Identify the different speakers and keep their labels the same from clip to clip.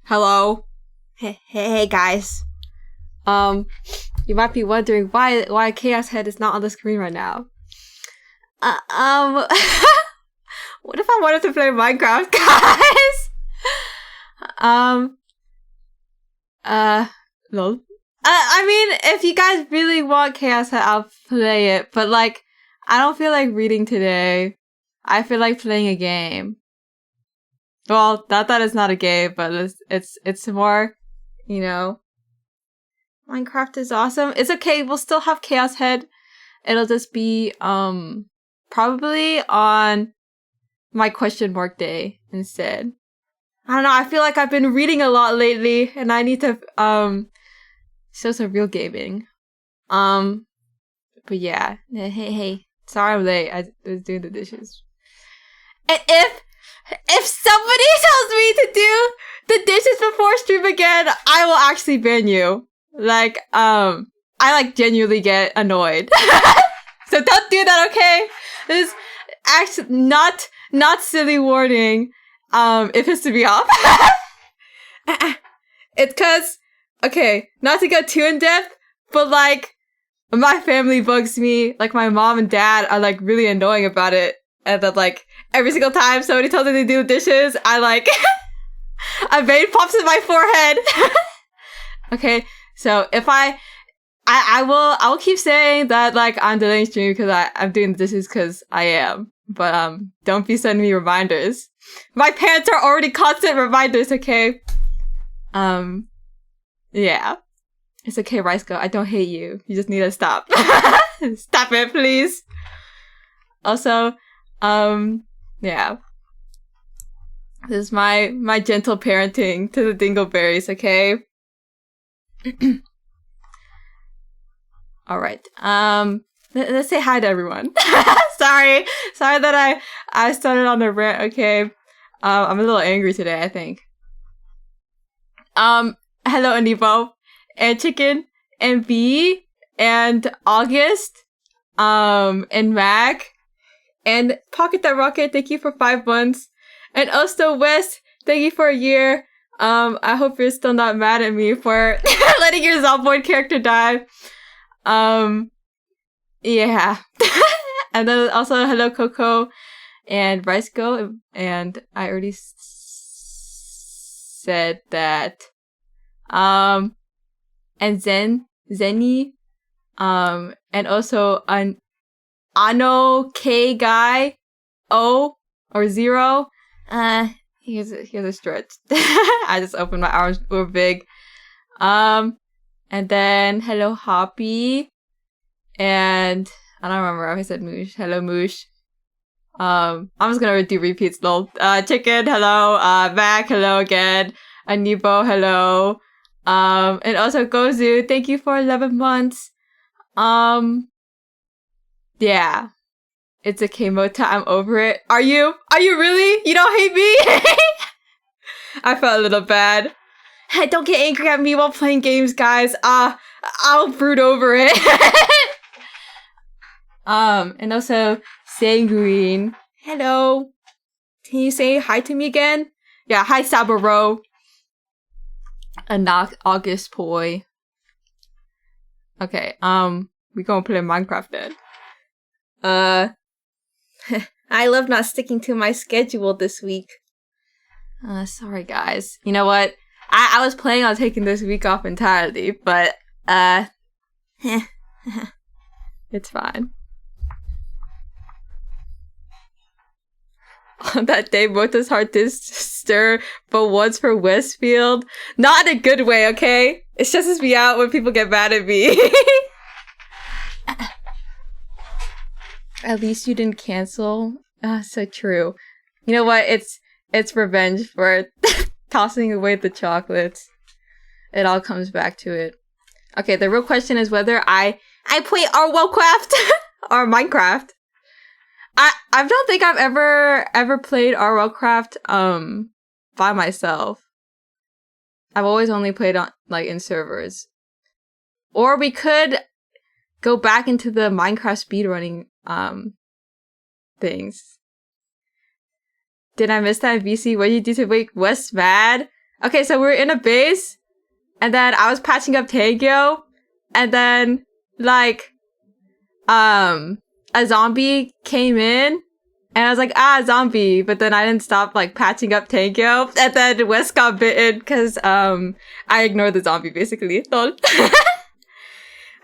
Speaker 1: Hello. Hey guys. You might be wondering why Chaos Head is not on the screen right now. What if I wanted to play Minecraft, guys? Lol. I mean, if you guys really want Chaos Head, I'll play it. But like, I don't feel like reading today. I feel like playing a game. Well, not that it's not a game, but it's more, you know. Minecraft is awesome. It's okay. We'll still have Chaos Head. It'll just be probably on my question mark day instead. I don't know. I feel like I've been reading a lot lately, and I need to show some real gaming. But yeah. Hey. Sorry I'm late. I was doing the dishes. And if somebody tells me to do the dishes before stream again, I will actually ban you. Like, I like genuinely get annoyed. So don't do that, okay? This is actually not silly warning. It pisses me off. It's cause, okay, not to get too in depth, but like, my family bugs me. Like, my mom and dad are like really annoying about it. And then like, every single time somebody tells me to do dishes, I like, a vein pops in my forehead. Okay, so if I will keep saying that like I'm delaying stream because I'm doing the dishes because I am. But don't be sending me reminders. My parents are already constant reminders, okay? Yeah. It's okay, Rice Girl. I don't hate you. You just need to stop. Stop it, please. Also, yeah. This is my gentle parenting to the dingleberries, okay? Alright. Let's say hi to everyone. Sorry that I started on a rant, okay? I'm a little angry today, I think. Hello Anibo, and Chicken, and B, and August, and Mac, and Pocket That Rocket, thank you for 5 months. And also West, thank you for a year. I hope you're still not mad at me for letting your Zomboid character die. Yeah. And then also hello Coco and Rice Go, and I already said that. And Zenny, and also an Ano K guy, O or 0. He has a stretch. I just opened my arms were big. And then hello Hoppy, and I don't remember if I said Moosh. Hello Moosh. I'm just gonna do repeats though. Chicken, hello. Mac, hello again. Anibo, hello. And also Gozu, thank you for 11 months. Yeah. It's a K-Mota, I'm over it. Are you really? You don't hate me? I felt a little bad. Hey, don't get angry at me while playing games, guys. I'll brood over it. And also Sanguine. Hello. Can you say hi to me again? Yeah, hi Saburo. And not August Poi. Okay, we gonna play Minecraft then. I love not sticking to my schedule this week. Sorry guys. You know what? I was planning on taking this week off entirely, but, it's fine. On that day, Mota's heart did stir, but once for Westfield. Not in a good way, okay? It stresses me out when people get mad at me. At least you didn't cancel. So true. You know what? It's revenge for tossing away the chocolates. It all comes back to it. Okay, the real question is whether I play Warcraft or Minecraft. I don't think I've ever played Warcraft by myself. I've always only played on like in servers. Or we could go back into the Minecraft speedrunning things. Did I miss that in VC? What did you do to make Wes mad? Okay, so we're in a base, and then I was patching up Tangyo, and then, like, a zombie came in, and I was like, zombie, but then I didn't stop, like, patching up Tangyo, and then Wes got bitten, because, I ignored the zombie, basically. Lol.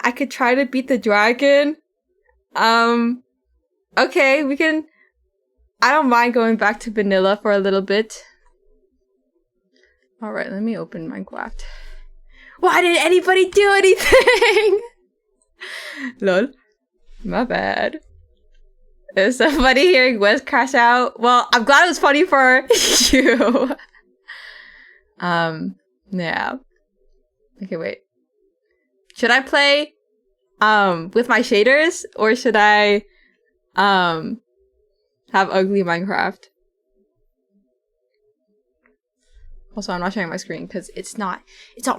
Speaker 1: I could try to beat the dragon. Okay, we can... I don't mind going back to vanilla for a little bit. Alright, let me open Minecraft. Why didn't anybody do anything? Lol. My bad. Is somebody hearing Wes crash out? Well, I'm glad it was funny for you. Yeah. Okay, wait. Should I play, with my shaders? Or should I, have ugly Minecraft? Also, I'm not sharing my screen because it's not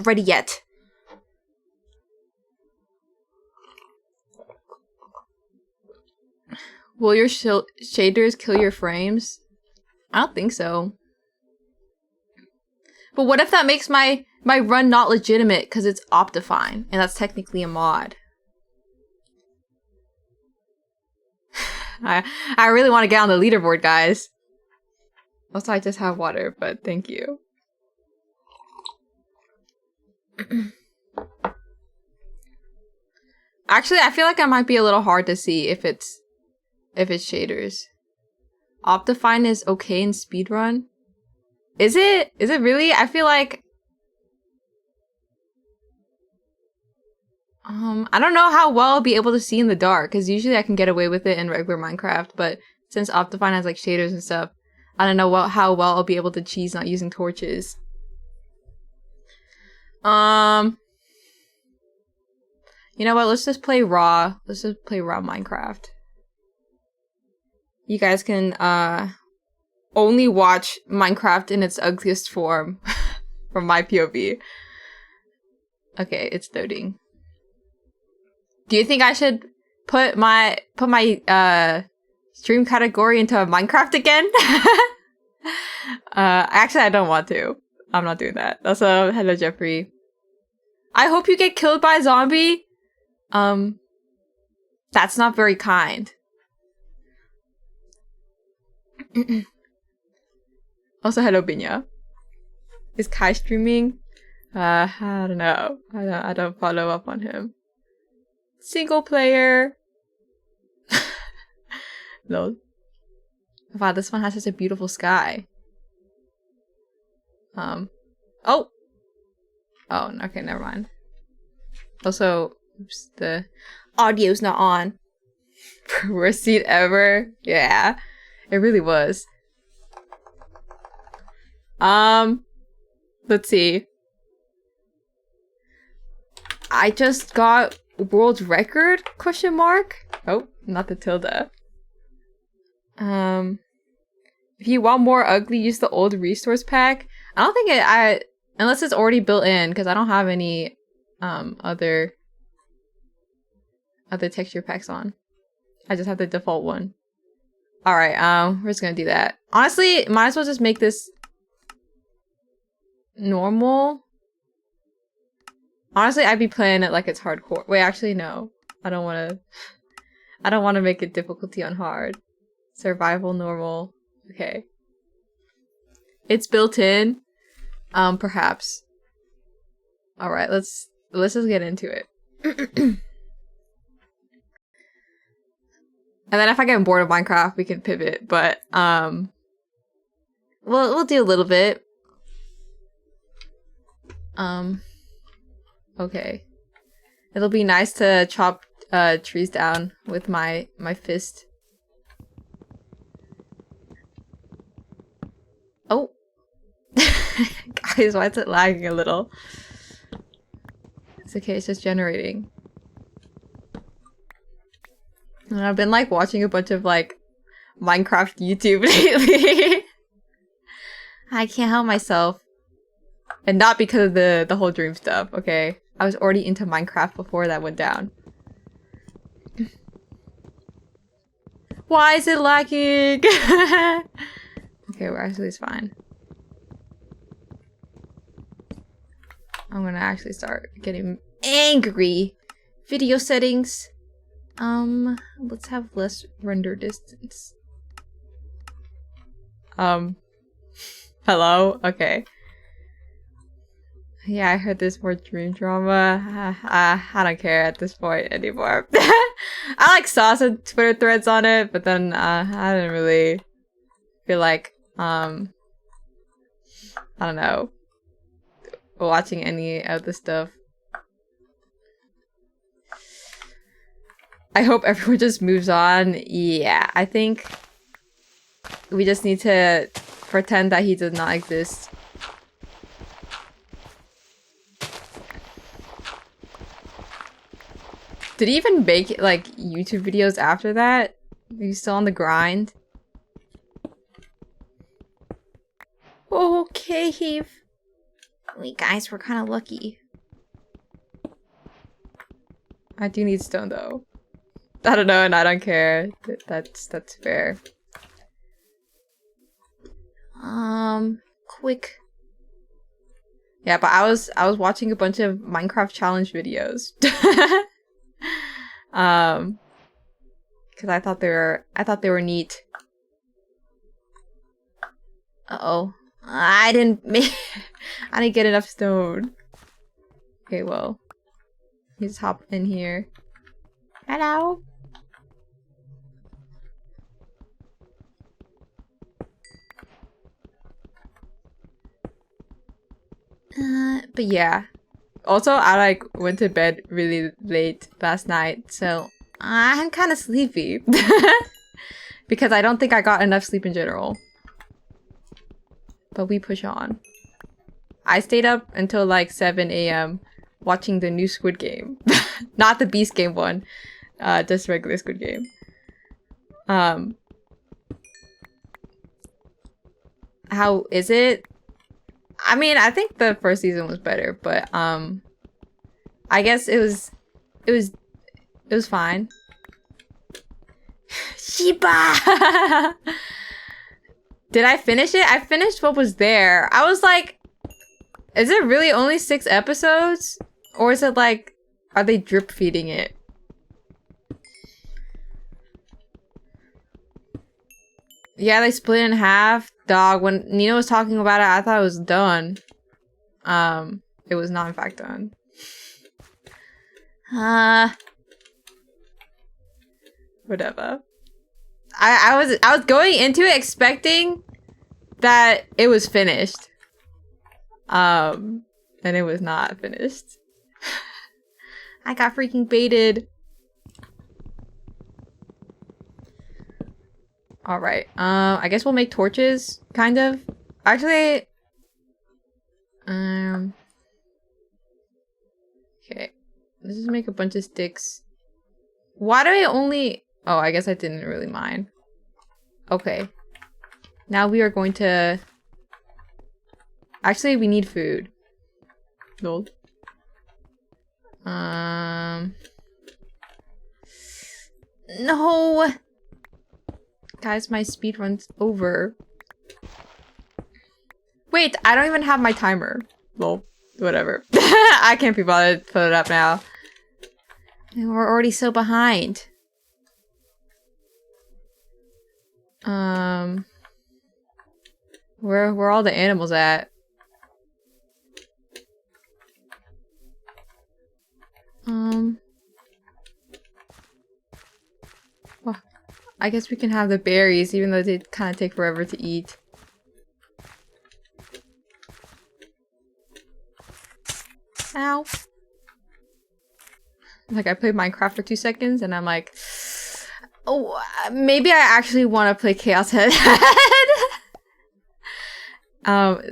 Speaker 1: ready yet. Will your shaders kill your frames? I don't think so. But what if that makes my run not legitimate because it's Optifine, and that's technically a mod? I really want to get on the leaderboard, guys. Also, I just have water, but thank you. Actually, I feel like it might be a little hard to see if it's shaders. Optifine is okay in speedrun. Is it? Is it really? I feel like I don't know how well I'll be able to see in the dark, because usually I can get away with it in regular Minecraft, but since Optifine has like shaders and stuff, I don't know how well I'll be able to cheese not using torches. You know what? Let's just play raw. Let's just play raw Minecraft. You guys can only watch Minecraft in its ugliest form from my POV. Okay, it's loading. Do you think I should put my stream category into Minecraft again? Actually, I don't want to. I'm not doing that. Also, hello Jeffrey. I hope you get killed by a zombie. That's not very kind. Also, hello Binya. Is Kai streaming? I don't know. I don't follow up on him. Single player. Lol. Wow, this one has such a beautiful sky. Oh. Oh, okay, never mind. Also, oops, the audio's not on. Worst seat ever. Yeah, it really was. Let's see. I just got world record ? Oh, not the tilde. If you want more ugly, use the old resource pack. I don't think unless it's already built in, because I don't have any other texture packs on. I just have the default one. Alright, we're just gonna do that. Honestly, might as well just make this normal. Honestly, I'd be playing it like it's hardcore. Wait, actually, no. I don't want to make it difficulty on hard. Survival, normal. Okay. It's built in. Perhaps. Alright, let's just get into it. And then if I get bored of Minecraft, we can pivot, but, we'll do a little bit. Okay. It'll be nice to chop, trees down with my fist. Oh. Guys, why is it lagging a little? It's okay, it's just generating. And I've been like watching a bunch of like Minecraft YouTube lately. I can't help myself. And not because of the whole dream stuff, okay? I was already into Minecraft before that went down. Why is it lagging? Okay, well, actually it's fine. I'm gonna actually start getting angry. Video settings. Let's have less render distance. Hello? Okay. Yeah, I heard this more dream drama. I don't care at this point anymore. I like saw some Twitter threads on it, but then I didn't really feel like I don't know, watching any of the stuff. I hope everyone just moves on. Yeah, I think we just need to pretend that he does not exist. Did he even make like YouTube videos after that? Are you still on the grind? Okay, Heave. Wait, guys, we're kind of lucky. I do need stone though. I don't know, and I don't care. That's fair. Quick. Yeah, but I was watching a bunch of Minecraft challenge videos. Because I thought they were neat. Uh-oh. I didn't get enough stone. Okay, well. You just hop in here. Hello? But yeah. Also, I like went to bed really late last night, so I'm kind of sleepy. Because I don't think I got enough sleep in general. But we push on. I stayed up until like 7 AM watching the new Squid Game. Not the Beast Game one. Just regular Squid Game. How is it? I mean, I think the first season was better, but I guess it was fine. Shiba! Did I finish it? I finished what was there. I was like, is it really only 6 episodes? Or is it like, are they drip feeding it? Yeah, they split it in half. Dog, when Nina was talking about it, I thought it was done. It was not in fact done. Whatever. I was going into it expecting that it was finished. And it was not finished. I got freaking baited. Alright, I guess we'll make torches, kind of. Actually, okay. Let's just make a bunch of sticks. Why do I only... Oh, I guess I didn't really mind. Okay. Now we are going to... Actually, we need food. Gold. No! Guys, my speed runs over. Wait, I don't even have my timer. Well, whatever. I can't be bothered to put it up now. And we're already so behind. Where are all the animals at? Well, I guess we can have the berries, even though they kind of take forever to eat. Ow. Like, I played Minecraft for 2 seconds, and I'm like, oh, maybe I actually want to play Chaos Head.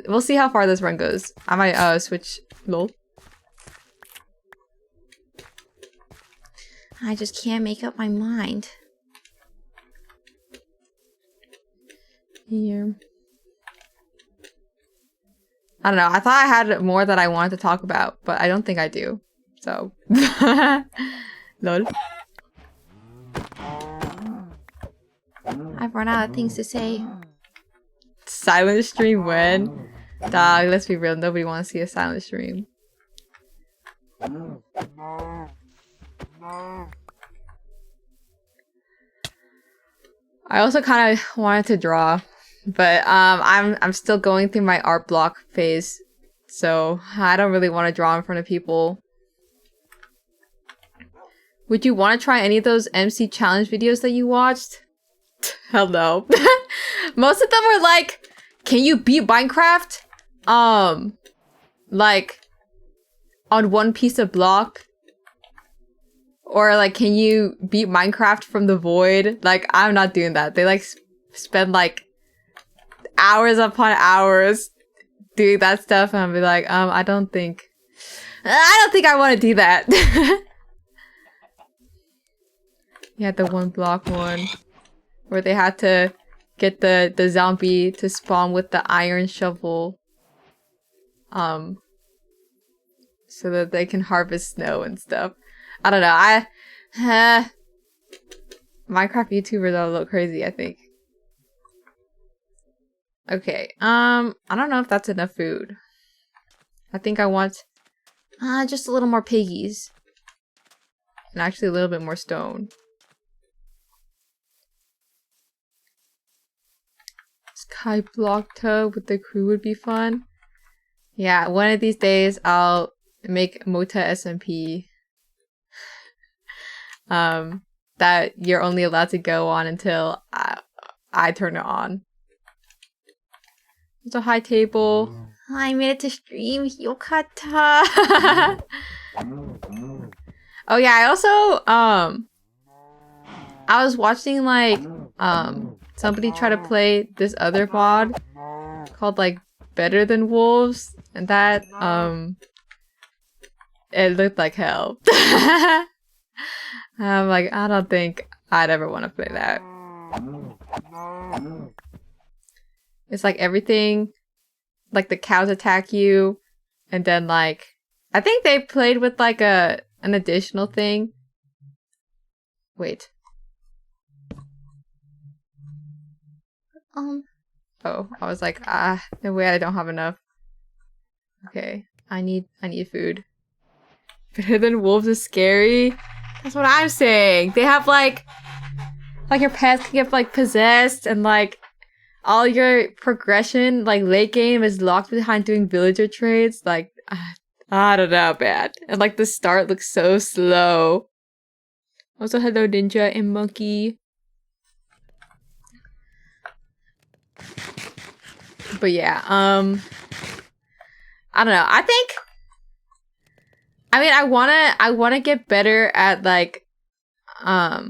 Speaker 1: We'll see how far this run goes. I might, switch. Lol. I just can't make up my mind. Here. I don't know. I thought I had more that I wanted to talk about, but I don't think I do. So. Lol. I've run out of things to say. Silent stream when? Dog, let's be real. Nobody wants to see a silent stream. I also kind of wanted to draw, but I'm still going through my art block phase, so I don't really want to draw in front of people. Would you want to try any of those MC challenge videos that you watched? Hell no. Most of them were like, can you beat Minecraft? Like, on one piece of block? Or like, can you beat Minecraft from the void? Like, I'm not doing that. They like spend like hours upon hours doing that stuff, and I'll be like, I don't think I want to do that. You had the one block one where they had to get the zombie to spawn with the iron shovel, so that they can harvest snow and stuff. I don't know. Minecraft YouTubers are a little crazy, I think. Okay. I don't know if that's enough food. I think I want just a little more piggies. And actually a little bit more stone. Skyblock tub with the crew would be fun. Yeah, one of these days I'll make Mota SMP. That you're only allowed to go on until I turn it on. There's a high table. I made it to stream. Yokata. Oh yeah, I also I was watching like somebody try to play this other mod called like Better Than Wolves, and that it looked like hell. I'm like, I don't think I'd ever want to play that. It's like everything, like the cows attack you, and then like, I think they played with like an additional thing. Wait. Oh, I was like, no way, I don't have enough. Okay, I need food. Better Than Wolves is scary. That's what I'm saying. They have like your pets can get like possessed, and like all your progression, like late game, is locked behind doing villager trades. Like, I don't know, man. And like the start looks so slow. Also, hello Ninja and Monkey. But yeah, I don't know. I wanna get better at like, I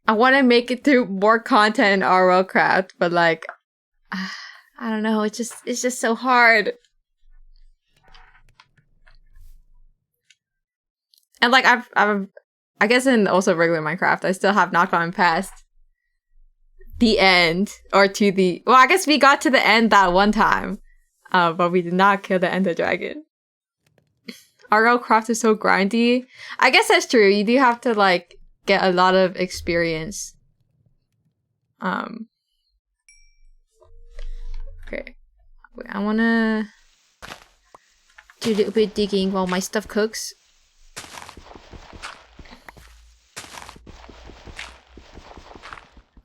Speaker 1: wanna make it through more content in RL Craft, but like, I don't know. It's just so hard. And like I guess in also regular Minecraft, I still have not gotten past the end, or to the, well, I guess we got to the end that one time, but we did not kill the Ender Dragon. RL Craft is so grindy. I guess that's true. You do have to like get a lot of experience. Okay. Wait, I wanna do a little bit of digging while my stuff cooks.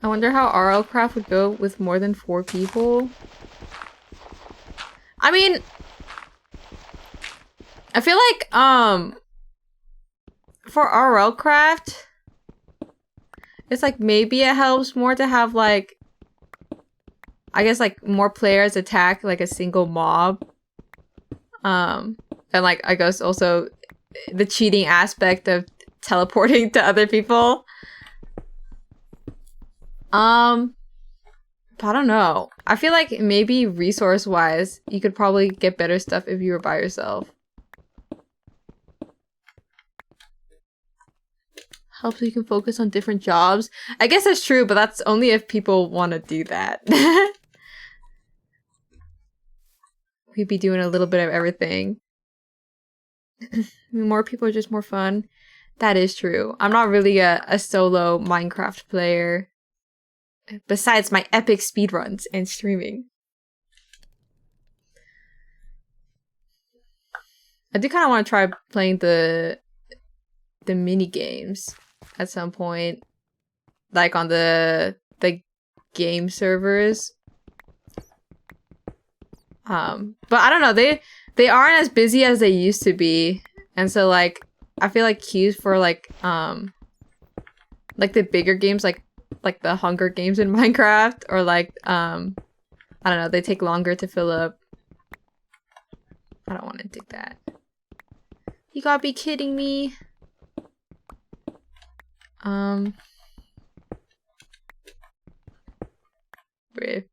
Speaker 1: I wonder how RL Craft would go with more than 4 people. I mean, I feel like, for RL Craft, it's like maybe it helps more to have like, I guess like more players attack like a single mob. And like, I guess also the cheating aspect of teleporting to other people. But I don't know. I feel like maybe resource-wise, you could probably get better stuff if you were by yourself. Helps you can focus on different jobs. I guess that's true, but that's only if people want to do that. We'd be doing a little bit of everything. More people are just more fun. That is true. I'm not really a solo Minecraft player. Besides my epic speedruns and streaming. I do kind of want to try playing the mini games at some point, like on the game servers. But I don't know, they aren't as busy as they used to be, and so like I feel like queues for like the bigger games like the Hunger Games in Minecraft, or like I don't know, they take longer to fill up. I don't want to dig that. You gotta be kidding me. Brave.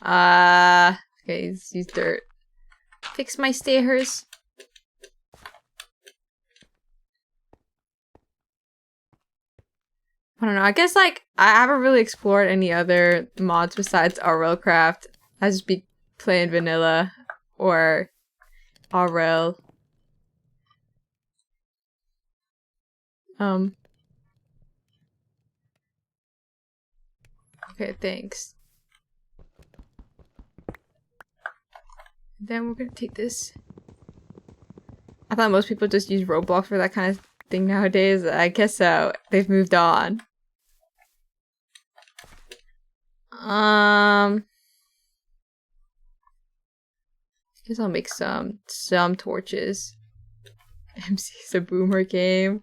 Speaker 1: Okay, use dirt. Fix my stairs. I don't know. I guess like I haven't really explored any other mods besides RLCraft. I just be playing vanilla or RL. Okay, thanks. Then we're gonna take this. I thought most people just use Roblox for that kind of thing nowadays. I guess so. They've moved on. I guess I'll make some torches. MC's a boomer game.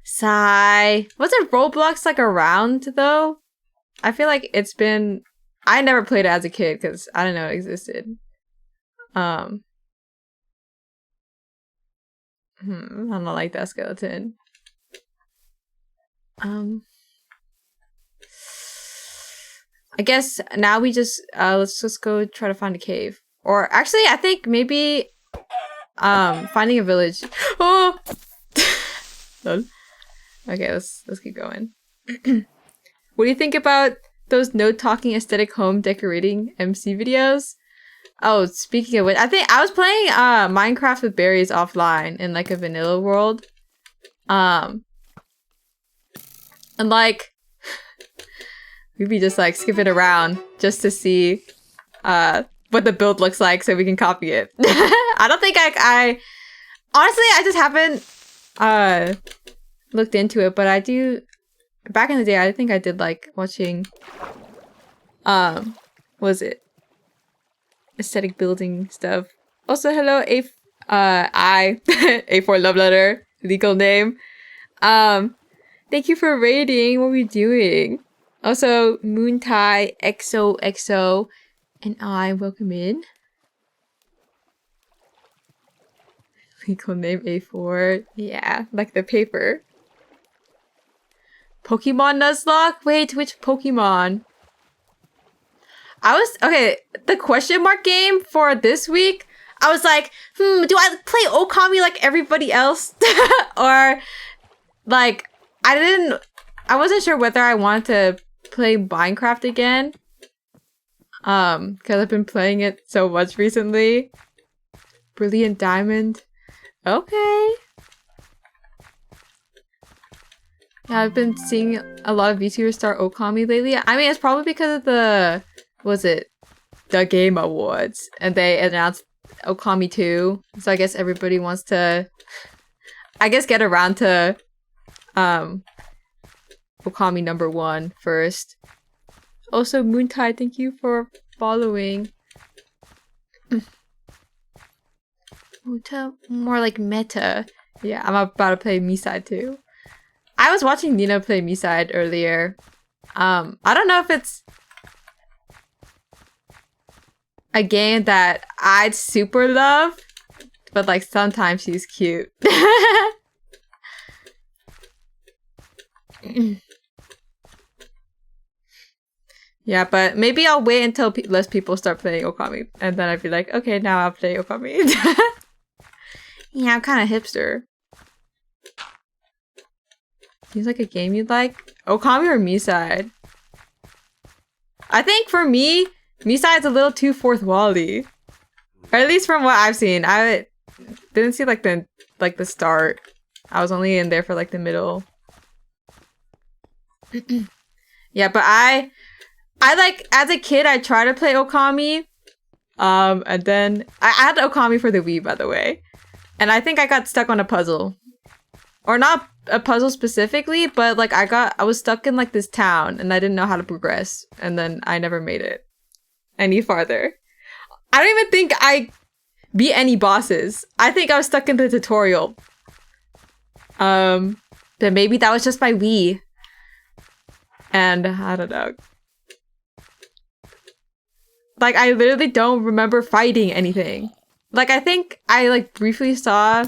Speaker 1: Sigh. Wasn't Roblox like around though? I feel like it's been. I never played it as a kid because I didn't know it existed. I don't like that skeleton. I guess now we just let's just go try to find a cave. Or actually, I think maybe finding a village. Oh. Okay, let's keep going. What do you think about those no-talking aesthetic home decorating MC videos? Oh, speaking of which, I think I was playing Minecraft with berries offline in like a vanilla world. And like we'd be just like skipping around just to see what the build looks like so we can copy it. I don't think I honestly I just haven't looked into it, but I do back in the day I think I did like watching what was it? Aesthetic building stuff. Also, hello, A4 Love Letter, legal name. Thank you for raiding. What are we doing? Also, Moontai XOXO and I welcome in. Legal name A4. Yeah, like the paper. Pokemon Nuzlocke? Wait, which Pokemon? Okay, the question mark game for this week, I was like, do I play Okami like everybody else? Or, like, I wasn't sure whether I wanted to play Minecraft again. Because I've been playing it so much recently. Brilliant Diamond. Okay. Yeah, I've been seeing a lot of VTubers start Okami lately. I mean, it's probably because of the Game Awards, and they announced Okami 2, so I guess everybody wants to get around to Okami number 1 first. Also, Moontide, thank you for following. More like meta. Yeah, I'm about to play Miside too. I was watching Nina play Miside earlier. I don't know if it's a game that I'd super love, but like sometimes she's cute. Yeah, but maybe I'll wait until less people start playing Okami, and then I'd be like, okay, now I'll play Okami. Yeah, I'm kind of hipster. Seems like a game you'd like? Okami or Miside? I think for me, Miside's a little too fourth wall-y. Or at least from what I've seen. I didn't see like the start. I was only in there for like the middle. Yeah, but I like, as a kid, I tried to play Okami. And then I had Okami for the Wii, by the way. And I think I got stuck on a puzzle. Or not a puzzle specifically, but like I was stuck in like this town and I didn't know how to progress. And then I never made it any farther. I don't even think I beat any bosses. I think I was stuck in the tutorial. But maybe that was just my Wii. And I don't know. Like, I literally don't remember fighting anything. Like, I think I, like, briefly saw,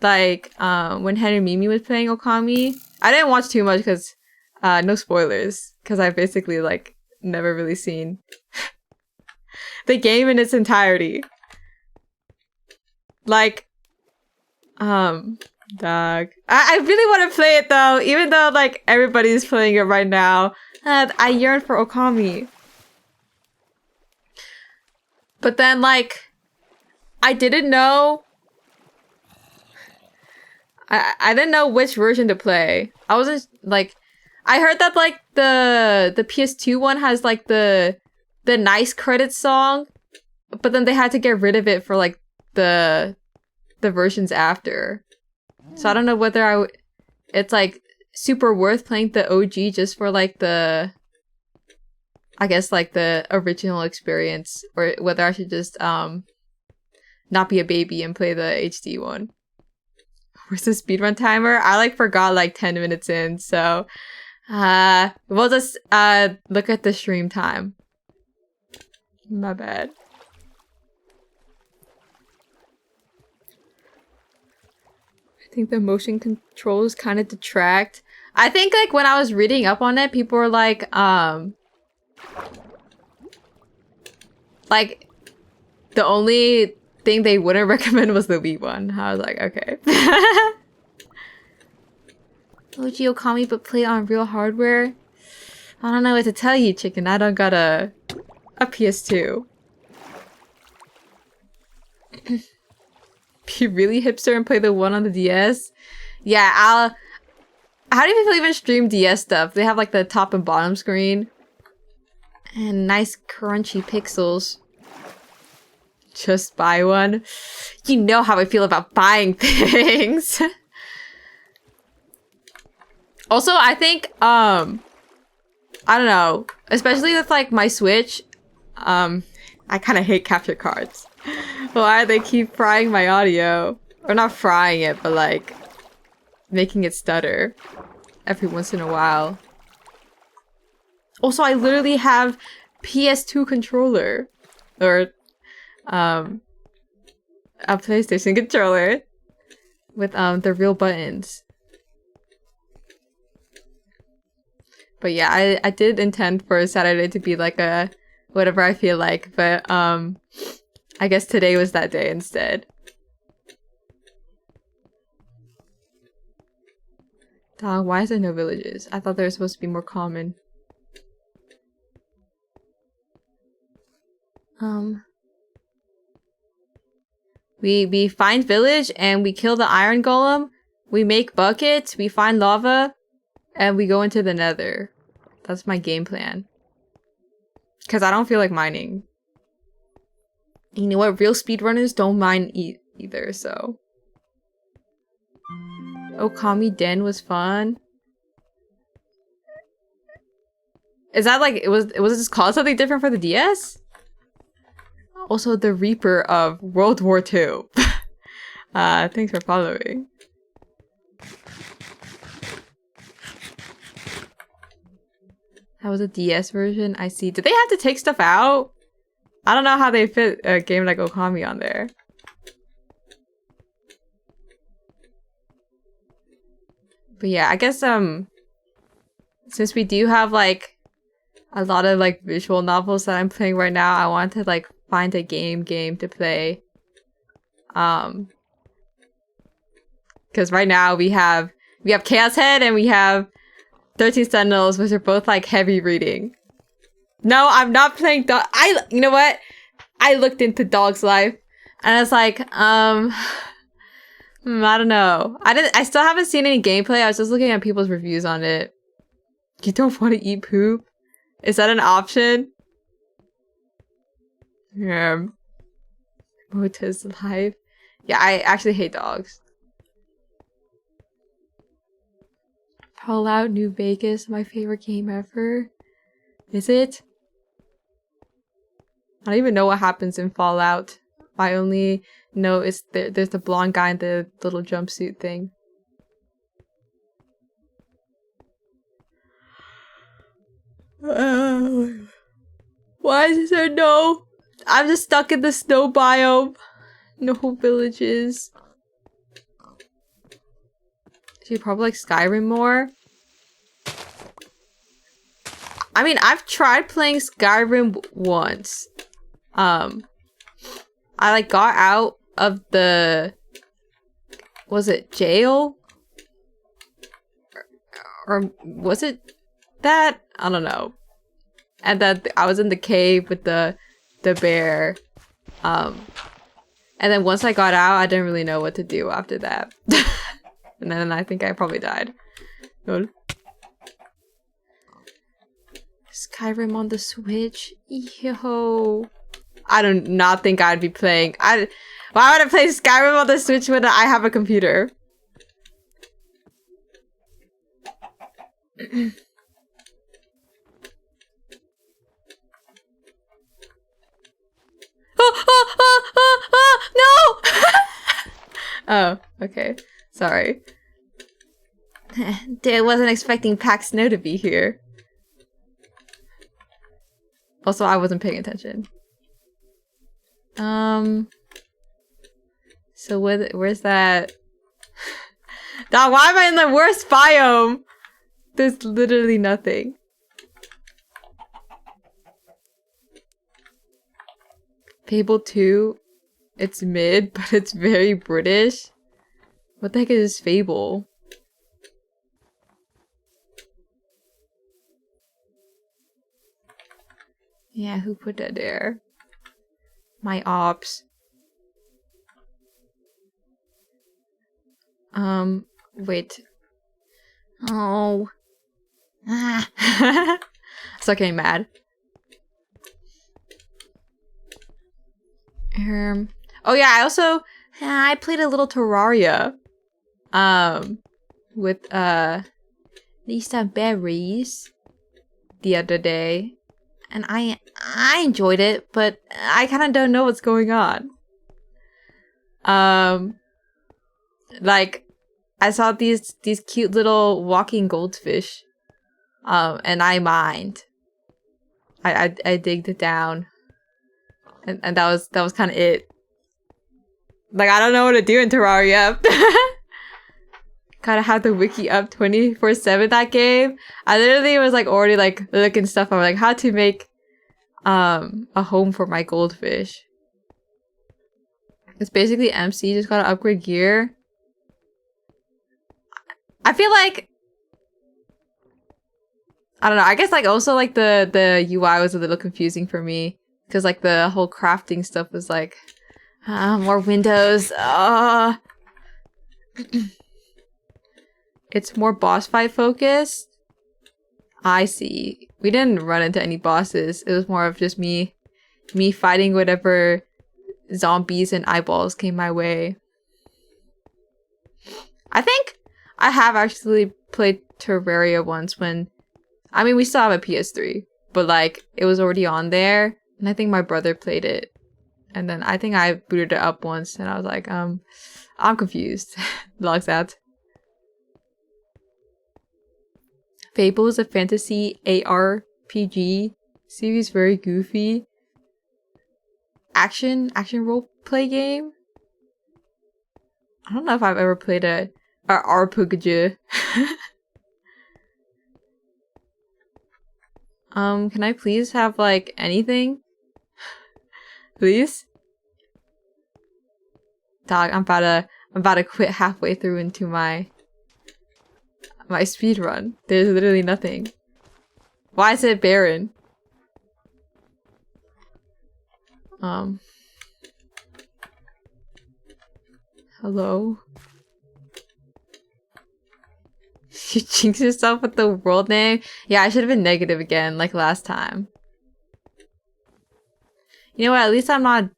Speaker 1: like, when Henry Mimi was playing Okami. I didn't watch too much because, no spoilers. Because I basically, like, never really seen the game in its entirety. Like, dog. I really want to play it, though. Even though, like, everybody's playing it right now. I yearn for Okami. But then, like, I didn't know. I didn't know which version to play. I wasn't like, I heard that like the PS2 one has like the nice credits song, but then they had to get rid of it for like the versions after. So I don't know whether it's like super worth playing the OG just for like the, I guess, like the original experience, or whether I should just not be a baby and play the HD one. Where's the speedrun timer? I like forgot like 10 minutes in, so we'll just look at the stream time. My bad. I think the motion controls kind of detract. I think like when I was reading up on it, people were like the only thing they wouldn't recommend was the Wii one. I was like, okay. OG Okami, but play on real hardware? I don't know what to tell you, chicken. I don't got a PS2. Be really hipster and play the one on the DS? Yeah, how do people even stream DS stuff? They have like the top and bottom screen. And nice crunchy pixels. Just buy one. You know how I feel about buying things. Also, I think, I don't know, especially with like my Switch, I kind of hate capture cards. Why they keep frying my audio? Or not frying it, but like making it stutter every once in a while. Also, I literally have PS2 controller. Or a PlayStation controller with the real buttons. But yeah, I did intend for Saturday to be like a whatever I feel like, but I guess today was that day instead. Dog, why is there no villages? I thought they were supposed to be more common. We find village and we kill the iron golem. We make buckets, we find lava, and we go into the nether. That's my game plan. Because I don't feel like mining. You know what? Real speedrunners don't mine either, so. Okami Den was fun. Is that like, was it just called something different for the DS? Also, the Reaper of World War II. Thanks for following. That was a DS version. I see. Did they have to take stuff out? I don't know how they fit a game like Okami on there. But yeah, I guess since we do have like a lot of like visual novels that I'm playing right now, I want to like find a game to play. Because right now we have Chaos Head and we have 13 Sentinels, which are both like heavy reading. No, I'm not playing you know what? I looked into Dog's Life and I was like, I don't know. I still haven't seen any gameplay. I was just looking at people's reviews on it. You don't want to eat poop? Is that an option? Yeah. Mota's Life. Yeah, I actually hate dogs. Fallout New Vegas, my favorite game ever. Is it? I don't even know what happens in Fallout. I only know is there's the blonde guy in the little jumpsuit thing. Why is there no? I'm just stuck in the snow biome. No villages. Should probably like Skyrim more. I mean, I've tried playing Skyrim once. I like got out of the, was it jail? Or was it that? I don't know. And then I was in the cave with the bear. And then once I got out, I didn't really know what to do after that. And then I think I probably died. Lol. Skyrim on the Switch? Yo. I do not think I'd be playing. Why would I play Skyrim on the Switch when I have a computer? No! Oh, okay. Sorry. Dude, wasn't expecting Pack Snow to be here. Also, I wasn't paying attention. So where's that? Dog, why am I in the worst biome? There's literally nothing. Fable 2, it's mid, but it's very British. What the heck is this Fable? Yeah, who put that there? My ops. Wait. Oh. Ah. Start getting mad. Oh yeah, I played a little Terraria. With Lisa Berries the other day. And I enjoyed it, but I kind of don't know what's going on. Like I saw these cute little walking goldfish. And I mined. I digged it down. And that was kind of it. Like I don't know what to do in Terraria. Kind of had the wiki up 24/7 that game. I literally was like already like looking stuff up, like how to make a home for my goldfish. It's basically MC, just gotta upgrade gear. I feel like I don't know, I guess like also like the UI was a little confusing for me. Cause like the whole crafting stuff was like more windows. It's more boss fight focused. I see. We didn't run into any bosses. It was more of just me fighting whatever zombies and eyeballs came my way. I think I have actually played Terraria once when, I mean, we still have a PS3, but like it was already on there, and I think my brother played it, and then I think I booted it up once, and I was like, I'm confused. Logs out. Fable is a fantasy ARPG series, very goofy. Action role play game. I don't know if I've ever played a RPG. Can I please have like anything? Please? Dog, I'm about to quit halfway through into my speed run. There's literally nothing. Why is it barren? Hello? You jinxed yourself with the world name? Yeah, I should have been negative again, like last time. You know what? At least I'm not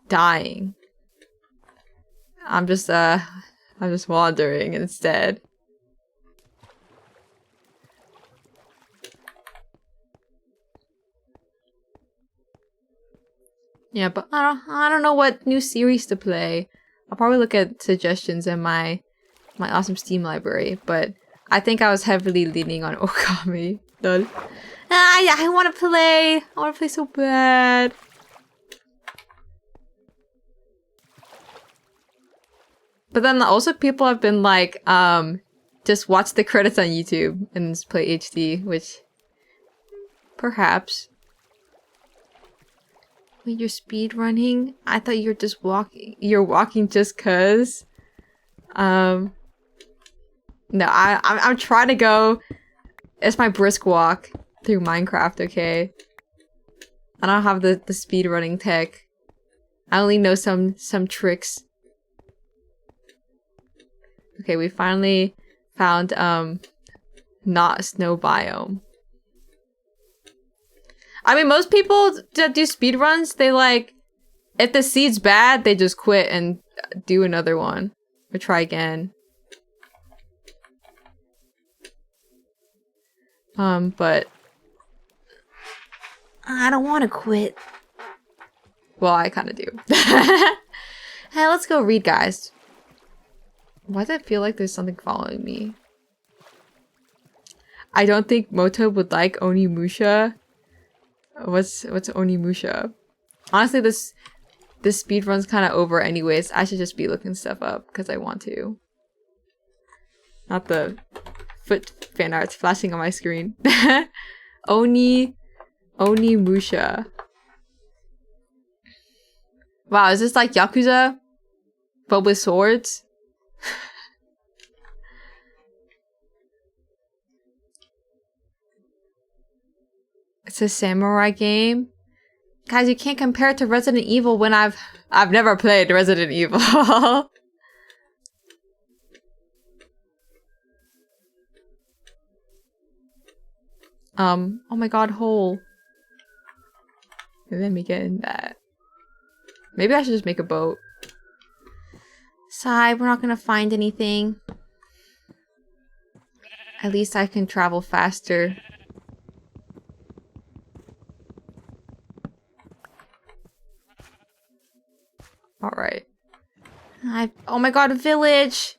Speaker 1: dying. I'm just wandering instead. Yeah, but I don't know what new series to play. I'll probably look at suggestions in my awesome Steam library, but I think I was heavily leaning on Okami. Lol. Yeah, I want to play. I want to play so bad. But then also people have been like, just watch the credits on YouTube and just play HD, which perhaps. Wait, you're speed running? I thought you were just walking. You're walking just cause. No, I'm trying to go. It's my brisk walk through Minecraft. Okay. I don't have the speed running tech. I only know some tricks. Okay, we finally found not a snow biome. I mean, most people that do speedruns, they like, if the seed's bad, they just quit and do another one. Or try again. But I don't want to quit. Well, I kind of do. Hey, let's go read, guys. Why does it feel like there's something following me? I don't think Moto would like Onimusha. What's Onimusha? Honestly, this speedrun's kind of over anyways. I should just be looking stuff up because I want to. Not the foot fan arts flashing on my screen. Onimusha. Wow, is this like Yakuza? But with swords? It's a samurai game. Guys, you can't compare it to Resident Evil when I've never played Resident Evil. Oh my god, hole. Let me get in that. Maybe I should just make a boat. Sigh, we're not gonna find anything. At least I can travel faster. Alright. Oh my god, a village!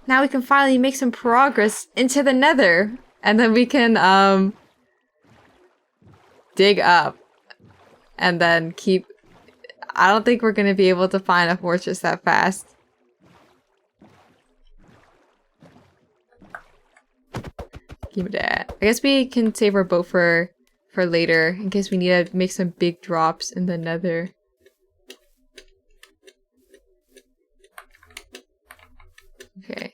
Speaker 1: Now we can finally make some progress into the nether. And then we can, dig up. And then keep... I don't think we're gonna be able to find a fortress that fast. Give me that. I guess we can save our boat for later, in case we need to make some big drops in the nether. Okay.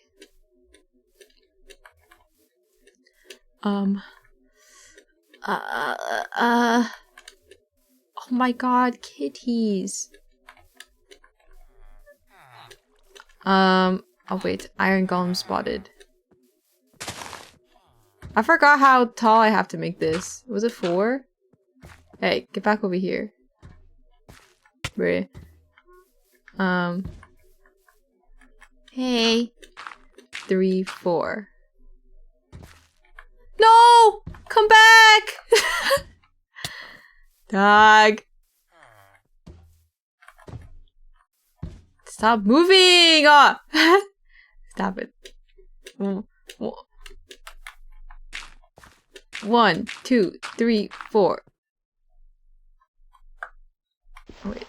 Speaker 1: Oh my god, kitties. Oh wait, iron golem spotted. I forgot how tall I have to make this. Was it 4? Hey, get back over here. Bruh. Hey. 3, 4. No! Come back! Dog. Stop moving! Oh. Stop it. 1, 2, 3, 4. Oh, wait.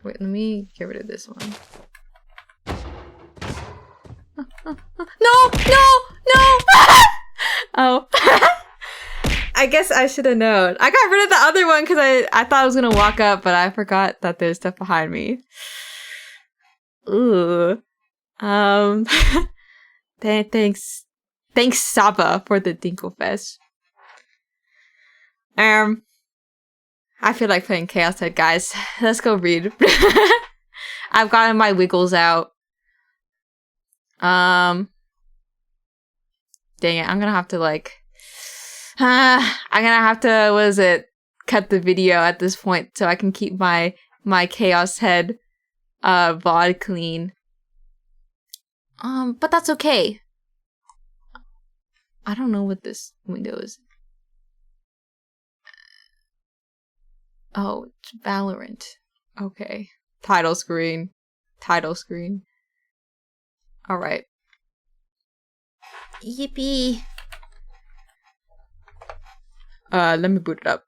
Speaker 1: Wait, let me get rid of this one. No! No! No! Oh. I guess I should have known. I got rid of the other one because I thought I was gonna walk up, but I forgot that there's stuff behind me. Ooh. Thanks, Saba, for the Dinklefest. I feel like playing Chaos Head, guys. Let's go read. I've gotten my wiggles out. Dang it, I'm gonna have to like... I'm gonna have to, what is it? Cut the video at this point so I can keep my Chaos Head VOD clean. But that's okay. I don't know what this window is. Oh, it's Valorant. Okay. Title screen. Title screen. Alright. Yippee. Let me boot it up.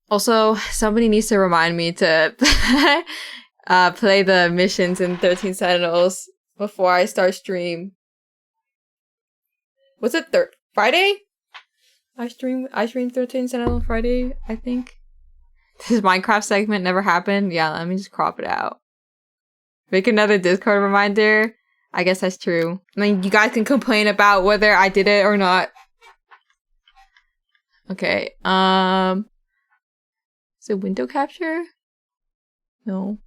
Speaker 1: Also, somebody needs to remind me to play the missions in 13 Sentinels before I start stream. Was it Friday? I streamed 13 Sentinel Friday, I think. This Minecraft segment never happened. Yeah, let me just crop it out. Make another Discord reminder. I guess that's true. I mean, you guys can complain about whether I did it or not. Okay, is it window capture? No.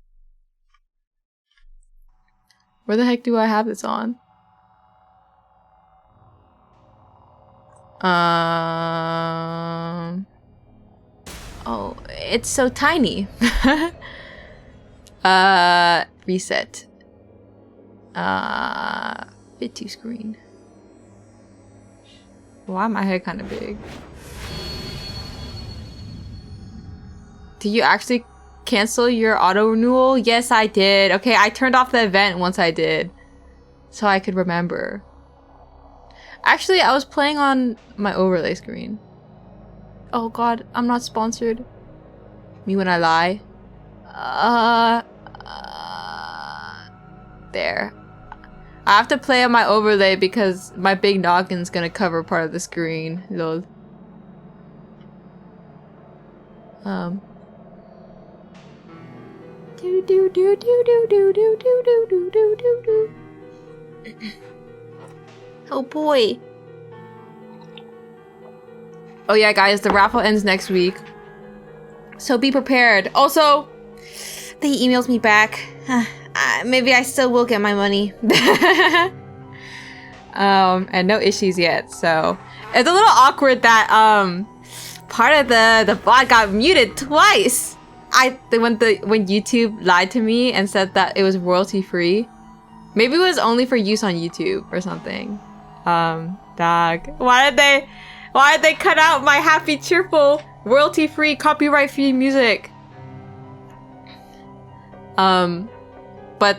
Speaker 1: Where the heck do I have this on? Oh, it's so tiny. Reset. Fit to screen. Why my head kind of big? Did you actually cancel your auto renewal? Yes, I did. Okay, I turned off the event once I did, so I could remember. Actually, I was playing on my overlay screen. Oh god, I'm not sponsored. Me when I lie. There. I have to play on my overlay because my big noggin's gonna cover part of the screen. Lol. Do do do do do do do do do do do do do. Oh boy. Oh yeah, guys, the raffle ends next week, so be prepared. Also, they emailed me back. Maybe I still will get my money. And no issues yet, so it's a little awkward that part of the bot got muted twice. When YouTube lied to me and said that it was royalty free. Maybe it was only for use on YouTube or something. Dog. Why did they cut out my happy, cheerful, royalty free, copyright free music? But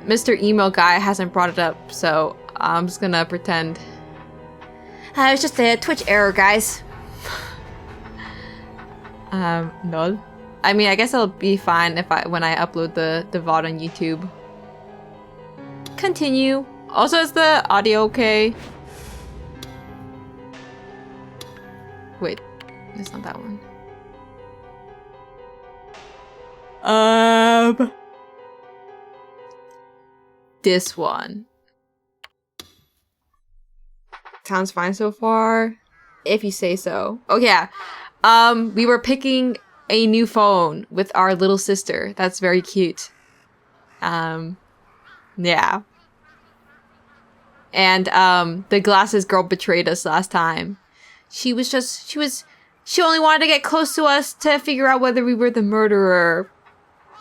Speaker 1: Mr. Emo Guy hasn't brought it up, so I'm just gonna pretend. It's just a Twitch error, guys. Lol. I mean, I guess it'll be fine when I upload the VOD on YouTube. Continue. Also, is the audio okay? Wait, it's not that one. This one. Sounds fine so far, if you say so. Oh yeah, we were picking a new phone with our little sister. That's very cute. Yeah. And the glasses girl betrayed us last time. She only wanted to get close to us to figure out whether we were the murderer.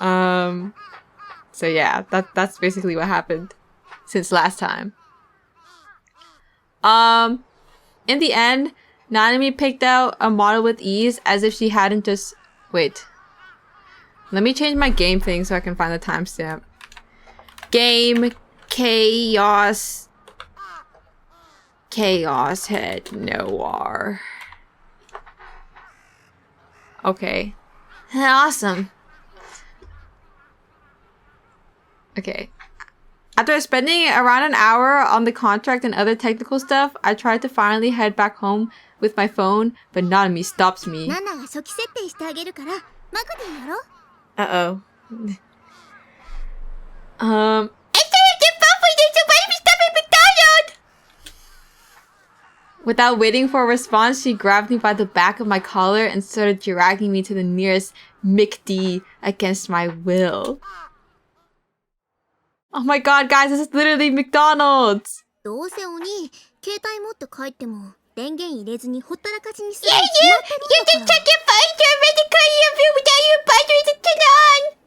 Speaker 1: So yeah, that's basically what happened since last time. In the end, Nanami picked out a model with ease as if she hadn't just... Wait. Let me change my game thing so I can find the timestamp. Game Chaos Head Noir. Okay. Awesome. Okay. After spending around an hour on the contract and other technical stuff, I tried to finally head back home with my phone, but Nanami stops me. Uh-oh. Without waiting for a response, she grabbed me by the back of my collar and started dragging me to the nearest McD against my will. Oh my god, guys, this is literally McDonald's!
Speaker 2: 電源入れずにほったらかしにする
Speaker 3: Yeah,
Speaker 2: に決まってるん
Speaker 3: you
Speaker 2: だか
Speaker 3: just
Speaker 2: ら
Speaker 3: check your phone to medically review without your batteries to turn on.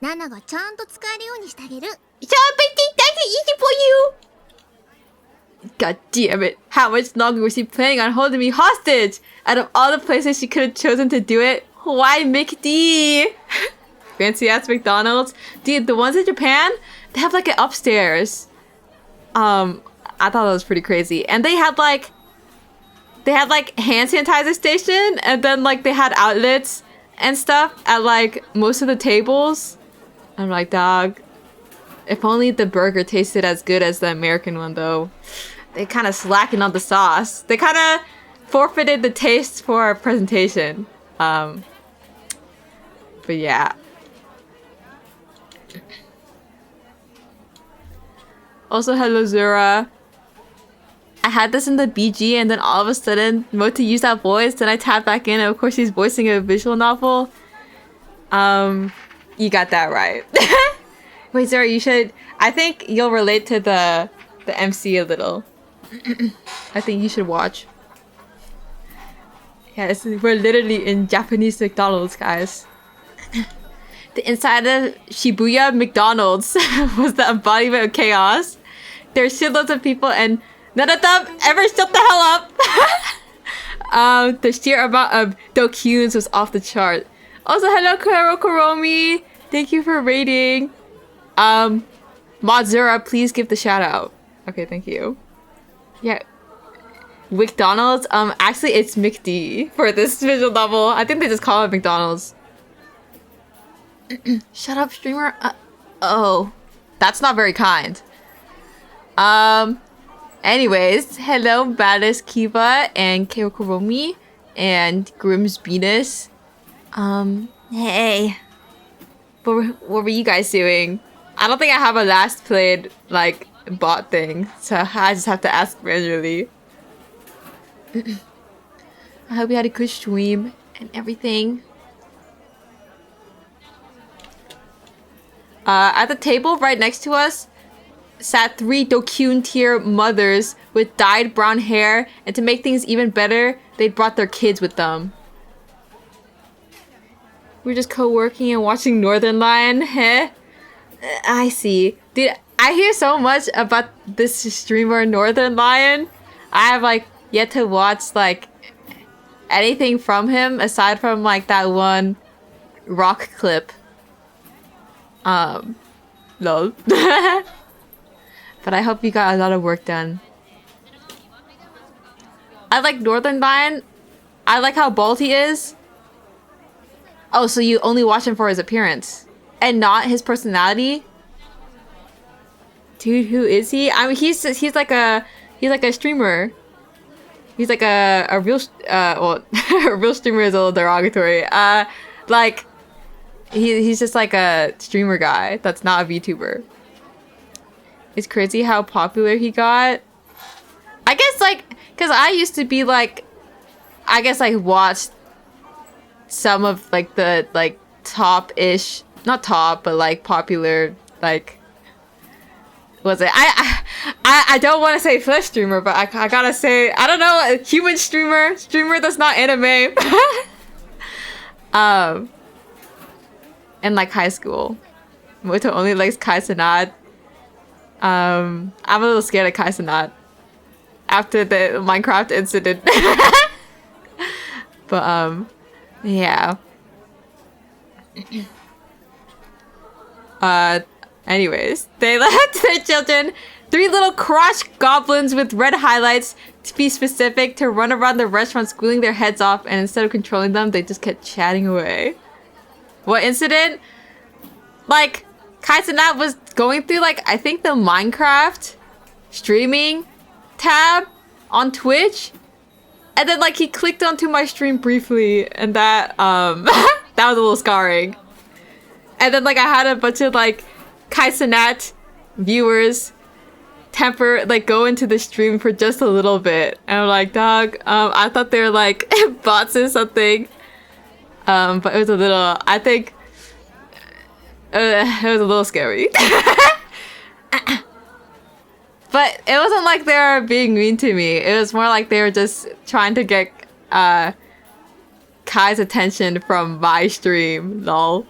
Speaker 2: ナナがちゃんと使えるようにしてあげる
Speaker 3: So everything that's easy for you.
Speaker 1: God damn it. How much longer was she planning on holding me hostage? Out of all the places she could have chosen to do it, why McD? Fancy ass McDonald's? Dude, the ones in Japan, they have like an upstairs. I thought that was pretty crazy. And they had like hand sanitizer station, and then like they had outlets and stuff at like most of the tables. I'm like, dog, if only the burger tasted as good as the American one though. They kind of slacking on the sauce. They kind of forfeited the taste for our presentation. But yeah. Also, hello Zura. I had this in the BG and then all of a sudden Mota used that voice, then I tapped back in and of course she's voicing a visual novel. You got that right. Wait, Zura, you should... I think you'll relate to the MC a little. I think you should watch. Yes, we're literally in Japanese McDonald's, guys. The inside of Shibuya McDonald's was the embodiment of chaos. There's shitloads of people and none of them ever shut the hell up! The sheer amount of dokyuns was off the chart. Also, hello Karo Kuromi! Thank you for rating. Mozura, please give the shout out. Okay, thank you. Yeah. McDonald's, actually it's McD for this visual novel. I think they just call it McDonald's. Shut up, streamer. Oh. That's not very kind. Anyways, hello Baddest Kiva and Keo Kuromi and Grimm's Venus. Hey. What were you guys doing? I don't think I have a last played, like, bot thing, so I just have to ask manually. I hope you had a good stream and everything. At the table right next to us sat 3 Dokyun tier mothers with dyed brown hair, and to make things even better, they brought their kids with them. We're just co-working and watching Northern Lion, heh? I see. Dude, I hear so much about this streamer Northern Lion. I have like yet to watch like anything from him aside from like that one rock clip. Lol. But I hope you got a lot of work done. I like Northern Lion. I like how bald he is. Oh, so you only watch him for his appearance and not his personality? Dude, who is he? I mean, he's like a streamer. He's like a real well, a real streamer is a little derogatory. Like he's just like a streamer guy that's not a VTuber. It's crazy how popular he got. I guess like cuz I used to be like I guess like watched some of like the like top-ish, not top, but like popular like was it? I don't want to say flesh streamer, but I gotta say I don't know, a human streamer that's not anime. In like high school, Moto only likes Kai Cenat. I'm a little scared of Kai Cenat after the Minecraft incident. But yeah. Anyways, they left their children, 3 little crotch goblins with red highlights, to be specific, to run around the restaurant squealing their heads off, and instead of controlling them, they just kept chatting away. What incident? Like, Kai Cenat was going through, like, I think the Minecraft streaming tab on Twitch, and then, like, he clicked onto my stream briefly, and that, that was a little scarring. And then, like, I had a bunch of, like, Kai Cenat viewers like go into the stream for just a little bit, and I'm like, dog, I thought they were like bots or something, but it was a little, I think it was a little scary. But But it wasn't like they were being mean to me. It was more like they were just trying to get Kai's attention from my stream. Lol.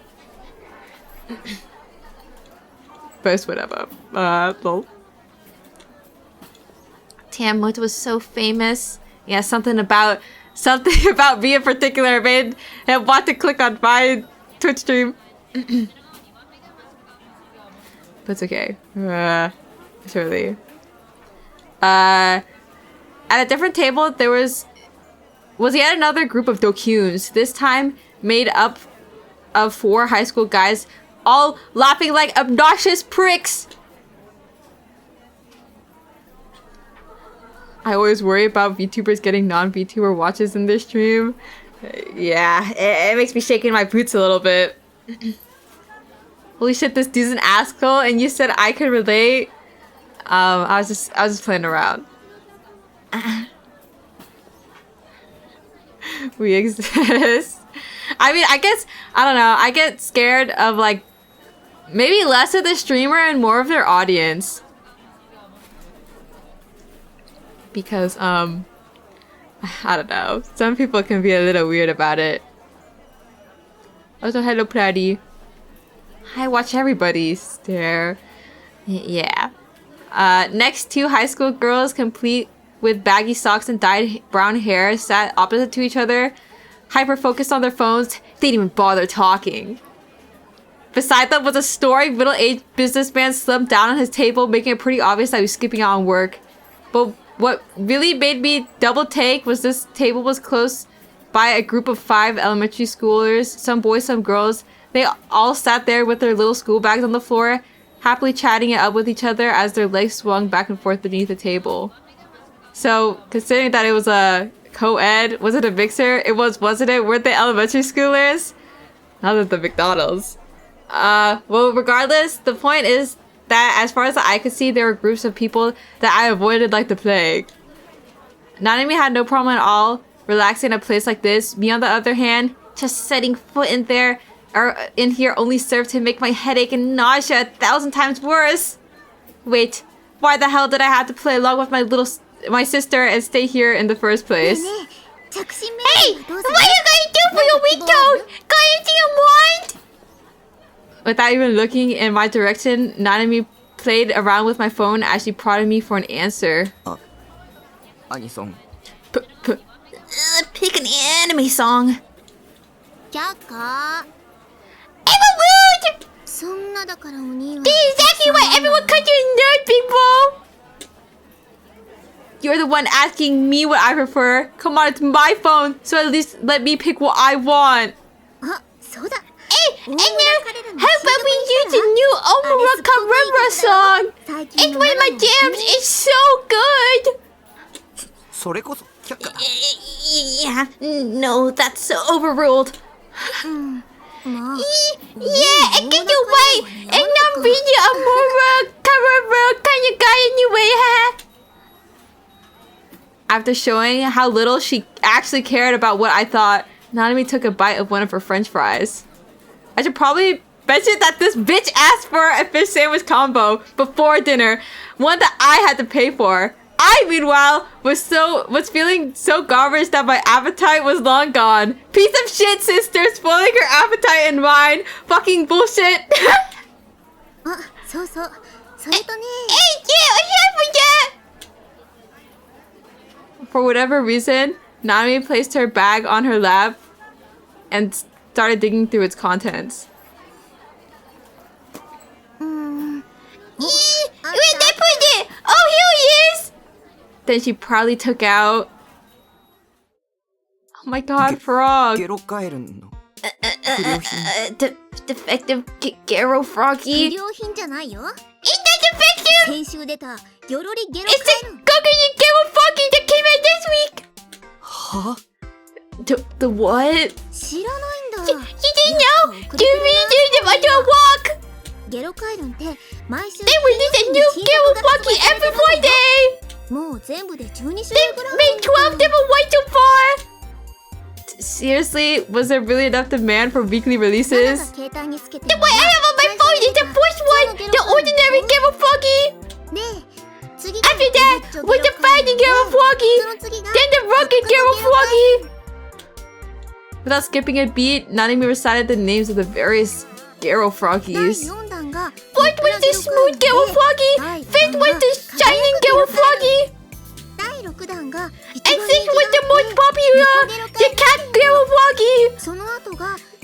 Speaker 1: First, whatever. Lol. Damn, Moto was so famous. Yeah, something about me in particular made him want to click on my Twitch stream. But it's okay. Surely. At a different table, there was yet another group of dokyuns. This time made up of 4 high school guys, all laughing like obnoxious pricks. I always worry about VTubers getting non-VTuber watches in their stream. Yeah, it makes me shake in my boots a little bit. Holy shit, this dude's an asshole, and you said I could relate. I was just playing around. We exist. I mean, I guess I don't know. I get scared of like maybe less of the streamer and more of their audience. Because, I don't know. Some people can be a little weird about it. Also, hello, Pratty. Hi, watch everybody stare. Yeah. Next, 2 high school girls, complete with baggy socks and dyed brown hair, sat opposite to each other, hyper-focused on their phones. They didn't even bother talking. Beside them was a stoic, middle-aged businessman slumped down on his table, making it pretty obvious that he was skipping out on work. But what really made me double take was this table was close by a group of 5 elementary schoolers, some boys, some girls. They all sat there with their little school bags on the floor, happily chatting it up with each other as their legs swung back and forth beneath the table. So, considering that it was a co-ed, was it a mixer? It was, wasn't it? Weren't they elementary schoolers? Not at the McDonald's. Well, regardless, the point is that as far as I could see, there were groups of people that I avoided like the plague. Nanami had no problem at all relaxing in a place like this. Me, on the other hand, just setting foot in there or in here only served to make my headache and nausea 1,000 times worse. Wait, why the hell did I have to play along with my sister and stay here in the first place?
Speaker 3: Hey, what are you gonna do for your weekend? Got anything you want?
Speaker 1: Without even looking in my direction, Nanami played around with my phone as she prodded me for an answer.
Speaker 4: Ani-song.
Speaker 1: Pick an anime song.
Speaker 2: キャッカー
Speaker 3: Ever rude!
Speaker 2: そんなだからお兄は
Speaker 3: This is exactly why everyone calls you nerd, people!
Speaker 1: You're the one asking me what I prefer. Come on, it's my phone, so at least let me pick what I want.
Speaker 2: あ、そうだ
Speaker 3: Hey, and how about we use the new Omura Karamba song? It's one of my jams, it's so good!
Speaker 4: それこそ却下だ。
Speaker 3: Yeah, no, that's so overruled.
Speaker 2: まあ
Speaker 3: Yeah, I get your way, and I'm really Omura Karamba kind of guy anyway, huh?
Speaker 1: After showing how little she actually cared about what I thought, Nanami took a bite of one of her french fries. I should probably mention that this bitch asked for a fish sandwich combo before dinner, one that I had to pay for. I, meanwhile, was feeling so garbage that my appetite was long gone. Piece of shit, sister, spoiling her appetite and mine. Fucking bullshit.
Speaker 2: あ、そうそうそれとね
Speaker 3: Hey, yeah,
Speaker 1: For whatever reason, Nanami placed her bag on her lap and started digging through its contents.
Speaker 3: Where'd they put it? Oh, here he is!
Speaker 1: Then she proudly took out... Oh my god, frog!
Speaker 4: ゲロカエルンの不良品。
Speaker 3: Defective Garo
Speaker 2: 不
Speaker 3: Froggy.
Speaker 2: 良品じゃないよ
Speaker 3: It's not defective!
Speaker 2: 先週出たギョロリゲロ
Speaker 3: It's
Speaker 2: カエ
Speaker 3: the
Speaker 2: ルン
Speaker 3: Gokuri Garo Froggy that came out this week!
Speaker 4: は
Speaker 1: The what?
Speaker 2: 知らないんだ
Speaker 3: You didn't know? You really did it on a walk!
Speaker 2: ゲロカエルンって毎週
Speaker 3: They release a new Garo Froggy every Friday!
Speaker 2: もう全部で12種類
Speaker 3: They've
Speaker 2: ぐらい
Speaker 3: made 12 different ones so far!
Speaker 1: Seriously? Was there really enough demand for weekly
Speaker 2: ナナが
Speaker 1: releases?
Speaker 2: 携帯につけて
Speaker 3: The one I have on my phone is the first one! The ordinary Garo Froggy!
Speaker 2: で
Speaker 3: After that was the fighting Garo Froggy, then the rocket Garo Froggy.
Speaker 1: Without skipping a beat, Nanami recited the names of the various Garo Froggies.
Speaker 3: Fourth was the smooth Garo Froggy, fifth was the shining Garo Froggy, and sixth was the most popular, the cat Garo Froggy.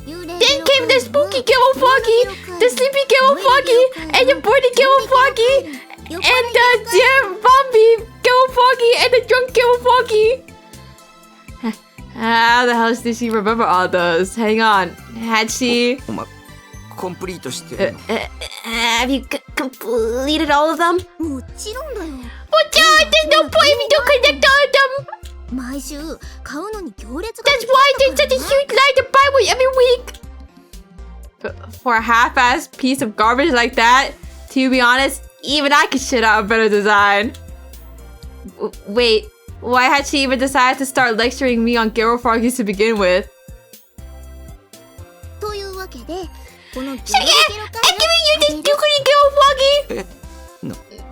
Speaker 3: Then came the spooky Garo Froggy, the sleepy Garo Froggy, and the boarding Garo Froggy, and the zombie Garo Froggy, and the drunk Garo Froggy.
Speaker 1: How the hell did she remember all those? Hang on. Had she?
Speaker 4: お前コンプリートしてるの
Speaker 3: Have you completed all of them?
Speaker 2: もちろんだよ。
Speaker 3: Well, John, there's no point if you don't collect all of them.
Speaker 2: 毎週買うのに行列が
Speaker 3: That's why there's such a huge line to buy one every week.
Speaker 1: For a half-assed piece of garbage like that, to be honest, even I could shit out a better design. Wait, why had she even decided to start lecturing me on Garo Froggies to begin with?
Speaker 2: というわけで、この
Speaker 3: So yeah, I'm giving you this Dukery Garo Froggy.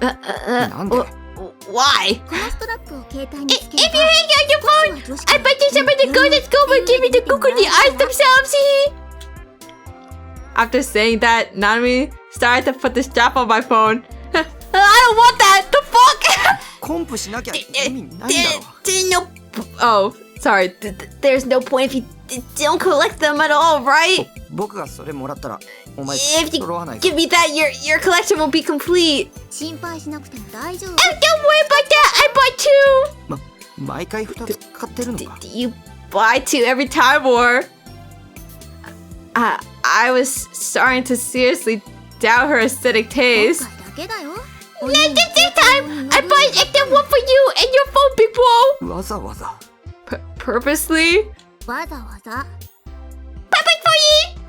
Speaker 4: えなんで
Speaker 1: Why?
Speaker 2: このストラップを携帯に
Speaker 3: If
Speaker 2: つ
Speaker 3: you
Speaker 2: け
Speaker 3: hang
Speaker 2: れば
Speaker 3: on your phone, I bet you some of the girls at school will give you the Dukery eyes themselves.
Speaker 1: After saying that, Nanami started to put the strap on my phone. I don't want that! The fuck?
Speaker 4: コンプしなきゃ意味ないだろ
Speaker 3: There's no,
Speaker 1: Oh, sorry.
Speaker 3: there's no point if you don't collect them at all, right?
Speaker 4: 僕がそれもらったらお前
Speaker 3: If
Speaker 4: 揃わない
Speaker 3: you
Speaker 4: ぞ
Speaker 3: give me that, your collection will be complete.
Speaker 2: 心配しなくても大丈夫。
Speaker 3: Oh, don't worry about that. I bought two.
Speaker 4: 毎回2つ買ってるのか
Speaker 1: Do you buy two every time or? I was starting to seriously doubt her aesthetic
Speaker 2: 今
Speaker 1: taste.
Speaker 2: 回だけだよ。
Speaker 3: Not this time. I bought an extra one for you and your phone, Big Bro.
Speaker 4: わざわざ
Speaker 1: Purposely?
Speaker 2: わざわざ。
Speaker 3: Perfect for you.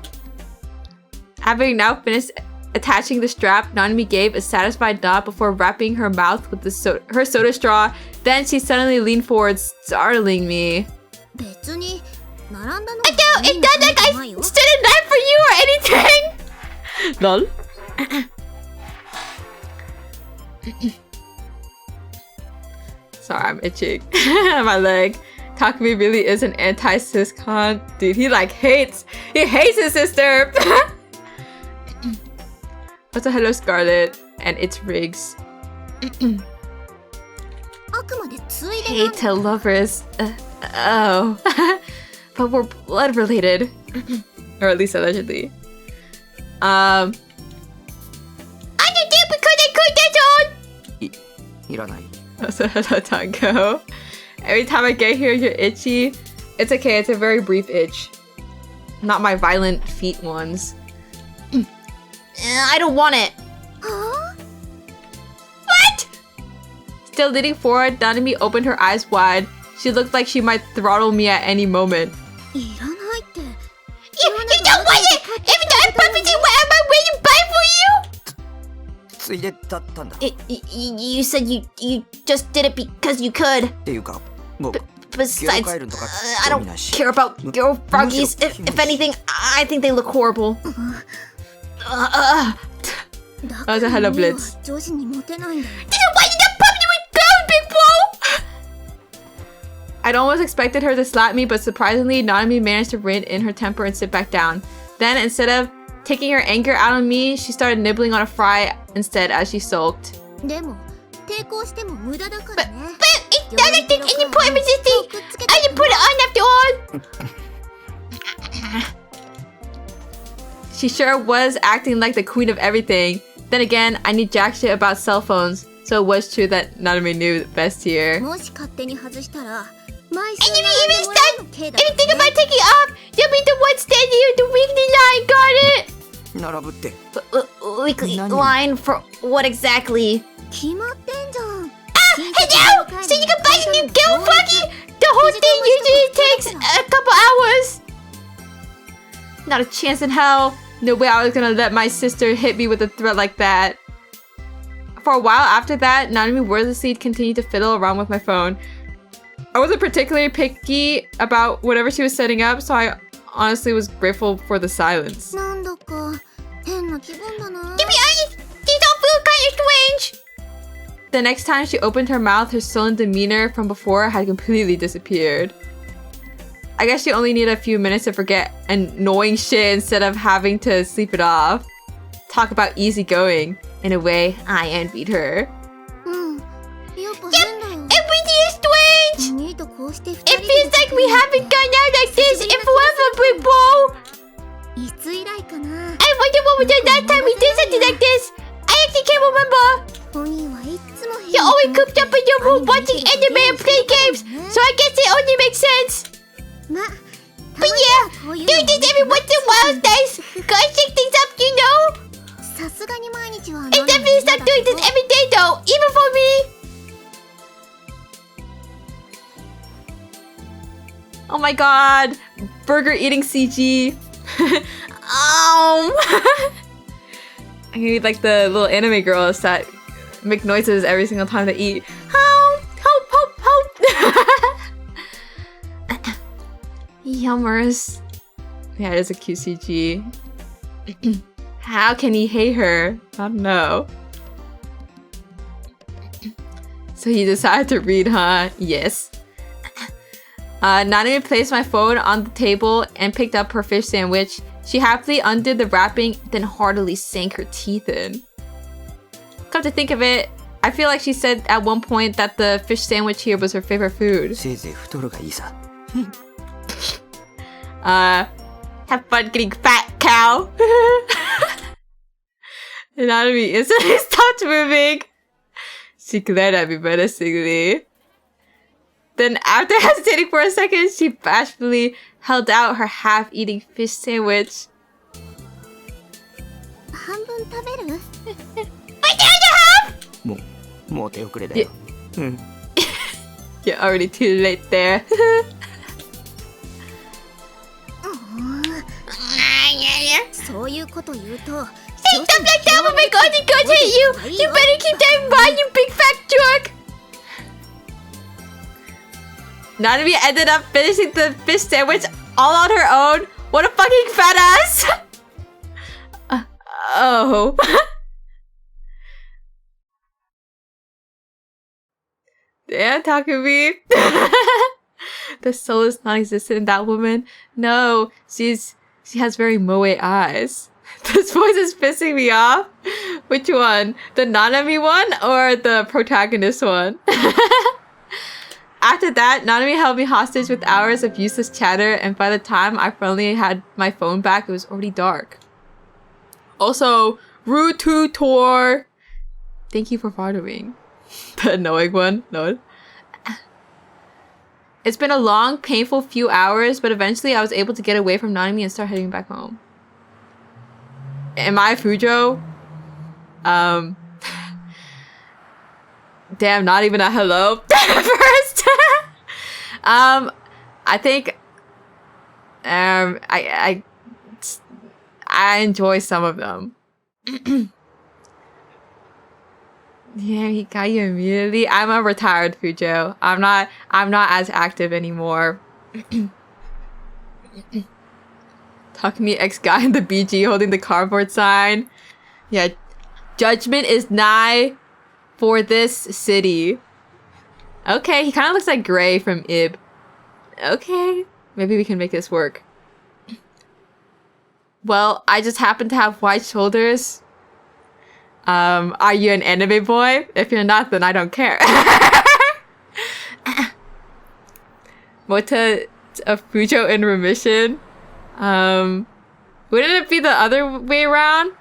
Speaker 1: Having now finished attaching the strap, Nanami gave a satisfied nod before wrapping her mouth with her soda straw. Then she suddenly leaned forward, startling me.
Speaker 2: 別に並んだの
Speaker 3: I don't. It's not like I
Speaker 2: ないよ。
Speaker 3: stood a knife for you or anything.
Speaker 1: Lol. Sorry, I'm itching. My leg. Takumi really is an anti-cis con. Dude, he hates his sister. Also, hello Scarlet. And it's Riggs.
Speaker 2: あくまでついでなん
Speaker 1: Hate to lovers. Oh. But we're blood related. Or at least allegedly.
Speaker 3: I did it because I could. That's all.
Speaker 4: いらない
Speaker 1: Also, hello Tango. Every time I get here, you're itchy. It's okay, it's a very brief itch. Not my violent feet ones.
Speaker 3: I don't want it.
Speaker 2: は
Speaker 3: What?
Speaker 1: Still leaning forward, Nanami opened her eyes wide. She looked like she might throttle me at any moment.
Speaker 2: あいらないって。
Speaker 3: You don't want it. Even though I'm perfectly what am I waiting by for
Speaker 4: ついでだったんだ
Speaker 3: you? You said you just did it because you could.
Speaker 4: っていうか僕
Speaker 3: Besides,
Speaker 4: カエルとか
Speaker 3: I
Speaker 4: 興
Speaker 3: don't
Speaker 4: 味ないし
Speaker 3: care about girl froggies. If anything, I think they look horrible.
Speaker 2: だ
Speaker 1: あじゃあ Hello
Speaker 2: 君は
Speaker 1: Blitz
Speaker 2: 女子にモテないんだよ。
Speaker 3: This is why you got puppy with girls, big bro.
Speaker 1: I'd almost expected her to slap me, but surprisingly, Nanami managed to rein in her temper and sit back down. Then, instead of taking her anger out on me, she started nibbling on a fry instead as she sulked.
Speaker 2: でも抵抗しても無駄だからね。
Speaker 3: But it's not like there's any point in resisting. I can put it on after all.
Speaker 1: She sure was acting like the queen of everything. Then again, I knew jack shit about cell phones, so it was true that Nanami knew best here.
Speaker 2: もし勝手に外したら毎週
Speaker 3: And if
Speaker 2: 並ん
Speaker 3: you
Speaker 2: で
Speaker 3: even
Speaker 2: もらう
Speaker 3: start
Speaker 2: の刑だ
Speaker 3: if you think about taking off, you'll be the one standing in the weekly line. Got it?
Speaker 4: 並ぶって
Speaker 3: Weekly
Speaker 4: Nani?
Speaker 3: line for what exactly?
Speaker 2: 決まってんじゃん。
Speaker 3: Hey now! So you can buy a new girl froggy? The whole thing usually takes a couple hours.
Speaker 1: Not a chance in hell. No way I was gonna let my sister hit me with a threat like that. For a while after that, Nanami wordlessly continued to fiddle around with my phone. I wasn't particularly picky about whatever she was setting up, so I honestly was grateful for the silence.
Speaker 2: なんだか変な気分だな。
Speaker 3: To be honest, these all feel kind of strange.
Speaker 1: the next time she opened her mouth, her sullen demeanor from before had completely disappeared. I guess she only needed a few minutes to forget annoying shit instead of having to sleep it off. Talk about easygoing. In a way, I envied her.
Speaker 3: Everything is strange! It feels like we haven't gone out like this in forever, people! I wonder what was the last time we did something like this? I actually can't remember. You're always cooped up in your room watching anime and playing games, so I guess it only makes sense. But yeah, doing this every once in a while is nice. Gotta shake things up, you know? It's definitely stop doing this every day though, even for me.
Speaker 1: Oh my god! Burger eating CG. I need like the little anime girls that make noises every single time they eat. Help! Help! Help! Help! Yummers. Yeah, it is a cute CG. How can he hate her? I don't know. So he decided to read, huh? Yes. Nanami placed my phone on the table and picked up her fish sandwich. She happily undid the wrapping, then heartily sank her teeth in. Come to think of it, I feel like she said at one point that the fish sandwich here was her favorite food. Have fun getting fat, cow. Nanami instantly stopped moving. She glared at me menacingly. Then, after hesitating for a second, she bashfully held out her half-eating fish sandwich. You're already too late there.
Speaker 3: Say stuff like that will make all the girls hate you! You better keep that in mind, you big fat jerk!
Speaker 1: Nanami ended up finishing the fish sandwich all on her own. What a fucking fat ass! Oh. Damn, Takumi. The soul is non-existent in that woman. No, she has very moe eyes. This voice is pissing me off. Which one? The Nanami one or the protagonist one? After that, Nanami held me hostage with hours of useless chatter, and by the time I finally had my phone back, it was already dark. Also, rude tutor. Thank you for following. The annoying one. No. It's been a long, painful few hours, but eventually I was able to get away from Nanami and start heading back home. Am I Fujo? Damn, not even a hello first. I think I enjoy some of them. Yeah, he got you immediately. I'm a retired Fujo. I'm not as active anymore. Takumi ex-guy in the BG holding the cardboard sign. Yeah, judgment is nigh for this city. Okay, he kind of looks like Gray from Ib. Okay, maybe we can make this work. Well, I just happen to have wide shoulders. Are you an anime boy? If you're not, then I don't care. What's a Fujo in remission? Wouldn't it be the other way around?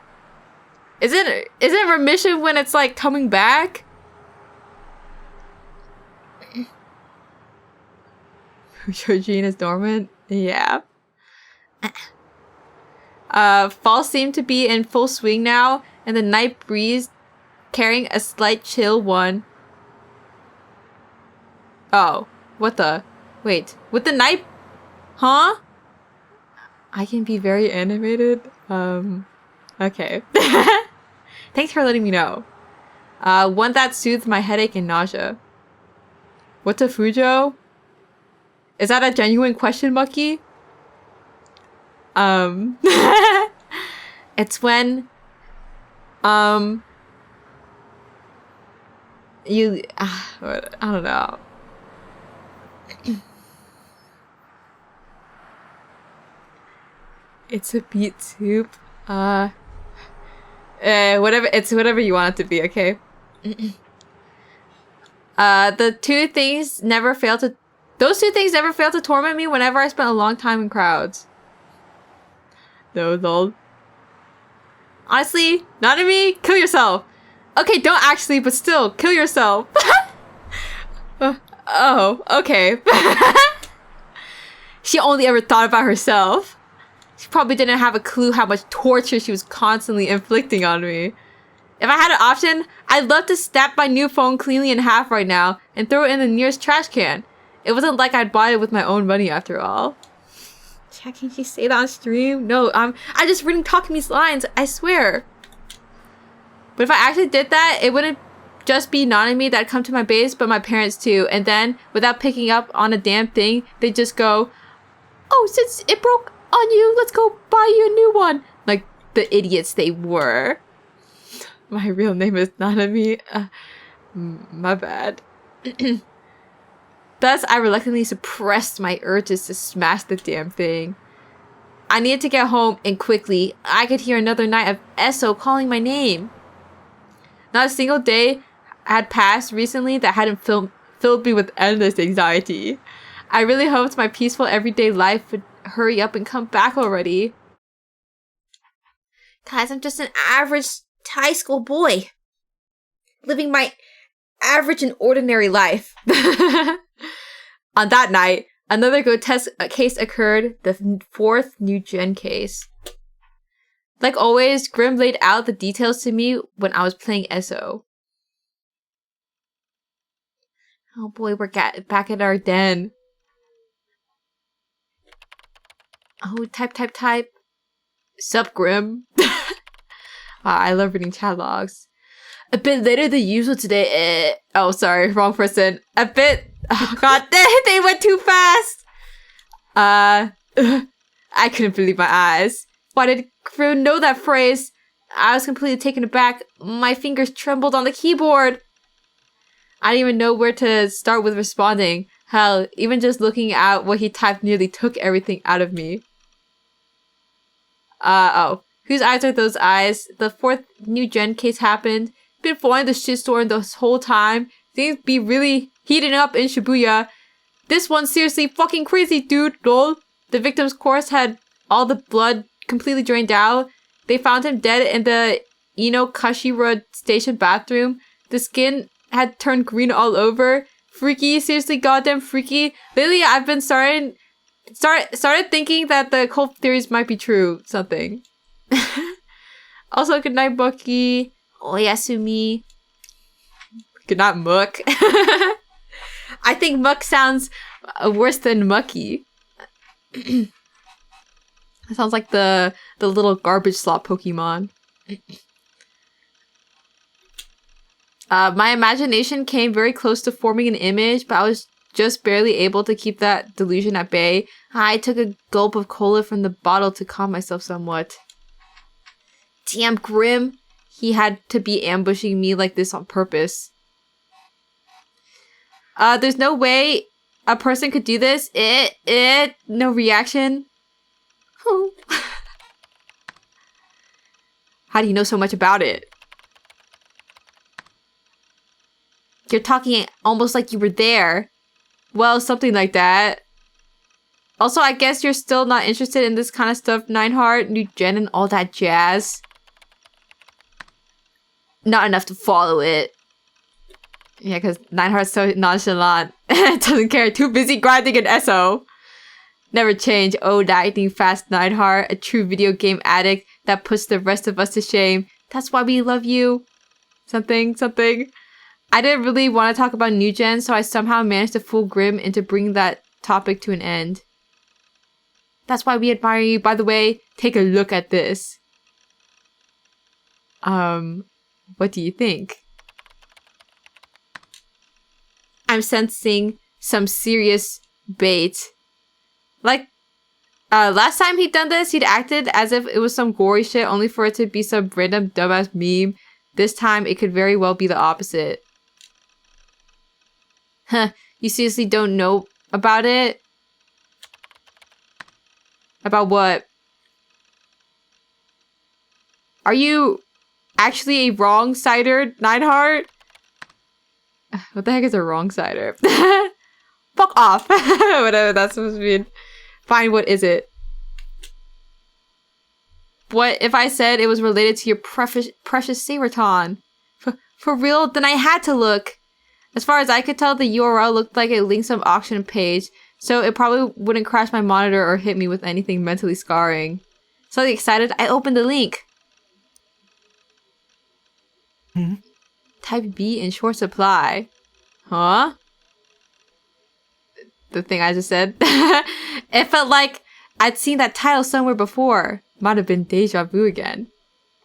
Speaker 1: Isn't remission when it's like coming back? Fujo gene is dormant? Yeah. Fall seemed to be in full swing now, and the night breeze carrying a slight chill one. Oh, what the? Wait, with the night? Huh? I can be very animated. Okay. Thanks for letting me know. One that soothes my headache and nausea. What's a Fujo? Is that a genuine question, Mucky? It's when I don't know. It's a beet soup. Whatever. It's whatever you want it to be. Okay. The two things never fail to. Those two things never fail to torment me whenever I spend a long time in crowds. No, lol. Honestly, not in me. Kill yourself. Okay, don't actually, but still, kill yourself. Oh, okay. She only ever thought about herself. She probably didn't have a clue how much torture she was constantly inflicting on me. If I had an option, I'd love to snap my new phone cleanly in half right now and throw it in the nearest trash can. It wasn't like I'd bought it with my own money after all. Can she say that on stream? No, I'm just reading Takemi's lines, I swear. But if I actually did that, it wouldn't just be Nanami that'd come to my base, but my parents too. And then, without picking up on a damn thing, they'd just go, "Oh, since it broke on you, let's go buy you a new one." Like the idiots they were. My real name is Nanami. My bad. Thus, I reluctantly suppressed my urges to smash the damn thing. I needed to get home, and quickly. I could hear another night of Esso calling my name. Not a single day had passed recently that hadn't filled me with endless anxiety. I really hoped my peaceful everyday life would hurry up and come back already. Guys, I'm just an average high school boy. Living my average and ordinary life. On that night, another grotesque case occurred, the fourth new gen case. Like always, Grim laid out the details to me when I was playing Esso. Oh boy, we're back at our den. Oh, type. Sup, Grim? I love reading chat logs. A bit later than usual today. Oh, sorry, wrong person. A bit. Oh god, they went too fast. I couldn't believe my eyes. Why did Grim know that phrase? I was completely taken aback. My fingers trembled on the keyboard. I didn't even know where to start with responding. Hell, even just looking at what he typed nearly took everything out of me. Oh. Whose eyes are those eyes? The fourth new gen case happened. Been following the shitstorm this whole time. Things be really heating up in Shibuya. This one's seriously fucking crazy, dude, lol. The victim's corpse had all the blood completely drained out. They found him dead in the Kashira station bathroom. The skin had turned green all over. Freaky, seriously goddamn freaky. Lately, I've been started thinking that the cult theories might be true. Something. Also, good night, Bucky. Oyasumi. Good night, Muck. I think Muck sounds worse than Mucky. It sounds like the little garbage slot Pokemon. My imagination came very close to forming an image, but I was just barely able to keep that delusion at bay. I took a gulp of cola from the bottle to calm myself somewhat. Damn, Grim. He had to be ambushing me like this on purpose. There's no way a person could do this. No reaction. How do you know so much about it? You're talking almost like you were there. Well, something like that. Also, I guess you're still not interested in this kind of stuff, Nineheart, new gen, and all that jazz. Not enough to follow it. Yeah, because Nineheart's so nonchalant. Doesn't care. Too busy grinding an SO. Never change. Oh, lightning fast Nineheart. A true video game addict that puts the rest of us to shame. That's why we love you. Something. I didn't really want to talk about new gen, so I somehow managed to fool Grim into bringing that topic to an end. That's why we admire you. By the way, take a look at this. What do you think? I'm sensing some serious bait. Like, last time he'd done this, he'd acted as if it was some gory shit only for it to be some random dumbass meme. This time, it could very well be the opposite. Huh, you seriously don't know about it? About what? Are you actually a wrong-sider, Neidhart? What the heck is a wrong-sider? Fuck off! Whatever that's supposed to mean. Fine, what is it? What if I said it was related to your precious Saberton? For real? Then I had to look. As far as I could tell, the URL looked like it linked some auction page, so it probably wouldn't crash my monitor or hit me with anything mentally scarring. Slightly excited, I opened the link. Type B in short supply. Huh? The thing I just said. It felt like I'd seen that title somewhere before. Might have been deja vu again.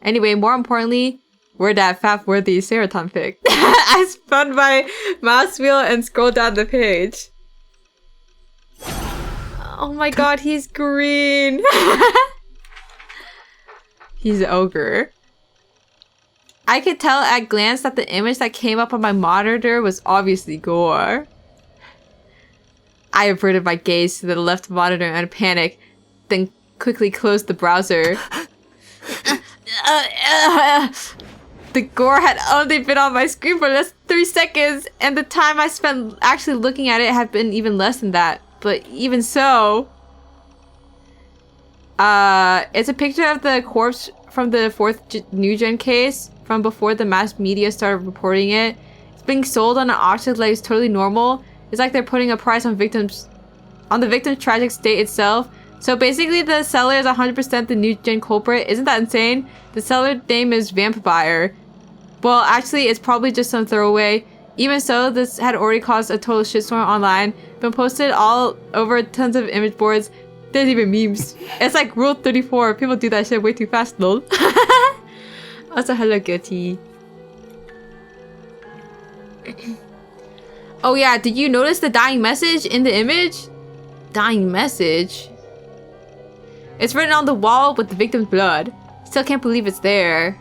Speaker 1: Anyway, more importantly, where'd that fap-worthy Seraton pic? I spun my mouse wheel and scrolled down the page. Oh my god, he's green. He's an ogre. I could tell at a glance that the image that came up on my monitor was obviously gore. I averted my gaze to the left monitor in a panic, then quickly closed the browser. The gore had only been on my screen for less than 3 seconds, and the time I spent actually looking at it had been even less than that. But even so... it's a picture of the corpse from the 4th New Gen case from before the mass media started reporting it. It's being sold on an auction like it's totally normal. It's like they're putting a price on the victim's tragic state itself. So basically the seller is 100% the New Gen culprit. Isn't that insane? The seller name is Vampire. Well, actually, it's probably just some throwaway. Even so, this had already caused a total shitstorm online. Been posted all over tons of image boards. There's even memes. It's like Rule 34. People do that shit way too fast, lol. Also, hello, Gertie. Oh yeah, did you notice the dying message in the image? Dying message? It's written on the wall with the victim's blood. Still can't believe it's there.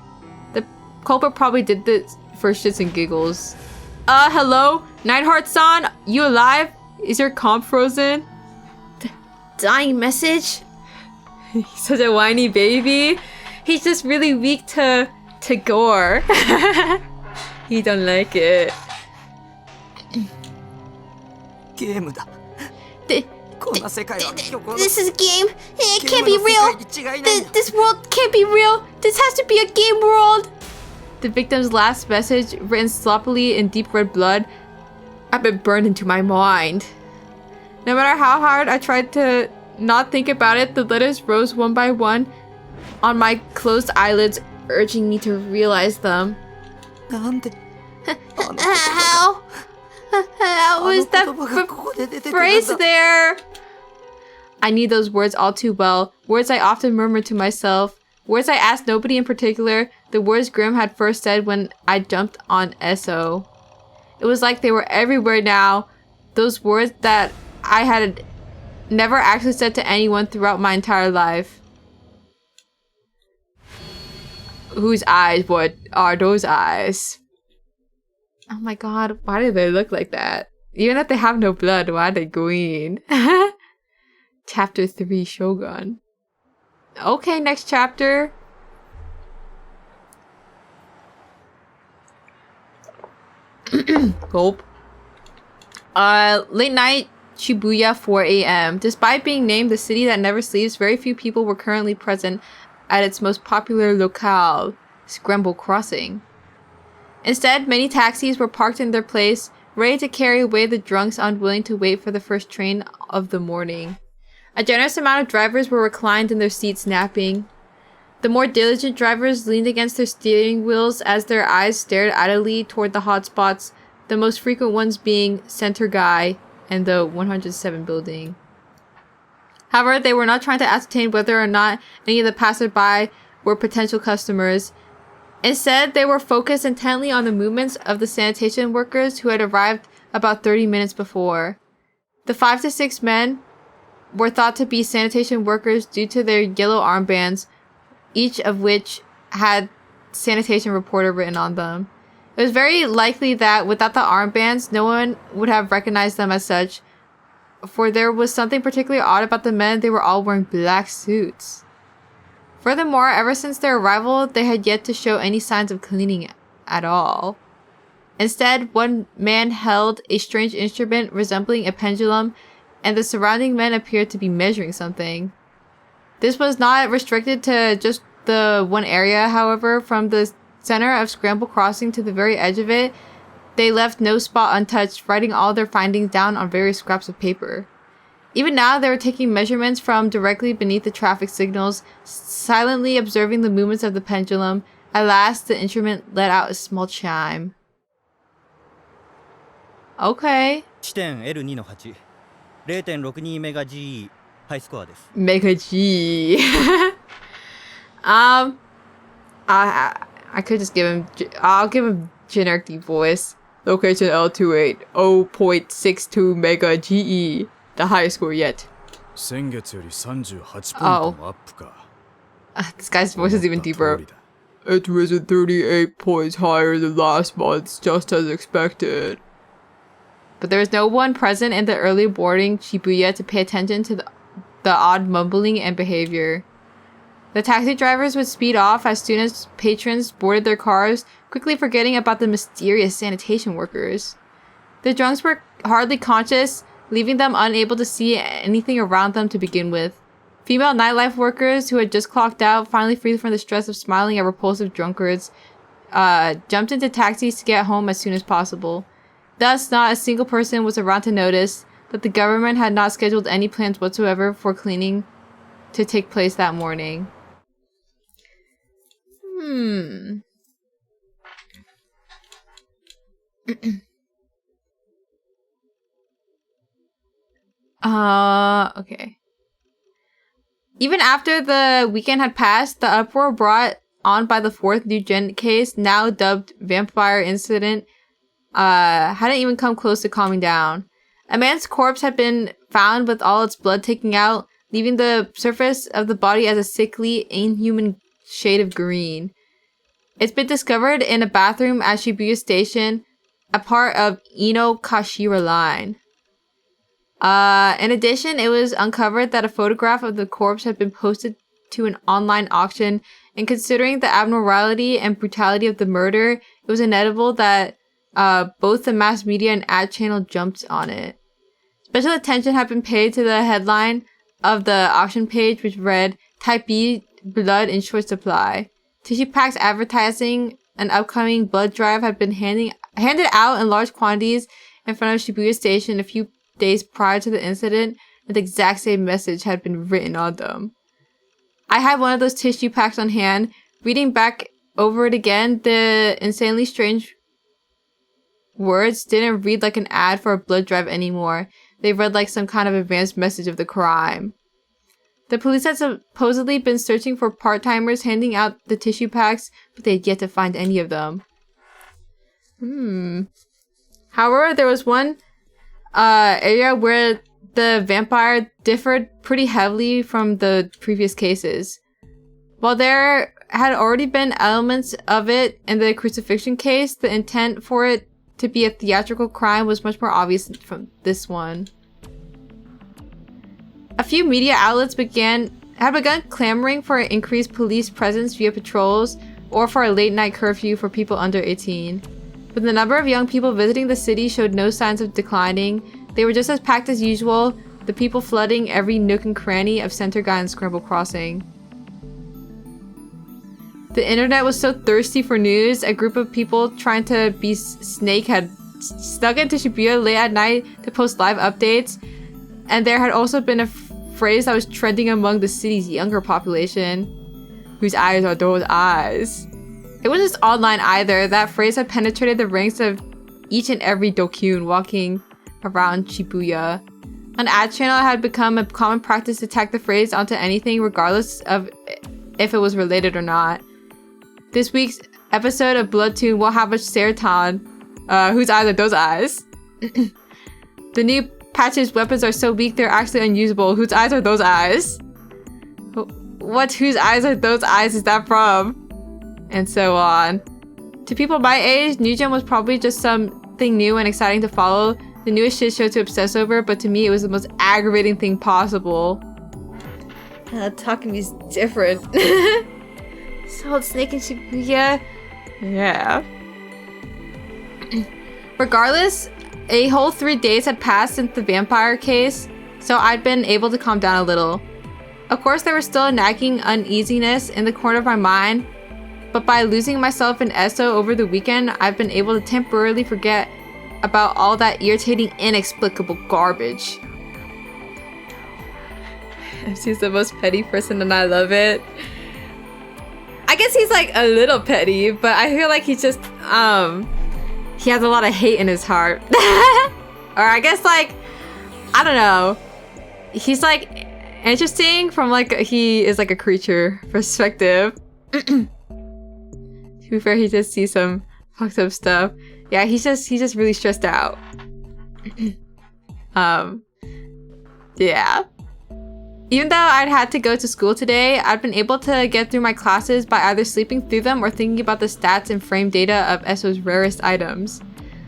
Speaker 1: The culprit probably did this for shits and giggles. Hello? Neidhart-san? You alive? Is your comp frozen? Dying message? He's such a whiny baby. He's just really weak to gore. He don't like it.
Speaker 3: This is a game. It can't be real. This world can't be real. This has to be a game world.
Speaker 1: The victim's last message, written sloppily in deep red blood, I've been burned into my mind. No matter how hard I tried to not think about it, the letters rose one by one on my closed eyelids, urging me to realize them.
Speaker 3: How was that
Speaker 1: phrase there? I need those words all too well. Words I often murmur to myself. Words I asked nobody in particular. The words Grimm had first said when I jumped on Esso. It was like they were everywhere now. Those words that I had never actually said to anyone throughout my entire life. Whose eyes? What are those eyes? Oh my god, why do they look like that? Even if they have no blood, why are they green? Chapter 3, Shogun. Okay, next chapter. Gulp. Late night, Shibuya, 4 a.m. Despite being named the city that never sleeps, very few people were currently present at its most popular locale, Scramble Crossing. Instead, many taxis were parked in their place, ready to carry away the drunks unwilling to wait for the first train of the morning. A generous amount of drivers were reclined in their seats napping. The more diligent drivers leaned against their steering wheels as their eyes stared idly toward the hotspots, the most frequent ones being Center Guy and the 107 building. However, they were not trying to ascertain whether or not any of the passersby were potential customers. Instead, they were focused intently on the movements of the sanitation workers who had arrived about 30 minutes before. The 5 to 6 men were thought to be sanitation workers due to their yellow armbands, each of which had sanitation reporter written on them. It was very likely that without the armbands, no one would have recognized them as such, for there was something particularly odd about the men. They were all wearing black suits. Furthermore, ever since their arrival, they had yet to show any signs of cleaning at all. Instead, one man held a strange instrument resembling a pendulum, and the surrounding men appeared to be measuring something. This was not restricted to just the one area, however. From the center of Scramble Crossing to the very edge of it, they left no spot untouched, writing all their findings down on various scraps of paper. Even now, they were taking measurements from directly beneath the traffic signals, silently observing the movements of the pendulum. At last, the instrument let out a small chime. Okay.
Speaker 3: 地点 L2 の8 0.62 メガ G ハイスコアです。
Speaker 1: Mega G. I could just give him. I'll give him generic deep voice. Location L28 0.62 mega GE, the highest score yet.
Speaker 5: 先月より38ポイントもアップか。
Speaker 1: This guy's voice is even deeper. It risen 38 points higher than last month's, just as expected. But there was no one present in the early boarding Shibuya to pay attention to the odd mumbling and behavior. The taxi drivers would speed off as students' patrons boarded their cars, quickly forgetting about the mysterious sanitation workers. The drunks were hardly conscious, leaving them unable to see anything around them to begin with. Female nightlife workers who had just clocked out, finally freed from the stress of smiling at repulsive drunkards, jumped into taxis to get home as soon as possible. Thus, not a single person was around to notice that the government had not scheduled any plans whatsoever for cleaning to take place that morning. Okay. Even after the weekend had passed, the uproar brought on by the fourth New Gen case, now dubbed Vampire Incident, hadn't even come close to calming down. A man's corpse had been found with all its blood taken out, leaving the surface of the body as a sickly, inhuman shade of green. It's been discovered in a bathroom at Shibuya Station, a part of Ino-Kashira Line. In addition, it was uncovered that a photograph of the corpse had been posted to an online auction, and considering the abnormality and brutality of the murder, it was inevitable that both the mass media and ad channel jumped on it. Special attention had been paid to the headline of the auction page, which read, Type B blood in short supply. Tissue packs advertising an upcoming blood drive had been handed out in large quantities in front of Shibuya Station a few days prior to the incident, and the exact same message had been written on them. I had one of those tissue packs on hand. Reading back over it again, the insanely strange words didn't read like an ad for a blood drive anymore. They read like some kind of advanced message of the crime. The police had supposedly been searching for part-timers handing out the tissue packs, but they had yet to find any of them. However, there was one area where the vampire differed pretty heavily from the previous cases. While there had already been elements of it in the crucifixion case, the intent for it to be a theatrical crime was much more obvious from this one. A few media outlets had begun clamoring for an increased police presence via patrols or for a late-night curfew for people under 18. But the number of young people visiting the city showed no signs of declining. They were just as packed as usual, the people flooding every nook and cranny of Center Guy and Scramble Crossing. The internet was so thirsty for news, a group of people trying to be Snake had snuck into Shibuya late at night to post live updates, and there had also been a phrase that was trending among the city's younger population. Whose eyes are those eyes? It wasn't just online either. That phrase had penetrated the ranks of each and every dokyun walking around Shibuya. An ad channel had become a common practice to tack the phrase onto anything regardless of if it was related or not. This week's episode of Bloodtoon will have a serotonin. Whose eyes are those eyes? The new patch's weapons are so weak they're actually unusable. Whose eyes are those eyes? What whose eyes are those eyes is that from? And so on. To people my age, New Gen was probably just something new and exciting to follow, the newest shit show to obsess over, but to me it was the most aggravating thing possible. Takumi's different. Solid Snake and Shibuya? Yeah. Regardless, a whole 3 days had passed since the vampire case, so I'd been able to calm down a little. Of course, there was still a nagging uneasiness in the corner of my mind, but by losing myself in Esso over the weekend, I've been able to temporarily forget about all that irritating, inexplicable garbage. She's the most petty person and I love it. I guess he's like a little petty, but I feel like he's just, he has a lot of hate in his heart. Or I guess like, I don't know. He's like interesting from like, he is like a creature perspective. To be fair, he does see some fucked up stuff. Yeah, he's just really stressed out. Yeah. Even though I'd had to go to school today, I've been able to get through my classes by either sleeping through them or thinking about the stats and frame data of Esso's rarest items.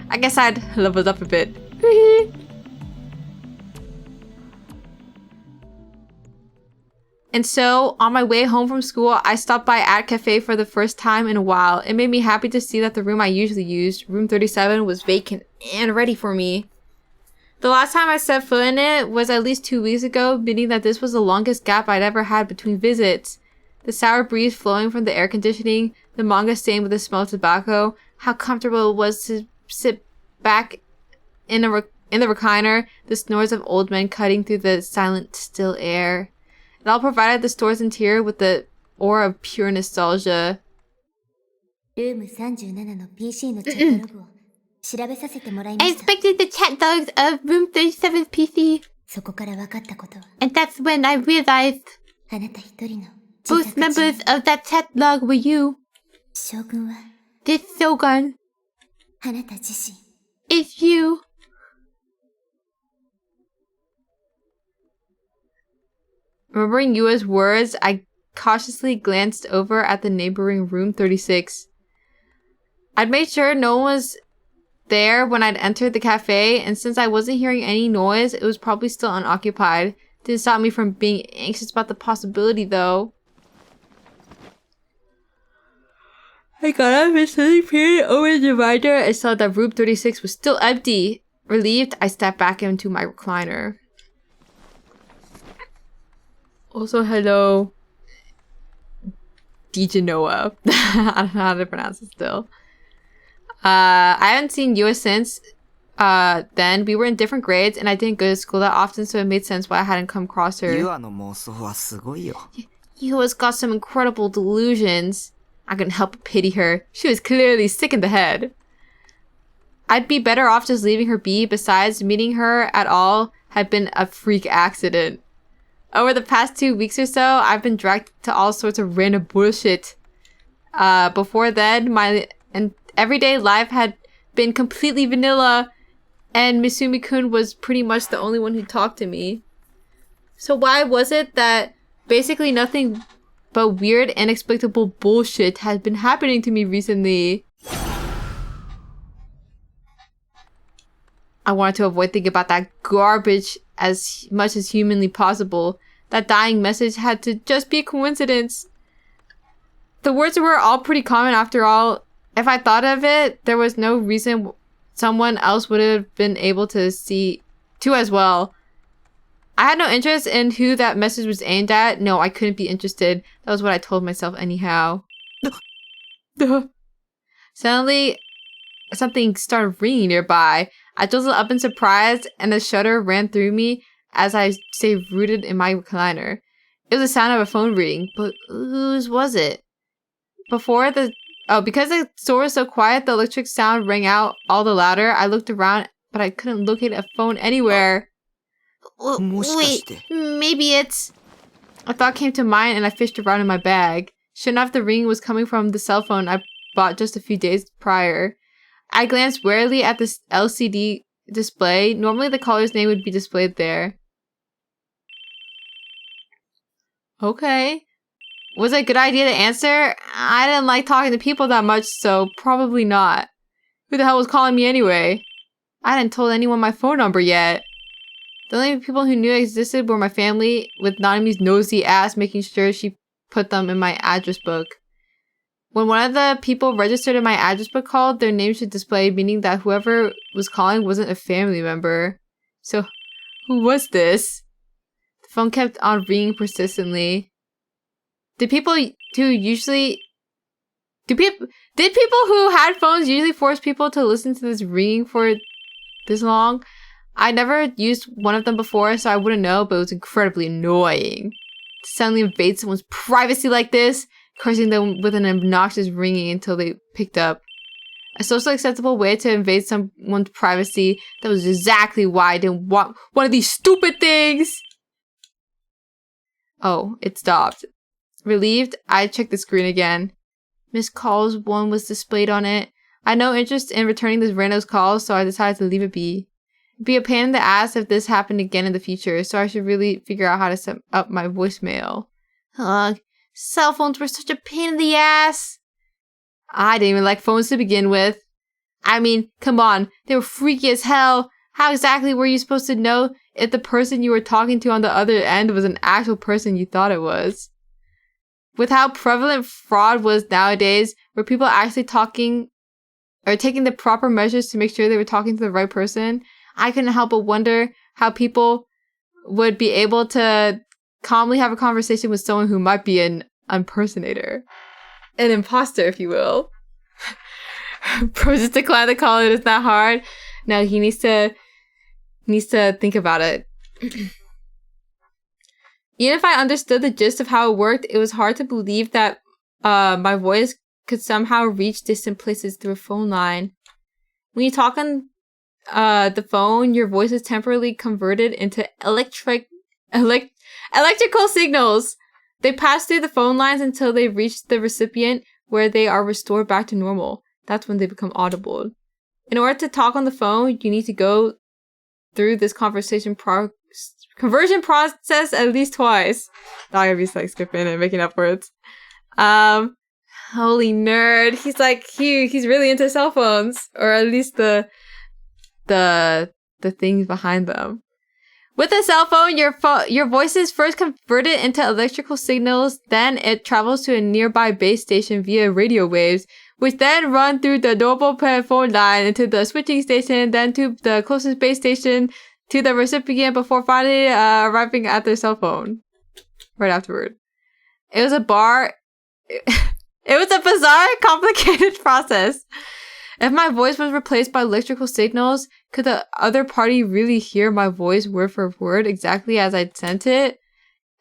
Speaker 1: I guess I'd leveled up a bit. And so, on my way home from school, I stopped by At Cafe for the first time in a while. It made me happy to see that the room I usually used, room 37, was vacant and ready for me. The last time I set foot in it was at least 2 weeks ago, meaning that this was the longest gap I'd ever had between visits. The sour breeze flowing from the air conditioning, the manga stained with the smell of tobacco, how comfortable it was to sit back in the recliner, the snores of old men cutting through the silent, still air. It all provided the store's interior with the aura of pure nostalgia.
Speaker 2: ルーム37の PC のチャットログを調べさせてもらいま
Speaker 3: I
Speaker 2: した。
Speaker 3: inspected the chat logs of room 37's PC,
Speaker 2: そこから分かったことは、
Speaker 3: and that's when I realized
Speaker 2: あなた一人の自
Speaker 3: both
Speaker 2: 作自
Speaker 3: members of that chat log were you.
Speaker 2: 将軍は
Speaker 3: This Shogun
Speaker 2: あなた自身。
Speaker 3: is you.
Speaker 1: Remembering Yua's words, I cautiously glanced over at the neighboring room 36. I'd made sure no one was there when I'd entered the cafe, and since I wasn't hearing any noise, it was probably still unoccupied. Didn't stop me from being anxious about the possibility, though. I got out of my study period over the divider and saw that room 36 was still empty. Relieved, I stepped back into my recliner. Also, hello, DeGenoa. I don't know how to pronounce it still. I haven't seen Yua since then. We were in different grades and I didn't go to school that often, so it made sense why I hadn't come across her.
Speaker 4: ユアの妄想はすごいよ。
Speaker 1: Yua's got some incredible delusions. I couldn't help but pity her. She was clearly sick in the head. I'd be better off just leaving her be. Besides, meeting her at all had been a freak accident. Over the past 2 weeks or so, I've been dragged to all sorts of random bullshit. Before then, my everyday life had been completely vanilla, and Misumi-kun was pretty much the only one who talked to me. So why was it that basically nothing but weird, inexplicable bullshit has been happening to me recently? I wanted to avoid thinking about that garbage as much as humanly possible. That dying message had to just be a coincidence. The words were all pretty common after all. If I thought of it, there was no reason someone else would have been able to see too as well. I had no interest in who that message was aimed at. No, I couldn't be interested. That was what I told myself anyhow. Suddenly, something started ringing nearby. I jolted up in surprise, and a shudder ran through me as I stayed rooted in my recliner. It was the sound of a phone ringing, but whose was it? Because the store was so quiet, the electric sound rang out all the louder. I looked around, but I couldn't locate a phone anywhere.
Speaker 3: Wait, maybe it's...
Speaker 1: A thought came to mind, and I fished around in my bag. Sure enough, the ring was coming from the cell phone I bought just a few days prior. I glanced warily at this LCD display. Normally the caller's name would be displayed there. Okay. Was it a good idea to answer? I didn't like talking to people that much, so probably not. Who the hell was calling me anyway? I hadn't told anyone my phone number yet. The only people who knew I existed were my family, with Nanami's nosy ass making sure she put them in my address book. When one of the people registered in my address book called, their name should display, meaning that whoever was calling wasn't a family member. So, who was this? The phone kept on ringing persistently. Did people who had phones usually force people to listen to this ringing for this long? I never used one of them before, so I wouldn't know, but it was incredibly annoying to suddenly invade someone's privacy like this, cursing them with an obnoxious ringing until they picked up. A socially acceptable way to invade someone's privacy. That was exactly why I didn't want one of these stupid things. Oh, it stopped. Relieved, I checked the screen again. Missed calls 1 was displayed on it. I had no interest in returning this random's calls, so I decided to leave it be. It'd be a pain in the ass if this happened again in the future, so I should really figure out how to set up my voicemail. Ugh, cell phones were such a pain in the ass. I didn't even like phones to begin with. I mean, come on, they were freaky as hell. How exactly were you supposed to know if the person you were talking to on the other end was an actual person you thought it was? With how prevalent fraud was nowadays, were people actually talking or taking the proper measures to make sure they were talking to the right person? I couldn't help but wonder how people would be able to calmly have a conversation with someone who might be an impersonator. An imposter, if you will. Bro, just decline the call. It is not hard. No, he needs to think about it. Even if I understood the gist of how it worked, it was hard to believe that my voice could somehow reach distant places through a phone line. When you talk on the phone, your voice is temporarily converted into electrical signals. They pass through the phone lines until they reach the recipient, where they are restored back to normal. That's when they become audible. In order to talk on the phone, you need to go through this conversion process at least twice. Now I'm just like skipping and making up words. Holy nerd. He's like, he's really into cell phones, or at least the things behind them. With a cell phone, your voice is first converted into electrical signals, then it travels to a nearby base station via radio waves, which then run through the normal phone line into the switching station, then to the closest base station to the recipient before finally arriving at their cell phone right afterward. It was a bizarre, complicated process. If my voice was replaced by electrical signals, could the other party really hear my voice word for word exactly as I'd sent it?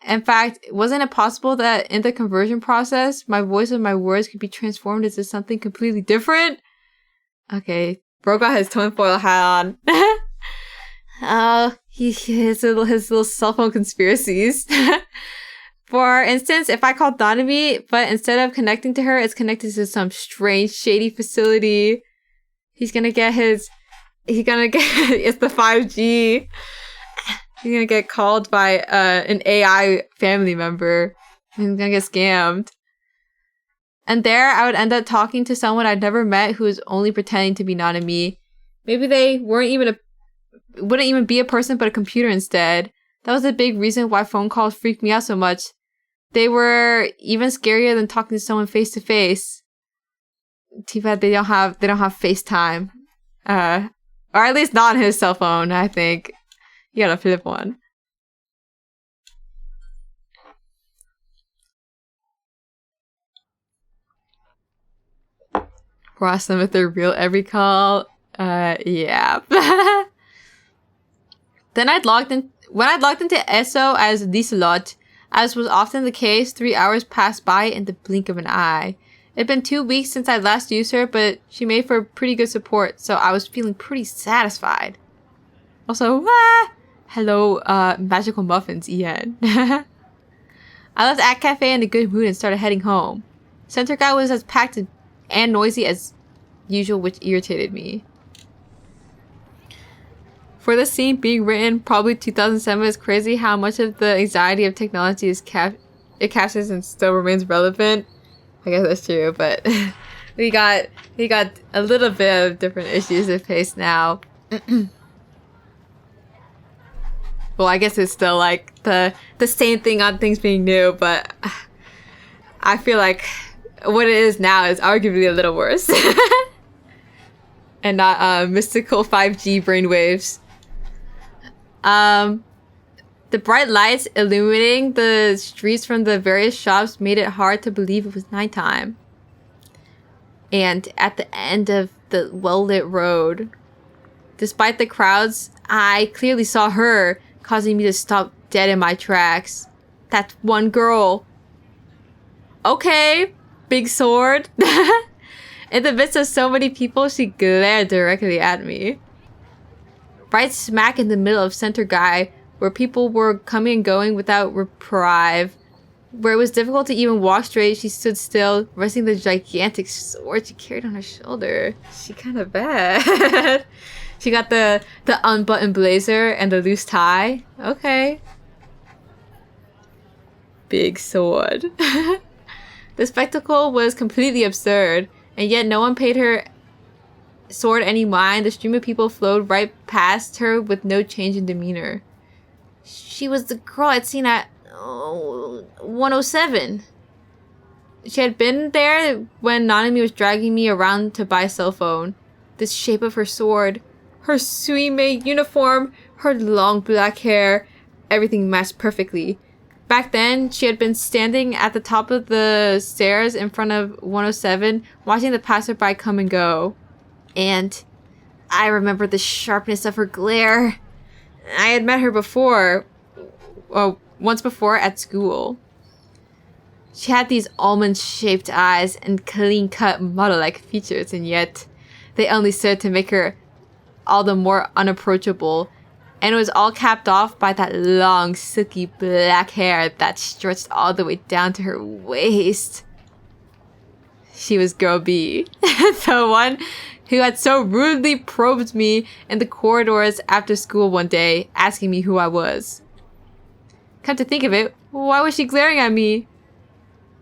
Speaker 1: In fact, wasn't it possible that in the conversion process, my voice and my words could be transformed into something completely different? Okay, bro got his tinfoil hat on. His little cell phone conspiracies. For instance, if I called Nanami, but instead of connecting to her, it's connected to some strange, shady facility, it's the 5G. He's gonna get called by an AI family member. He's gonna get scammed. And there, I would end up talking to someone I'd never met who was only pretending to be Nanami. Maybe they wouldn't even be a person, but a computer instead. That was a big reason why phone calls freaked me out so much. They were even scarier than talking to someone face to face. Too bad they don't have FaceTime. Or at least not on his cell phone, I think. You gotta flip one. Cross them if they're real every call. Yeah. Then when I'd logged into ESO as Liselot, as was often the case, 3 hours passed by in the blink of an eye. It'd been 2 weeks since I'd last used her, but she made for pretty good support, so I was feeling pretty satisfied. Also, hello, magical muffins, Ian. I left at cafe in a good mood and started heading home. Center guy was as packed and noisy as usual, which irritated me. For the scene being written probably 2007, it's crazy how much of the anxiety of technology is it captures and still remains relevant. I guess that's true, but we got a little bit of different issues to face now. Well, I guess it's still like the same thing on things being new, but I feel like what it is now is arguably a little worse. And not mystical 5G brainwaves. The bright lights illuminating the streets from the various shops made it hard to believe it was nighttime. And at the end of the well-lit road, despite the crowds, I clearly saw her, causing me to stop dead in my tracks. That one girl. Okay, big sword. In the midst of so many people, she glared directly at me. Right smack in the middle of Center Guy, where people were coming and going without reprieve. Where it was difficult to even walk straight, she stood still, resting the gigantic sword she carried on her shoulder. She kind of bad. She got the unbuttoned blazer and the loose tie. Okay. Big sword. The spectacle was completely absurd, and yet no one paid her sword any mind. The stream of people flowed right past her with no change in demeanor. She was the girl I'd seen at 107. She had been there when Nanami was dragging me around to buy a cell phone. The shape of her sword, her Suimei uniform, her long black hair, everything matched perfectly. Back then, she had been standing at the top of the stairs in front of 107, watching the passerby come and go. And I remember the sharpness of her glare. I had met her before, well, once before at school. She had these almond-shaped eyes and clean-cut model-like features, and yet they only served to make her all the more unapproachable. And it was all capped off by that long, silky black hair that stretched all the way down to her waist. She was Girl B, the one who had so rudely probed me in the corridors after school one day, asking me who I was. Come to think of it, why was she glaring at me?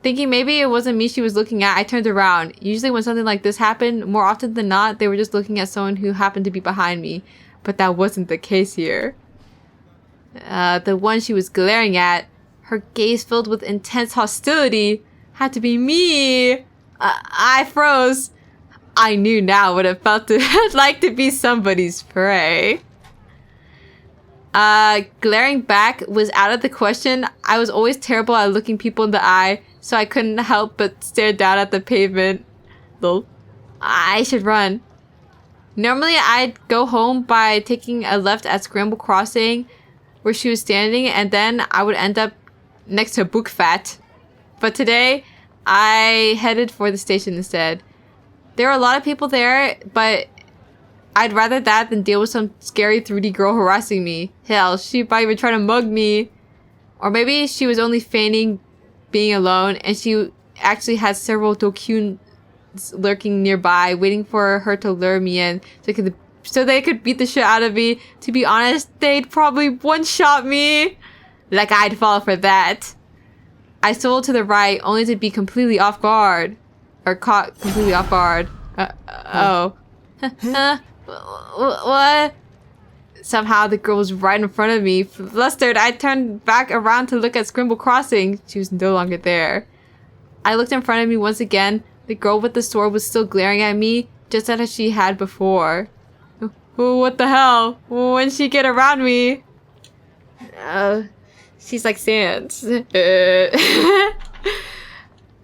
Speaker 1: Thinking maybe it wasn't me she was looking at, I turned around. Usually when something like this happened, more often than not, they were just looking at someone who happened to be behind me. But that wasn't the case here. The one she was glaring at, her gaze filled with intense hostility, had to be me. I froze. I knew now what it felt to like to be somebody's prey. Glaring back was out of the question. I was always terrible at looking people in the eye, so I couldn't help but stare down at the pavement. Lol. I should run. Normally, I'd go home by taking a left at Scramble Crossing, where she was standing, and then I would end up next to Book Fat. But today, I headed for the station instead. There were a lot of people there, but I'd rather that than deal with some scary 3D girl harassing me. Hell, she might even try to mug me. Or maybe she was only feigning being alone, and she actually had several Dokyun lurking nearby, waiting for her to lure me in so they could beat the shit out of me. To be honest, they'd probably one-shot me. Like I'd fall for that. I strolled to the right, only to be completely off guard. Or caught completely off guard. Oh. What? Somehow the girl was right in front of me. Flustered, I turned back around to look at Scramble Crossing. She was no longer there. I looked in front of me once again. The girl with the sword was still glaring at me, just as she had before. What the hell? When'd she get around me? She's like sand.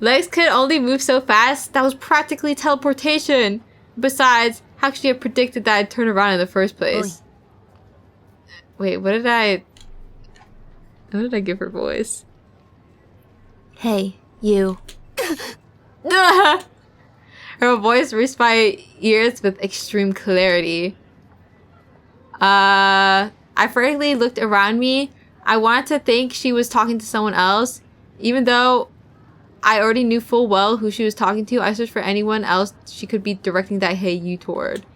Speaker 1: Legs could only move so fast. That was practically teleportation. Besides, how could she have predicted that I'd turn around in the first place? Wait, what did I give her voice?
Speaker 3: Hey, you.
Speaker 1: Her voice reached my ears with extreme clarity. I frantically looked around me. I wanted to think she was talking to someone else. Even though I already knew full well who she was talking to, I searched for anyone else she could be directing that hey you toward.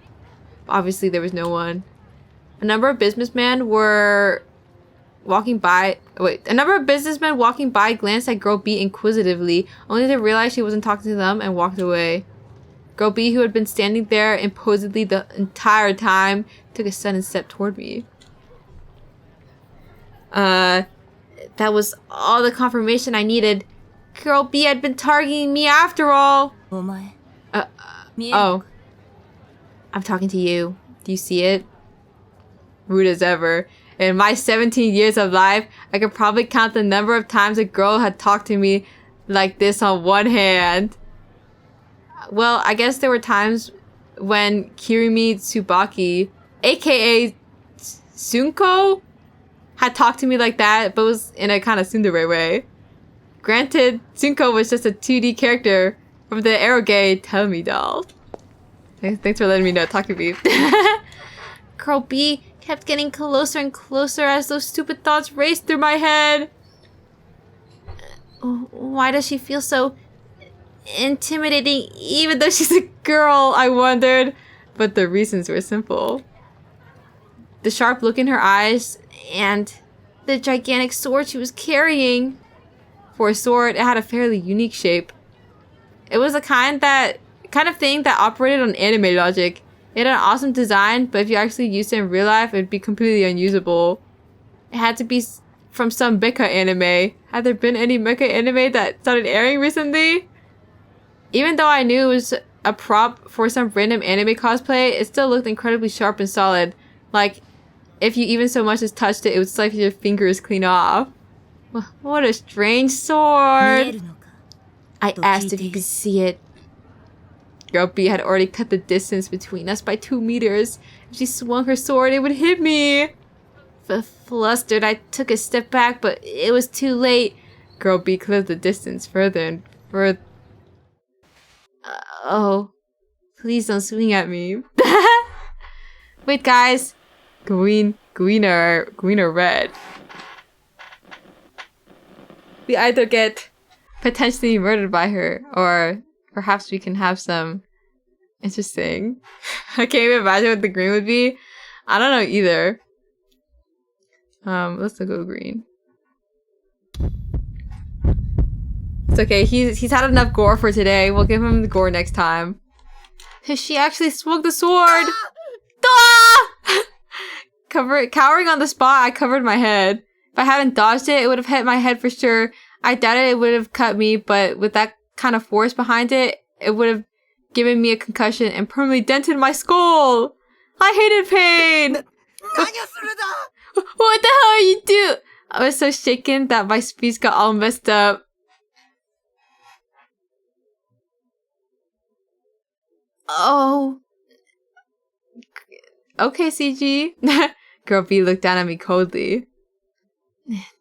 Speaker 1: Obviously, there was no one. A number of businessmen were walking by glanced at Girl B inquisitively, only to realize she wasn't talking to them and walked away. Girl B, who had been standing there imposedly the entire time, took a sudden step toward me. That was all the confirmation I needed. Girl B had been targeting me after all. Oh. I'm talking to you. Do you see it? Rude as ever. In my 17 years of life, I could probably count the number of times a girl had talked to me like this on one hand. Well, I guess there were times when Kirimi Tsubaki, aka Sunko, had talked to me like that, but was in a kind of tsundere way. Granted, Sunko was just a 2D character from the eroge Tell Me doll. Thanks for letting me know. Talk to me. Girl B kept getting closer and closer as those stupid thoughts raced through my head. Why does she feel so intimidating even though she's a girl, I wondered. But the reasons were simple. The sharp look in her eyes and the gigantic sword she was carrying. For a sword, it had a fairly unique shape. It was the kind of thing that operated on anime logic. It had an awesome design, but if you actually used it in real life, it would be completely unusable. It had to be from some mecha anime. Had there been any mecha anime that started airing recently? Even though I knew it was a prop for some random anime cosplay, it still looked incredibly sharp and solid. Like, if you even so much as touched it, it would slice your fingers clean off. What a strange sword! I asked if you could see it. Girl B had already cut the distance between us by 2 meters. If she swung her sword, it would hit me. Flustered, I took a step back, but it was too late. Girl B cleared the distance further and further. Oh, please don't swing at me. Wait, guys. Green or red. We either get potentially murdered by her, or perhaps we can have some interesting. I can't even imagine what the green would be. I don't know either. Let's go green. It's okay. He's had enough gore for today. We'll give him the gore next time. She actually swung the sword. Ah! Cowering on the spot, I covered my head. If I hadn't dodged it, it would have hit my head for sure. I doubted it would have cut me, but with that kind of force behind it, it would have given me a concussion and permanently dented my skull. I hated pain. What the hell are you doing? I was so shaken that my speech got all messed up. Oh. Okay, CG. Girl B looked down at me coldly.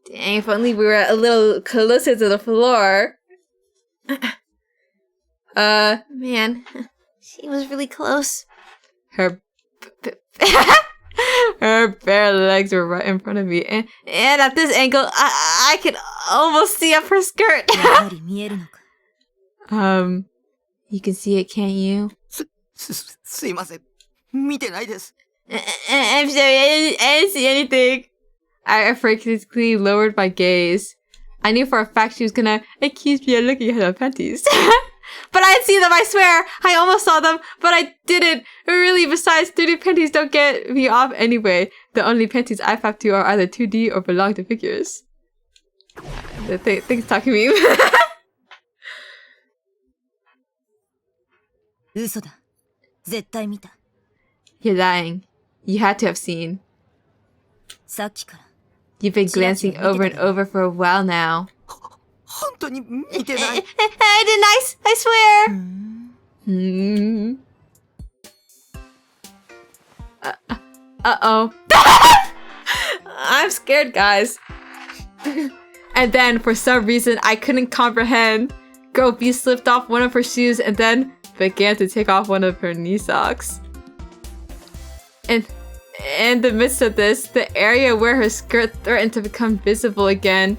Speaker 1: Dang, if only we were a little closer to the floor. Man, she was really close. Her bare legs were right in front of me, and at this angle, I could almost see up her skirt. You can see it, can't you?
Speaker 4: すいません。見てないです。
Speaker 1: I'm sorry, I didn't see anything. I frantically lowered my gaze. I knew for a fact she was gonna accuse me of looking at her panties. But I didn't see them, I swear! I almost saw them, but I didn't. Really, besides, 3D panties don't get me off anyway. The only panties I fap to are either 2D or belong to figures. Things talking to me.
Speaker 2: 嘘だ。絶対見た。
Speaker 1: You're lying. You had to have seen.
Speaker 2: さっきから。
Speaker 1: You've been glancing over and over for a while now.
Speaker 4: 本当に見てない。
Speaker 1: I did nice, I swear. Uh-oh. I'm scared, guys. And then, for some reason, I couldn't comprehend. Girl B slipped off one of her shoes and then began to take off one of her knee socks. And in the midst of this, the area where her skirt threatened to become visible again.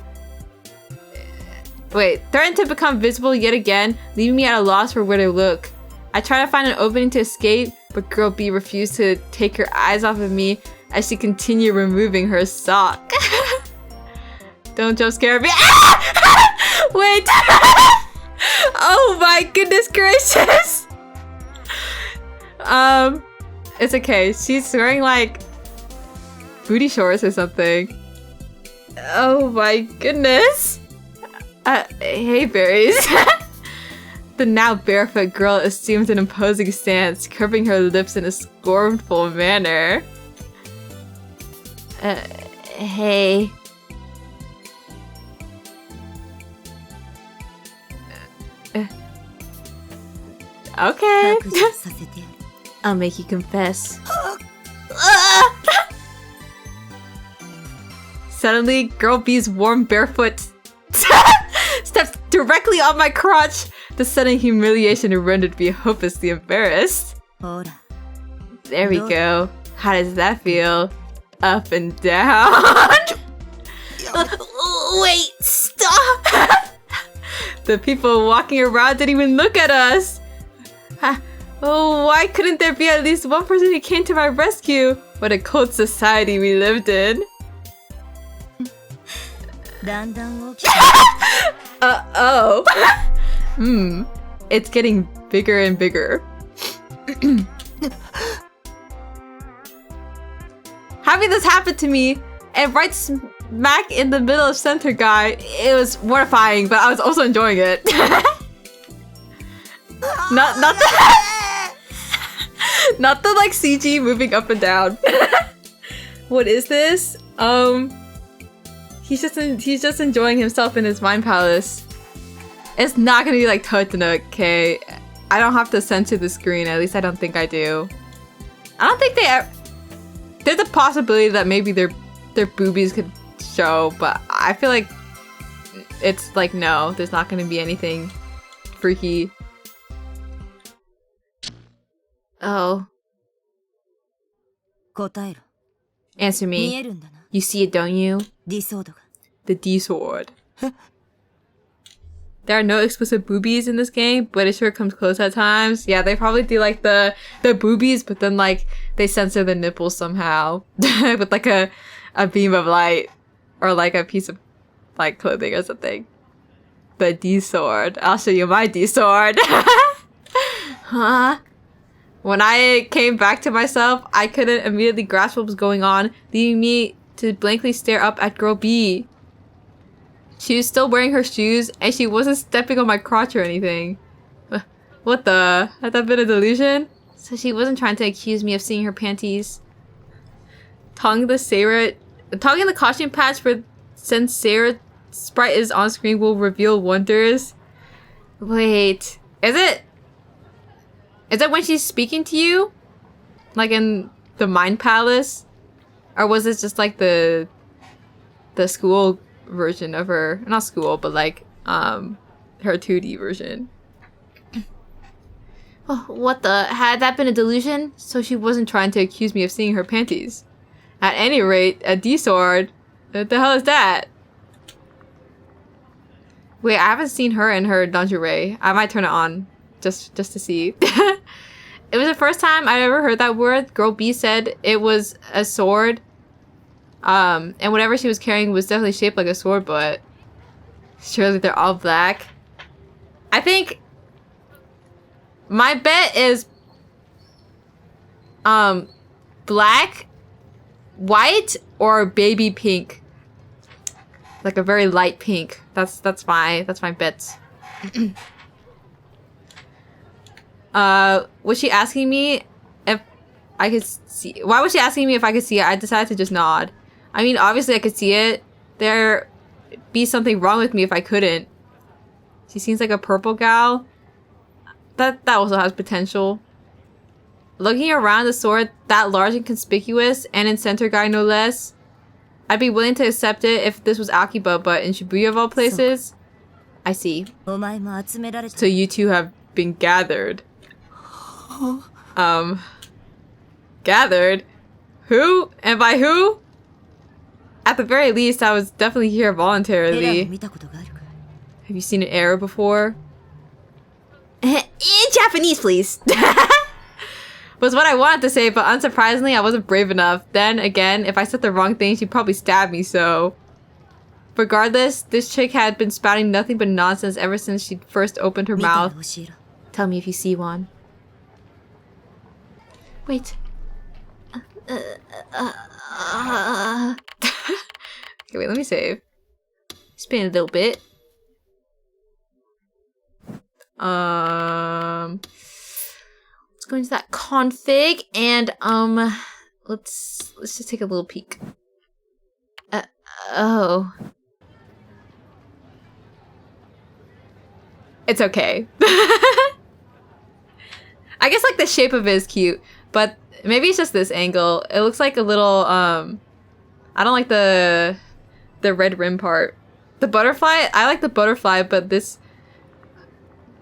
Speaker 1: Threatened to become visible yet again, leaving me at a loss for where to look. I tried to find an opening to escape, but Girl B refused to take her eyes off of me as she continued removing her sock. Don't jump scare me. Ah! Wait. Oh my goodness gracious. It's okay. She's wearing like booty shorts or something. Oh my goodness. Hey berries. The now barefoot girl assumes an imposing stance, curving her lips in a scornful manner. Hey. Okay. I'll make you confess. Suddenly, Girl B's warm barefoot steps directly on my crotch. The sudden humiliation rendered me hopelessly embarrassed. There we go. How does that feel? Up and down. Wait, stop! The people walking around didn't even look at us. Oh, why couldn't there be at least one person who came to my rescue? What a cold society we lived in. Oh. It's getting bigger and bigger. Having this happen to me, and right smack in the middle of Center Guy, it was mortifying, but I was also enjoying it. Not the like CG moving up and down. What is this? He's just enjoying himself in his mind palace. It's not gonna be like Totino, okay? I don't have to censor the screen. At least I don't think I do. I don't think there's a possibility that maybe their boobies could show, but I feel like it's like no, there's not gonna be anything freaky. Oh. Answer me. You see it, don't you? The D-sword. There are no explicit boobies in this game, but it sure comes close at times. Yeah, they probably do like the boobies, but then like they censor the nipples somehow with like a beam of light or like a piece of like clothing or something. The D-sword. I'll show you my D-sword. Huh? When I came back to myself, I couldn't immediately grasp what was going on, leaving me to blankly stare up at Girl B. She was still wearing her shoes, and she wasn't stepping on my crotch or anything. What the? Had that been a delusion? So she wasn't trying to accuse me of seeing her panties. Tongue in the costume patch for since Sarah sprite is on screen will reveal wonders. Wait, is it when she's speaking to you? Like in the Mind Palace? Or was it just like the school version of her? Not school, but like her 2D version. Oh, what the? Had that been a delusion? So she wasn't trying to accuse me of seeing her panties. At any rate, a D-sword? What the hell is that? Wait, I haven't seen her in her lingerie. I might turn it on. Just to see. It was the first time I ever heard that word. Girl B said it was a sword. And whatever she was carrying was definitely shaped like a sword, but surely they're all black. I think my bet is black, white, or baby pink. Like a very light pink. That's my bets. Was she asking me if I could see? Why was she asking me if I could see it? I decided to just nod. I mean, obviously I could see it. There'd be something wrong with me if I couldn't. She seems like a purple gal. That also has potential. Looking around the sword, that large and conspicuous, and in Center Guy no less, I'd be willing to accept it if this was Akiba, but in Shibuya of all places. I see. So you two have been gathered. Gathered? Who? And by who? At the very least, I was definitely here voluntarily. Have you seen an error before? In Japanese, please. Was what I wanted to say, but unsurprisingly, I wasn't brave enough. Then again, if I said the wrong thing, she'd probably stab me, so... Regardless, this chick had been spouting nothing but nonsense ever since she first opened her mouth. Tell me if you see one. Wait. Okay, wait, let me save. Spin a little bit. Let's go into that config and let's just take a little peek. Oh. It's okay. I guess like the shape of it is cute, but maybe it's just this angle. It looks like a little I don't like the red rim part. The butterfly, I like the butterfly, but this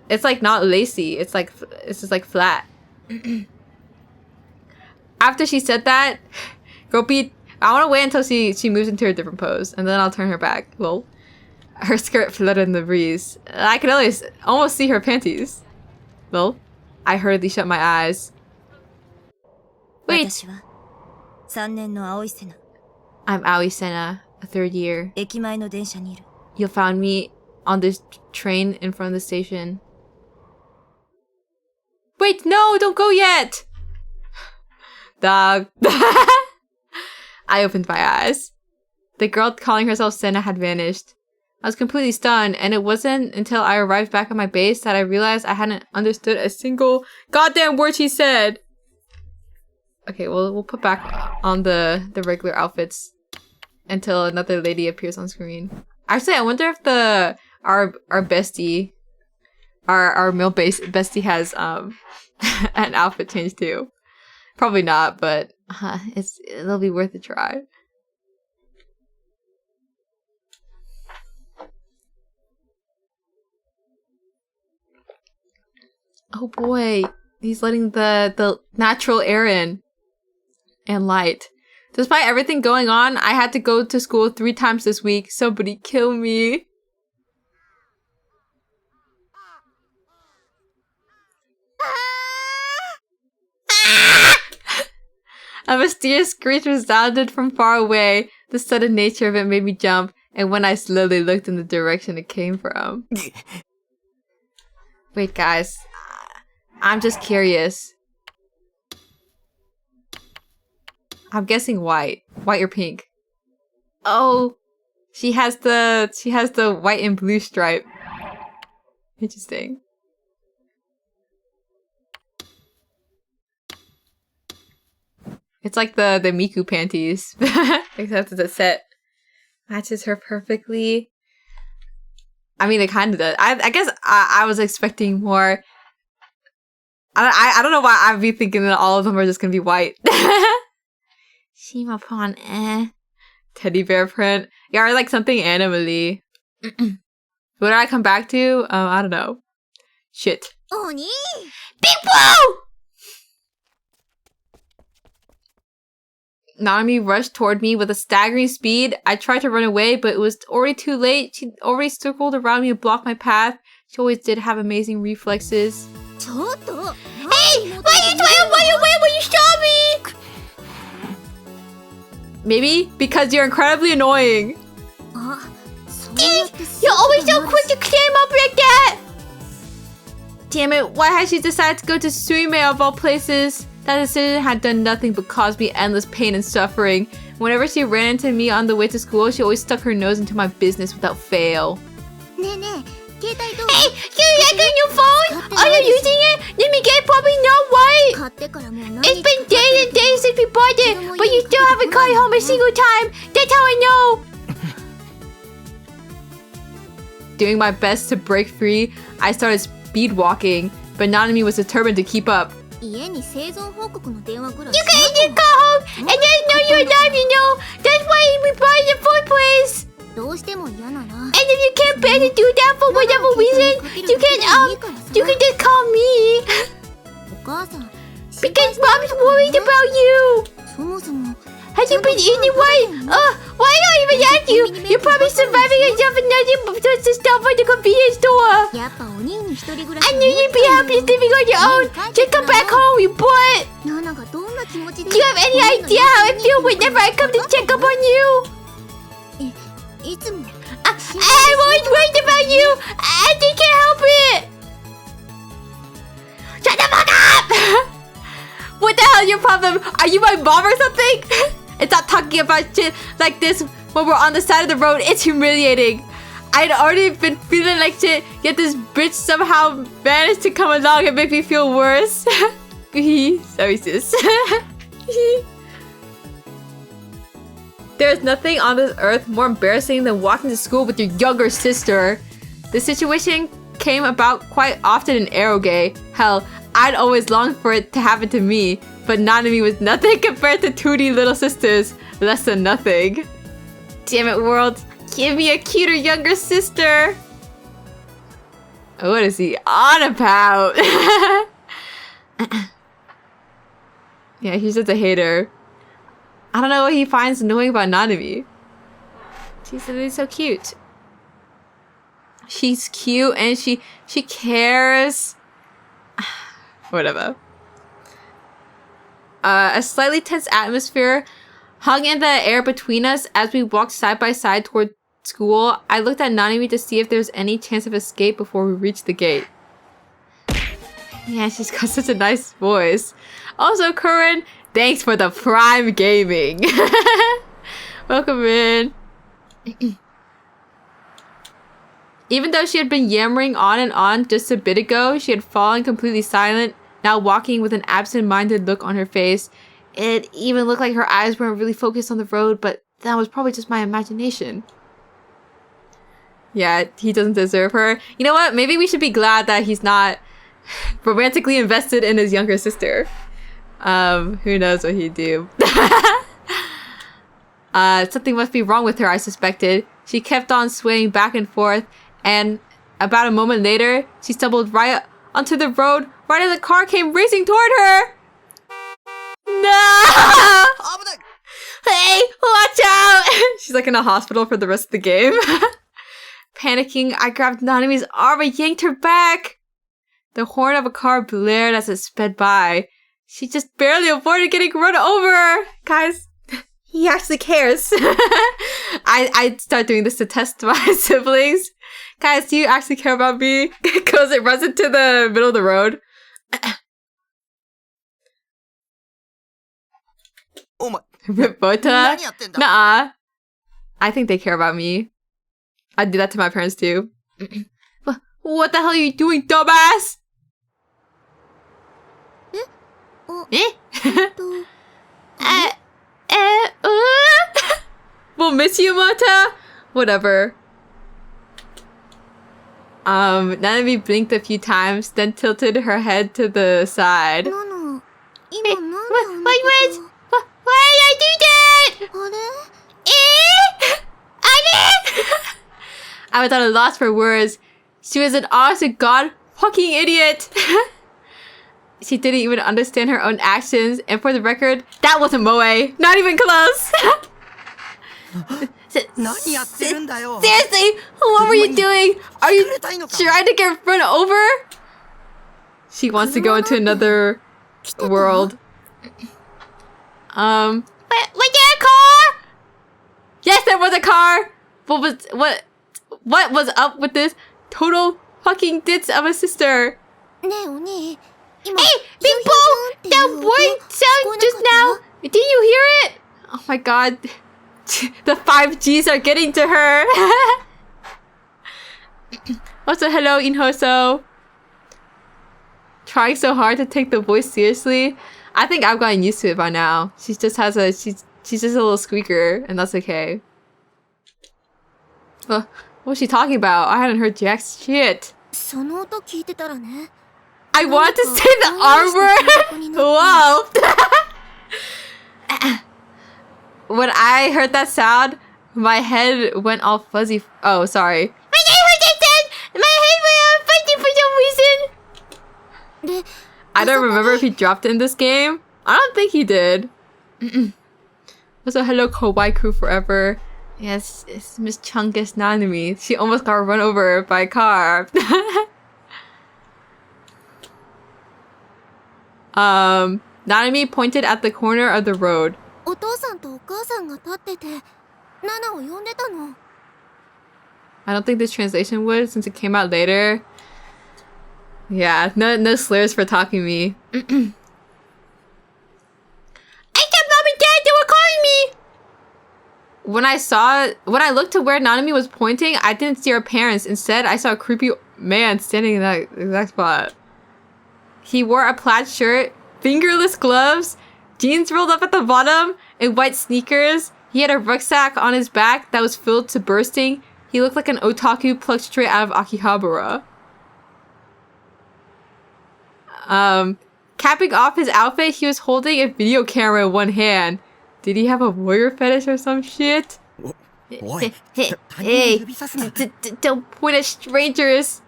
Speaker 1: it's like not lacy. It's just like flat. After she said that, Gopi, I want to wait until she moves into a different pose, and then I'll turn her back. Well, her skirt fluttered in the breeze. I could almost see her panties. Well, I hurriedly shut my eyes. Wait. I'm Aoi Sena, a third year. You found me on this train in front of the station. Wait, no, don't go yet! Dog. I opened my eyes. The girl calling herself Sena had vanished. I was completely stunned, and it wasn't until I arrived back at my base that I realized I hadn't understood a single goddamn word she said. Okay, well, we'll put back on the regular outfits until another lady appears on screen. Actually, I wonder if our bestie, our male bestie has an outfit change too. Probably not, but it'll be worth a try. Oh boy, he's letting the natural air in and light. Despite everything going on, I had to go to school 3 times this week. Somebody kill me. A mysterious screech resounded from far away. The sudden nature of it made me jump, and when I slowly looked in the direction it came from. Wait, guys. I'm just curious. I'm guessing white. White or pink. Oh, she has the white and blue stripe. Interesting. It's like the Miku panties, except the set matches her perfectly. I mean, it kind of does. I guess I was expecting more. I don't know why I'd be thinking that all of them are just gonna be white. Shimapon, teddy bear print. Yeah, or like something animally. What did I come back to? I don't know. Shit.
Speaker 2: Oni!
Speaker 3: Big Boo!
Speaker 1: Nanami rushed toward me with a staggering speed. I tried to run away, but it was already too late. She already circled around me and blocked my path. She always did have amazing reflexes.
Speaker 3: Hey! Why you stop me?
Speaker 1: Maybe because you're incredibly annoying.
Speaker 3: You're always so quick to climb up like that!
Speaker 1: Damn it, why had she decided to go to Suime of all places? That decision had done nothing but cause me endless pain and suffering. Whenever she ran into me on the way to school, she always stuck her nose into my business without fail.
Speaker 3: Hey, you like a new phone? Are you using it? Let me get probably not white. It's been days and days since we bought it, but you still haven't called home a single time. That's how I know.
Speaker 1: Doing my best to break free, I started speed walking, but Nanami was determined to keep up.
Speaker 3: You can just go home and just know you're alive, you know. That's why we bought it in the first place. And if you can't bear to do that for whatever reason, you can just call me. Because Mom's worried about you. Has you been eating white? Why not even ask you? You're probably surviving yourself and nothing but just the stuff at the convenience store. I knew you'd be happy living on your own. Just come back home, you butt. Do you have any idea how I feel whenever I come to check up on you? I'm always worried about you. I just can't help it. Shut the fuck up!
Speaker 1: What the hell is your problem? Are you my mom or something? And stop talking about shit like this when we're on the side of the road. It's humiliating. I'd already been feeling like shit, yet this bitch somehow managed to come along and make me feel worse. Sorry, sis. There's nothing on this earth more embarrassing than walking to school with your younger sister. This situation came about quite often in Eroge. Hell, I'd always longed for it to happen to me, but Nanami was nothing compared to 2D little sisters. Less than nothing. Damn it, world. Give me a cuter younger sister. What is he on about? Yeah, he's just a hater. I don't know what he finds annoying about Nanami. She's literally so cute. She's cute and she cares. Whatever. A slightly tense atmosphere hung in the air between us as we walked side by side toward school. I looked at Nanami to see if there was any chance of escape before we reached the gate. Yeah, she's got such a nice voice. Also, Curran, thanks for the Prime Gaming. Welcome in. Even though she had been yammering on and on just a bit ago, she had fallen completely silent, now walking with an absent-minded look on her face. It even looked like her eyes weren't really focused on the road, but that was probably just my imagination. Yeah, he doesn't deserve her. You know what? Maybe we should be glad that he's not romantically invested in his younger sister. Who knows what he'd do. Something must be wrong with her, I suspected. She kept on swaying back and forth, and about a moment later, she stumbled right onto the road right as a car came racing toward her. No! Hey, watch out! She's like in a hospital for the rest of the game. Panicking, I grabbed Nanami's arm and yanked her back. The horn of a car blared as it sped by. She just barely avoided getting run over. Guys, he actually cares. I start doing this to test my siblings. Guys, do you actually care about me? Because it runs into the middle of the road. Ripota? Nuh-uh. I think they care about me. I'd do that to my parents too. What the hell are you doing, dumbass? We'll miss you, Mota. Whatever. Nanami blinked a few times, then tilted her head to the side. Why did I do that? I was at a loss for words. She was an honest god fucking idiot. She didn't even understand her own actions, and for the record, that wasn't Moe. Not even close. Seriously, what were you doing? Are you trying to get run over? She wants to go into another world. Was there a car? Yes, there was a car. What was up with this total fucking ditz of a sister? Hey, Big Bo! That word sound just now. Did you hear it? Oh my god. The 5Gs are getting to her. Also, hello, Inhoso. Trying so hard to take the voice seriously. I think I've gotten used to it by now. She just has a she's just a little squeaker, and that's okay. What was she talking about? I hadn't heard jack shit. I want to say the R word. Whoa. When I heard that sound, my head went all fuzzy. Oh, sorry. When I heard that sound, my head went all fuzzy for some reason. I don't remember if he dropped it in this game. I don't think he did. Also, hello, Kawaii Crew Forever. Yes, it's Miss Chungus Nanami. She almost got run over by a car. Nanami pointed at the corner of the road. I don't think this translation would since it came out later. Yeah, no slurs for talking me.
Speaker 3: I kept mom and dad, they were calling me!
Speaker 1: When I looked to where Nanami was pointing, I didn't see her parents. Instead, I saw a creepy man standing in that exact spot. He wore a plaid shirt, fingerless gloves, jeans rolled up at the bottom, and white sneakers. He had a rucksack on his back that was filled to bursting. He looked like an otaku plucked straight out of Akihabara. Capping off his outfit, he was holding a video camera in one hand. Did he have a warrior fetish or some shit? Hey, don't point at strangers.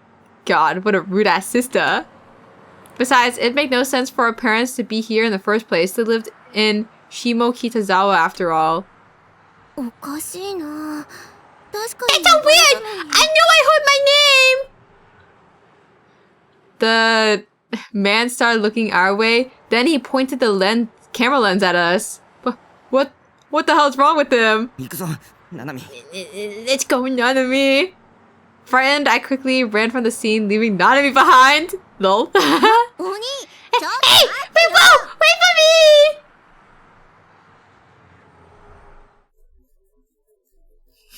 Speaker 1: God, what a rude ass sister. Besides, it'd make no sense for our parents to be here in the first place. They lived in Shimo Kitazawa after all.
Speaker 2: おかしいな。確か
Speaker 3: It's
Speaker 2: に
Speaker 3: so weird! I knew I heard my name!
Speaker 1: The man started looking our way. Then he pointed the camera lens at us. What the hell's wrong with him?
Speaker 4: 行くぞ、ナナミ。
Speaker 1: It's going on to me. Frightened, I quickly ran from the scene, leaving Nanami behind. Lol.
Speaker 2: お兄、ちょっと
Speaker 3: Hey! Wait, whoa! Wait for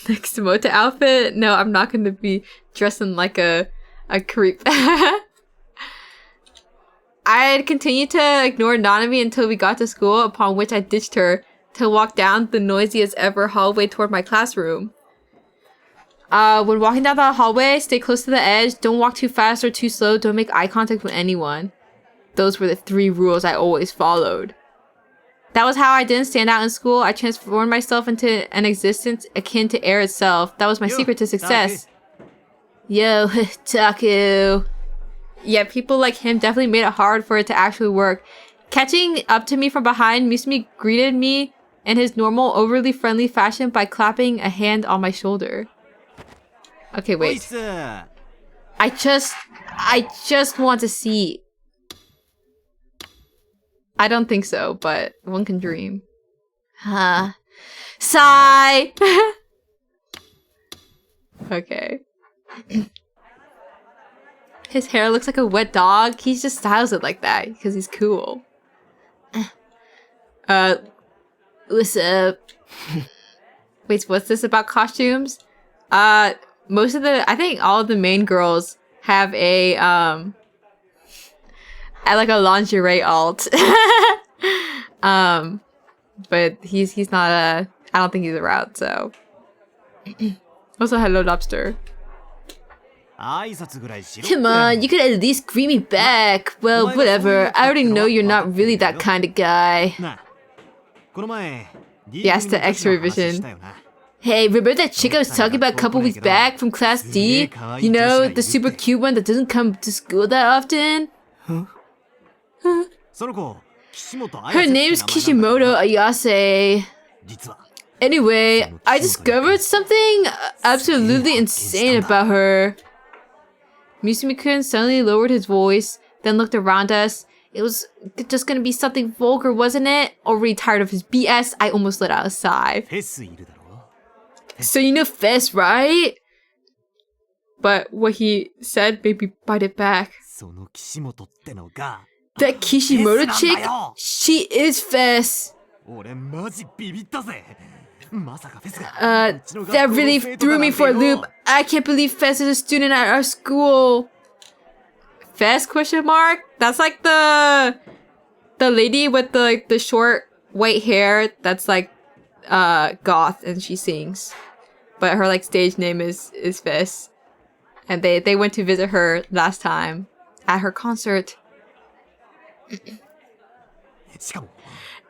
Speaker 3: me!
Speaker 1: Next Mota outfit? No, I'm not gonna be dressing like a creep. I'd continued to ignore Nanami until we got to school, upon which I ditched her to walk down the noisiest ever hallway toward my classroom. When walking down the hallway, stay close to the edge, don't walk too fast or too slow, don't make eye contact with anyone. Those were the 3 rules I always followed. That was how I didn't stand out in school. I transformed myself into an existence akin to air itself. That was my secret to success. Yo, Taku. Yeah, people like him definitely made it hard for it to actually work. Catching up to me from behind, Misumi greeted me in his normal, overly friendly fashion by clapping a hand on my shoulder. Okay, wait. I just want to see. I don't think so, but one can dream. Sigh! Okay. His hair looks like a wet dog. He just styles it like that because he's cool. What's up? Wait, what's this about costumes? Most of I think all of the main girls have a like a lingerie alt. But he's not I don't think he's a route, so. Also, hello, lobster. Come on, you could at least greet me back. Well, whatever. I already know you're not really that kind of guy. Yes, the X-ray vision. Hey, remember that chick I was talking about a couple weeks back from Class D? You know, the super cute one that doesn't come to school that often? Her name's Kishimoto Ayase. Anyway, I discovered something absolutely insane about her. Misumi-kun suddenly lowered his voice, then looked around us. It was just gonna be something vulgar, wasn't it? Already tired of his BS, I almost let out a sigh. So you know Fess, right? But what he said made me bite it back. That Kishimoto chick? She is Fess. That really threw me for a loop. I can't believe Fess is a student at our school. Fess ? That's like the lady with the short white hair that's like goth and she sings. But her like stage name is Fess. And they went to visit her last time at her concert.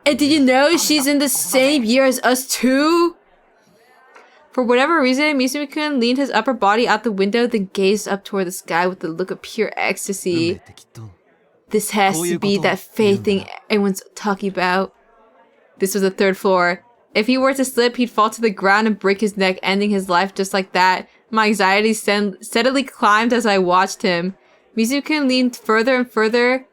Speaker 1: And did you know she's in the same year as us too? For whatever reason, Misumi-kun leaned his upper body out the window, then gazed up toward the sky with a look of pure ecstasy. This has to be that fate thing everyone's talking about. This was the 3rd floor. If he were to slip, he'd fall to the ground and break his neck, ending his life just like that. My anxiety steadily climbed as I watched him. Misumi-kun leaned farther and farther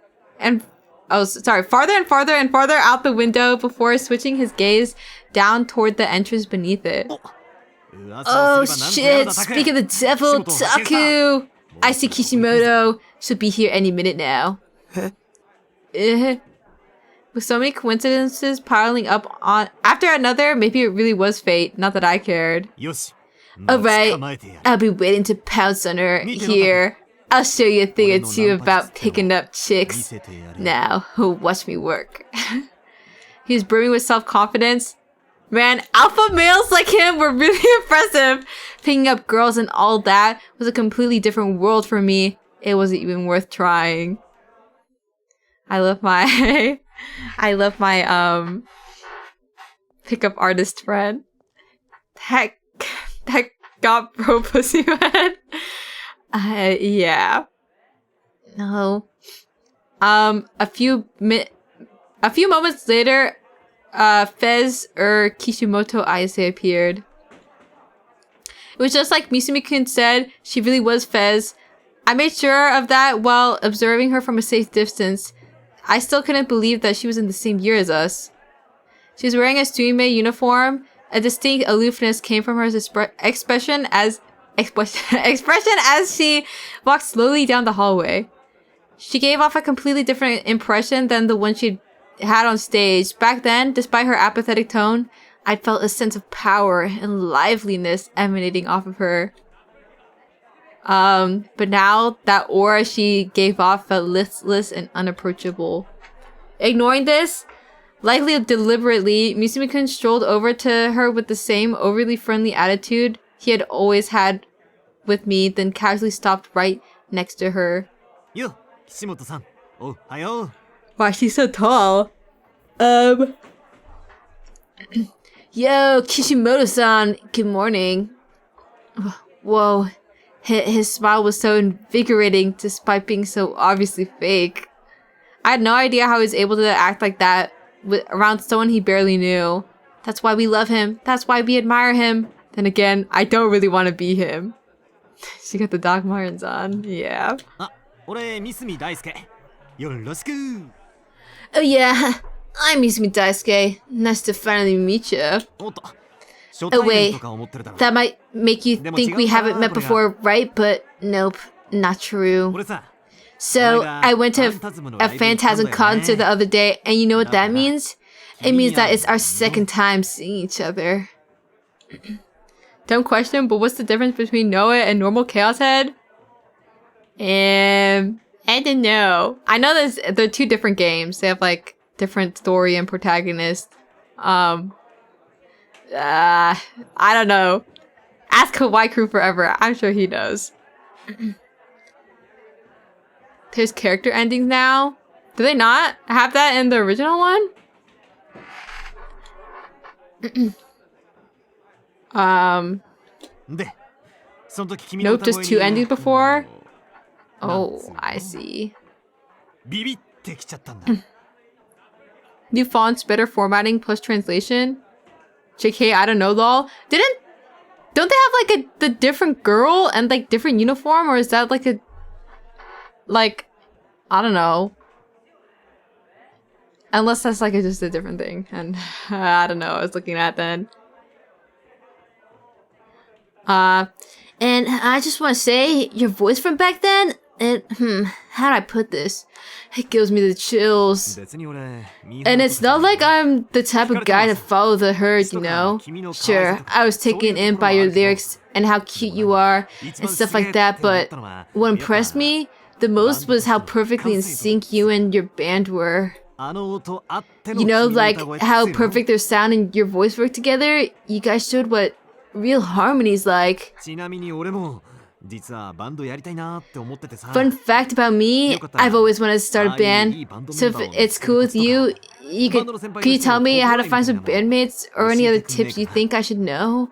Speaker 1: out the window before switching his gaze down toward the entrance beneath it.
Speaker 3: Oh shit, speak of the devil, Taku! I see Kishimoto. She'll be here any minute now. With so many coincidences piling up on after another, maybe it really was fate, not that I cared.
Speaker 5: よし
Speaker 3: Alright,
Speaker 5: 捕まえてやる
Speaker 3: I'll be waiting to pounce on her here. I'll show you a thing or two about picking up chicks. Now, watch me work. He's brimming with self-confidence. Man, alpha males like him were really impressive. Picking up girls and all that was a completely different world for me. It wasn't even worth trying. I love my pickup artist friend. That got bro pussy man. Yeah. No. A few moments later, Fez Kishimoto Ayase appeared. It was just like Misumi-kun said, she really was Fez. I made sure of that while observing her from a safe distance. I still couldn't believe that she was in the same year as us. She was wearing a Suime uniform. A distinct aloofness came from her expression as she walked slowly down the hallway. She gave off a completely different impression than the one she'd had on stage. Back then, despite her apathetic tone, I'd felt a sense of power and liveliness emanating off of her. But now, that aura she gave off felt listless and unapproachable. Ignoring this, likely deliberately, Misumi-kun strolled over to her with the same overly friendly attitude he had always had with me, then casually stopped right next to her.
Speaker 4: Yo, Kishimoto-san. Oh, hayo.
Speaker 3: Wow, she's so tall. Yo, Kishimoto-san, good morning. Whoa, his smile was so invigorating despite being so obviously fake. I had no idea how he was able to act like that around someone he barely knew. That's why we love him. That's why we admire him. Then again, I don't really want to be him. She got the Doc Martens on. Yeah.
Speaker 4: Ah, 俺、Misumi Daisuke. よろしく.
Speaker 3: Oh yeah, I'm Misumi Daisuke. Nice to finally meet you. Oh wait, that might make you think we haven't met before, right? But nope, not true. So, I went to a Phantasm concert the other day, and you know what that means? It means that it's our second time seeing each other. Don't question, but what's the difference between Noah and normal Chaos Head? I don't know. I know they're two different games. They have like different story and protagonist. I don't know. Ask Kawaii Crew forever. I'm sure he knows. There's character endings now. Do they not have that in the original one? Nope, just two endings before. Oh, I see. New fonts, better formatting, plus translation. JK, I don't know, lol. Don't they have like the different girl and like different uniform, or is that like a I don't know. Unless that's like just a different thing, and I don't know. I was looking at then. And I just want to say, your voice from back then, how do I put this? It gives me the chills. And it's not like I'm the type of guy to follow the herd, you know? Sure, I was taken in by your lyrics and how cute you are and stuff like that, but what impressed me the most was how perfectly in sync you and your band were. You know, like how perfect their sound and your voice work together? You guys showed what real harmony's like. Fun fact about me, I've always wanted to start a band, so if it's cool with you, could you tell me how to find some bandmates or any other tips you think I should know?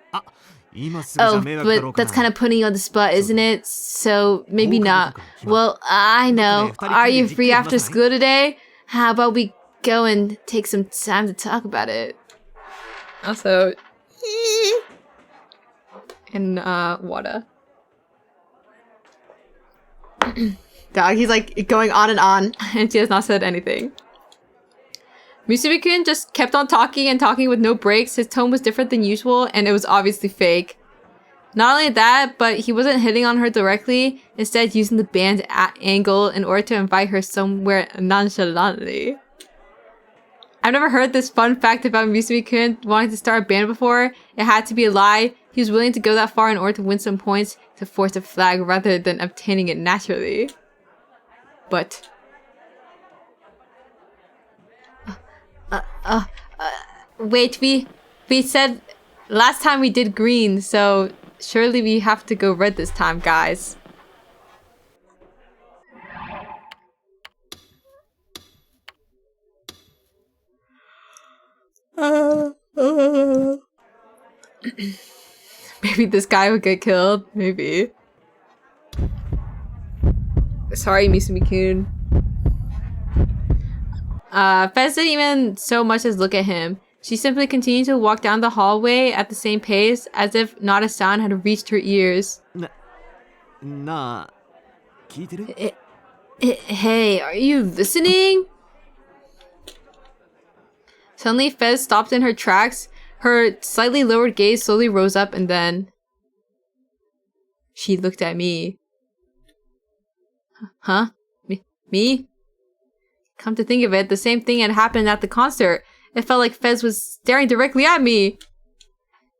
Speaker 3: Oh, but that's kind of putting you on the spot, isn't it? So maybe not. Well, I know. Are you free after school today? How about we go and take some time to talk about it? Also, in water. Dog, he's like going on, and she has not said anything. Misumi-kun just kept on talking and talking with no breaks. His tone was different than usual, and it was obviously fake.
Speaker 1: Not only that, but he wasn't hitting on her directly, instead using the band angle in order to invite her somewhere nonchalantly. I've never heard this fun fact about Musume-kun wanting to start a band before. It had to be a lie. He was willing to go that far in order to win some points, to force a flag rather than obtaining it naturally. But... wait, we said last time we did green, so surely we have to go red this time, guys. Maybe this guy would get killed. Maybe. Sorry, Musume-kun. Fez didn't even so much as look at him. She simply continued to walk down the hallway at the same pace, as if not a sound had reached her ears. Hey, are you listening? Suddenly, Fez stopped in her tracks. Her slightly lowered gaze slowly rose up, and then... she looked at me. Huh? Me? Come to think of it, the same thing had happened at the concert. It felt like Fez was staring directly at me.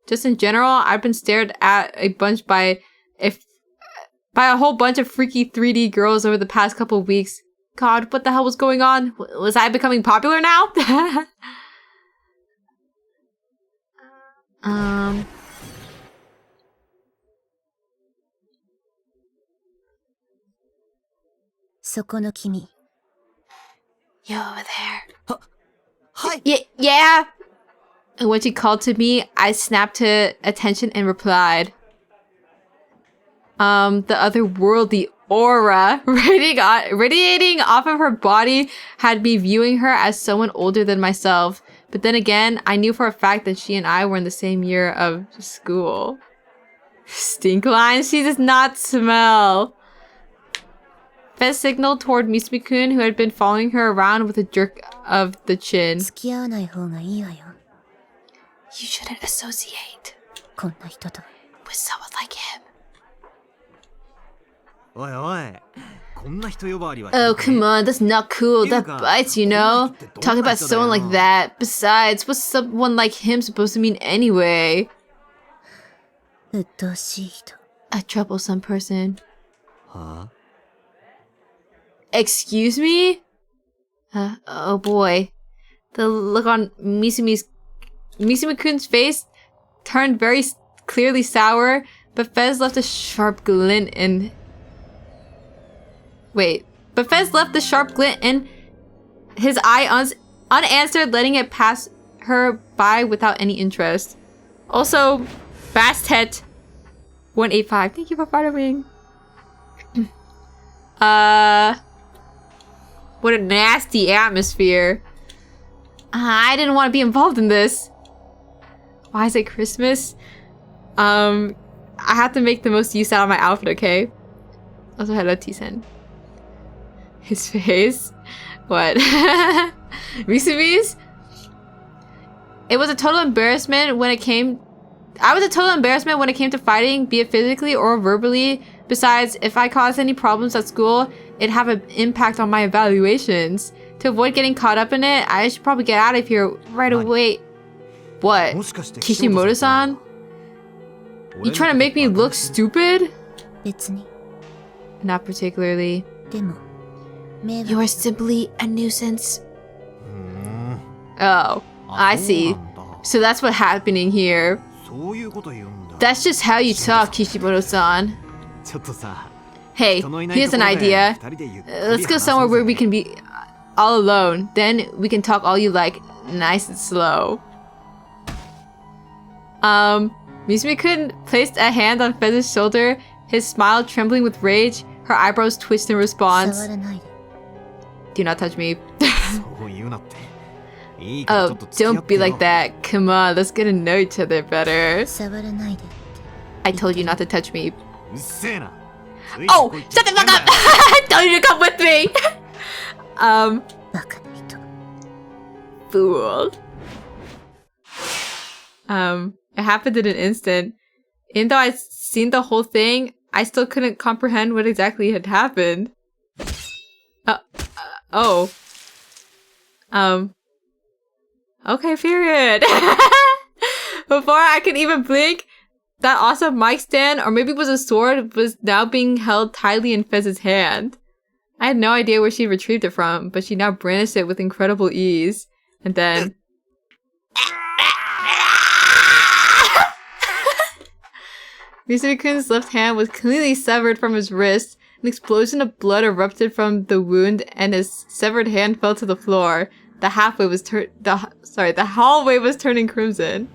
Speaker 1: Just in general, I've been stared at a bunch by a whole bunch of freaky 3D girls over the past couple of weeks. God, what the hell was going on? Was I becoming popular now? You over there.
Speaker 4: Hi.
Speaker 1: Yeah. And when she called to me, I snapped to attention and replied. The otherworldly aura radiating off of her body had me viewing her as someone older than myself. But then again, I knew for a fact that she and I were in the same year of school. Stink line, she does not smell. Fez signaled toward Musume-kun, who had been following her around with a jerk of the chin. You shouldn't associate with someone like him. Oh, come on, that's not cool. That bites, you know? Talking about someone like that. Besides, what's someone like him supposed to mean anyway? A troublesome person.
Speaker 4: Huh?
Speaker 1: Excuse me? Oh boy. The look on Musume-kun's face turned very clearly sour, but Fez left a sharp glint in... But Fez left the sharp glint in his eye unanswered, letting it pass her by without any interest. Also, Bastet 185. Thank you for following. What a nasty atmosphere. I didn't want to be involved in this. Why is it Christmas? I have to make the most use out of my outfit, okay? Also, hello, T-Sen. His face? What? Misumi's? I was a total embarrassment when it came to fighting, be it physically or verbally. Besides, if I caused any problems at school, it'd have an impact on my evaluations. To avoid getting caught up in it, I should probably get out of here right away. What? Kishimoto-san? You trying to make me look stupid? Not particularly. You are simply a nuisance. Oh, I see. So that's what's happening here. That's just how you talk, Kishimoto-san. Hey, here's an idea. Let's go somewhere where we can be all alone. Then we can talk all you like, nice and slow. Musume-kun placed a hand on Fez's shoulder, his smile trembling with rage. Her eyebrows twitched in response. Do not touch me. Oh, don't be like that. Come on, let's get to know each other better. I told you not to touch me. Oh, shut the fuck up! I told you to come with me! Fool. It happened in an instant. Even though I'd seen the whole thing, I still couldn't comprehend what exactly had happened. Oh. Okay, period. Before I could even blink, that awesome mic stand, or maybe it was a sword, was now being held tightly in Fez's hand. I had no idea where she retrieved it from, but she now brandished it with incredible ease. And then... Misumi-kun's left hand was cleanly severed from his wrist. An explosion of blood erupted from the wound, and his severed hand fell to the floor. The hallway was turning crimson.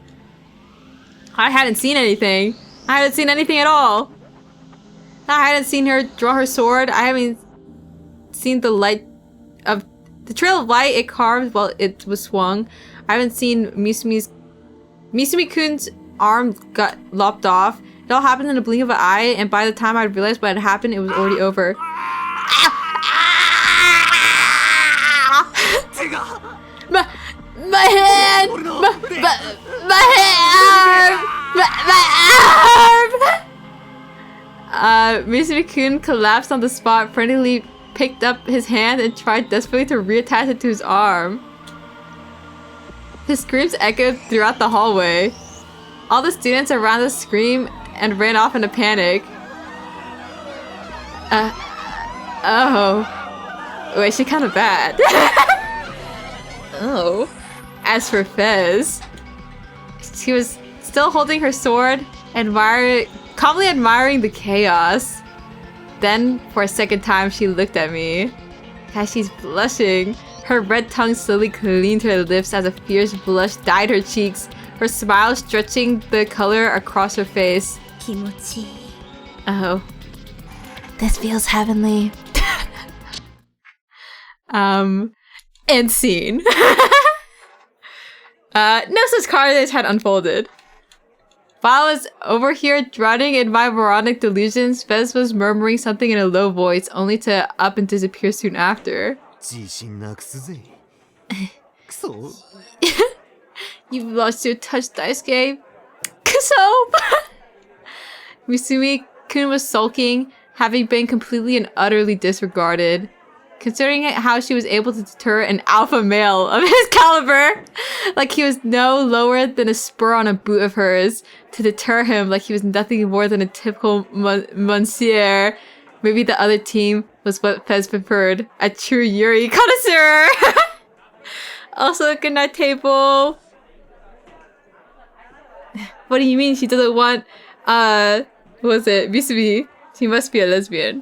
Speaker 1: I hadn't seen anything. I hadn't seen anything at all. I hadn't seen her draw her sword. I haven't seen the trail of light it carved while it was swung. I haven't seen Misumi-kun's arm got lopped off. It all happened in a blink of an eye, and by the time I realized what had happened, it was already over. My hand! My arm! Misumi-kun collapsed on the spot, frantically picked up his hand and tried desperately to reattach it to his arm. His screams echoed throughout the hallway. All the students around us screamed and ran off in a panic. Oh. Wait, she's kind of bad. Oh. As for Fez, she was still holding her sword, calmly admiring the chaos. Then, for a second time, she looked at me. As she's blushing, her red tongue slowly cleaned her lips as a fierce blush dyed her cheeks, her smile stretching the color across her face. Oh. This feels heavenly. End scene. No such carnage had unfolded. While I was over here drowning in my moronic delusions, Fez was murmuring something in a low voice, only to up and disappear soon after. You've lost your touch, Daisuke. Kuso! Misumi-kun was sulking, having been completely and utterly disregarded. Considering how she was able to deter an alpha male of his caliber, like he was no lower than a spur on a boot of hers, to deter him like he was nothing more than a typical monsieur. Maybe the other team was what Fez preferred, a true Yuri connoisseur. Also, good night table. What do you mean she doesn't want, what was it, Misumi? She must be a lesbian.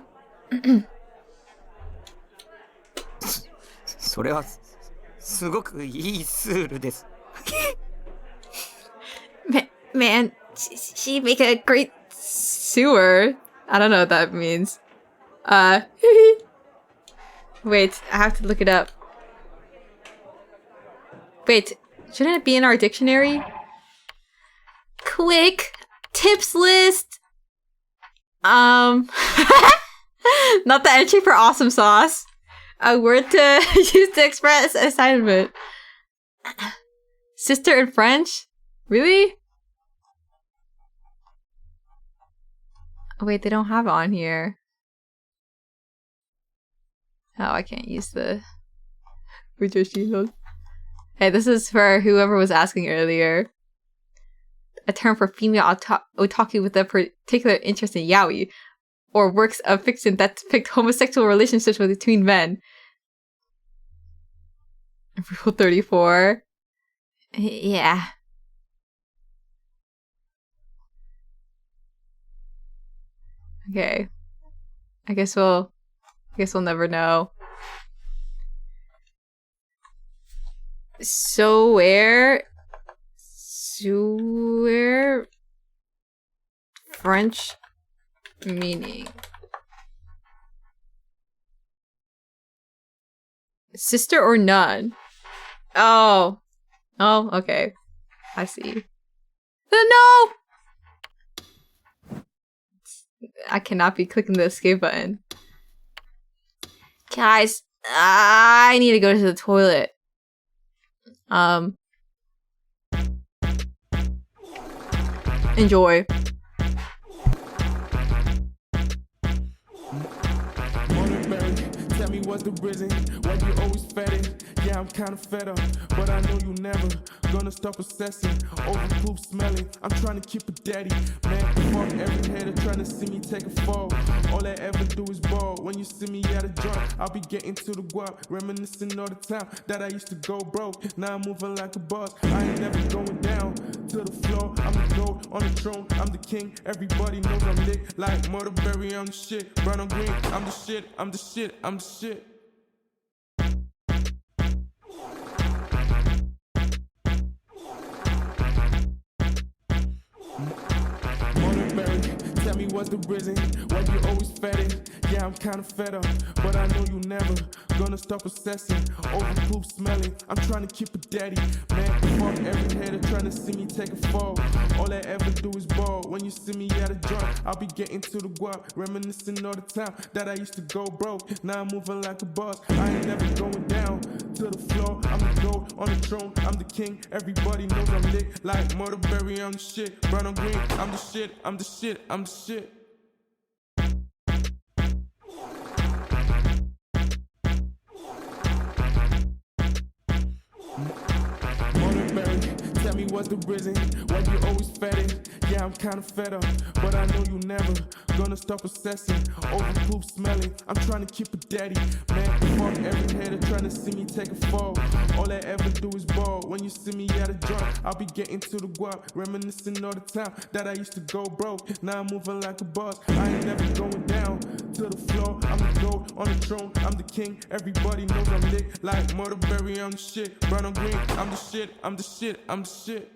Speaker 1: Man, she make a great sewer. I don't know what that means. Wait, I have to look it up. Wait, shouldn't it be in our dictionary? Quick tips list. Not the entry for awesome sauce. A word to use to express assignment. Sister in French? Really? Oh, wait, they don't have it on here. Oh, I can't use the... Hey, this is for whoever was asking earlier. A term for female otaku with a particular interest in yaoi, or works of fiction that depict homosexual relationships between men. Rule 34. Yeah. Okay. I guess we'll never know. Swear French meaning. Sister or nun? Oh, okay. I see. No! I cannot be clicking the escape button. Guys, I need to go to the toilet. Enjoy.
Speaker 6: me what's the reason why you always fetting. Yeah, I'm kinda fed up, but I know you never gonna stop obsessing over poop smelling. I'm trying to keep it daddy, man. Fuck every hater trying to see me take a fall. All I ever do is ball. When you see me at a joint, I'll be getting to the guap, reminiscing all the time that I used to go broke. Now I'm moving like a boss. I ain't never going down to the floor. I'm the gold on the throne. I'm the king. Everybody knows I'm lit like Murderberry. I'm the shit. Brown on green. I'm the shit. I'm the shit. I'm the shit. Tell me what's the reason why you always fetting. Yeah, I'm kinda fed up, but I know you never gonna stop obsessing over poop smelling. I'm trying to keep it daddy, man. Fuck every hater trying to see me take a fall. All I ever do is ball. When you see me at a joint, I'll be getting to the guap, reminiscing all the time that I used to go broke. Now I'm moving like a boss. I ain't never going down to the floor. I'm the gold on the throne. I'm the king. Everybody knows I'm lit like Murderberry. I'm the shit. Brown on green. I'm the shit. I'm the shit. I'm the shit. Tell me what's the reason why you always fetting. Yeah, I'm kinda fed up, but I know you never gonna stop obsessing over poop smelling. I'm trying to keep it daddy, man. Fuck every hater trying to see me take a fall. All I ever do is ball. When you see me at a joint, I'll be getting to the guap, reminiscing all the time that I used to go broke. Now I'm moving like a boss. I ain't never going down to the floor. I'm the gold on the throne. I'm the king. Everybody knows I'm lit like Murderberry. I'm the shit. Brown on green. I'm the shit. I'm the shit. I'm the shit.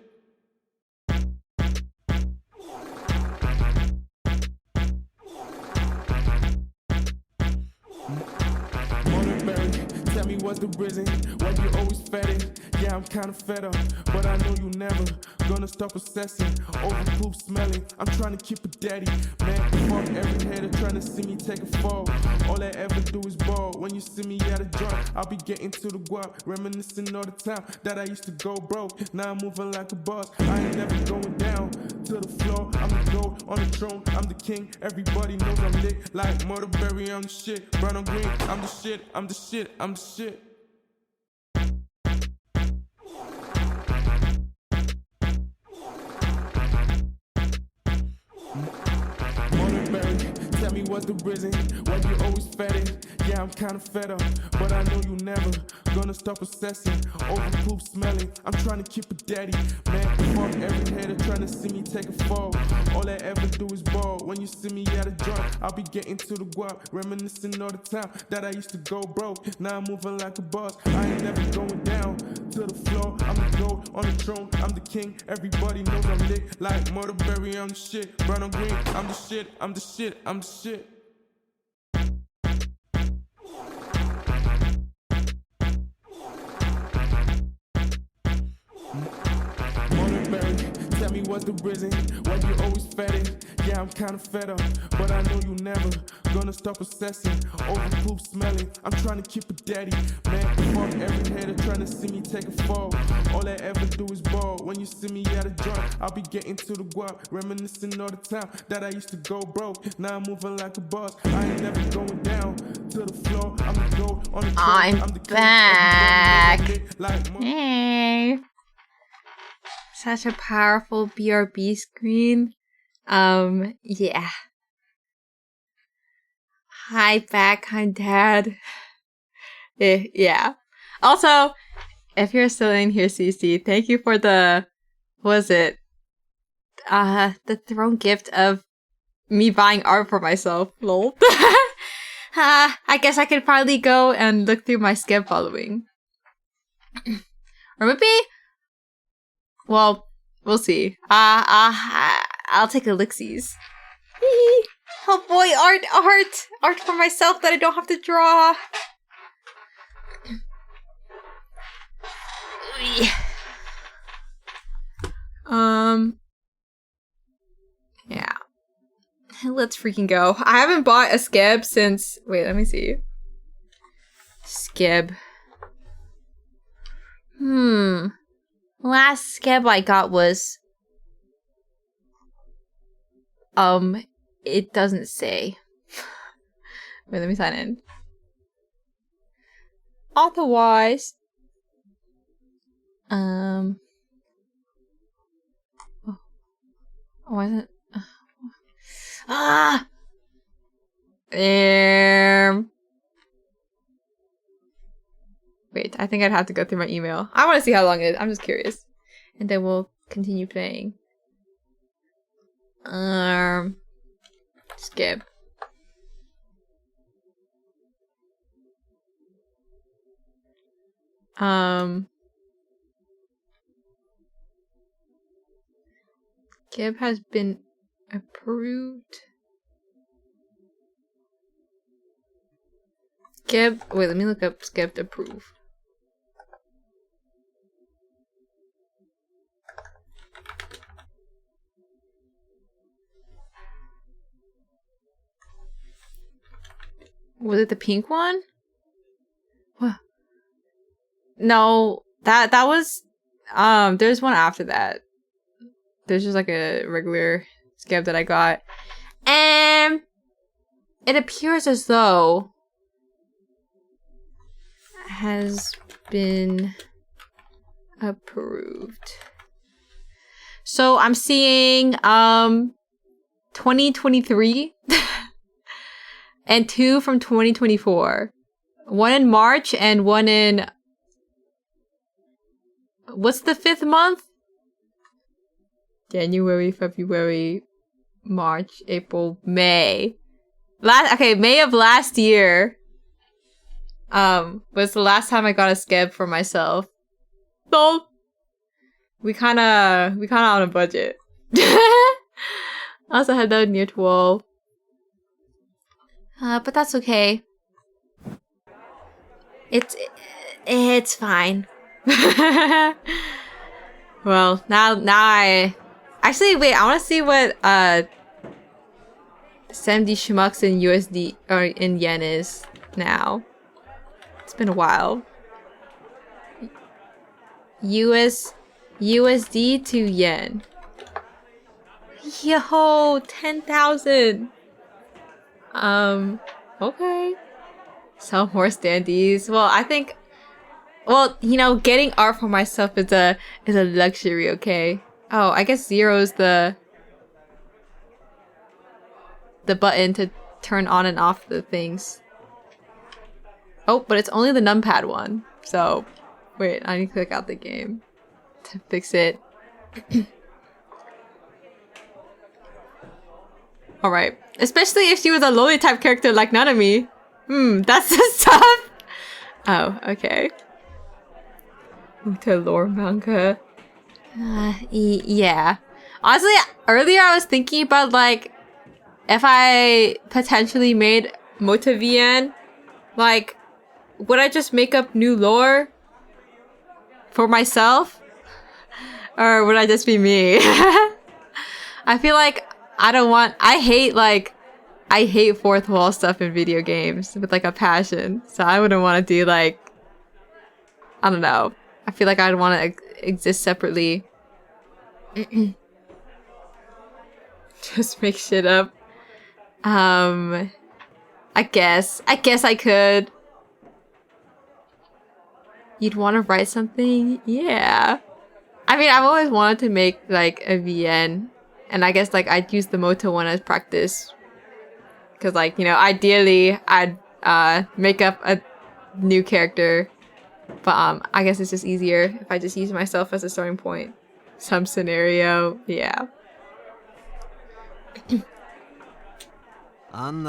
Speaker 6: Tell me what's the reason why you always fetting. Yeah, I'm kinda fed up, but I know you never gonna stop obsessing over poop smelling. I'm trying to keep it daddy, man. Fuck every hater trying to see me take a fall. All I ever do is ball. When you see me at a joint, I'll be getting to the guap, reminiscing all the time that I used to go broke. Now I'm moving like a boss. I ain't never going down to the floor. I'm the gold on the throne. I'm the king. Everybody knows I'm lit like Murderberry. I'm the shit. Brown on green. I'm the shit. I'm the shit. I'm the shit. Tell me what's the reason why you always fetting. Yeah, I'm kinda fed up, but I know you never gonna stop obsessing over poop smelling. I'm trying to keep it daddy, man. Fuck every hater trying to see me take a fall. All I ever do is ball. When you see me at a joint, I'll be getting to the guap, reminiscing all the time that I used to go broke. Now I'm moving like a boss. I ain't never going down to the floor. I'm the gold on the throne. I'm the king. Everybody knows I'm lit like Murderberry. I'm the shit. Brown on green. I'm the shit. I'm the shit. I'm the shit. Tell me what's the reason why you always fetting. Yeah, I'm kinda fed up, but I know you never gonna stop obsessing over poop smelling. I'm trying to keep it daddy, man. Fuck every hater trying to see me take a fall. All I ever do is ball. When you see me at a joint, I'll be getting to the guap, reminiscing all the time that I used to go broke. Now I'm moving like a boss. I ain't never going down to the floor. I'm the gold on the
Speaker 1: I'm
Speaker 6: the
Speaker 1: back.
Speaker 6: Like
Speaker 1: Hey. Such a powerful BRB screen. Yeah. Hi, back. I'm Dad. Yeah. Also, if you're still in here, CC, thank you for the, what was it? The throne gift of me buying art for myself. Lol. I guess I could probably go and look through my skip following. Or maybe, well, we'll see. I'll take a look-sees. Oh boy, art for myself that I don't have to draw. Yeah. Let's freaking go. I haven't bought a skib since, wait, let me see. Skib. Last skib I got was, it doesn't say. Wait, let me sign in. author-wise. Why is it? Ah! Wait, I think I'd have to go through my email. I want to see how long it is. I'm just curious. And then we'll continue playing. Skip. Skip has been approved. Skip. Wait, let me look up Skip to approve. Was it the pink one? What? No, that was there's one after that. There's just like a regular Skip that I got. And it appears as though has been approved. So I'm seeing 2023 and 2 from 2024. One in March and one in what's the 5th month? January, February, March, April, May. May of last year. Was the last time I got a Skip for myself. So we kinda on a budget. I also had that near 12. But that's okay. It's fine. Well, now I actually wait. I want to see what 70 schmucks in USD or in yen is now. It's been a while. USD to yen. Yo, 10,000. Okay. Some more standees. Well, I think, you know, getting art for myself is a luxury, okay? Oh, I guess 0 is the button to turn on and off the things. Oh, but it's only the numpad one. So, wait, I need to click out the game to fix it. Alright. Especially if she was a lowly type character like Nanami. That's the stuff. Oh, okay. To lore manga. Yeah. Honestly, earlier I was thinking about like if I potentially made Motivien, like would I just make up new lore for myself? Or would I just be me? I feel like I hate fourth wall stuff in video games with like a passion. So I wouldn't want to do like, I don't know. I feel like I'd want to exist separately. Just make shit up. I guess I could. You'd want to write something? Yeah. I mean, I've always wanted to make like a VN. And I guess like I'd use the Moto one as practice. Because like, you know, ideally I'd make up a new character. But I guess it's just easier if I just use myself as a starting point. Some scenario, yeah. I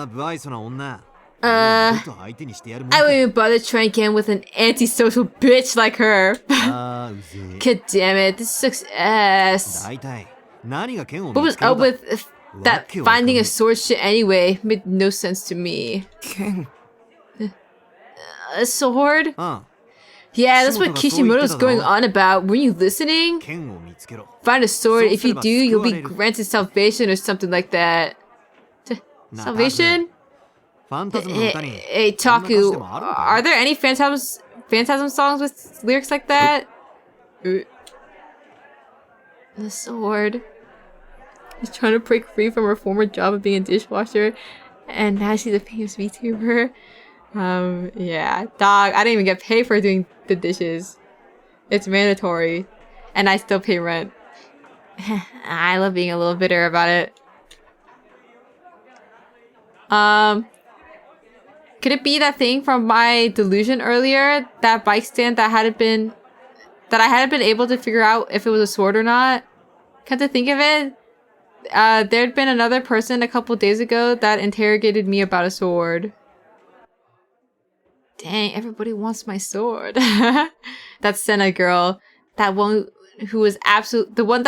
Speaker 1: wouldn't even bother trying again with an antisocial bitch like her. God damn it, this sucks ass. What was up with that finding a sword shit anyway? Made no sense to me.
Speaker 4: Ken.
Speaker 1: A sword? Yeah, that's what Kishimoto's going on about. Were you listening? Find a sword. If you do, you'll be granted salvation or something like that. Salvation? Hey, Taku, are there any Phantasm songs with lyrics like that? The sword. He's trying to break free from her former job of being a dishwasher, and now she's a famous VTuber. Yeah. Dog, I didn't even get paid for doing the dishes. It's mandatory. And I still pay rent. I love being a little bitter about it. Could it be that thing from my delusion earlier? That bike stand that I hadn't been able to figure out if it was a sword or not? Come to think of it, there'd been another person a couple days ago that interrogated me about a sword. Dang, everybody wants my sword. That Senna girl. That one who was the one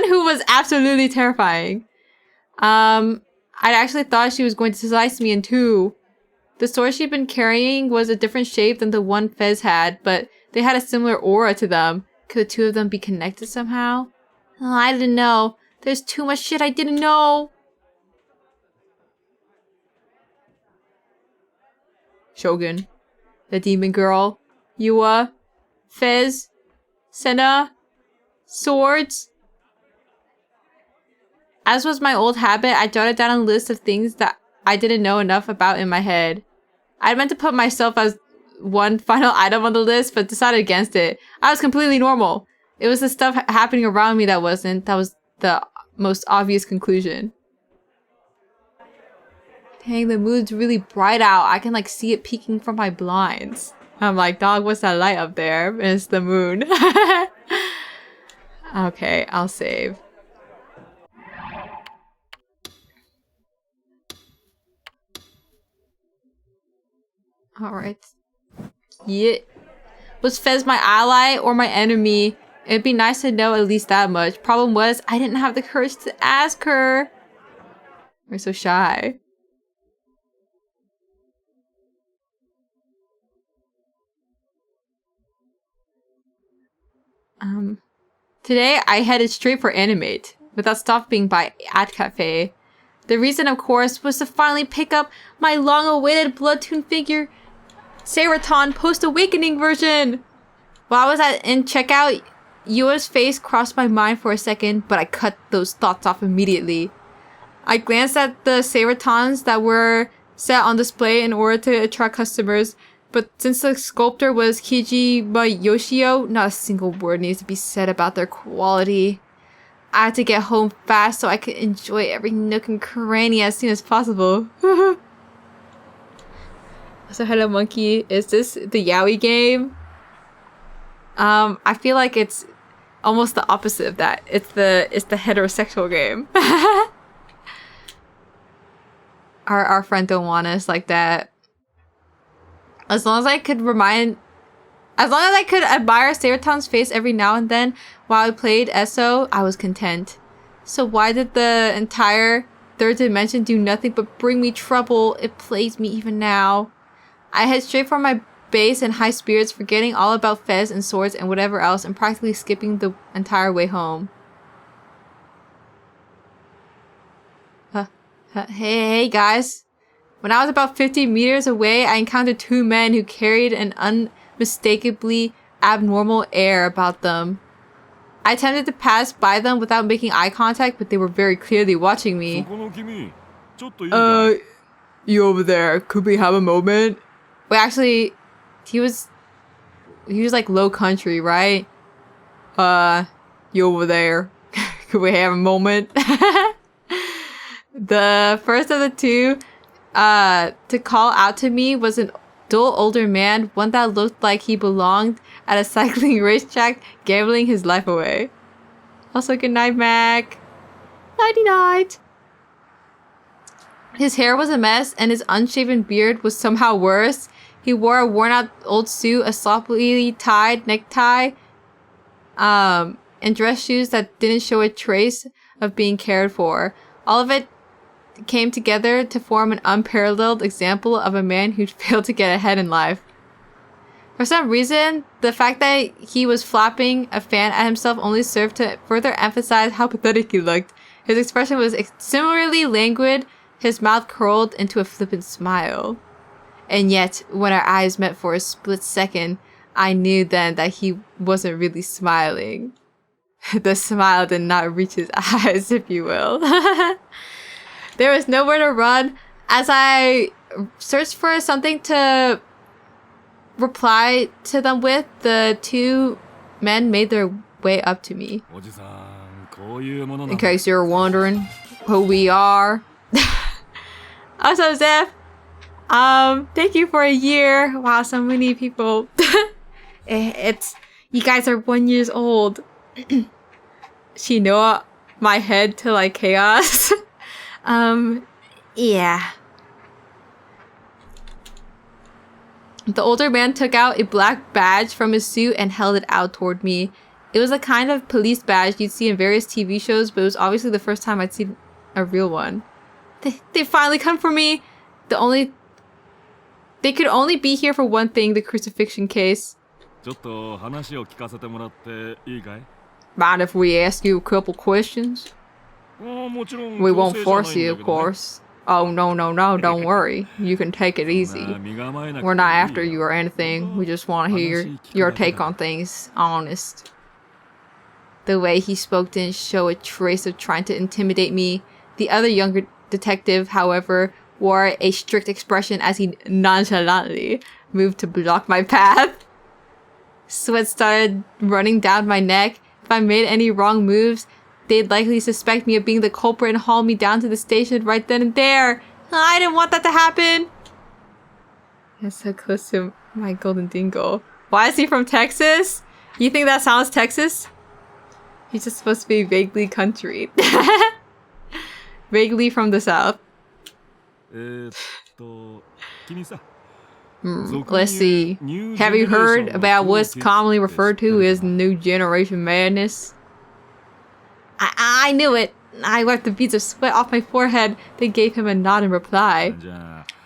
Speaker 1: who was absolutely terrifying. I actually thought she was going to slice me in two. The sword she'd been carrying was a different shape than the one Fez had, but they had a similar aura to them. Could the two of them be connected somehow? Oh, I didn't know. There's too much shit I didn't know. Shogun. The demon girl. Yua. Fez. Senna. Swords. As was my old habit, I jotted down a list of things that I didn't know enough about in my head. I meant to put myself as one final item on the list, but decided against it. I was completely normal. It was the stuff happening around me that wasn't. That was the most obvious conclusion. Dang, the moon's really bright out. I can like see it peeking from my blinds. I'm like, dog, what's that light up there? And it's the moon. Okay, I'll save. Alright. Yeah. Was Fez my ally or my enemy? It'd be nice to know at least that much. Problem was, I didn't have the courage to ask her. We're so shy. Today I headed straight for Animate, without stopping by at Cafe. The reason, of course, was to finally pick up my long-awaited Bloodtoon figure, Seraton Post-Awakening version! While I was in checkout, Yua's face crossed my mind for a second, but I cut those thoughts off immediately. I glanced at the Seratons that were set on display in order to attract customers, but since the sculptor was Kijima Yoshio, not a single word needs to be said about their quality. I had to get home fast so I could enjoy every nook and cranny as soon as possible. So Hello Monkey, is this the yaoi game? I feel like it's almost the opposite of that. It's the heterosexual game. Our friend don't want us like that. As long as I could admire Seraton's face every now and then while I played ESO, I was content. So why did the entire third dimension do nothing but bring me trouble? It plagues me even now. I head straight for my base in high spirits, forgetting all about Fez and swords and whatever else, and practically skipping the entire way home. Hey guys. When I was about 50 meters away, I encountered two men who carried an unmistakably abnormal air about them. I attempted to pass by them without making eye contact, but they were very clearly watching me. You over there, could we have a moment? Wait, actually, he was like low country, right? You over there, could we have a moment? The first of the two to call out to me was an dull older man, one that looked like he belonged at a cycling racetrack, gambling his life away. Also, good night, Mac. Nighty-night. His hair was a mess, and his unshaven beard was somehow worse. He wore a worn-out old suit, a sloppily tied necktie, and dress shoes that didn't show a trace of being cared for. All of it came together to form an unparalleled example of a man who'd failed to get ahead in life. For some reason, the fact that he was flapping a fan at himself only served to further emphasize how pathetic he looked. His expression was similarly languid, his mouth curled into a flippant smile. And yet, when our eyes met for a split second, I knew then that he wasn't really smiling. The smile did not reach his eyes, if you will. There was nowhere to run. As I searched for something to reply to them with. The two men made their way up to me. In case you're wondering who we are. Also, Zeph, thank you for a year. Wow, so many people. You guys are 1 year old. She know my head to like chaos. Yeah. The older man took out a black badge from his suit and held it out toward me. It was a kind of police badge you'd see in various TV shows, but it was obviously the first time I'd seen a real one. They finally come for me. They could only be here for one thing, the crucifixion case. Mind if we ask you a couple questions? We won't force you, of course. Oh, no, don't worry. You can take it easy. We're not after you or anything. We just want to hear your take on things, honest. The way he spoke didn't show a trace of trying to intimidate me. The other younger detective, however, wore a strict expression as he nonchalantly moved to block my path. Sweat started running down my neck. If I made any wrong moves, they'd likely suspect me of being the culprit and haul me down to the station right then and there. I didn't want that to happen. That's so close to my golden dingle. Why is he from Texas? You think that sounds Texas? He's just supposed to be vaguely country. Vaguely from the south. Let's see. Have you heard about what's commonly referred to as New Generation Madness? I knew it. I wiped the beads of sweat off my forehead. They gave him a nod in reply.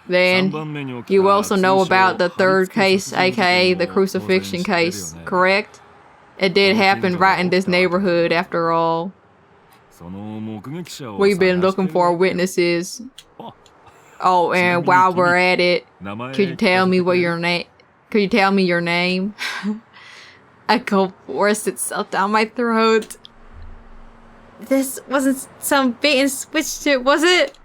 Speaker 1: Then, you also know about the third case, aka the crucifixion case, correct? It did happen right in this neighborhood, after all. We've been looking for witnesses. Oh, and while we're at it, could you tell me what your name? Could you tell me your name? A gulp forced itself down my throat. This wasn't some bait and switch shit, was it?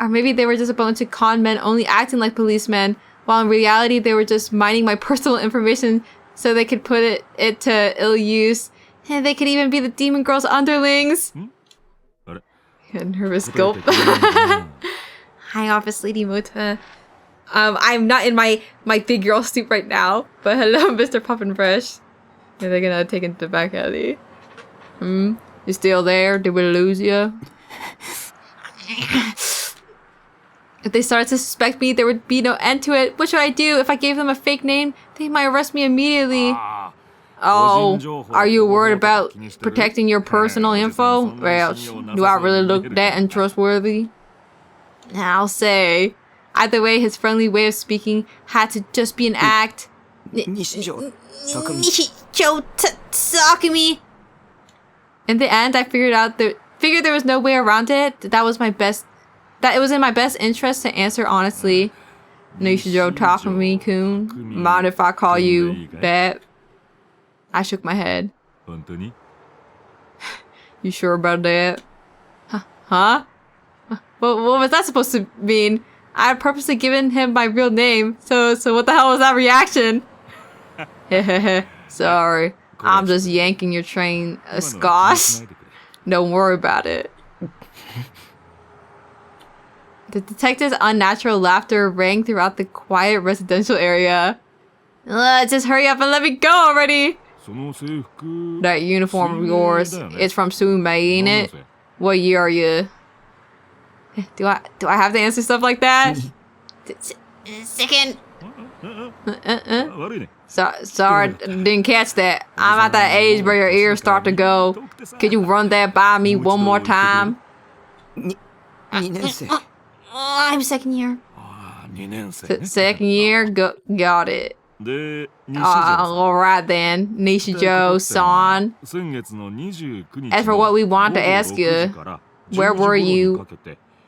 Speaker 1: Or maybe they were just a bunch of con men only acting like policemen, while in reality they were just mining my personal information so they could put it to ill use. And they could even be the demon girl's underlings. A nervous gulp. Hi, Office Lady Mota. I'm not in my big girl suit right now, but hello, Mr. Puffin Fresh. Are they gonna take it to the back alley? You still there? Did we lose you? If they started to suspect me, there would be no end to it. What should I do? If I gave them a fake name, they might arrest me immediately. Oh, are you worried about protecting your personal info? Well, do I really look that untrustworthy? I'll say. Either way, his friendly way of speaking had to just be an act. Nishijo Takumi. In the end, I figured there was no way around it. That it was in my best interest to answer honestly. Nishijo Takumi-kun. Mind if I call you that? I shook my head. You sure about that? Huh? What was that supposed to mean? I had purposely given him my real name, so what the hell was that reaction? Hehehe, sorry. I'm just yanking your train, Scotch. Don't worry about it. The detective's unnatural laughter rang throughout the quiet residential area. Just hurry up and let me go already! That uniform of yours, it's from Sume, ain't it? What year are you? Do I have to answer stuff like that? Second. Sorry, didn't catch that. I'm at that age where your ears start to go. Could you run that by me one more time? I'm second year. Second year? Got it. Alright then, Nishijo-san. As for what we wanted to ask you, where were you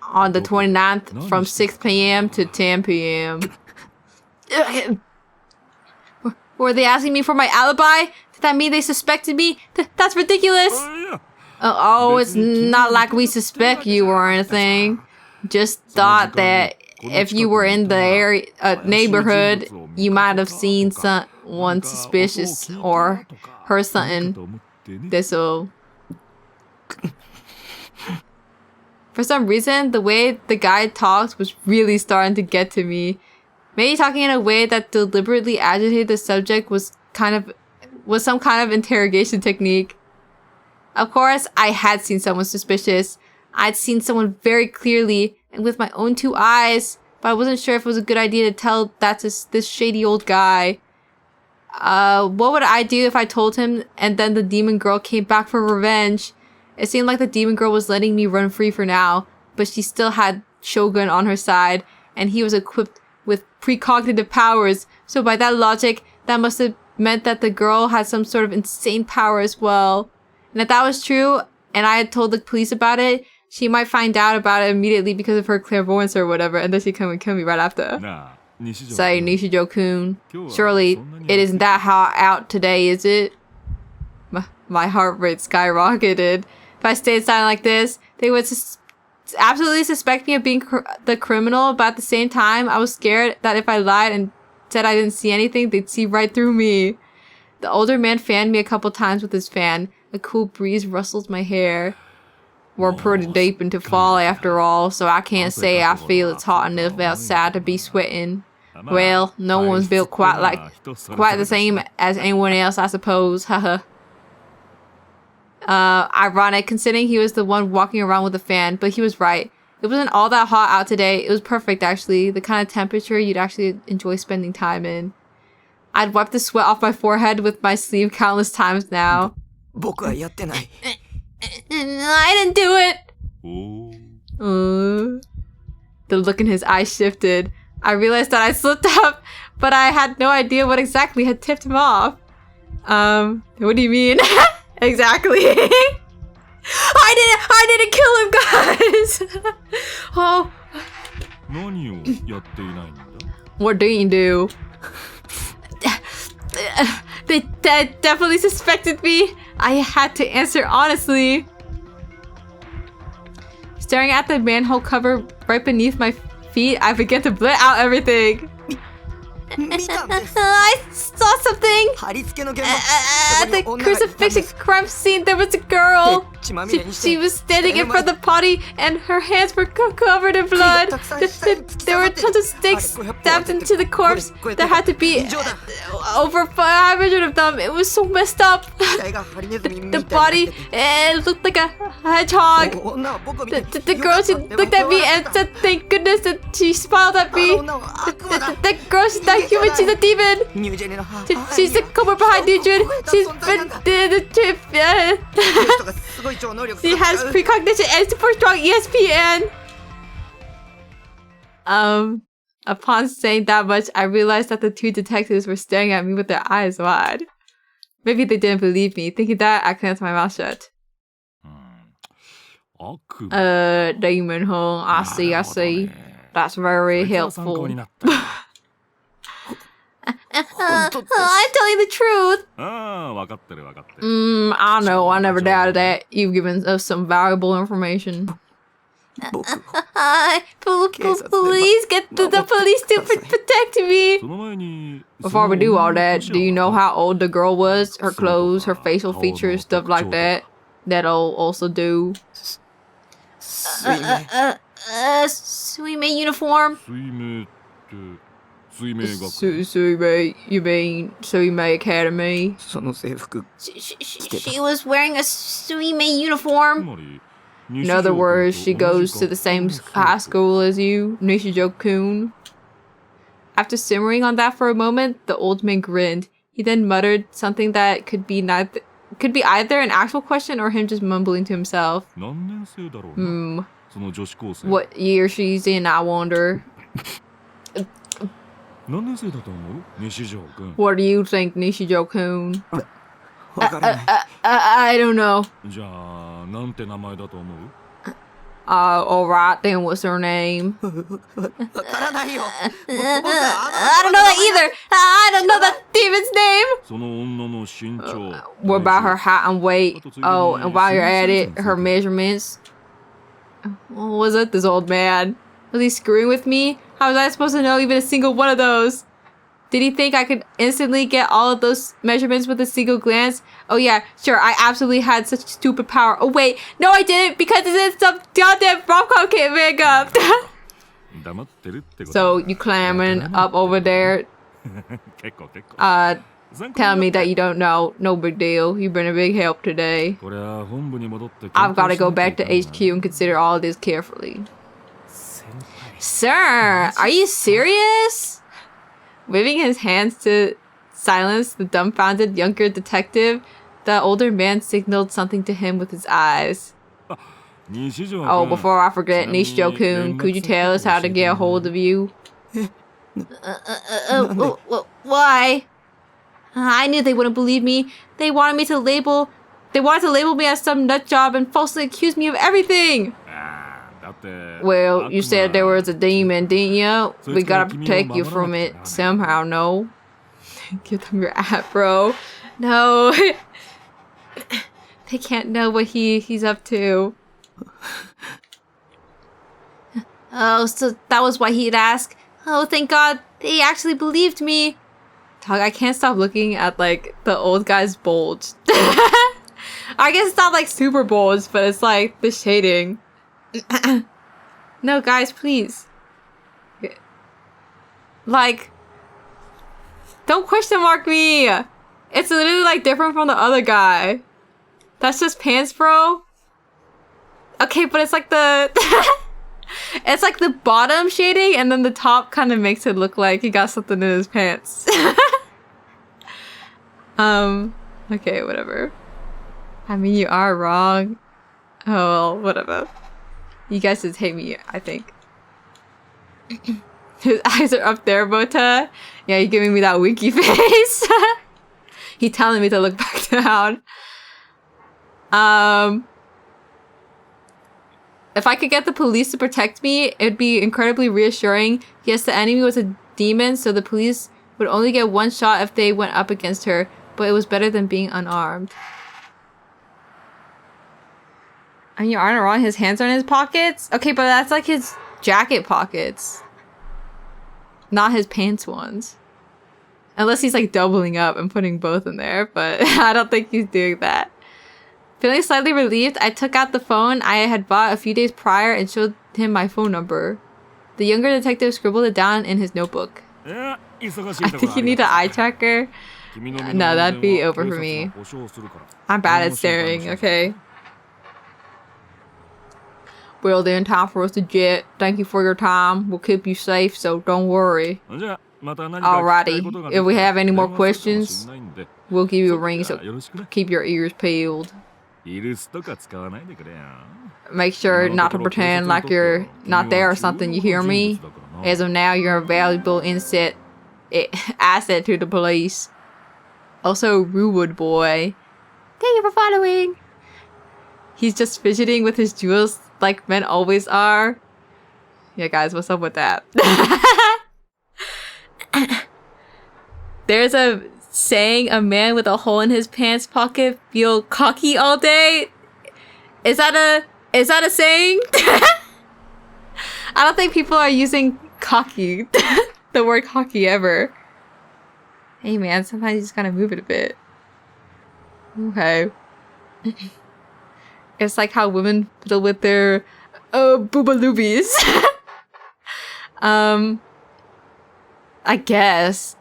Speaker 1: on the 29th from 6 p.m. to 10 p.m.? Were they asking me for my alibi? Did that mean they suspected me? That's ridiculous! Oh, it's not like we suspect you or anything. Just thought that if you were in the area, neighborhood, you might have seen someone suspicious or heard something. This'll. For some reason, the way the guy talked was really starting to get to me. Maybe talking in a way that deliberately agitated the subject was some kind of interrogation technique. Of course, I had seen someone suspicious. I'd seen someone very clearly and with my own 2 eyes, but I wasn't sure if it was a good idea to tell that to this shady old guy. What would I do if I told him and then the demon girl came back for revenge? It seemed like the demon girl was letting me run free for now, but she still had Shogun on her side, and he was equipped with precognitive powers, so by that logic, that must have meant that the girl had some sort of insane power as well. And if that was true, and I had told the police about it, she might find out about it immediately because of her clairvoyance or whatever, and then she'd come and kill me right after. Say, Nishijo-kun, surely it isn't that hot out today, is it? My heart rate skyrocketed. If I stayed silent like this, they would absolutely suspect me of being the criminal, but at the same time, I was scared that if I lied and said I didn't see anything, they'd see right through me. The older man fanned me a couple times with his fan. A cool breeze rustled my hair. We're pretty deep into fall after all, so I can't say I feel it's hot enough outside to be sweating. Well, no one's built quite the same as anyone else, I suppose. Haha. Ironic considering he was the one walking around with a fan, but he was right. It wasn't all that hot out today. It was perfect, actually. The kind of temperature you'd actually enjoy spending time in. I'd wiped the sweat off my forehead with my sleeve countless times now. I didn't do it! The look in his eyes shifted. I realized that I slipped up, but I had no idea what exactly had tipped him off. What do you mean? Exactly. I didn't kill him, guys! Oh. What do you do? They definitely suspected me. I had to answer honestly. Staring at the manhole cover right beneath my feet, I began to blurt out everything. I saw something! At the crucifixion crime scene, there was a girl. She was standing in front of the body and her hands were covered in blood. There were tons of sticks stabbed into the corpse. There had to be over 500 of them. It was so messed up. The body, it looked like a hedgehog. The girl, she looked at me and said, "Thank goodness," that she smiled at me. The girl, she's not human, she's a demon. She's the cobra behind Nujin. She's been she has precognition and super strong ESPN. Upon saying that much, I realized that the 2 detectives were staring at me with their eyes wide. Maybe they didn't believe me. Thinking that, I clenched my mouth shut. Demon, huh? I see. That's very helpful. I'm telling the truth. I know. I never doubted that. You've given us some valuable information. Please get the police to protect me. Before we do all that, do you know how old the girl was? Her clothes, her facial features, stuff like that. That'll also do. Suime uniform. Suime, you mean Suime Academy? She was wearing a Suime uniform. In other words, she goes to the same high school as you, Nishijo-kun. After simmering on that for a moment, the old man grinned. He then muttered something that could be either an actual question or him just mumbling to himself. What year she's in, I wonder. What do you think, Nishijo-kun? I don't know. Alright then, what's her name? I don't know that either! I don't know that demon's name! What about her height and weight? Oh, and while you're at it, her measurements? What was it, this old man? Was he screwing with me? How was I supposed to know even a single one of those? Did he think I could instantly get all of those measurements with a single glance? Oh yeah, sure, I absolutely had such stupid power. Oh wait, no I didn't, because it's in some goddamn rom-com kid makeup. So you clamming up over there, telling me that you don't know. No big deal. You've been a big help today. I've got to go back to HQ and consider all of this carefully. Sir, are you serious? Waving his hands to silence the dumbfounded younger detective, the older man signaled something to him with his eyes. Oh, before I forget, Nishio-kun, could you tell us how to get a hold of you? Why? I knew they wouldn't believe me. They wanted to label me as some nut job and falsely accuse me of everything. Well, you said there was a demon, didn't you? We gotta protect you from it somehow, no? Give them your app, bro. No. They can't know what he's up to. Oh, so that was why he'd ask. Oh, thank God. They actually believed me. Dog, I can't stop looking at, like, the old guy's bulge. I guess it's not, like, super bulge, but it's, like, the shading. No, guys, please. Like, don't question mark me. It's literally, like, different from the other guy. That's just pants, bro. Okay, but it's like the... it's like the bottom shading, and then the top kind of makes it look like he got something in his pants. Okay, whatever. I mean, you are wrong. Oh, well, whatever. You guys just hate me, I think. His eyes are up there, Bota. Yeah, you're giving me that winky face. He's telling me to look back down. If I could get the police to protect me, it'd be incredibly reassuring. Yes, the enemy was a demon, so the police would only get one shot if they went up against her, but it was better than being unarmed. I mean, you aren't wrong, his hands are in his pockets? Okay, but that's like his jacket pockets. Not his pants ones. Unless he's like doubling up and putting both in there, but I don't think he's doing that. Feeling slightly relieved, I took out the phone I had bought a few days prior and showed him my phone number. The younger detective scribbled it down in his notebook. I think you need an eye tracker. No, that'd be over for me. I'm bad at staring, okay? Well then, time for us to jet. Thank you for your time. We'll keep you safe, so don't worry. Alrighty, if we have any more questions, we'll give you a ring, so keep your ears peeled. Make sure not to pretend like you're not there or something, you hear me? As of now, you're a valuable asset to the police. Also, Ruwood boy. Thank you for following. He's just fidgeting with his jewels like men always are. Yeah, guys, what's up with that? There's a saying, a man with a hole in his pants pocket feel cocky all day. Is that a saying? I don't think people are using cocky, the word cocky ever. Hey man, sometimes you just gotta move it a bit. Okay. It's like how women fiddle with their boobaloobies. I guess.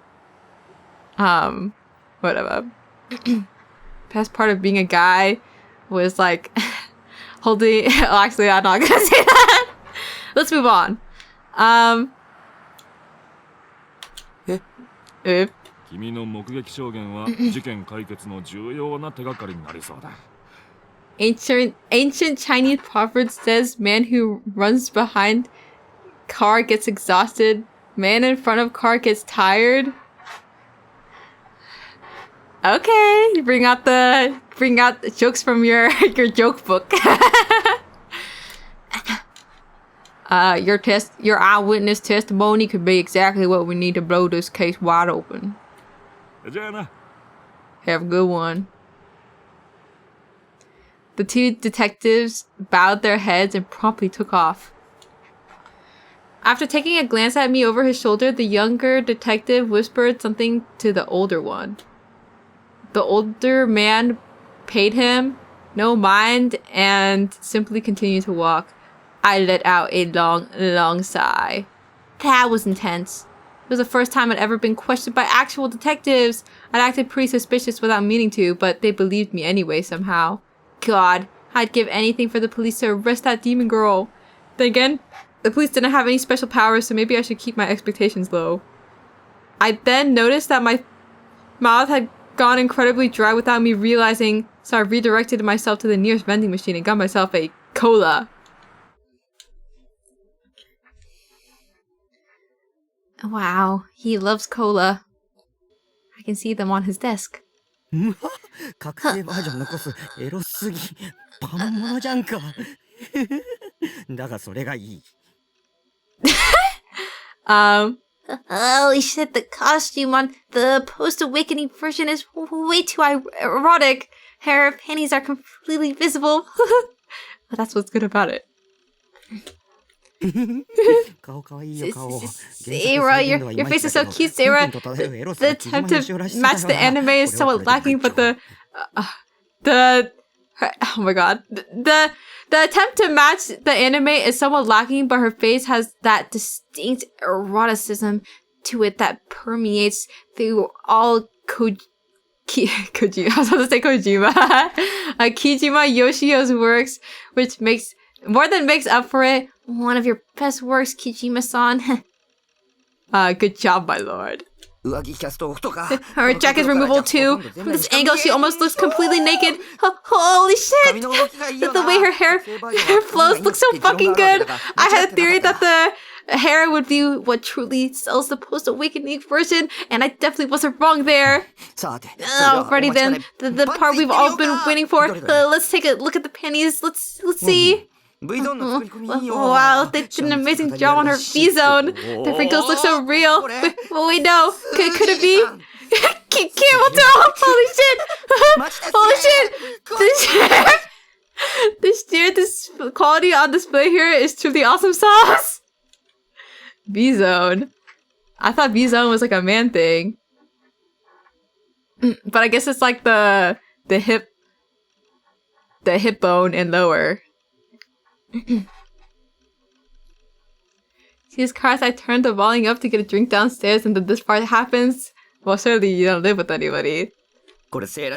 Speaker 1: Whatever. Best part of being a guy was like holding. Oh, actually, I'm not gonna say that. Let's move on. Ancient Chinese proverb says, "Man who runs behind car gets exhausted. Man in front of car gets tired." Okay, you bring out the jokes from your joke book. Your eyewitness testimony could be exactly what we need to blow this case wide open. Have a good one. The two detectives bowed their heads and promptly took off. After taking a glance at me over his shoulder, the younger detective whispered something to the older one. The older man paid him no mind and simply continued to walk. I let out a long, long sigh. That was intense. It was the first time I'd ever been questioned by actual detectives. I'd acted pretty suspicious without meaning to, but they believed me anyway somehow. God, I'd give anything for the police to arrest that demon girl. Then again, the police didn't have any special powers, so maybe I should keep my expectations low. I then noticed that my mouth had gone incredibly dry without me realizing, so I redirected myself to the nearest vending machine and got myself a cola. Wow, he loves cola. I can see them on his desk.
Speaker 4: 覚醒バージョン残すエロすぎバンモノじゃんかだがそれがいい
Speaker 1: Holy shit, the costume on the post-awakening version is way too erotic. Her panties are completely visible. But that's what's good about it.
Speaker 4: 顔かわいいよ顔
Speaker 1: Sarah, your face is so cute, Sarah. The attempt to match the anime is somewhat lacking, but oh my god. The attempt to match the anime is somewhat lacking, but her face has that distinct eroticism to it that permeates through all Kojima. I was about to say Kojima. Kijima Yoshio's works, which more than makes up for it. One of your best works, Kijima-san. Good job, my lord. Her jacket's removable too. From this angle, she almost looks completely naked. Holy shit! The way her hair flows looks so fucking good. I had a theory that the hair would be what truly sells the post-awakening version, and I definitely wasn't wrong there. Alrighty then, the part we've all been waiting for. Let's take a look at the panties. Let's see. Wow, they did an amazing job on her V-zone. The wrinkles look so real. Wait, no. Could it be? Camel toe! Holy shit! Holy shit! This quality on display here is truly awesome sauce. V-zone. I thought V-zone was like a man thing. But I guess it's like the hip bone and lower. See this car as I turned the volume up to get a drink downstairs, and then this part happens. Well, surely you don't live with anybody. This is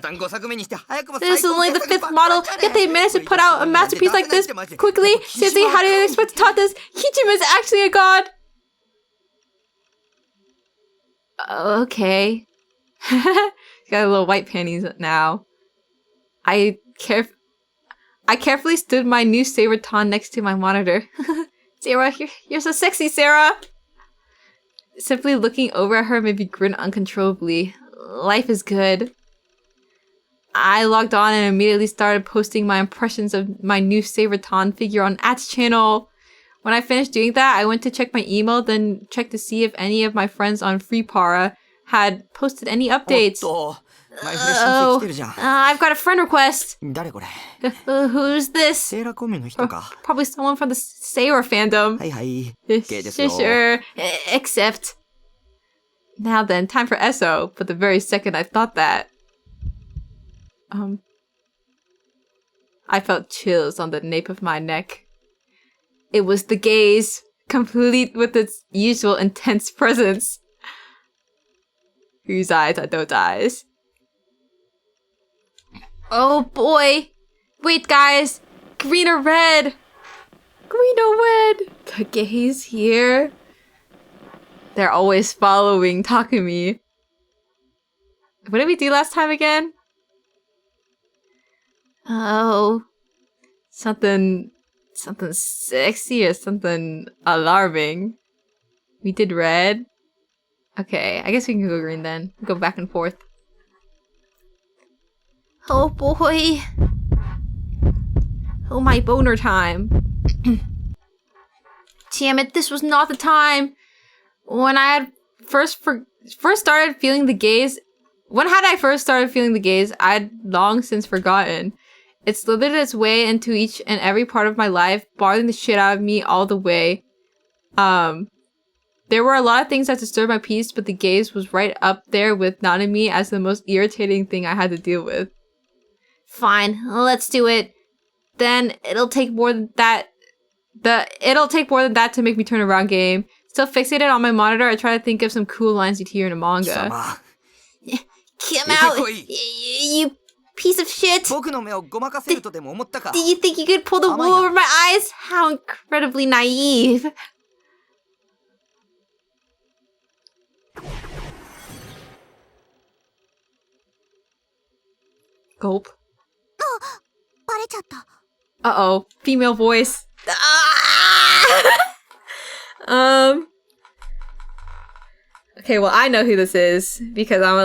Speaker 1: only the 5th model, yet they managed to put out a masterpiece like this quickly. Seriously, how do you expect to top this? Kijima is actually a god! Okay. Got little white panties now. I carefully stood my new Saberton next to my monitor. Sarah, you're so sexy, Sarah! Simply looking over at her made me grin uncontrollably. Life is good. I logged on and immediately started posting my impressions of my new Saberton figure on At's channel. When I finished doing that, I went to check my email, then checked to see if any of my friends on FreePara had posted any updates. I've got a friend request. Who's this? Probably someone from the Sailor fandom. Sure. Except. Now then, time for SO. But the very second I thought that, I felt chills on the nape of my neck. It was the gaze, complete with its usual intense presence. Whose eyes are those eyes? Oh boy! Wait, guys! Green or red? Green or red? The gays here. They're always following Takumi. What did we do last time again? Oh. Something sexy or something alarming. We did red. Okay, I guess we can go green then. Go back and forth. Oh boy. Oh, my boner time. Damn it, this was not the time. When I had first started feeling the gaze. When had I first started feeling the gaze, I'd long since forgotten. It slithered its way into each and every part of my life, bothering the shit out of me all the way. There were a lot of things that disturbed my peace, but the gaze was right up there with Nanami as the most irritating thing I had to deal with. Fine, let's do it. Then it'll take more than that. To make me turn around game. Still fixated on my monitor, I try to think of some cool lines you'd hear in a manga.
Speaker 3: Come out, you piece of shit! Do you think you could pull the wool over my eyes? How incredibly naive.
Speaker 1: Gulp. Uh-oh, female voice. Okay, well, I know who this is because I'm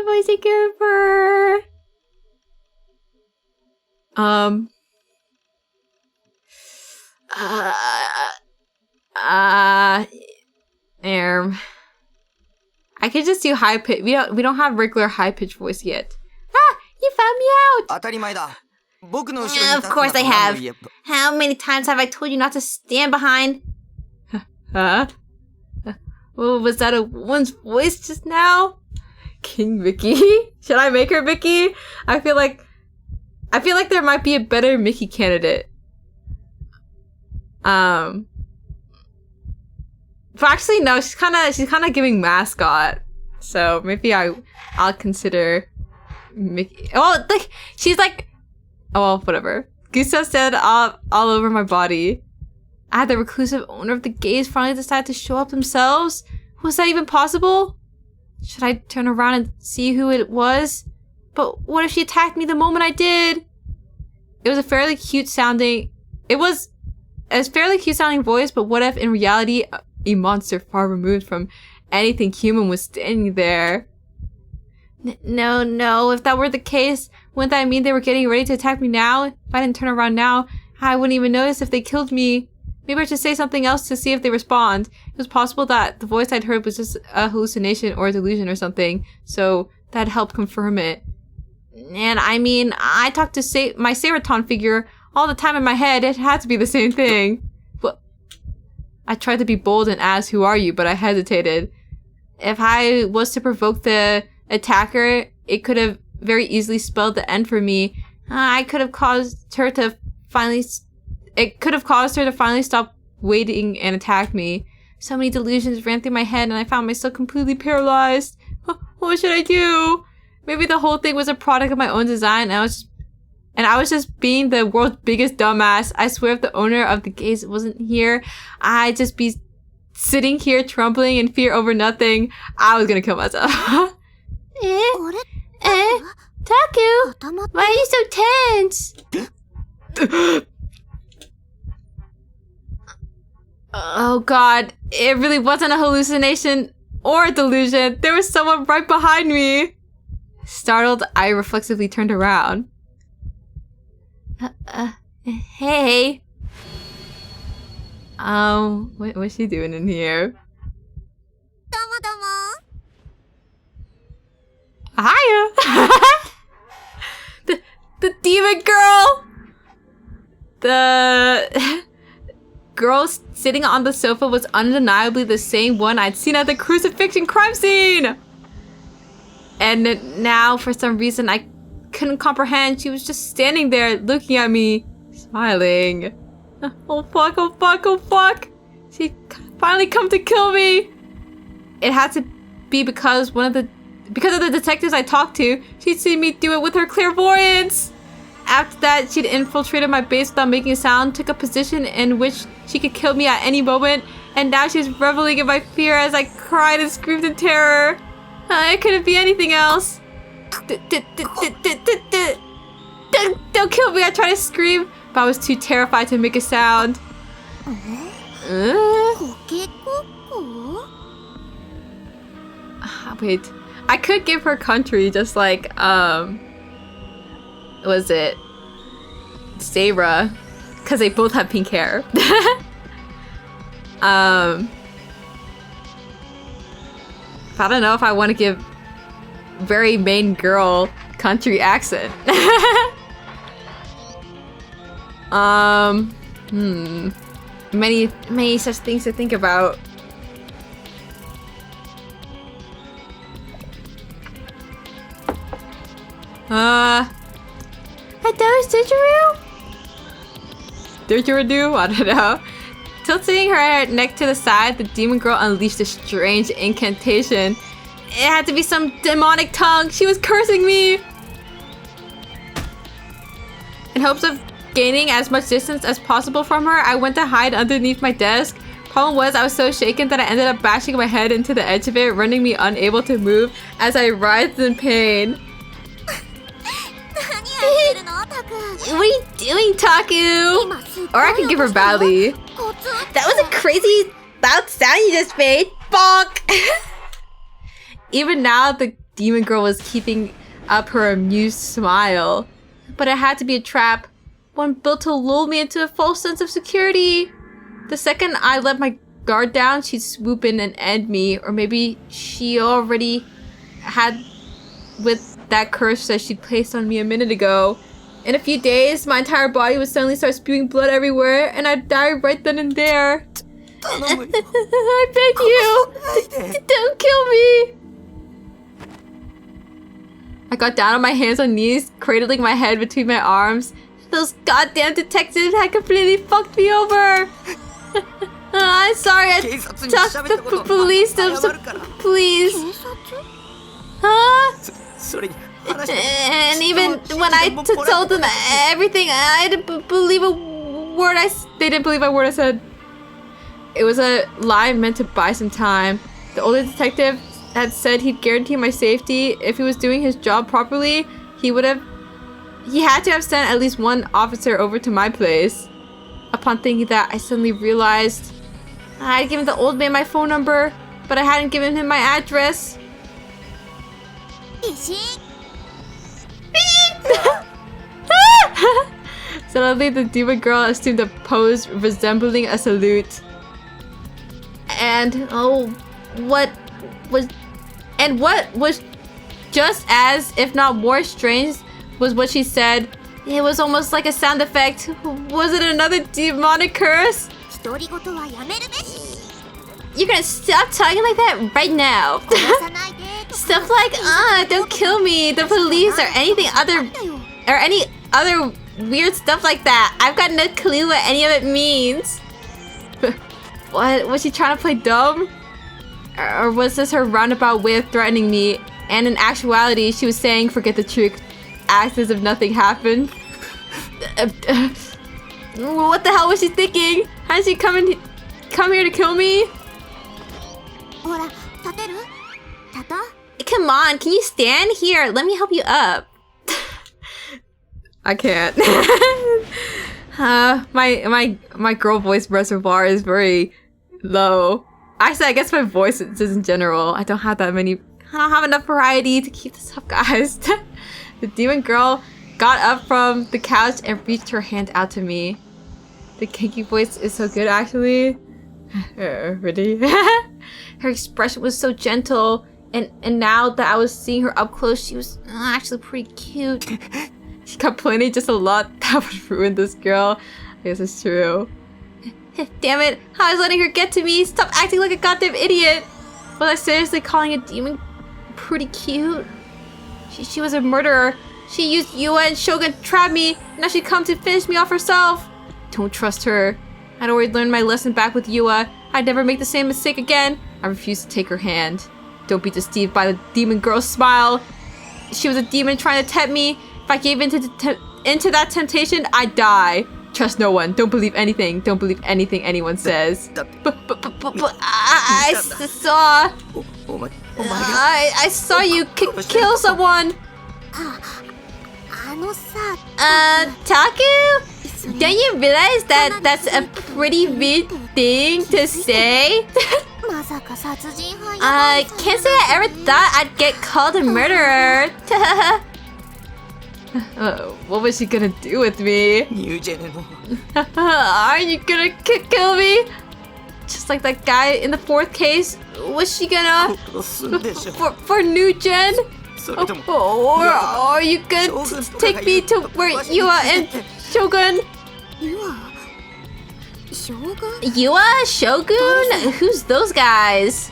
Speaker 1: voiceover. I could just do high pitch. We don't have regular high pitch voice yet. Ah, you found me out.
Speaker 3: Of course I have. How many times have I told you not to stand behind?
Speaker 1: Huh? Well, was that a woman's voice just now? King Mickey? Should I make her Mickey? I feel like there might be a better Mickey candidate. But actually, no. She's kind of giving mascot. So maybe I'll consider Mickey. Oh, like she's like. Oh well, whatever. Gusto said all over my body. I had the reclusive owner of the gaze finally decide to show up themselves. Was that even possible? Should I turn around and see who it was? But what if she attacked me the moment I did? It was a fairly cute sounding voice, but what if in reality a monster far removed from anything human was standing there? No, if that were the case, wouldn't that mean they were getting ready to attack me now? If I didn't turn around now, I wouldn't even notice if they killed me. Maybe I should say something else to see if they respond. It was possible that the voice I'd heard was just a hallucination or a delusion or something, so that helped confirm it. And I mean, I talked to my Seraton figure all the time in my head. It had to be the same thing. But I tried to be bold and ask, who are you? But I hesitated. If I was to provoke the attacker, it could have very easily spelled the end for me. It could have caused her to finally stop waiting and attack me. So many delusions ran through my head and I found myself completely paralyzed. What should I do? Maybe the whole thing was a product of my own design and I was just being the world's biggest dumbass. I swear if the owner of the gaze wasn't here, I'd just be sitting here trembling in fear over nothing. I was gonna kill myself. Taku, why are you so tense? Oh god, it really wasn't a hallucination or a delusion. There was someone right behind me. Startled, I reflexively turned around. Hey. What's she doing in here? Hiya! the demon girl! The girl sitting on the sofa was undeniably the same one I'd seen at the crucifixion crime scene! And now, for some reason, I couldn't comprehend. She was just standing there looking at me, smiling. Oh fuck, oh fuck, oh fuck! She finally come to kill me! It had to be because of the detectives I talked to, she'd seen me do it with her clairvoyance! After that, she'd infiltrated my base without making a sound, took a position in which she could kill me at any moment, and now she's reveling in my fear as I cried and screamed in terror. It couldn't be anything else. Don't kill me, I tried to scream, but I was too terrified to make a sound. Wait, I could give her country just like, was it Sarah? Because they both have pink hair. I don't know if I want to give very main girl country accent. Many such things to think about. Are those didgeridoo? Didgeridoo? I don't know. Tilting her neck to the side, the demon girl unleashed a strange incantation. It had to be some demonic tongue. She was cursing me. In hopes of gaining as much distance as possible from her, I went to hide underneath my desk. Problem was, I was so shaken that I ended up bashing my head into the edge of it, rendering me unable to move as I writhed in pain. What are you doing, Taku? Or I could give her badly. That was a crazy loud sound you just made. Bonk! Even now, the demon girl was keeping up her amused smile. But it had to be a trap. One built to lull me into a false sense of security. The second I let my guard down, she'd swoop in and end me. Or maybe she already had with that curse that she'd placed on me a minute ago. In a few days, my entire body would suddenly start spewing blood everywhere, and I'd die right then and there. I beg you, don't kill me. I got down on my hands and knees, cradling my head between my arms. Those goddamn detectives had completely fucked me over. I'm sorry, I talked to the police, so please. Huh? And even when I told them everything, I didn't believe a word they didn't believe a word I said. It was a lie meant to buy some time. The older detective had said he'd guarantee my safety. If he was doing his job properly, he had to have sent at least one officer over to my place. Upon thinking that, I suddenly realized I had given the old man my phone number, but I hadn't given him my address. Suddenly, the demon girl assumed a pose resembling a salute. And what was just as, if not more strange, was what she said. It was almost like a sound effect. Was it another demonic curse? You're gonna stop talking like that right now. Stuff like, don't kill me, the police, or any other weird stuff like that. I've got no clue what any of it means. What? Was she trying to play dumb? Or was this her roundabout way of threatening me? And in actuality, she was saying, forget the trick, act as if nothing happened. What the hell was she thinking? How did she come here to kill me? Come on, can you stand here? Let me help you up. I can't. My girl voice reservoir is very low. Actually, I guess my voice is in general. I don't have enough variety to keep this up, guys. The demon girl got up from the couch and reached her hand out to me. The kinky voice is so good, actually. Really? Her expression was so gentle, and now that I was seeing her up close, she was actually pretty cute. She complaining just a lot. That would ruin this girl. I guess it's true. Damn it! I was letting her get to me. Stop acting like a goddamn idiot. Was I seriously calling a demon pretty cute? She was a murderer. She used Yua and Shogun to trap me. Now she'd come to finish me off herself. Don't trust her. I'd already learned my lesson back with Yua. I'd never make the same mistake again. I refused to take her hand. Don't be deceived by the demon girl's smile. She was a demon trying to tempt me. If I gave into that temptation, I'd die. Trust no one. Don't believe anything. Don't believe anything anyone says. But I saw... I saw you kill someone. Taku? Don't you realize that that's a pretty weird thing to say? Can't say I ever thought I'd get called a murderer. What was she gonna do with me? Are you gonna kill me? Just like that guy in the fourth case? Was she gonna... for new gen? Or are you gonna take me to where Yua and Shogun
Speaker 3: Yua? Shogun? Who's those guys?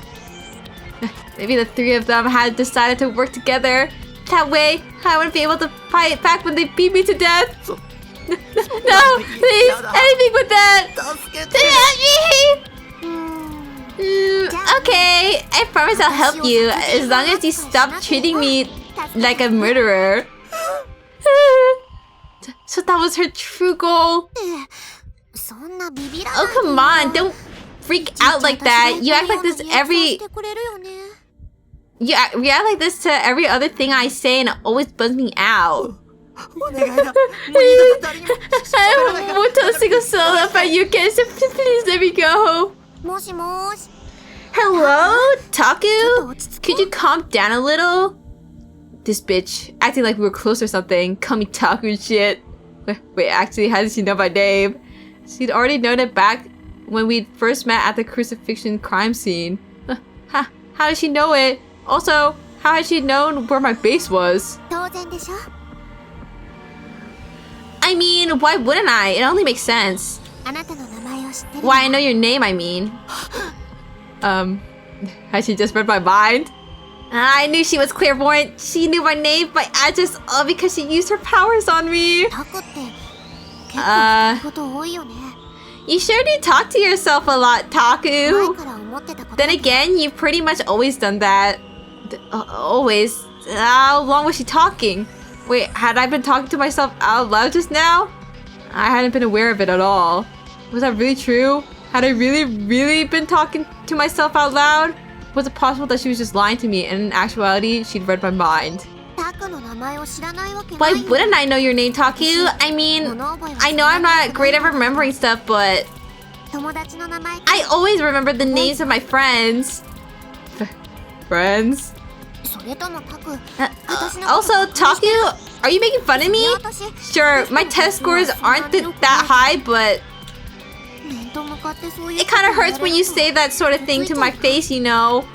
Speaker 3: Maybe the three of them had decided to work together. That way, I wouldn't be able to fight back when they beat me to death. No, please, anything but that. Okay, I promise I'll help you as long as you stop treating me like a murderer. So that was her true goal. Oh, come on, don't freak out like that. You act like this You act like this to every other thing I say, and it always bugs me out. I won't tell a single soul about you guys, so please let me go. Hello, Taku? Could you calm down a little? This bitch, acting like we were close or something. Call me Taku and shit. Wait, actually, how did she know my name? She'd already known it back when we first met at the crucifixion crime scene. How did she know it? Also, how had she known where my base was? I mean, why wouldn't I? It only makes sense. Why I know your name, I mean. Has she just read my mind? I knew she was clairvoyant. She knew my name, my address, all because she used her powers on me. You sure do talk to yourself a lot, Taku. Then again, you've pretty much always done that. Always. How long was she talking? Wait, had I been talking to myself out loud just now? I hadn't been aware of it at all. Was that really true? Had I really been talking to myself out loud? Was it possible that she was just lying to me and in actuality, she'd read my mind? Why wouldn't I know your name, Taku? I mean, I know I'm not great at remembering stuff, but I always remember the names of my friends. Friends? Also, Taku, are you making fun of me? Sure, my test scores aren't that high, but it kind of hurts when you say that sort of thing to my face, you know.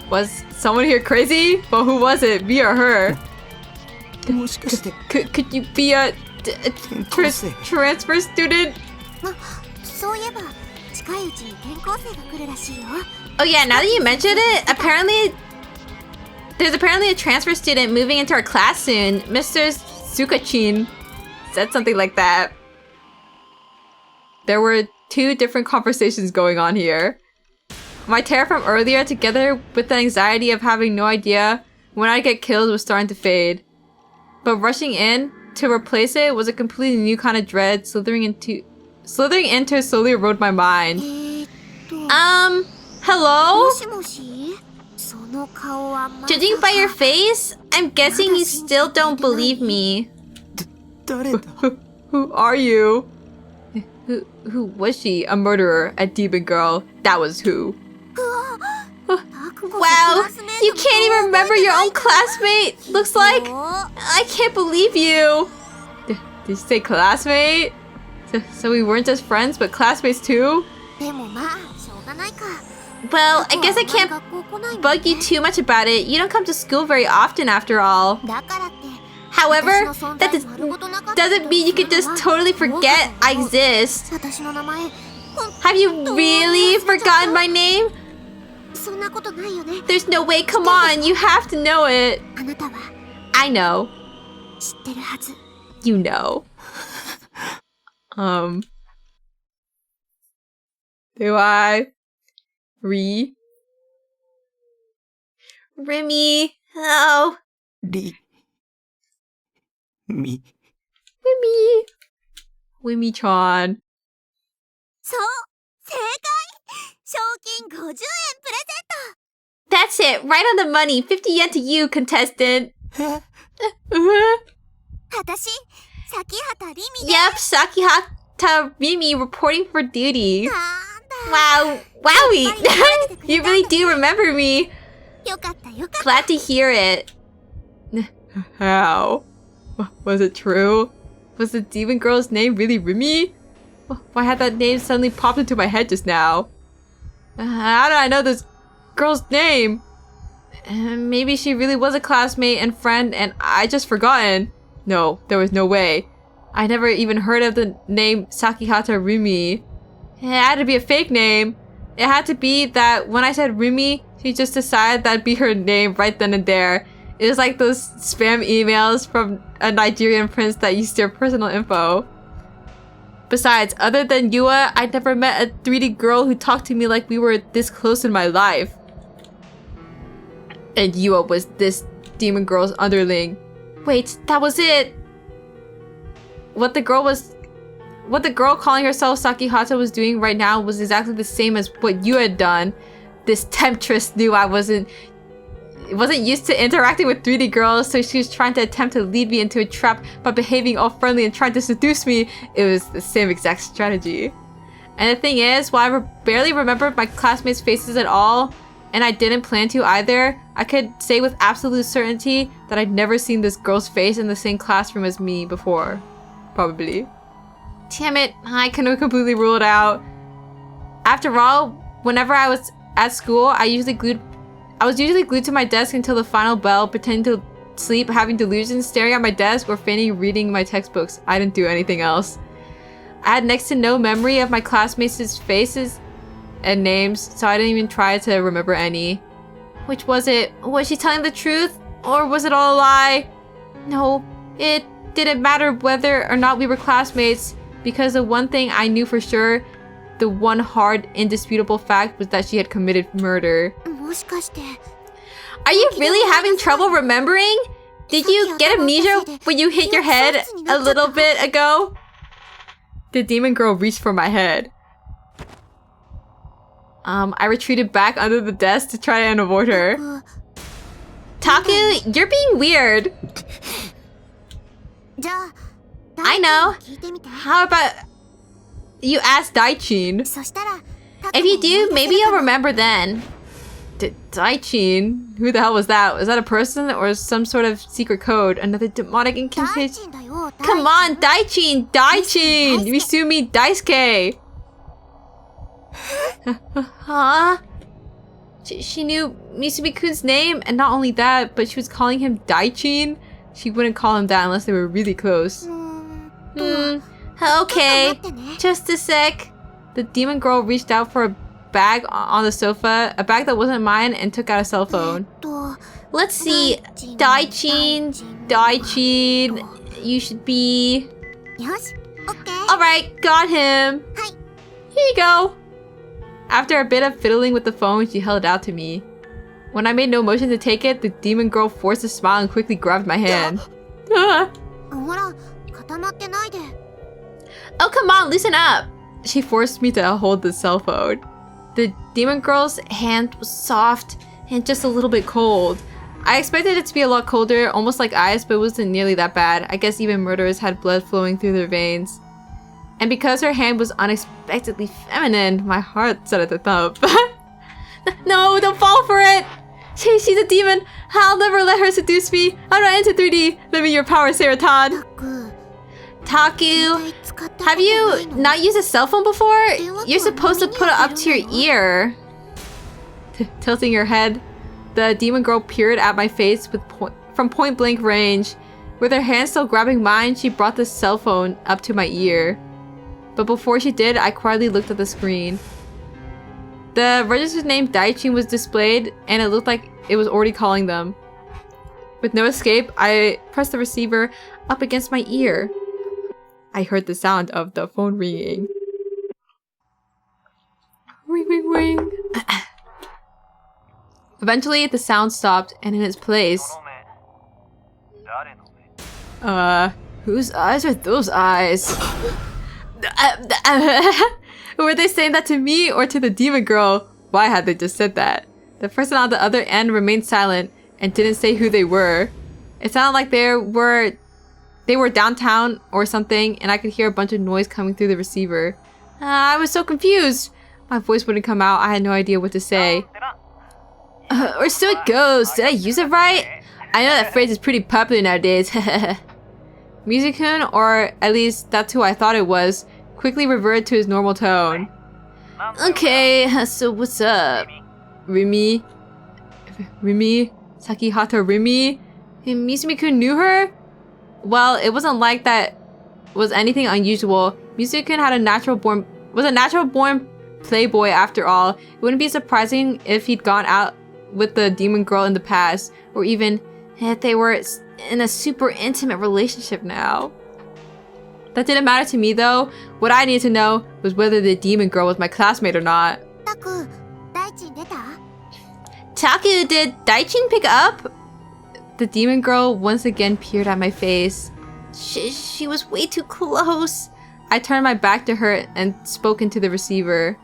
Speaker 3: Was someone here crazy? Well, who was it? Me or her? Could you be a transfer student? Oh yeah, now that you mentioned it, there's apparently a transfer student moving into our class soon. Mr. Sukachin said something like that. There were two different conversations going on here. My terror from earlier, together with the anxiety of having no idea when I'd get killed, was starting to fade. But rushing in to replace it was a completely new kind of dread, slithering into slowly erode my mind. Hello? Judging by your face, I'm guessing you still don't believe me. Who are you? Who was she? A murderer, a demon girl. That was who. Wow, you can't even remember your own classmate, looks like. I can't believe you. Did you say classmate? So we weren't just friends, but classmates too? Well, I guess I can't bug you too much about it. You don't come to school very often after all. However, that doesn't mean you can just totally forget I exist. Have you really forgotten my name? There's no way, come on, you have to know it. I know. You know. Do I? Remy. Oh. Wimmy-chan. That's it, right on the money. 50 yen to you, contestant. Yep, Sakihata Rimi reporting for duty. Wow, wowie! You really do remember me. Glad to hear it. How? Was it true? Was the demon girl's name really Rimi? Why had that name suddenly popped into my head just now? How did I know this girl's name? Maybe she really was a classmate and friend and I just forgotten. No, there was no way.
Speaker 1: I never even heard of the name Sakihata Rumi. It had to be a fake name. It had to be that when I said Rumi, she just decided that'd be her name right then and there. It was like those spam emails from a Nigerian prince that used your personal info. Besides, other than Yua, I'd never met a 3D girl who talked to me like we were this close in my life. And Yua was this demon girl's underling. Wait, that was it! What the girl calling herself Sakihata was doing right now was exactly the same as what you had done. This temptress knew I wasn't used to interacting with 3D girls, so she was trying to attempt to lead me into a trap by behaving all friendly and trying to seduce me. It was the same exact strategy. And the thing is, while I barely remembered my classmates' faces at all, and I didn't plan to either, I could say with absolute certainty that I'd never seen this girl's face in the same classroom as me before. Probably. Damn it, I couldn't completely rule it out. After all, whenever I was at school, I was usually glued to my desk until the final bell, pretending to sleep, having delusions, staring at my desk, or feigning reading my textbooks. I didn't do anything else. I had next to no memory of my classmates' faces and names, so I didn't even try to remember any. Which was it? Was she telling the truth? Or was it all a lie? No, it didn't matter whether or not we were classmates, because the one thing I knew for sure, the one hard, indisputable fact, was that she had committed murder. Are you really having trouble remembering? Did you get amnesia when you hit your head a little bit ago? The demon girl reached for my head. I retreated back under the desk to try and avoid her. Taku, you're being weird. I know. How about you ask Daichin? If you do, maybe you'll remember then. Daichin? Who the hell was that? Was that a person or some sort of secret code? Another demonic incantation? Come on, Daichin! Daichin! Misumi Daisuke! Huh? She knew Misumi-kun's name, and not only that, but she was calling him Daichin. She wouldn't call him that unless they were really close. Okay, just a sec. The demon girl reached out for a bag on the sofa, a bag that wasn't mine, and took out a cell phone. Let's see. Daichin, you should be... Alright, got him. Here you go. After a bit of fiddling with the phone, she held it out to me. When I made no motion to take it, the demon girl forced a smile and quickly grabbed my hand. Oh, come on, loosen up! She forced me to hold the cell phone. The demon girl's hand was soft and just a little bit cold. I expected it to be a lot colder, almost like ice, but it wasn't nearly that bad. I guess even murderers had blood flowing through their veins. And because her hand was unexpectedly feminine, my heart started to thump. No, don't fall for it! She's a demon! I'll never let her seduce me! I'm not into 3D! Let me your power, Saratan! Taku, have you not used a cell phone before? You're supposed to put it up to your ear. Tilting her head, the demon girl peered at my face from point blank range. With her hand still grabbing mine, she brought the cell phone up to my ear. But before she did, I quietly looked at the screen. The registered name Daichin was displayed, and it looked like it was already calling them. With no escape, I pressed the receiver up against my ear. I heard the sound of the phone ringing. Ring, ring, ring. Eventually, the sound stopped, and in its place... whose eyes are those eyes? Were they saying that to me or to the demon girl? Why had they just said that? The person on the other end remained silent and didn't say who they were. It sounded like they were downtown or something, and I could hear a bunch of noise coming through the receiver. I was so confused. My voice wouldn't come out. I had no idea what to say. Or so it goes. Did I use it right? I know that phrase is pretty popular nowadays. Music-kun, or at least that's who I thought it was, quickly reverted to his normal tone. Okay, so what's up? Rimi? Sakihata Rimi? Misumi-kun knew her? Well, it wasn't like that. was anything unusual. Musume-kun was a natural born playboy after all. It wouldn't be surprising if he'd gone out with the demon girl in the past, or even if they were in a super intimate relationship now. That didn't matter to me though. What I needed to know was whether the demon girl was my classmate or not.
Speaker 2: タク、大地出た？
Speaker 1: Taku, did Daichin pick up? The demon girl once again peered at my face. She was way too close. I turned my back to her and spoke into the receiver.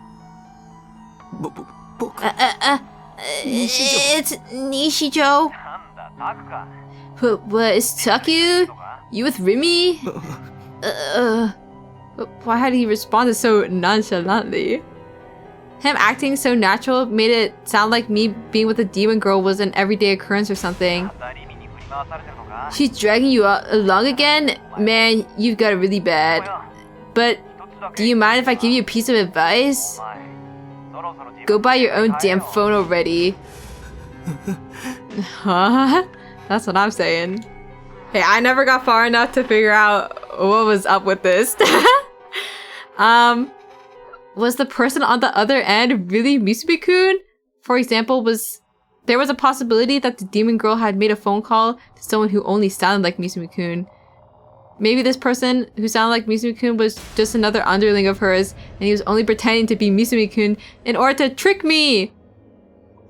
Speaker 1: It's Nishijo. What is Taku? You with Rimi? Why had he responded so nonchalantly? Him acting so natural made it sound like me being with a demon girl was an everyday occurrence or something. She's dragging you along again? Man, you've got it really bad. But do you mind if I give you a piece of advice? Go buy your own damn phone already. Huh? That's what I'm saying. Hey, I never got far enough to figure out what was up with this. Was the person on the other end really Musume-kun? For example, there was a possibility that the demon girl had made a phone call to someone who only sounded like Musume-kun. Maybe this person who sounded like Musume-kun was just another underling of hers, and he was only pretending to be Musume-kun in order to trick me!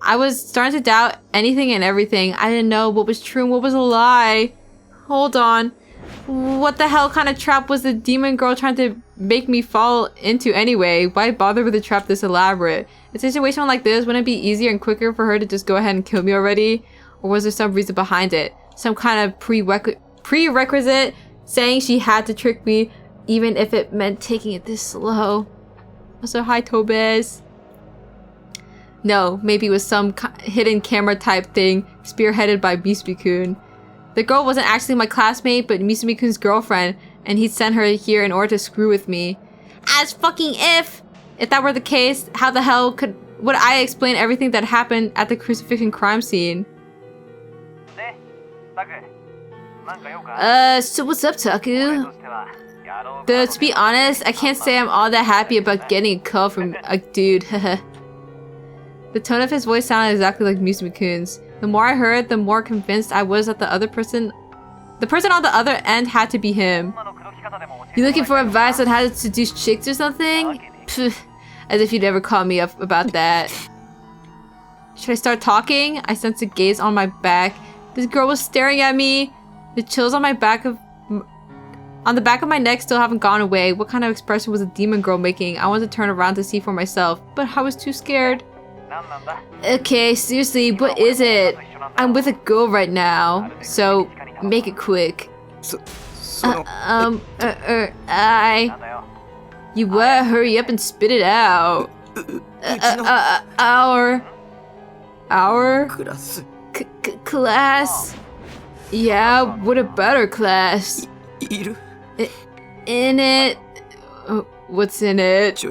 Speaker 1: I was starting to doubt anything and everything. I didn't know what was true and what was a lie. Hold on. What the hell kind of trap was the demon girl trying to make me fall into anyway? Why bother with a trap this elaborate? In a situation like this, wouldn't it be easier and quicker for her to just go ahead and kill me already? Or was there some reason behind it? Some kind of prerequisite saying she had to trick me, even if it meant taking it this slow? Also, hi Tobes. No, maybe it was some hidden camera type thing spearheaded by Musume-kun. The girl wasn't actually my classmate, but Musume-kun's girlfriend, and he sent her here in order to screw with me. As fucking if! If that were the case, how the hell would I explain everything that happened at the crucifixion crime scene? So what's up, Taku? Though, to be honest, I can't say I'm all that happy about getting a call from a dude, The tone of his voice sounded exactly like Musume-kun's. The more I heard, the more convinced I was that the person on the other end had to be him. You looking for advice on how to seduce chicks or something? Pfft, as if you'd ever call me up about that. Should I start talking? I sensed a gaze on my back. This girl was staring at me. The chills on the back of my neck still haven't gone away. What kind of expression was the demon girl making? I wanted to turn around to see for myself, but I was too scared. Okay, seriously, what is it? I'm with a girl right now, so make it quick. You what? Hurry up and spit it out. Our class? Yeah, what about our class? In it? What's in it?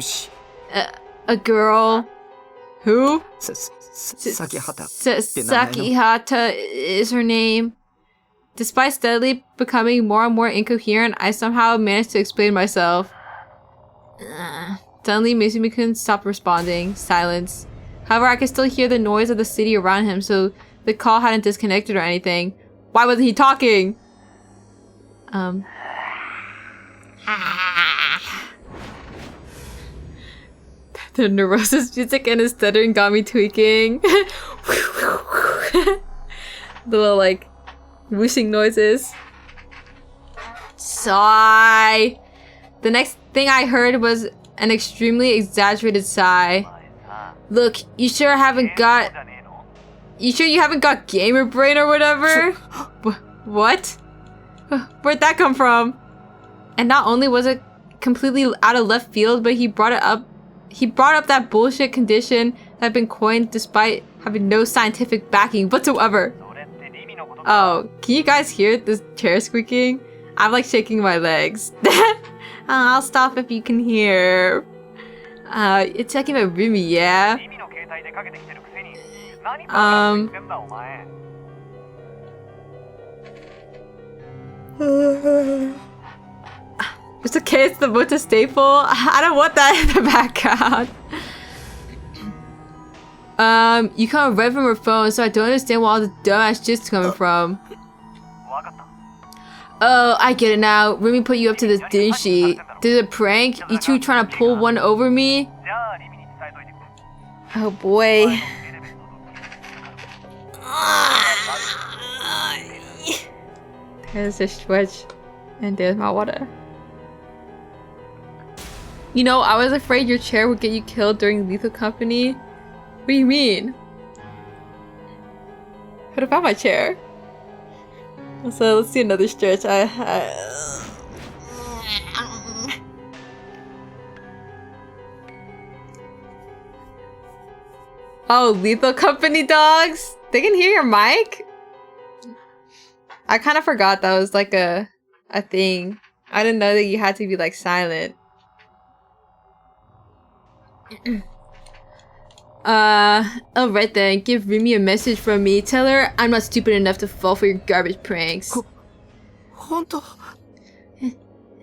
Speaker 1: A girl. Who? Sakihata is her name. Despite steadily becoming more and more incoherent, I somehow managed to explain myself. Suddenly, Musume-kun stopped responding. Silence. However, I could still hear the noise of the city around him, so the call hadn't disconnected or anything. Why wasn't he talking? The neurosis music and his stuttering got me tweaking. The little, like, whooshing noises. Sigh. The next thing I heard was an extremely exaggerated sigh. Look, you sure you haven't got gamer brain or whatever? What? Where'd that come from? And not only was it completely out of left field, but he brought up that bullshit condition that had been coined despite having no scientific backing whatsoever. Oh, can you guys hear this chair squeaking? I'm like shaking my legs. I'll stop if you can hear. You're talking about Rumi, yeah? It's okay, it's the Mota staple. I don't want that in the background. You come right from her phone, so I don't understand where all the dumbass shit's coming from. Oh, I get it now. Rumi put you up to this, didn't she? Did it a prank? You two trying to pull one over me? Oh boy. There's a switch. And there's my water. You know, I was afraid your chair would get you killed during Lethal Company. What do you mean? What about my chair? So let's see another stretch. Oh, Lethal Company dogs? They can hear your mic? I kind of forgot that was like a thing. I didn't know that you had to be like silent. Alright then, give Rumi a message from me. Tell her I'm not stupid enough to fall for your garbage pranks.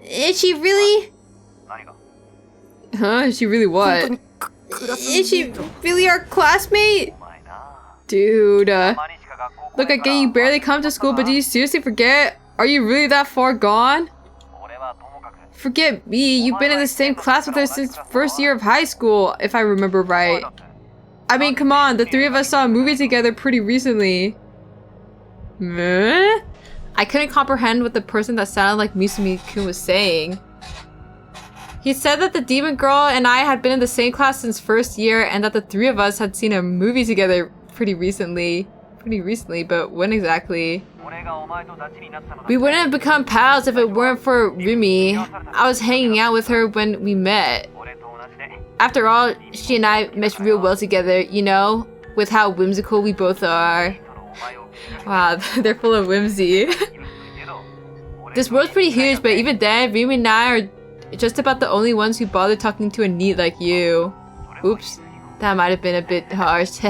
Speaker 1: Is she really? Huh? Is she really what? Is she really our classmate? Dude, look, I get you barely come to school, but do you seriously forget? Are you really that far gone? Forget me, you've been in the same class with her since first year of high school, if I remember right. I mean, come on, the three of us saw a movie together pretty recently. Meh? I couldn't comprehend what the person that sounded like Misumi-kun was saying. He said that the demon girl and I had been in the same class since first year and that the three of us had seen a movie together pretty recently, but when exactly? We wouldn't have become pals if it weren't for Rumi. I was hanging out with her when we met. After all, she and I meshed real well together, you know? With how whimsical we both are. Wow, they're full of whimsy. This world's pretty huge, but even then, Rumi and I are just about the only ones who bother talking to a NEET like you. Oops, that might have been a bit harsh.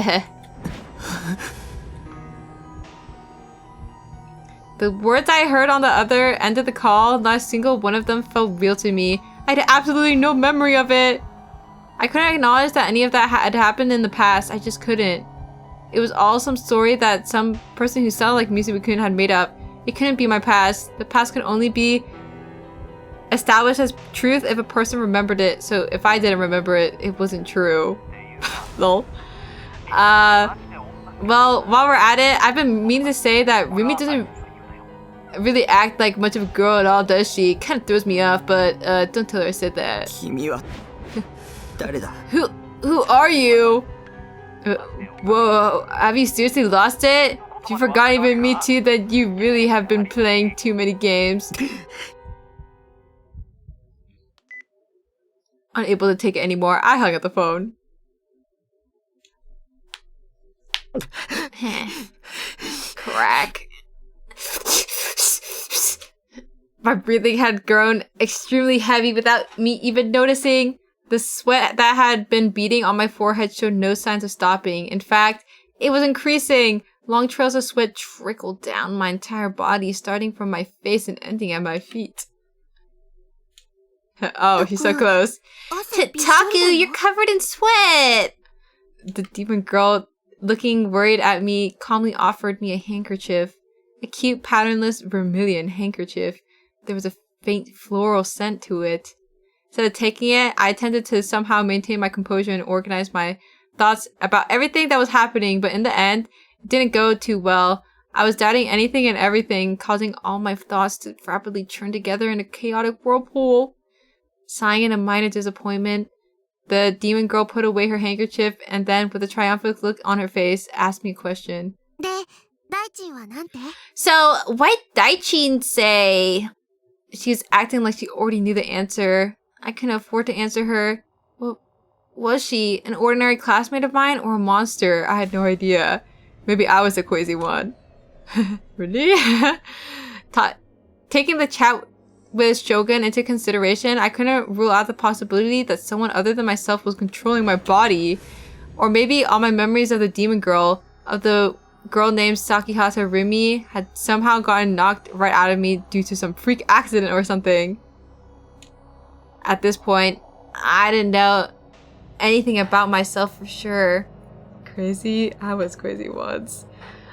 Speaker 1: The words I heard on the other end of the call, not a single one of them felt real to me. I had absolutely no memory of it. I couldn't acknowledge that any of that had happened in the past. I just couldn't. It was all some story that some person who sounded like Misumi-kun had made up. It couldn't be my past. The past could only be established as truth if a person remembered it. So if I didn't remember it, it wasn't true. Lol. Well, while we're at it, I've been meaning to say that Rumi doesn't really act like much of a girl at all, does she? Kind of throws me off, but don't tell her I said that. Who are you? Whoa, have you seriously lost it? If you forgot even me too, then you really have been playing too many games. Unable to take it anymore, I hung up the phone. Crack. My breathing had grown extremely heavy without me even noticing. The sweat that had been beading on my forehead showed no signs of stopping. In fact, it was increasing. Long trails of sweat trickled down my entire body, starting from my face and ending at my feet. Oh, he's so close. Taku, you're covered in sweat! The demon girl, looking worried at me, calmly offered me a handkerchief. A cute, patternless vermilion handkerchief. There was a faint floral scent to it. Instead of taking it, I attempted to somehow maintain my composure and organize my thoughts about everything that was happening, but in the end, it didn't go too well. I was doubting anything and everything, causing all my thoughts to rapidly turn together in a chaotic whirlpool. Sighing in a minor disappointment, the demon girl put away her handkerchief and then, with a triumphant look on her face, asked me a question. So, what did Daichin say? She was acting like she already knew the answer. I couldn't afford to answer her. Well, was she an ordinary classmate of mine or a monster? I had no idea. Maybe I was the crazy one. Really? Taking the chat with Shogun into consideration, I couldn't rule out the possibility that someone other than myself was controlling my body. Or maybe all my memories of the demon girl, of the girl named Sakihata Rumi, had somehow gotten knocked right out of me due to some freak accident or something. at this point. I didn't know anything about myself for sure. Crazy? I was crazy once.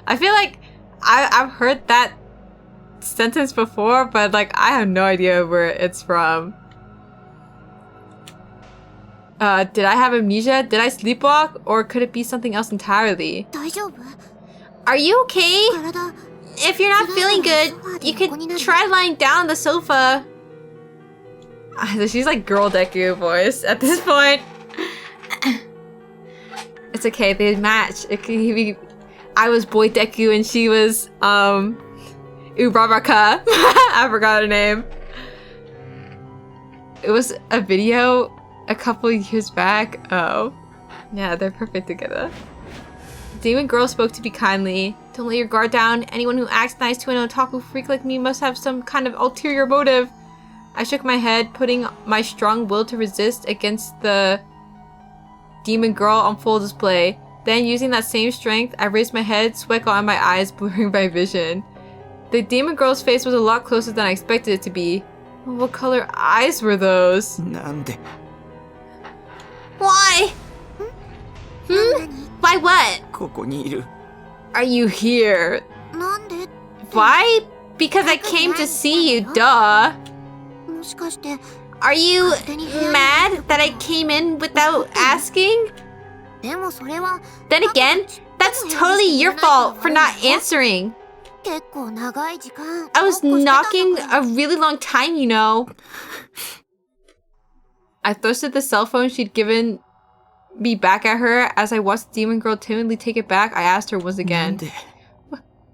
Speaker 1: I feel like I've heard that sentence before, but like I have no idea where it's from. Did I have amnesia? Did I sleepwalk? Or could it be something else entirely?
Speaker 2: 大丈夫
Speaker 1: Are you okay?
Speaker 2: 体
Speaker 1: If you're not feeling good, you could try lying down on the sofa. She's like girl Deku voice at this point. It's okay, they match. It can be I was boy Deku and she was Uraraka. I forgot her name. It was a video a couple years back. Oh. Yeah, they're perfect together. Demon girl spoke to me kindly. Don't let your guard down. Anyone who acts nice to an otaku freak like me must have some kind of ulterior motive. I shook my head, putting my strong will to resist against the demon girl on full display. Then, using that same strength, I raised my head, sweat got on my eyes, blurring my vision. The demon girl's face was a lot closer than I expected it to be. What color eyes were those?
Speaker 4: なんで
Speaker 1: Why? Why what?
Speaker 4: ここにいる
Speaker 1: Are you here?
Speaker 2: なんで
Speaker 1: Why? Because I came to see you, duh.
Speaker 2: もしかして
Speaker 1: Are you mad that I came in without asking?
Speaker 2: でもそれは
Speaker 1: Then again, that's totally your fault for not answering.
Speaker 2: 結構長い時間
Speaker 1: I was
Speaker 2: 抱っこしてた
Speaker 1: knocking
Speaker 2: んだから
Speaker 1: a really long time, you know. I thrusted the cell phone she'd given me back at her. As I watched the demon girl timidly take it back, I asked her once
Speaker 4: なん
Speaker 1: again.
Speaker 4: で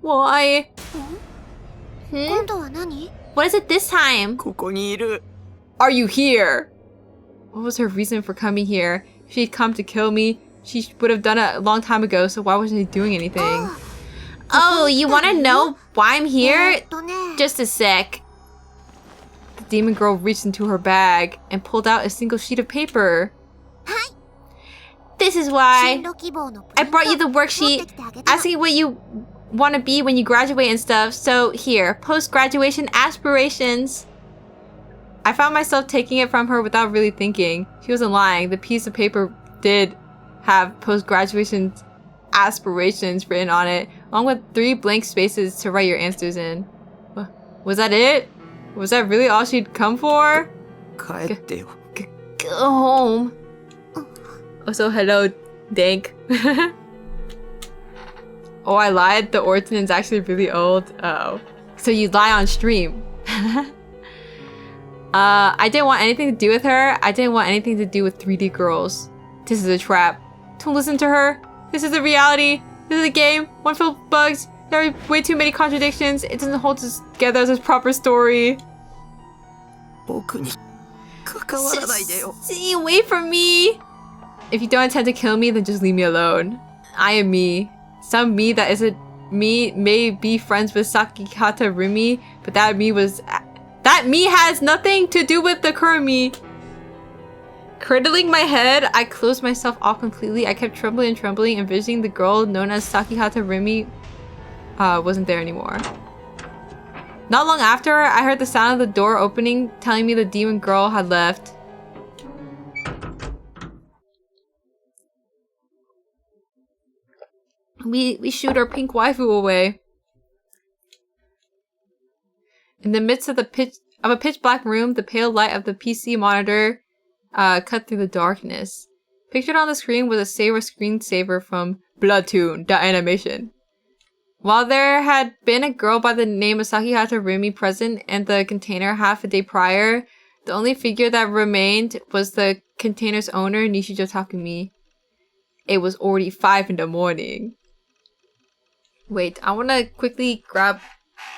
Speaker 1: Why?
Speaker 2: 今度は何
Speaker 1: What is it this time?
Speaker 4: ここにいる
Speaker 1: Are you here? What was her reason for coming here? If she'd come to kill me, she would have done it a long time ago, so why wasn't she doing anything? Oh, you want to know why I'm here?
Speaker 2: ね
Speaker 1: Just a sec. The demon girl reached into her bag and pulled out a single sheet of paper. This is
Speaker 2: 進
Speaker 1: why
Speaker 2: 路希望のプ
Speaker 1: I
Speaker 2: リント
Speaker 1: brought you the
Speaker 2: 持って
Speaker 1: worksheet
Speaker 2: きてあげた
Speaker 1: asking what you want to be when you graduate and stuff. So here, post-graduation aspirations. I found myself taking it from her without really thinking. She wasn't lying. The piece of paper did have post-graduation aspirations written on it, along with 3 blank spaces to write your answers in. Was that it? Was that really all she'd come for?
Speaker 4: 帰ってよ
Speaker 1: Go home. Also, hello, Dank. Oh, I lied. The origin is actually really old. Oh. So you lie on stream. I didn't want anything to do with her. I didn't want anything to do with 3D girls. This is a trap. Don't listen to her. This is a reality. This is a game. One filled with bugs. There are way too many contradictions. It doesn't hold together as a proper story.
Speaker 4: 僕に関わらないでよ
Speaker 1: Stay away from me! If you don't intend to kill me, then just leave me alone. I am me. Some me that isn't me may be friends with Sakihata Rumi, but that me has nothing to do with the current me. Cradling my head, I closed myself off completely. I kept trembling and trembling, envisioning the girl known as Sakihata Rumi wasn't there anymore. Not long after, I heard the sound of the door opening, telling me the demon girl had left. We shoot our pink waifu away. In the midst of a pitch black room, the pale light of the PC monitor cut through the darkness. Pictured on the screen was a screensaver from Bloodtoon, the animation. While there had been a girl by the name of Sakihata Rumi present in the container half a day prior, the only figure that remained was the container's owner, Nishijo Takumi. It was already 5 in the morning. Wait, I want to quickly grab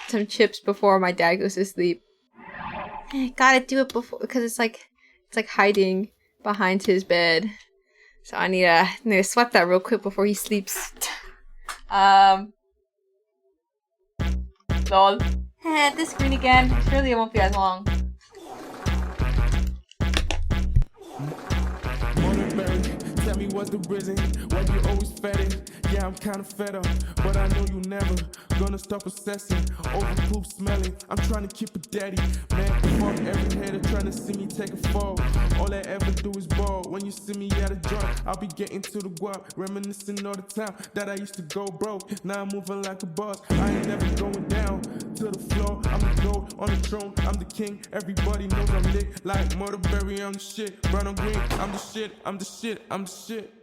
Speaker 1: some chips before my dad goes to sleep. Gotta do it before, because it's like hiding behind his bed. So I need to swipe that real quick before he sleeps. Lol. This screen again. Surely it won't be as long.
Speaker 6: Tell me what's the reason why you always fed it. Yeah, I'm kinda fed up, but I know you never gonna stop obsessing over poop smelling. I'm trying to keep it daddy, man. Fuck every hater trying to see me take a fall. All I ever do is ball. When you see me at a joint, I'll be getting to the guap, reminiscing all the time that I used to go broke. Now I'm moving like a boss. I ain't never going down to the floor. I'm the gold on the throne. I'm the king. Everybody knows I'm lit. Like Murderberry, I'm the shit. Brown on green, I'm the shit. I'm the shit. I'm the shit.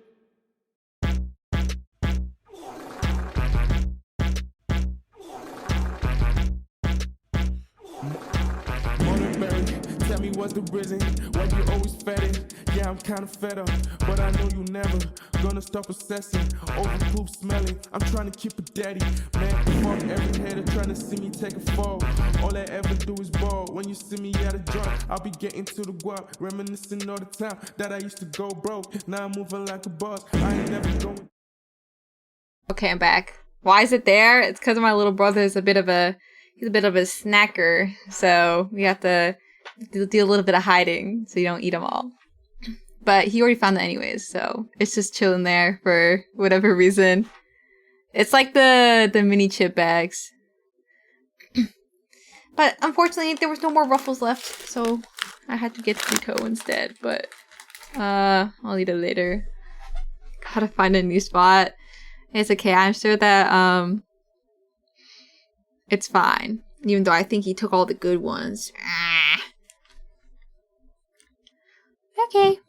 Speaker 6: Tell me what's the reason why you always fed. Yeah, I'm kinda fed up, but I know you never gonna stop obsessing over poop smelling. I'm trying to keep it daddy, man. Fuck every hater trying to see me take a fall. All I ever do is ball. When you see me at a joint, I'll be getting to the guap, reminiscing all the time that I used to go broke. Now I'm moving like a boss. I ain't never going.
Speaker 1: Okay, I'm back. Why is it there? It's because my little brother is he's a bit of a snacker, so we have to do a little bit of hiding so you don't eat them all. But he already found it anyways, so it's just chilling there for whatever reason. It's like the mini chip bags. But unfortunately, there was no more Ruffles left, so I had to get Frito instead. But I'll eat it later. Gotta find a new spot. It's okay. I'm sure that it's fine. Even though I think he took all the good ones. Okay.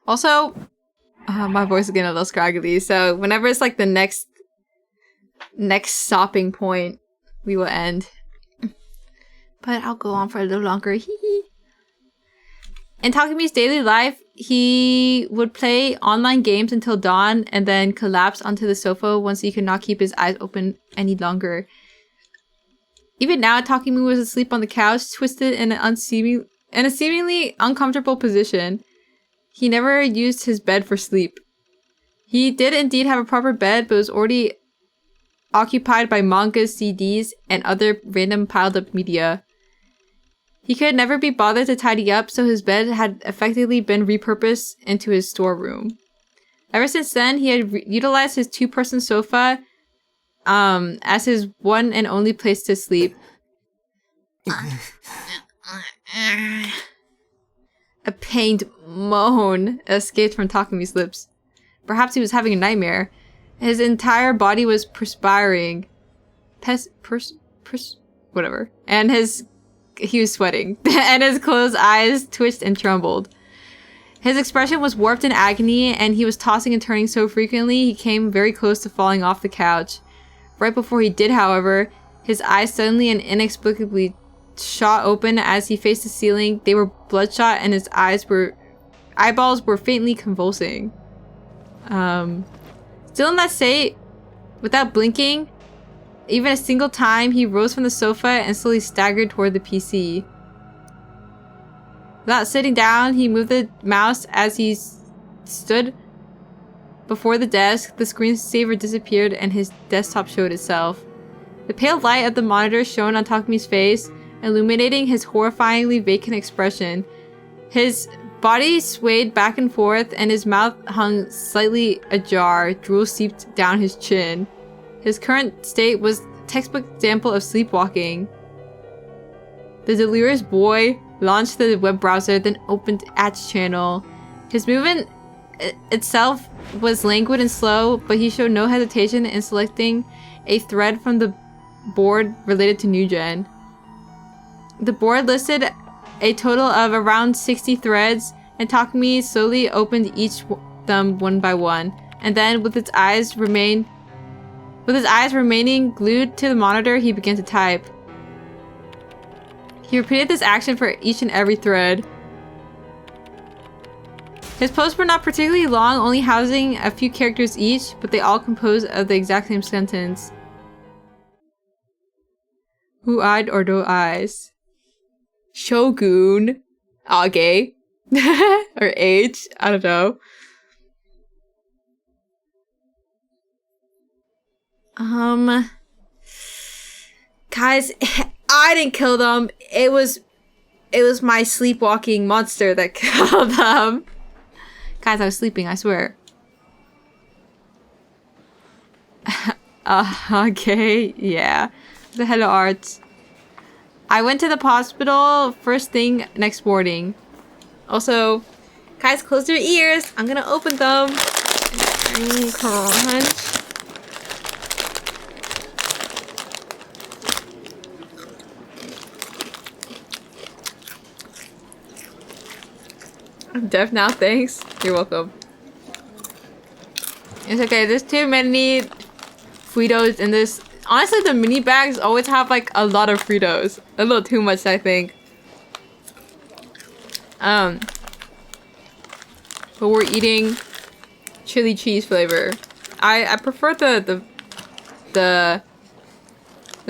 Speaker 1: Also, my voice is getting a little scraggly, so whenever it's like the next stopping point, we will end. But I'll go on for a little longer. In Takumi's daily life, he would play online games until dawn and then collapse onto the sofa once he could not keep his eyes open any longer. Even now, Takumi was asleep on the couch, twisted in a seemingly uncomfortable position. He never used his bed for sleep. He did indeed have a proper bed, but was already occupied by mangas, CDs, and other random piled up media. He could never be bothered to tidy up, so his bed had effectively been repurposed into his storeroom. Ever since then, he had utilized his two-person sofa as his one and only place to sleep. A pained moan escaped from Takumi's lips. Perhaps he was having a nightmare. His entire body was perspiring. Whatever. And he was sweating. And his closed eyes twitched and trembled. His expression was warped in agony, and he was tossing and turning so frequently he came very close to falling off the couch. Right before he did, however, his eyes suddenly and inexplicably shot open as he faced the ceiling. They were bloodshot, and his eyeballs were faintly convulsing. Still in that state, without blinking, even a single time, he rose from the sofa and slowly staggered toward the PC. Without sitting down, he moved the mouse as he stood before the desk. The screensaver disappeared and his desktop showed itself. The pale light of the monitor shone on Takumi's face, illuminating his horrifyingly vacant expression. His body swayed back and forth, and his mouth hung slightly ajar, drool seeped down his chin. His current state was a textbook example of sleepwalking. The delirious boy launched the web browser, then opened At's channel. His movement itself was languid and slow, but he showed no hesitation in selecting a thread from the board related to New Gen. The board listed a total of around 60 threads, and Takumi slowly opened each them one by one, and then with his eyes remaining glued to the monitor, he began to type. He repeated this action for each and every thread. His posts were not particularly long, only housing a few characters each, but they all composed of the exact same sentence. Who-eyed or no eyes? Shogun. Age. Or age. I don't know. Guys, I didn't kill them. It was my sleepwalking monster that killed them. Guys, I was sleeping, I swear. Okay, yeah. The hello arts. I went to the hospital first thing next morning. Also, guys, close your ears. I'm gonna open them. Crunch. I'm deaf now, thanks. You're welcome. It's okay, there's too many Fritos in this. Honestly, the mini bags always have like a lot of Fritos. A little too much, I think. But we're eating chili cheese flavor. I prefer the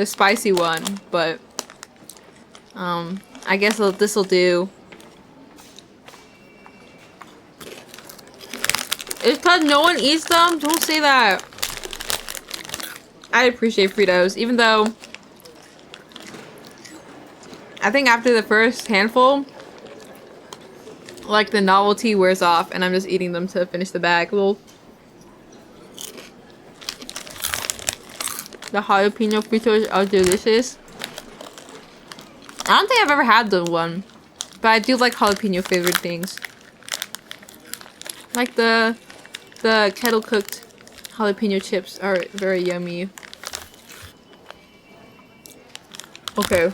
Speaker 1: spicy one, but I guess this'll do. It's cause no one eats them? Don't say that. I appreciate Fritos, even though I think after the first handful, like the novelty wears off and I'm just eating them to finish the bag. Well, the jalapeno Fritos are delicious. I don't think I've ever had the one, but I do like jalapeno flavored things. Like the kettle cooked jalapeno chips are very yummy. Okay.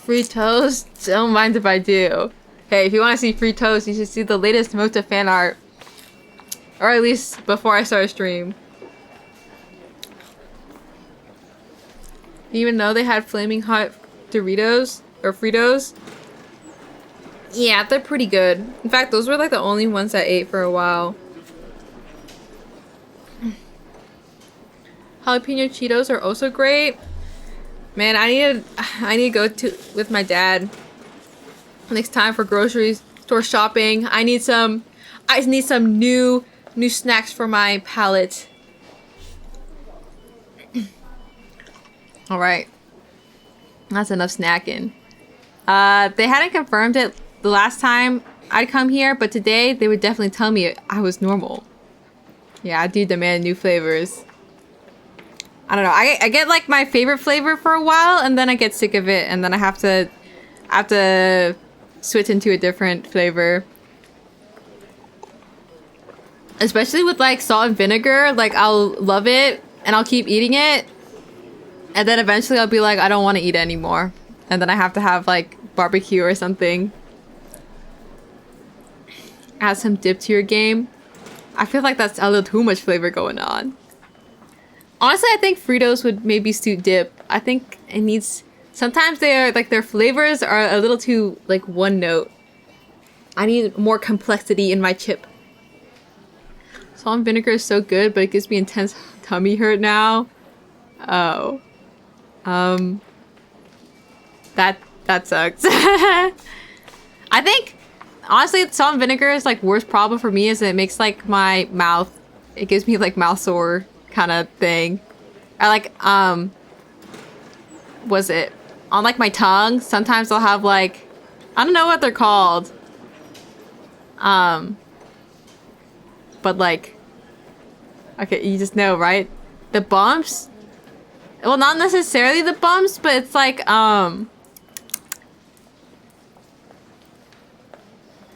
Speaker 1: Free toast? Don't mind if I do. Hey, if you want to see free toast, you should see the latest Mota fan art. Or at least before I start a stream. Even though they had flaming hot Doritos or Fritos. Yeah, they're pretty good. In fact, those were like the only ones I ate for a while. Jalapeno Cheetos are also great. Man, I need to go with my dad next time for grocery store shopping. I need some new snacks for my palate. All right. That's enough snacking. They hadn't confirmed it the last time I'd come here, but today they would definitely tell me I was normal. Yeah, I do demand new flavors. I don't know. I get like my favorite flavor for a while, and then I get sick of it, and then I have to switch into a different flavor. Especially with like salt and vinegar, like I'll love it and I'll keep eating it, and then eventually I'll be like, I don't want to eat it anymore, and then I have to have like barbecue or something. Add some dip to your game. I feel like that's a little too much flavor going on. Honestly, I think Fritos would maybe suit dip. I think it needs... Sometimes they're like their flavors are a little too like one note. I need more complexity in my chip. Salt and vinegar is so good, but it gives me intense tummy hurt now. Oh. That sucks. I think honestly salt and vinegar is like worst problem for me is it makes like my mouth, it gives me like mouth sore kind of thing. I like was it on like my tongue, sometimes I'll have like, I don't know what they're called, but like, okay, you just know, right? The bumps, well, not necessarily the bumps, but it's like I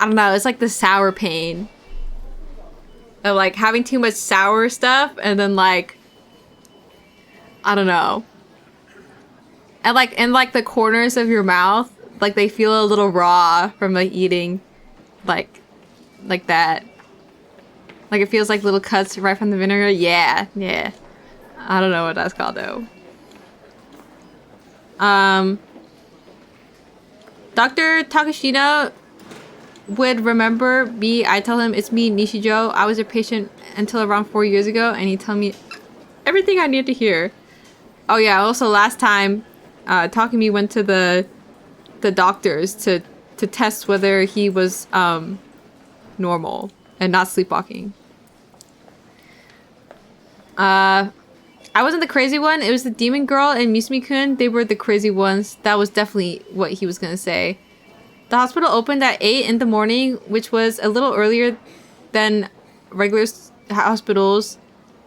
Speaker 1: don't know, it's like the sour pain of like having too much sour stuff, and then like, I don't know. And like in like the corners of your mouth, like they feel a little raw from like eating like that. Like it feels like little cuts right from the vinegar. Yeah. I don't know what that's called though. Dr. Takashino would remember me. I tell him, it's me, Nishijo. I was a patient until around 4 years ago, and he tell me everything I need to hear. Oh yeah, also last time, Takumi went to the doctors to test whether he was normal and not sleepwalking. I wasn't the crazy one. It was the demon girl and Misumi-kun. They were the crazy ones. That was definitely what he was gonna say. The hospital opened at 8 in the morning, which was a little earlier than regular hospitals.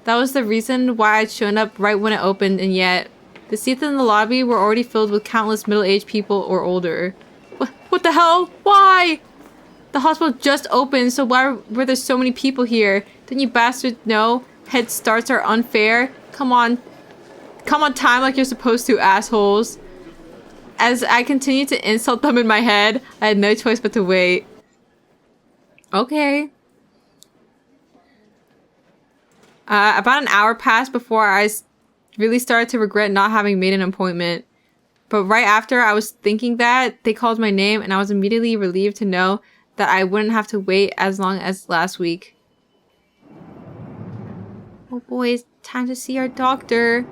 Speaker 1: That was the reason why I'd shown up right when it opened, and yet the seats in the lobby were already filled with countless middle-aged people or older. What the hell? Why? The hospital just opened, so why were there so many people here? Didn't you bastards know head starts are unfair? Come on time like you're supposed to, assholes. As I continued to insult them in my head, I had no choice but to wait. Okay. About an hour passed before I really started to regret not having made an appointment. But right after I was thinking that, they called my name and I was immediately relieved to know that I wouldn't have to wait as long as last week. Oh boy, it's time to see our doctor.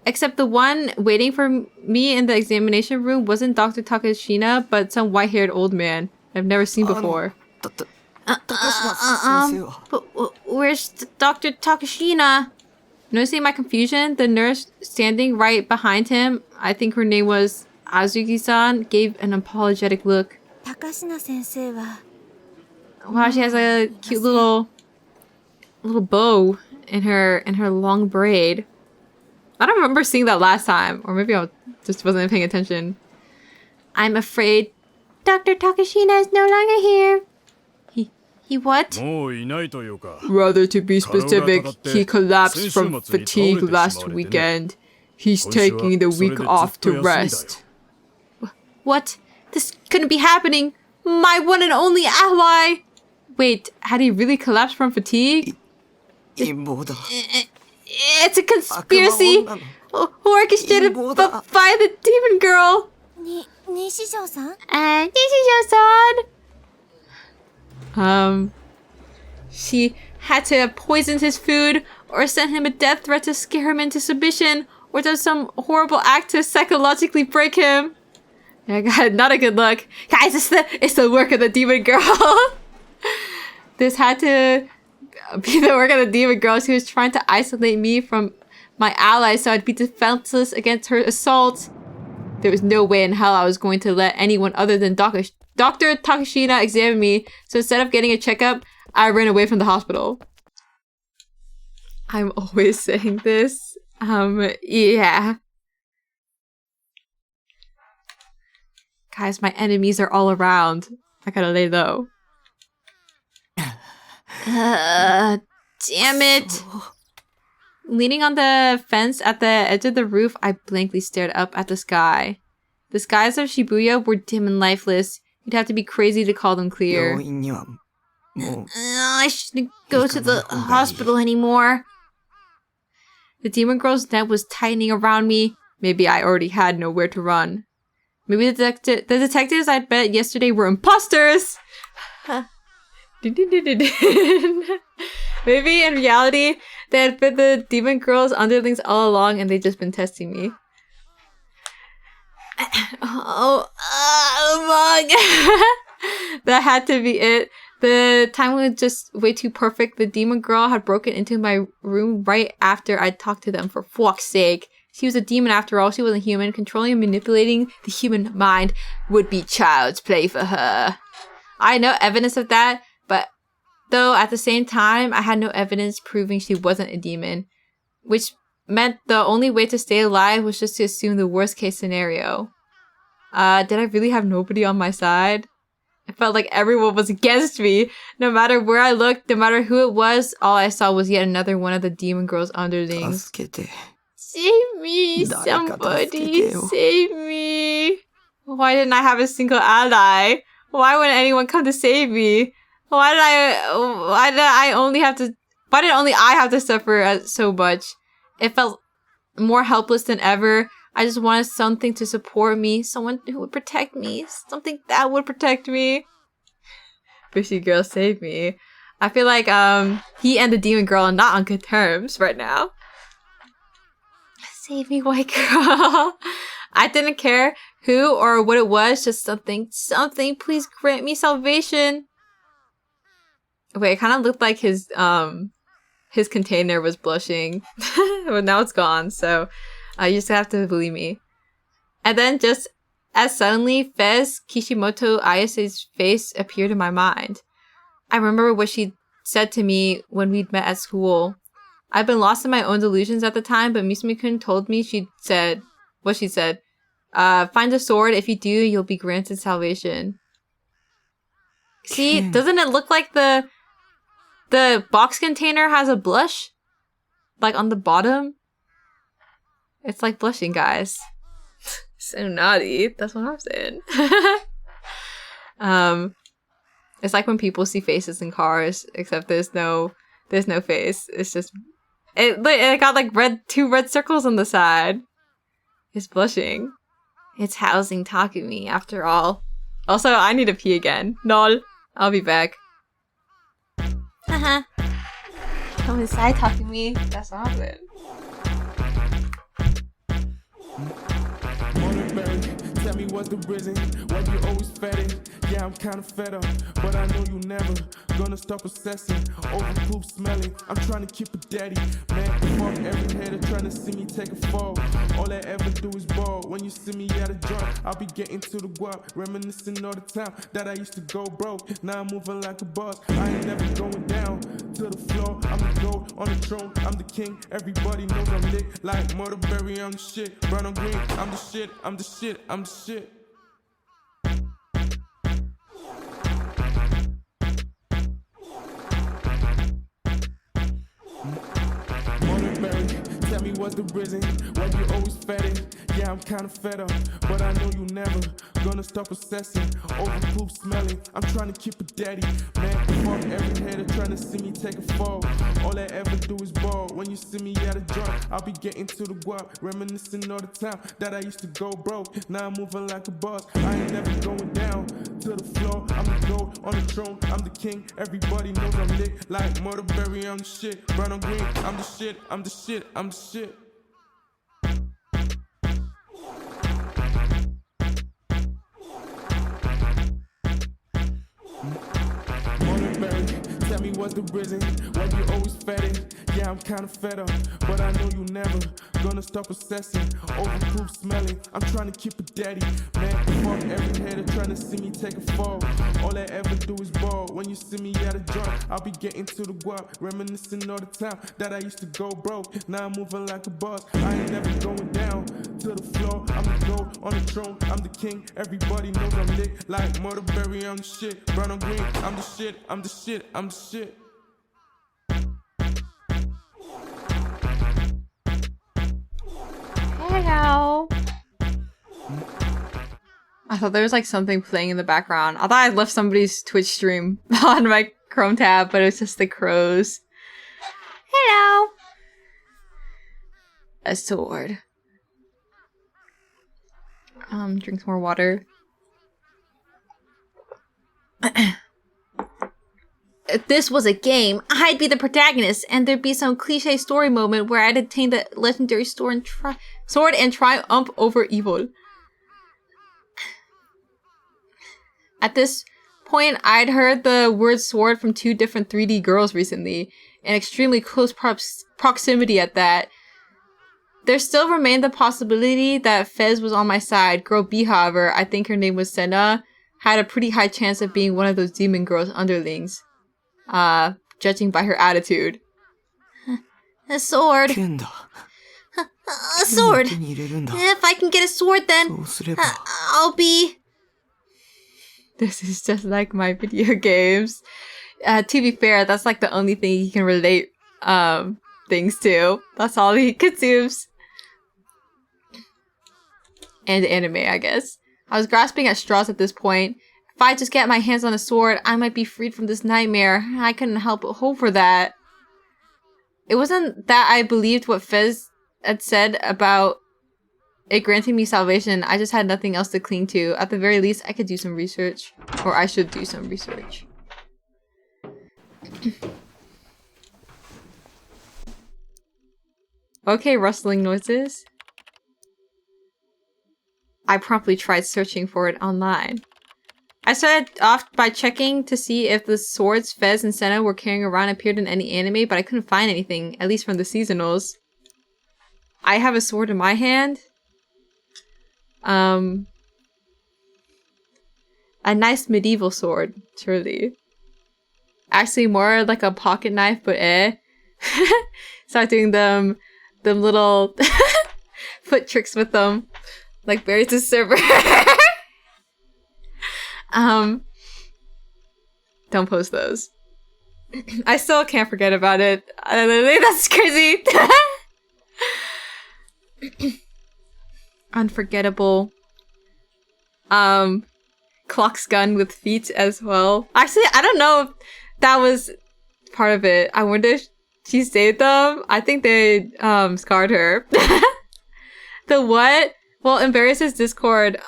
Speaker 1: Except the one waiting for me in the examination room wasn't Dr. Takashina, but some white-haired old man I've never seen before. But where's Dr. Takashina? Noticing my confusion, the nurse standing right behind him, I think her name was Azuki-san, gave an apologetic look.
Speaker 2: 高階先生は
Speaker 1: Wow, she has a cute little bow in her long braid. I don't remember seeing that last time, or maybe I just wasn't paying attention. I'm afraid Dr. Takashina is no longer here. He what?
Speaker 5: もういないというか
Speaker 1: Rather to be specific, he collapsed from fatigue last weekend. He's taking the week off to rest. What? This couldn't be happening. My one and only ally. Wait, had he really collapsed from fatigue?
Speaker 4: 陰謀だ
Speaker 1: It's a conspiracy orchestrated by the demon girl.
Speaker 2: 西条さん
Speaker 1: Nishijo-san. She had to have poisoned his food or sent him a death threat to scare him into submission or done some horrible act to psychologically break him. Yeah, God, not a good look. Guys, it's the work of the demon girl. This had to be the work of the demon girl. She was trying to isolate me from my ally so I'd be defenseless against her assault. There was no way in hell I was going to let anyone other than Dr. Takashina examine me, so instead of getting a checkup, I ran away from the hospital. I'm always saying this. Yeah. Guys, my enemies are all around. I gotta lay low. Damn it! Leaning on the fence at the edge of the roof, I blankly stared up at the sky. The skies of Shibuya were dim and lifeless. You'd have to be crazy to call them clear.
Speaker 4: 病院にはもう
Speaker 1: I shouldn't go to the hospital anymore. The demon girl's net was tightening around me. Maybe I already had nowhere to run. Maybe the detectives I'd met yesterday were imposters! Maybe in reality, they had been the demon girl's underlings all along and they'd just been testing me. That had to be it. The time was just way too perfect. The demon girl had broken into my room right after I talked to them, for fuck's sake. She was a demon after all. She wasn't human. Controlling and manipulating the human mind would be child's play for her. I had no evidence of that, but though at the same time, I had no evidence proving she wasn't a demon, which meant the only way to stay alive was just to assume the worst case scenario. Did I really have nobody on my side? It felt like everyone was against me. No matter where I looked, no matter who it was, all I saw was yet another one of the demon girl's underlings.
Speaker 4: 助けて
Speaker 1: Save me, somebody, save me. Why didn't I have a single ally? Why wouldn't anyone come to save me? Why did only I have to suffer so much? It felt more helpless than ever. I just wanted something to support me, someone who would protect me, something that would protect me. Fishy girl, save me. I feel like he and the demon girl are not on good terms right now. Save me, white girl. I didn't care who or what it was, just something, please grant me salvation. Wait, it kind of looked like his container was blushing. But now it's gone, so you just have to believe me. And then just as suddenly, Fez Kishimoto Ayase's face appeared in my mind. I remember what she said to me when we'd met at school. I've been lost in my own delusions at the time, but Misumi-kun told me she said, find a sword. If you do, you'll be granted salvation. See, doesn't it look like the box container has a blush? Like on the bottom? It's like blushing, guys. So naughty. That's what I'm saying. It's like when people see faces in cars, except there's no face. It's just it got like two red circles on the side. It's blushing. It's housing Takumi after all. Also, I need to pee again. Lol. I'll be back. Haha. Come inside, Takumi. That's awesome.
Speaker 6: Tell me what's the reason why you always fed. Yeah, I'm kinda fed up, but I know you never gonna stop obsessing over poop smelling. I'm trying to keep it daddy, man. Fuck every hater trying to see me take a fall. All I ever do is ball. When you see me at a joint, I'll be getting to the guap, reminiscing all the time that I used to go broke. Now I'm moving like a boss. I ain't never going down to the floor. I'm the gold on the throne. I'm the king. Everybody knows I'm lit like Murderberry. I'm the shit. Brown on green. I'm the shit. I'm the shit. I'm the shit. Tell me what's the reason why you always fed. Yeah, I'm kinda fed up, but I know you never gonna stop obsessing over poop smelling. I'm trying to keep it daddy, man. Fuck every hater trying to see me take a fall. All I ever do is ball. When you see me at a joint, I'll be getting to the guap, reminiscing all the time that I used to go broke. Now I'm moving like a boss. I ain't never going down to the floor. I'm the gold on the throne. I'm the king. Everybody knows I'm lit like Murderberry. I'm the shit. Brown on green. I'm the shit. I'm the shit. I'm the shit. Tell me what's the reason why you always fed. Yeah, I'm kinda fed up, but I know you never gonna stop obsessing over poop smelling. I'm trying to keep it daddy, man. Fuck every hater trying to see me take a fall. All I ever do is ball. When you see me at a joint, I'll be getting to the guap, reminiscing all the time that I used to go broke. Now I'm moving like a boss. I ain't never going down to the floor. I'm the gold on the throne. I'm the king. Everybody knows I'm lit like Murderberry. I'm the shit. Brown on green. I'm the shit. I'm the shit. I'm the shit.
Speaker 1: Hello. I thought there was like something playing in the background. I thought I left somebody's Twitch stream on my Chrome tab, but it was just the crows. Hello. A sword. Drink some more water. If this was a game, I'd be the protagonist, and there'd be some cliche story moment where I'd attain the legendary sword and triumph over evil. At this point, I'd heard the word sword from 2 different 3D girls recently, in extremely close proximity at that. There still remained the possibility that Fez was on my side. Girl B, however, I think her name was Senna, had a pretty high chance of being one of those demon girls' underlings. Judging by her attitude. A sword. A sword. If I can get a sword, then I'll be... This is just like my video games. To be fair, that's like the only thing he can relate things to. That's all he consumes. And anime, I guess. I was grasping at straws at this point. If I just get my hands on a sword, I might be freed from this nightmare. I couldn't help but hope for that. It wasn't that I believed what Fez had said about it granting me salvation. I just had nothing else to cling to. At the very least, I could do some research. Or I should do some research. Okay, rustling noises. I promptly tried searching for it online. I started off by checking to see if the swords Fez and Senna were carrying around appeared in any anime, but I couldn't find anything, at least from the seasonals. I have a sword in my hand. A nice medieval sword, surely. Actually more like a pocket knife, but Start doing them little foot tricks with them, like Barry's server. Don't post those. I still can't forget about it. That's crazy. Unforgettable. Clock's gun with feet as well. Actually, I don't know if that was part of it. I wonder if she saved them. I think they scarred her. The what? Well, in Barry's Discord,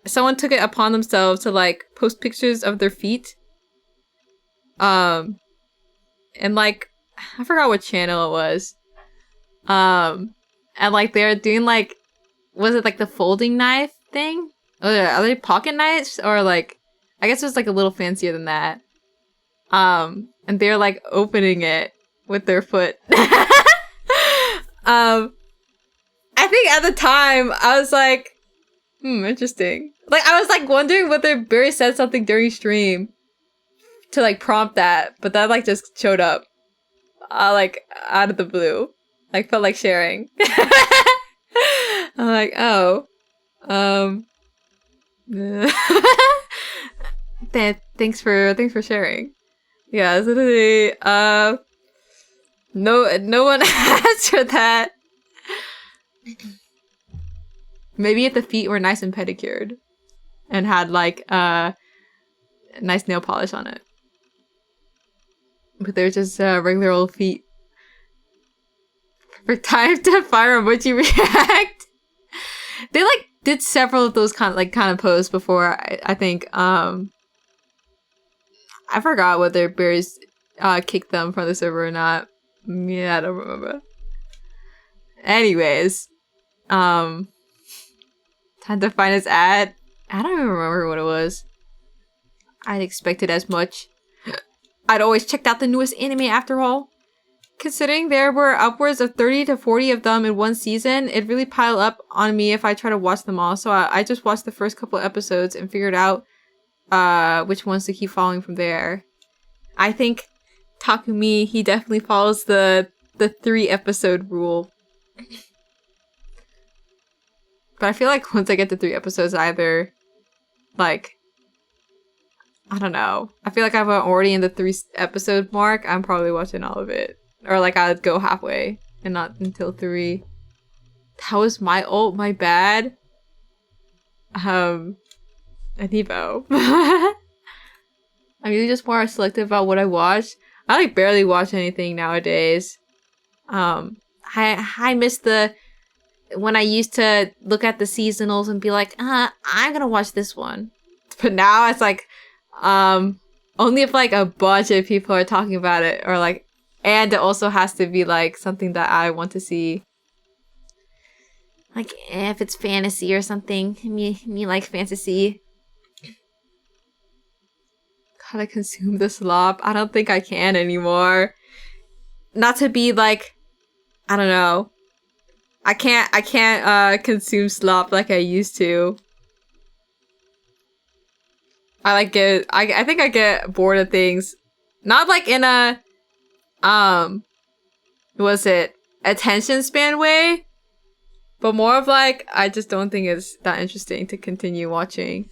Speaker 1: someone took it upon themselves to like post pictures of their feet. And like I forgot what channel it was. And like they're doing like, was it like the folding knife thing? Are they pocket knives? Or like, I guess it was like a little fancier than that. And they're like opening it with their foot. I think at the time I was like, interesting. Like I was like wondering whether Barry said something during stream to like prompt that, but that like just showed up. Like out of the blue. Like felt like sharing. I'm like, oh. Thanks for sharing. Yeah, it's literally no one asked for that. Maybe if the feet were nice and pedicured and had like nice nail polish on it. But they're just regular old feet. Perfect time to fire emoji react. They like did several of those kind of posts before. I think I forgot whether Bears kicked them from the server or not. Yeah, I don't remember. Anyways, time to find his ad. I don't even remember what it was. I'd expected as much. I'd always checked out the newest anime after all. Considering there were upwards of 30 to 40 of them in one season, it really piled up on me if I try to watch them all. So I just watched the first couple episodes and figured out which ones to keep following from there. I think Takumi, he definitely follows the 3-episode rule. But I feel like once I get to 3 episodes, either like, I don't know. I feel like I'm already in the 3-episode mark. I'm probably watching all of it. Or like I'd go halfway and not until 3. That was my bad. Anivo. I'm usually just more selective about what I watch. I like barely watch anything nowadays. I miss when I used to look at the seasonals and be like, I'm gonna watch this one. But now it's like, only if like a bunch of people are talking about it, or like, and it also has to be like something that I want to see. Like if it's fantasy or something. Me like fantasy. Gotta consume the slop. I don't think I can anymore. Not to be like, I don't know. I can't consume slop like I used to. I think I get bored of things. Not like in a was it attention span way? But more of like, I just don't think it's that interesting to continue watching.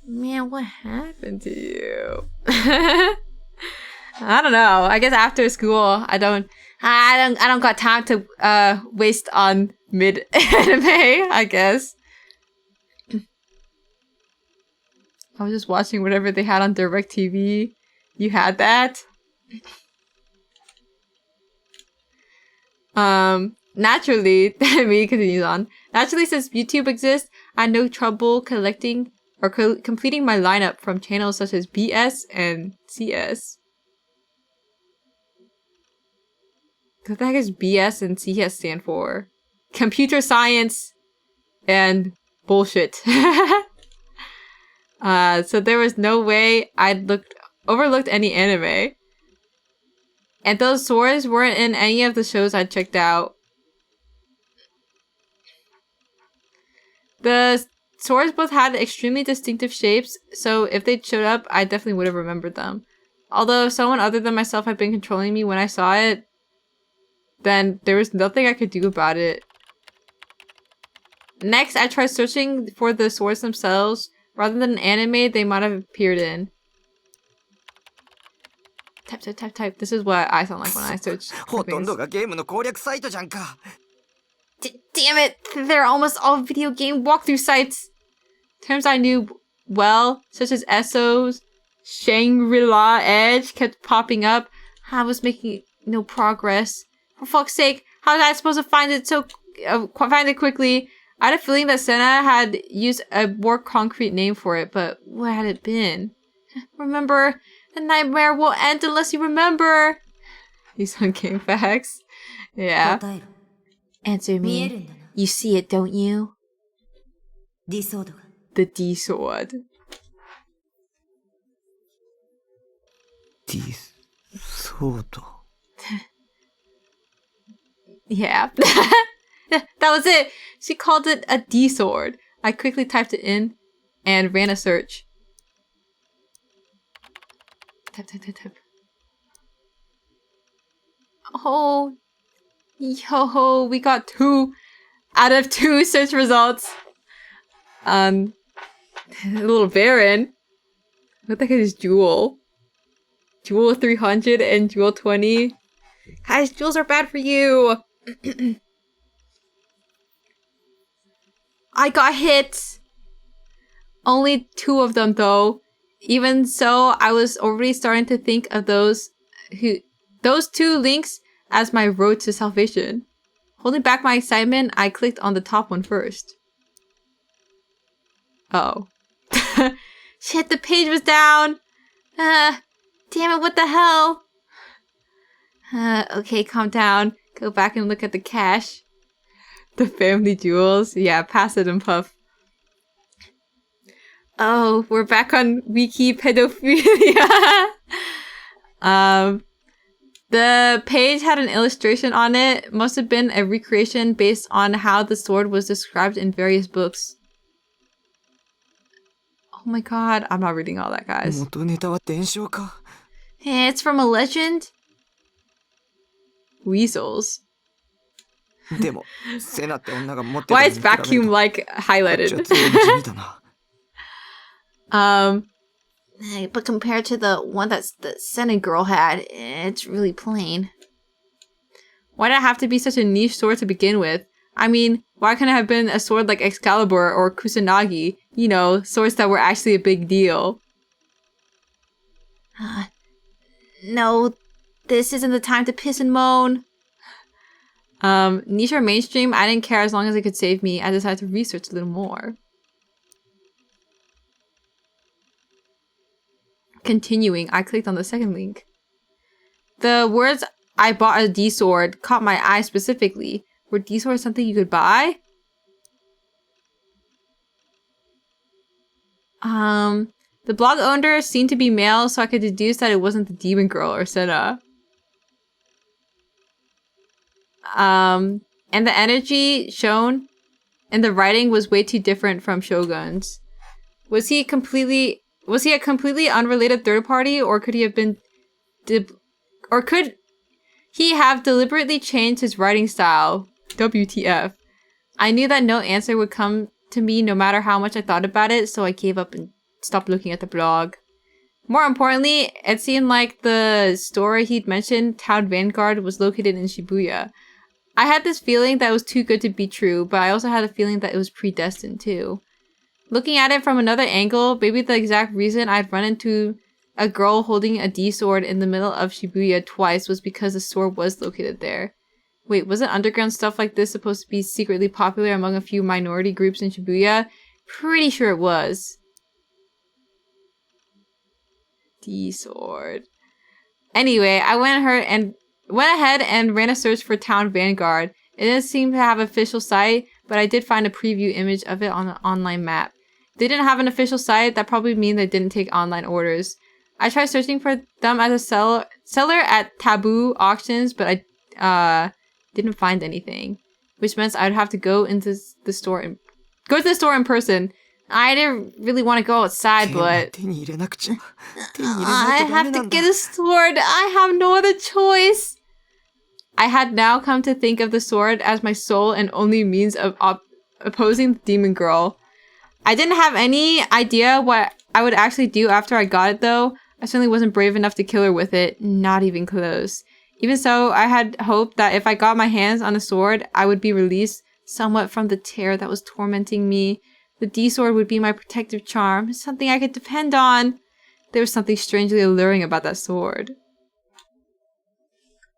Speaker 1: Man, what happened to you? I don't know. I guess after school, I don't got time to waste on mid anime, I guess. I was just watching whatever they had on DirecTV. You had that? Naturally, me continues on. Naturally, since YouTube exists, I had no trouble collecting or completing my lineup from channels such as BS and CS. What the heck is BS and CS stand for? Computer science and bullshit. So there was no way I'd overlooked any anime. And those swords weren't in any of the shows I checked out. The swords both had extremely distinctive shapes, so if they'd showed up, I definitely would have remembered them. Although if someone other than myself had been controlling me when I saw it, then there was nothing I could do about it. Next, I tried searching for the swords themselves rather than an anime they might have appeared in. Type, type, type, type. This is what I sound like when I search.
Speaker 4: ほとんどがゲームの攻略サイトじゃんか。
Speaker 1: Damn it! They're almost all video game walkthrough sites! Terms I knew well, such as Essos, Shangri-La Edge, kept popping up. I was making no progress. For fuck's sake, how was I supposed to find it quickly? I had a feeling that Senna had used a more concrete name for it, but what had it been? Remember, the nightmare will end unless you remember! These on game facts. Yeah.
Speaker 2: 答えろ。
Speaker 1: Answer
Speaker 2: 見える
Speaker 1: me.
Speaker 2: んだな。
Speaker 1: You see it, don't you?
Speaker 2: ディソードが。
Speaker 1: The D sword.
Speaker 4: ディソード。
Speaker 1: Yeah. That was it. She called it a D sword. I quickly typed it in and ran a search. Type, type, type, type. Oh. Yo, we got 2 out of 2 search results. A little Baron. What the heck is Jewel? Jewel 300 and Jewel 20. Guys, jewels are bad for you. I got hit. Only 2 of them though. Even so, I was already starting to think of those 2 links as my road to salvation. Holding back my excitement, I clicked on the top one first. Oh. Shit, the page was down! Damn it, what the hell? Okay, calm down. Go back and look at the cache. The family jewels? Yeah, pass it and puff. Oh, we're back on wiki pedophilia. The page had an illustration on it. Must have been a recreation based on how the sword was described in various books. Oh my god, I'm not reading all that, guys.
Speaker 4: 元ネタは伝承か。
Speaker 1: Hey, it's from a legend? Weasels.
Speaker 4: でも、セナって女が持ってた
Speaker 1: Why
Speaker 4: のに
Speaker 1: is
Speaker 4: 比べると
Speaker 1: vacuum like
Speaker 4: こっちは
Speaker 1: highlighted?
Speaker 4: 随分地味だな。
Speaker 1: But compared to the one that the Senna girl had, it's really plain. Why did it have to be such a niche sword to begin with? I mean, why couldn't it have been a sword like Excalibur or Kusanagi? You know, swords that were actually a big deal. No, this isn't the time to piss and moan. Niche or mainstream, I didn't care as long as it could save me. I decided to research a little more. Continuing, I clicked on the second link. The words "I bought a D-sword" caught my eye specifically. Were D-swords something you could buy? The blog owner seemed to be male, so I could deduce that it wasn't the demon girl or Senna. And the energy shown in the writing was way too different from Shogun's. Was he a completely unrelated third party, or could he have been could he have deliberately changed his writing style? WTF. I knew that no answer would come to me no matter how much I thought about it, so I gave up and stopped looking at the blog. More importantly, it seemed like the store he'd mentioned, Town Vanguard, was located in Shibuya. I had this feeling that it was too good to be true, but I also had a feeling that it was predestined too. Looking at it from another angle, maybe the exact reason I'd run into a girl holding a D-sword in the middle of Shibuya twice was because the sword was located there. Wait, wasn't underground stuff like this supposed to be secretly popular among a few minority groups in Shibuya? Pretty sure it was. D-sword. Anyway, I went ahead and ran a search for Town Vanguard. It didn't seem to have an official site, but I did find a preview image of it on an online map. They didn't have an official site, that probably means they didn't take online orders. I tried searching for them as a seller at Taboo auctions, but I didn't find anything, which meant I'd have to go to the store in person. I didn't really want to go outside,
Speaker 4: 剣は
Speaker 1: but
Speaker 4: 手に入れなくちゃ。手に入れ
Speaker 1: I
Speaker 4: ないとダ
Speaker 1: have
Speaker 4: メな
Speaker 1: to
Speaker 4: んだ。
Speaker 1: get a sword. I have no other choice. I had now come to think of the sword as my sole and only means of opposing the demon girl. I didn't have any idea what I would actually do after I got it, though. I certainly wasn't brave enough to kill her with it. Not even close. Even so, I had hoped that if I got my hands on a sword, I would be released somewhat from the terror that was tormenting me. The D-sword would be my protective charm, something I could depend on. There was something strangely alluring about that sword.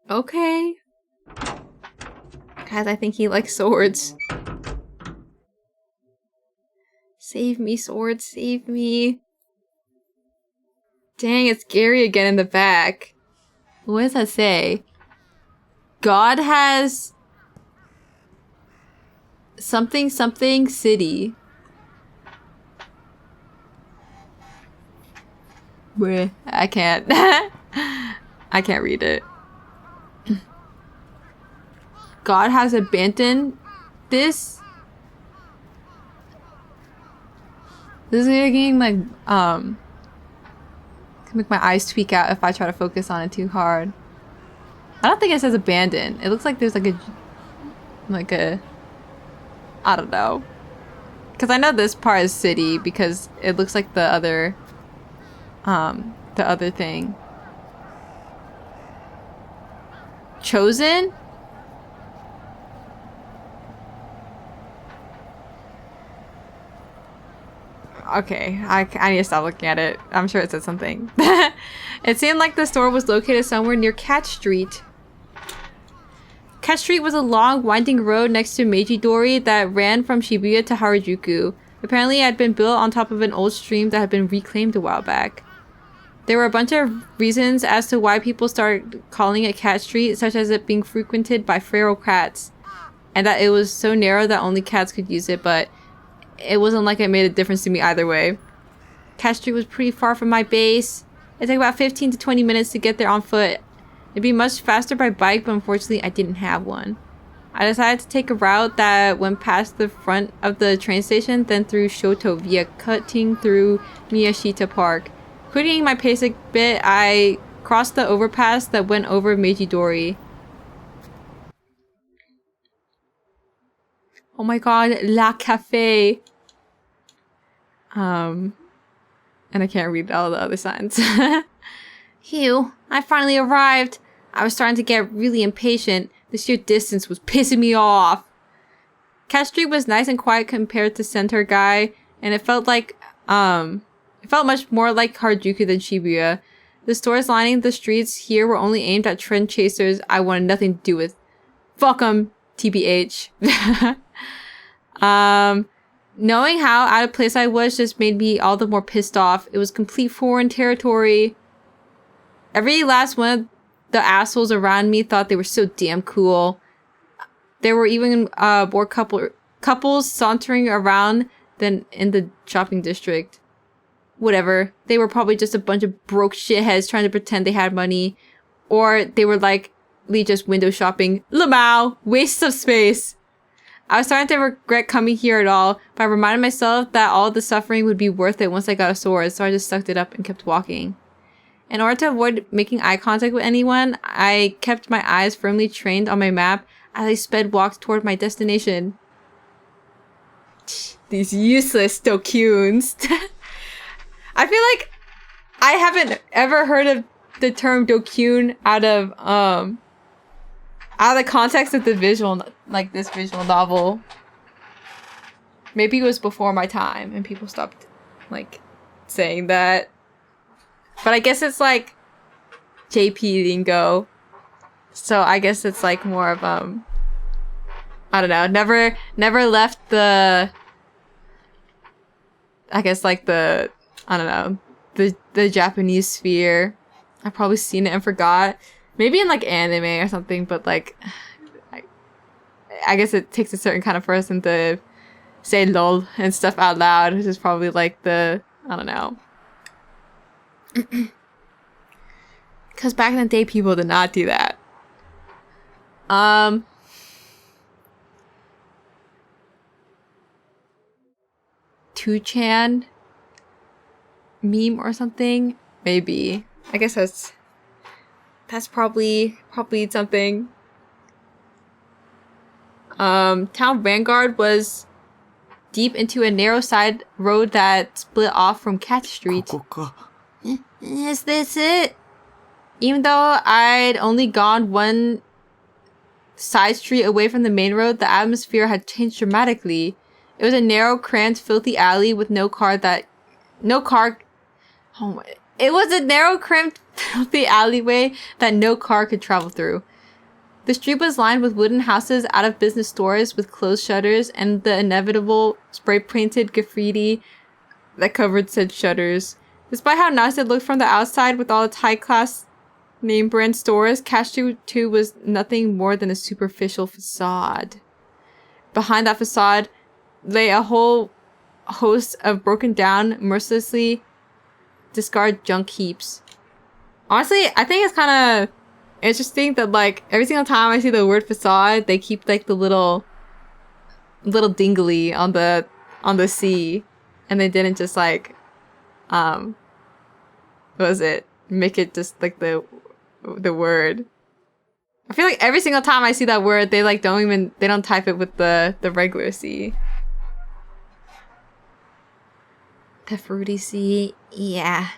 Speaker 1: Okay. Guys, I think he likes swords. Save me, sword, save me. Dang, it's Gary again in the back. What does that say? God has... something something city. Bleh, I can't. I can't read it. God has abandoned this. This is getting like can make my eyes tweak out if I try to focus on it too hard. I don't think it says abandoned. It looks like there's like a I don't know. Because I know this part is city because it looks like the other thing. Chosen? Okay, I need to stop looking at it. I'm sure it said something. It seemed like the store was located somewhere near Cat Street. Cat Street was a long, winding road next to Meiji-dori that ran from Shibuya to Harajuku. Apparently, it had been built on top of an old stream that had been reclaimed a while back. There were a bunch of reasons as to why people started calling it Cat Street, such as it being frequented by feral cats, and that it was so narrow that only cats could use it, but it wasn't like it made a difference to me either way. Cat Street was pretty far from my base. It took about 15 to 20 minutes to get there on foot. It'd be much faster by bike, but unfortunately I didn't have one. I decided to take a route that went past the front of the train station, then through Shoto via cutting through Miyashita Park. Quitting my pace a bit, I crossed the overpass that went over Meiji-dori. Oh my god, La Cafe. And I can't read all the other signs. Phew, I finally arrived. I was starting to get really impatient. The sheer distance was pissing me off. Cat Street was nice and quiet compared to Center Guy, and it felt like, it felt much more like Harajuku than Shibuya. The stores lining the streets here were only aimed at trend chasers I wanted nothing to do with. Fuck 'em, TBH. Knowing how out of place I was just made me all the more pissed off. It was complete foreign territory. Every last one of the assholes around me thought they were so damn cool. There were even more couples sauntering around than in the shopping district. Whatever. They were probably just a bunch of broke shitheads trying to pretend they had money. Or they were likely just window shopping. Lamau! Waste of space! I was starting to regret coming here at all, but I reminded myself that all the suffering would be worth it once I got a sword, so I just sucked it up and kept walking. In order to avoid making eye contact with anyone, I kept my eyes firmly trained on my map as I sped walked toward my destination. These useless Dokuns. I feel like I haven't ever heard of the term Dokun out of the context of the visual, like this visual novel. Maybe it was before my time and people stopped, like, saying that. But I guess it's like JP lingo. So I guess it's like more of, I don't know, never left the, I guess like the, I don't know, the Japanese sphere. I've probably seen it and forgot. Maybe in like anime or something, but like, I guess it takes a certain kind of person to say lol and stuff out loud, which is probably like the, I don't know. Because back in the day, people did not do that. 2chan meme or something. Maybe. I guess that's probably something. Town Vanguard was deep into a narrow side road that split off from Cat Street.
Speaker 4: ここか。
Speaker 1: Is this it? Even though I'd only gone one side street away from the main road, the atmosphere had changed dramatically. It was a narrow, cramped, filthy alley with It was a narrow, cramped, filthy alleyway that no car could travel through. The street was lined with wooden houses, out-of-business stores with closed shutters, and the inevitable spray-painted graffiti that covered said shutters. Despite how nice it looked from the outside with all its high-class name brand stores, Cat Street 2 was nothing more than a superficial facade. Behind that facade lay a whole host of broken down, mercilessly discarded junk heaps. Honestly, I think it's kind of interesting that like every single time I see the word facade, they keep like the little dingly on the C, and they didn't just like what was it? Make it just like the word. I feel like every single time I see that word, they like they don't type it with the regular C. The fruity C, yeah.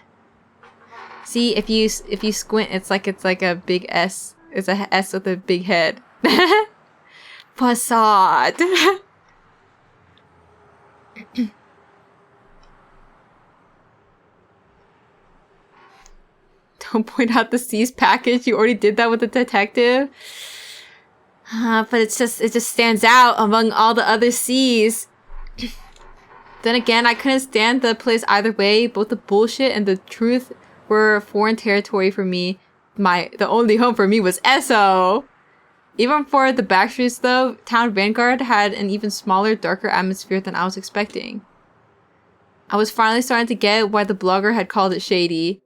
Speaker 1: See, if you squint, it's like a big S. It's a S with a big head. Facade. Don't point out the C's package. You already did that with the detective. But it just stands out among all the other C's. Then again, I couldn't stand the place either way. Both the bullshit and the truth were foreign territory for me. The only home for me was SO. Even for the backstreets though, Town Vanguard had an even smaller, darker atmosphere than I was expecting. I was finally starting to get why the blogger had called it shady.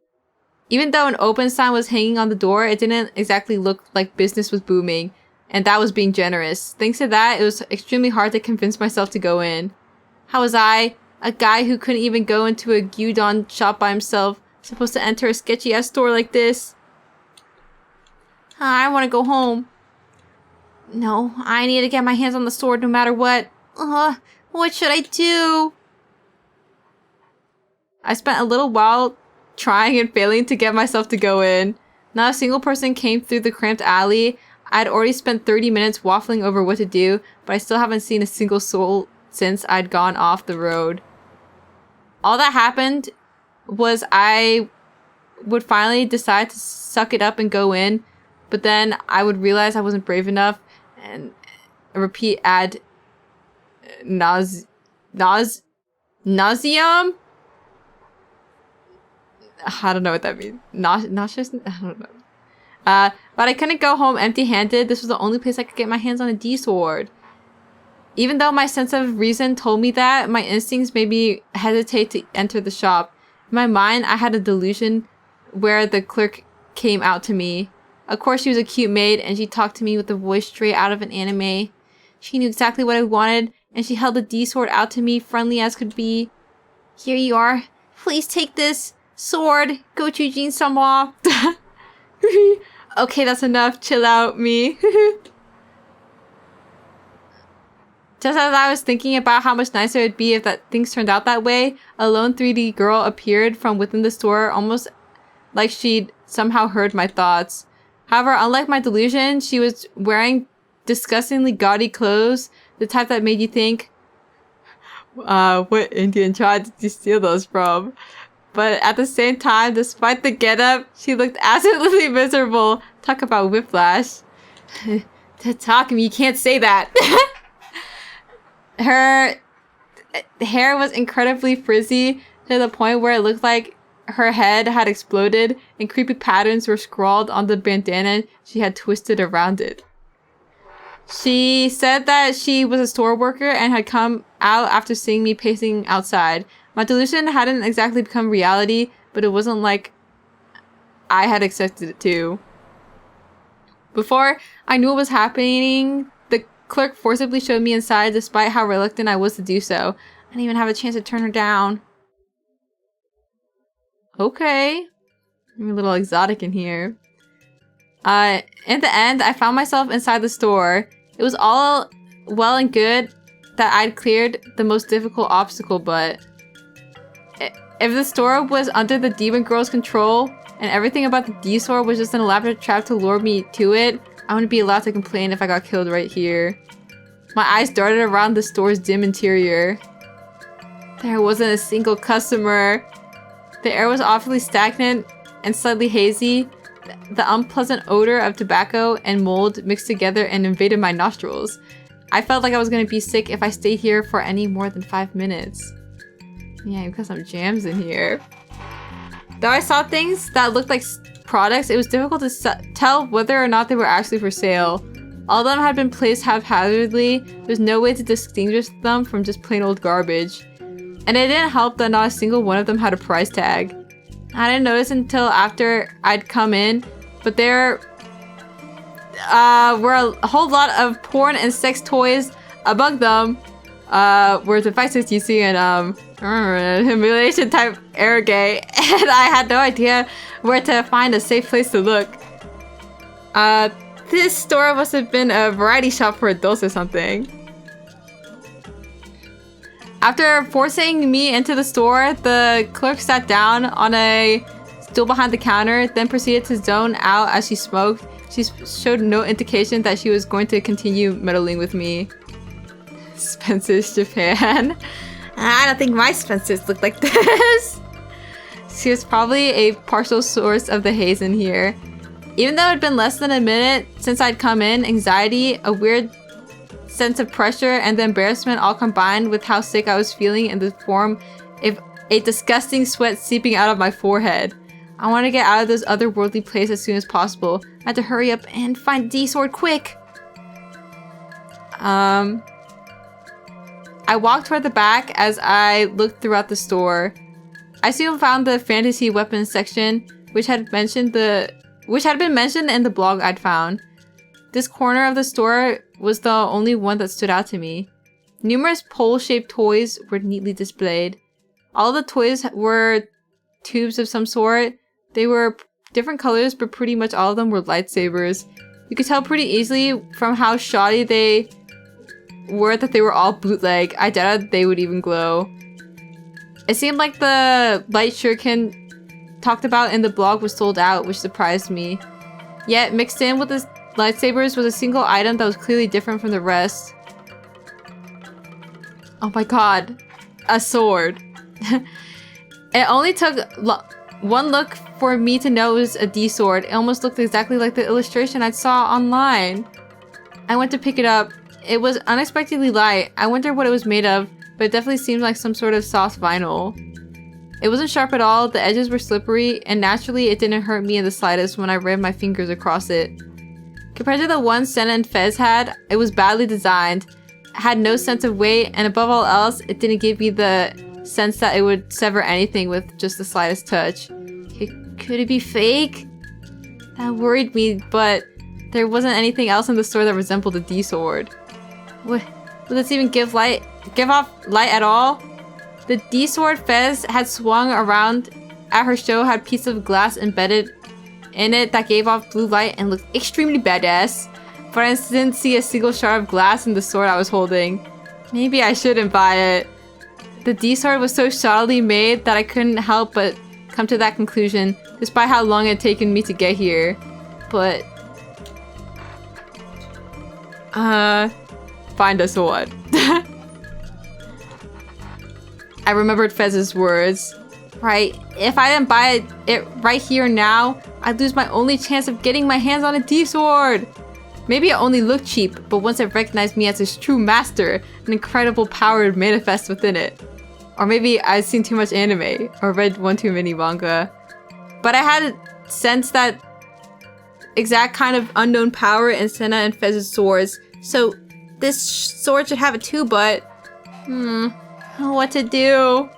Speaker 1: Even though an open sign was hanging on the door, it didn't exactly look like business was booming, and that was being generous. Thanks to that, it was extremely hard to convince myself to go in. How was I, a guy who couldn't even go into a gyudon shop by himself, supposed to enter a sketchy-ass store like this? I want to go home. No, I need to get my hands on the sword no matter what. What should I do? I spent a little while trying and failing to get myself to go in. Not a single person came through the cramped alley. I'd already spent 30 minutes waffling over what to do, but I still haven't seen a single soul since I'd gone off the road. All that happened was I would finally decide to suck it up and go in, but then I would realize I wasn't brave enough and repeat ad nauseum? I don't know what that means. Nauseous? I don't know. But I couldn't go home empty-handed. This was the only place I could get my hands on a D-sword. Even though my sense of reason told me that, my instincts made me hesitate to enter the shop. In my mind, I had a delusion where the clerk came out to me. Of course, she was a cute maid, and she talked to me with a voice straight out of an anime. She knew exactly what I wanted, and she held the D-sword out to me, friendly as could be. Here you are. Please take this sword. Go Chujin-sama. Okay, that's enough. Chill out, me. Just as I was thinking about how much nicer it'd be if things turned out that way, a lone 3D girl appeared from within the store, almost like she'd somehow heard my thoughts. However, unlike my delusion, she was wearing disgustingly gaudy clothes, the type that made you think, what Indian tribe did you steal those from? But at the same time, despite the getup, she looked absolutely miserable. Talk about whiplash. Takumi, you can't say that. Her hair was incredibly frizzy to the point where it looked like her head had exploded and creepy patterns were scrawled on the bandana she had twisted around it. She said that she was a store worker and had come out after seeing me pacing outside. My delusion hadn't exactly become reality, but it wasn't like I had expected it to. Before I knew what was happening, the clerk forcibly showed me inside despite how reluctant I was to do so. I didn't even have a chance to turn her down. Okay. I'm a little exotic in here. In the end, I found myself inside the store. It was all well and good that I'd cleared the most difficult obstacle, but if the store was under the demon girl's control and everything about the D-sword was just an elaborate trap to lure me to it, I wouldn't be allowed to complain if I got killed right here. My eyes darted around the store's dim interior. There wasn't a single customer. The air was awfully stagnant and slightly hazy. The unpleasant odor of tobacco and mold mixed together and invaded my nostrils. I felt like I was gonna be sick if I stayed here for any more than 5 minutes. Yeah, because some jams in here. Though I saw things that looked like products, it was difficult to tell whether or not they were actually for sale. All of them had been placed haphazardly. There's no way to distinguish them from just plain old garbage. And it didn't help that not a single one of them had a price tag. I didn't notice until after I'd come in, but there were a whole lot of porn and sex toys. Among them were devices you see in humiliation type eroge, and I had no idea where to find a safe place to look. This store must have been a variety shop for adults or something. After forcing me into the store, the clerk sat down on a stool behind the counter, then proceeded to zone out as she smoked. She showed no indication that she was going to continue meddling with me. Spencer's Japan. I don't think my Spencers look like this. She was probably a partial source of the haze in here. Even though it had been less than a minute since I'd come in, anxiety, a weird sense of pressure, and the embarrassment all combined with how sick I was feeling in the form of a disgusting sweat seeping out of my forehead. I wanted to get out of this otherworldly place as soon as possible. I had to hurry up and find D-sword quick! I walked toward the back as I looked throughout the store. I soon found the fantasy weapons section, which had been mentioned in the blog I'd found. This corner of the store was the only one that stood out to me. Numerous pole-shaped toys were neatly displayed. All the toys were tubes of some sort. They were different colors, but pretty much all of them were lightsabers. You could tell pretty easily from how shoddy they were that they were all bootleg. I doubted they would even glow. It seemed like the light shuriken talked about in the blog was sold out, which surprised me. Yet, mixed in with the lightsabers was a single item that was clearly different from the rest. Oh my god. A sword. It only took one look for me to know it was a D-sword. It almost looked exactly like the illustration I saw online. I went to pick it up. It was unexpectedly light. I wonder what it was made of, but it definitely seemed like some sort of soft vinyl. It wasn't sharp at all, the edges were slippery, and naturally it didn't hurt me in the slightest when I ran my fingers across it. Compared to the one Senna and Fez had, it was badly designed, had no sense of weight, and above all else, it didn't give me the sense that it would sever anything with just the slightest touch. Could it be fake? That worried me, but there wasn't anything else in the store that resembled a D-sword. Would this even give off light at all? The D-sword Fez had swung around at her show had a piece of glass embedded in it that gave off blue light and looked extremely badass. But I didn't see a single shard of glass in the sword I was holding. Maybe I shouldn't buy it. The D-sword was so shoddily made that I couldn't help but come to that conclusion, despite how long it had taken me to get here. But find a sword. I remembered Fez's words. Right, if I didn't buy it right here now, I'd lose my only chance of getting my hands on a D-sword. Maybe it only looked cheap, but once it recognized me as its true master, an incredible power would manifest within it. Or maybe I'd seen too much anime, or read one too many manga. But I had a sense that exact kind of unknown power in Senna and Fez's swords, so this sword should have it too, but what to do?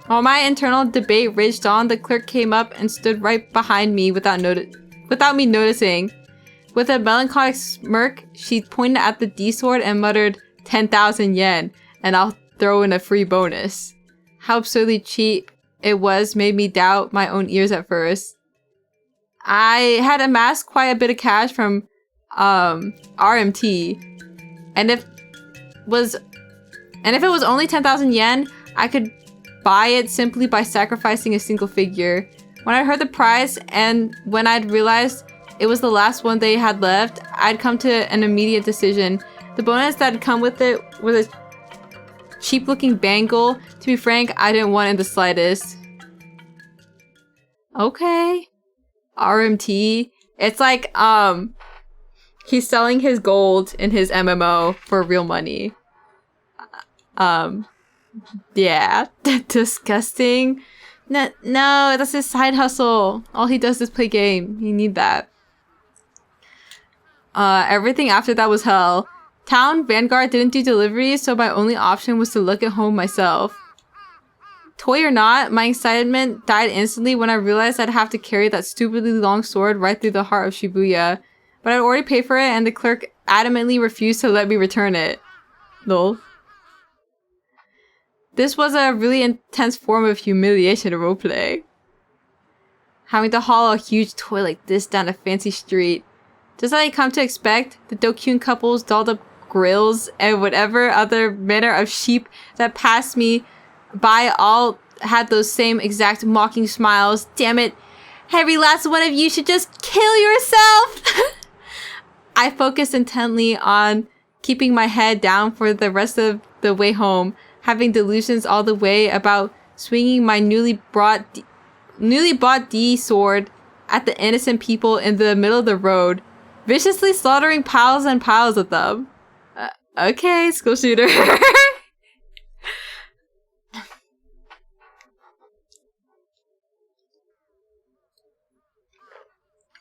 Speaker 1: While my internal debate raged on, the clerk came up and stood right behind me without me noticing. With a melancholic smirk, she pointed at the D-sword and muttered, 10,000 yen and I'll throw in a free bonus. How absurdly cheap it was made me doubt my own ears at first. I had amassed quite a bit of cash from RMT, and if it was only 10,000 yen, I could buy it simply by sacrificing a single figure. When I heard the price and when I'd realized it was the last one they had left, I'd come to an immediate decision. The bonus that had come with it was a cheap-looking bangle. To be frank, I didn't want it in the slightest. Okay. RMT. It's like, he's selling his gold in his MMO for real money. Yeah. Disgusting. No, that's his side hustle. All he does is play game. You need that. Everything after that was hell. Town Vanguard didn't do deliveries, so my only option was to look at home myself. Toy or not, my excitement died instantly when I realized I'd have to carry that stupidly long sword right through the heart of Shibuya. But I'd already paid for it and the clerk adamantly refused to let me return it. Lol. This was a really intense form of humiliation to roleplay. Having to haul a huge toy like this down a fancy street. Just like I come to expect, the Dokyun couple's dolled up grills and whatever other manner of sheep that passed me by all had those same exact mocking smiles. Damn it. Every last one of you should just kill yourself! I focused intently on keeping my head down for the rest of the way home, having delusions all the way about swinging my newly bought D sword at the innocent people in the middle of the road, viciously slaughtering piles and piles of them. Okay, school shooter.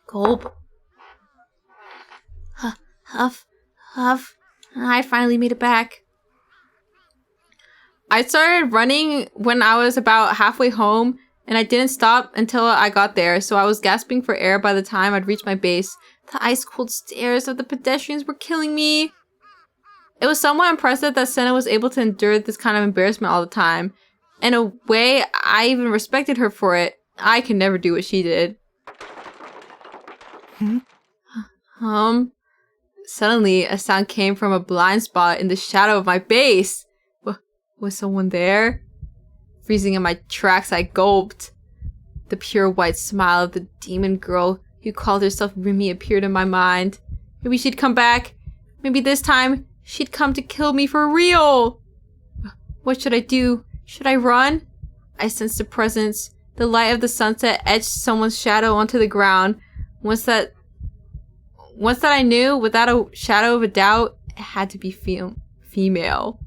Speaker 1: Gulp. Huff. I finally made it back. I started running when I was about halfway home, and I didn't stop until I got there, so I was gasping for air by the time I'd reached my base. The ice-cold stares of the pedestrians were killing me. It was somewhat impressive that Senna was able to endure this kind of embarrassment all the time. In a way, I even respected her for it. I could never do what she did. Suddenly, a sound came from a blind spot in the shadow of my base. Was someone there? Freezing in my tracks, I gulped. The pure white smile of the demon girl who called herself Rimi appeared in my mind. Maybe she'd come back. Maybe this time, she'd come to kill me for real. What should I do? Should I run? I sensed a presence. The light of the sunset etched someone's shadow onto the ground. Once that I knew, without a shadow of a doubt, it had to be female.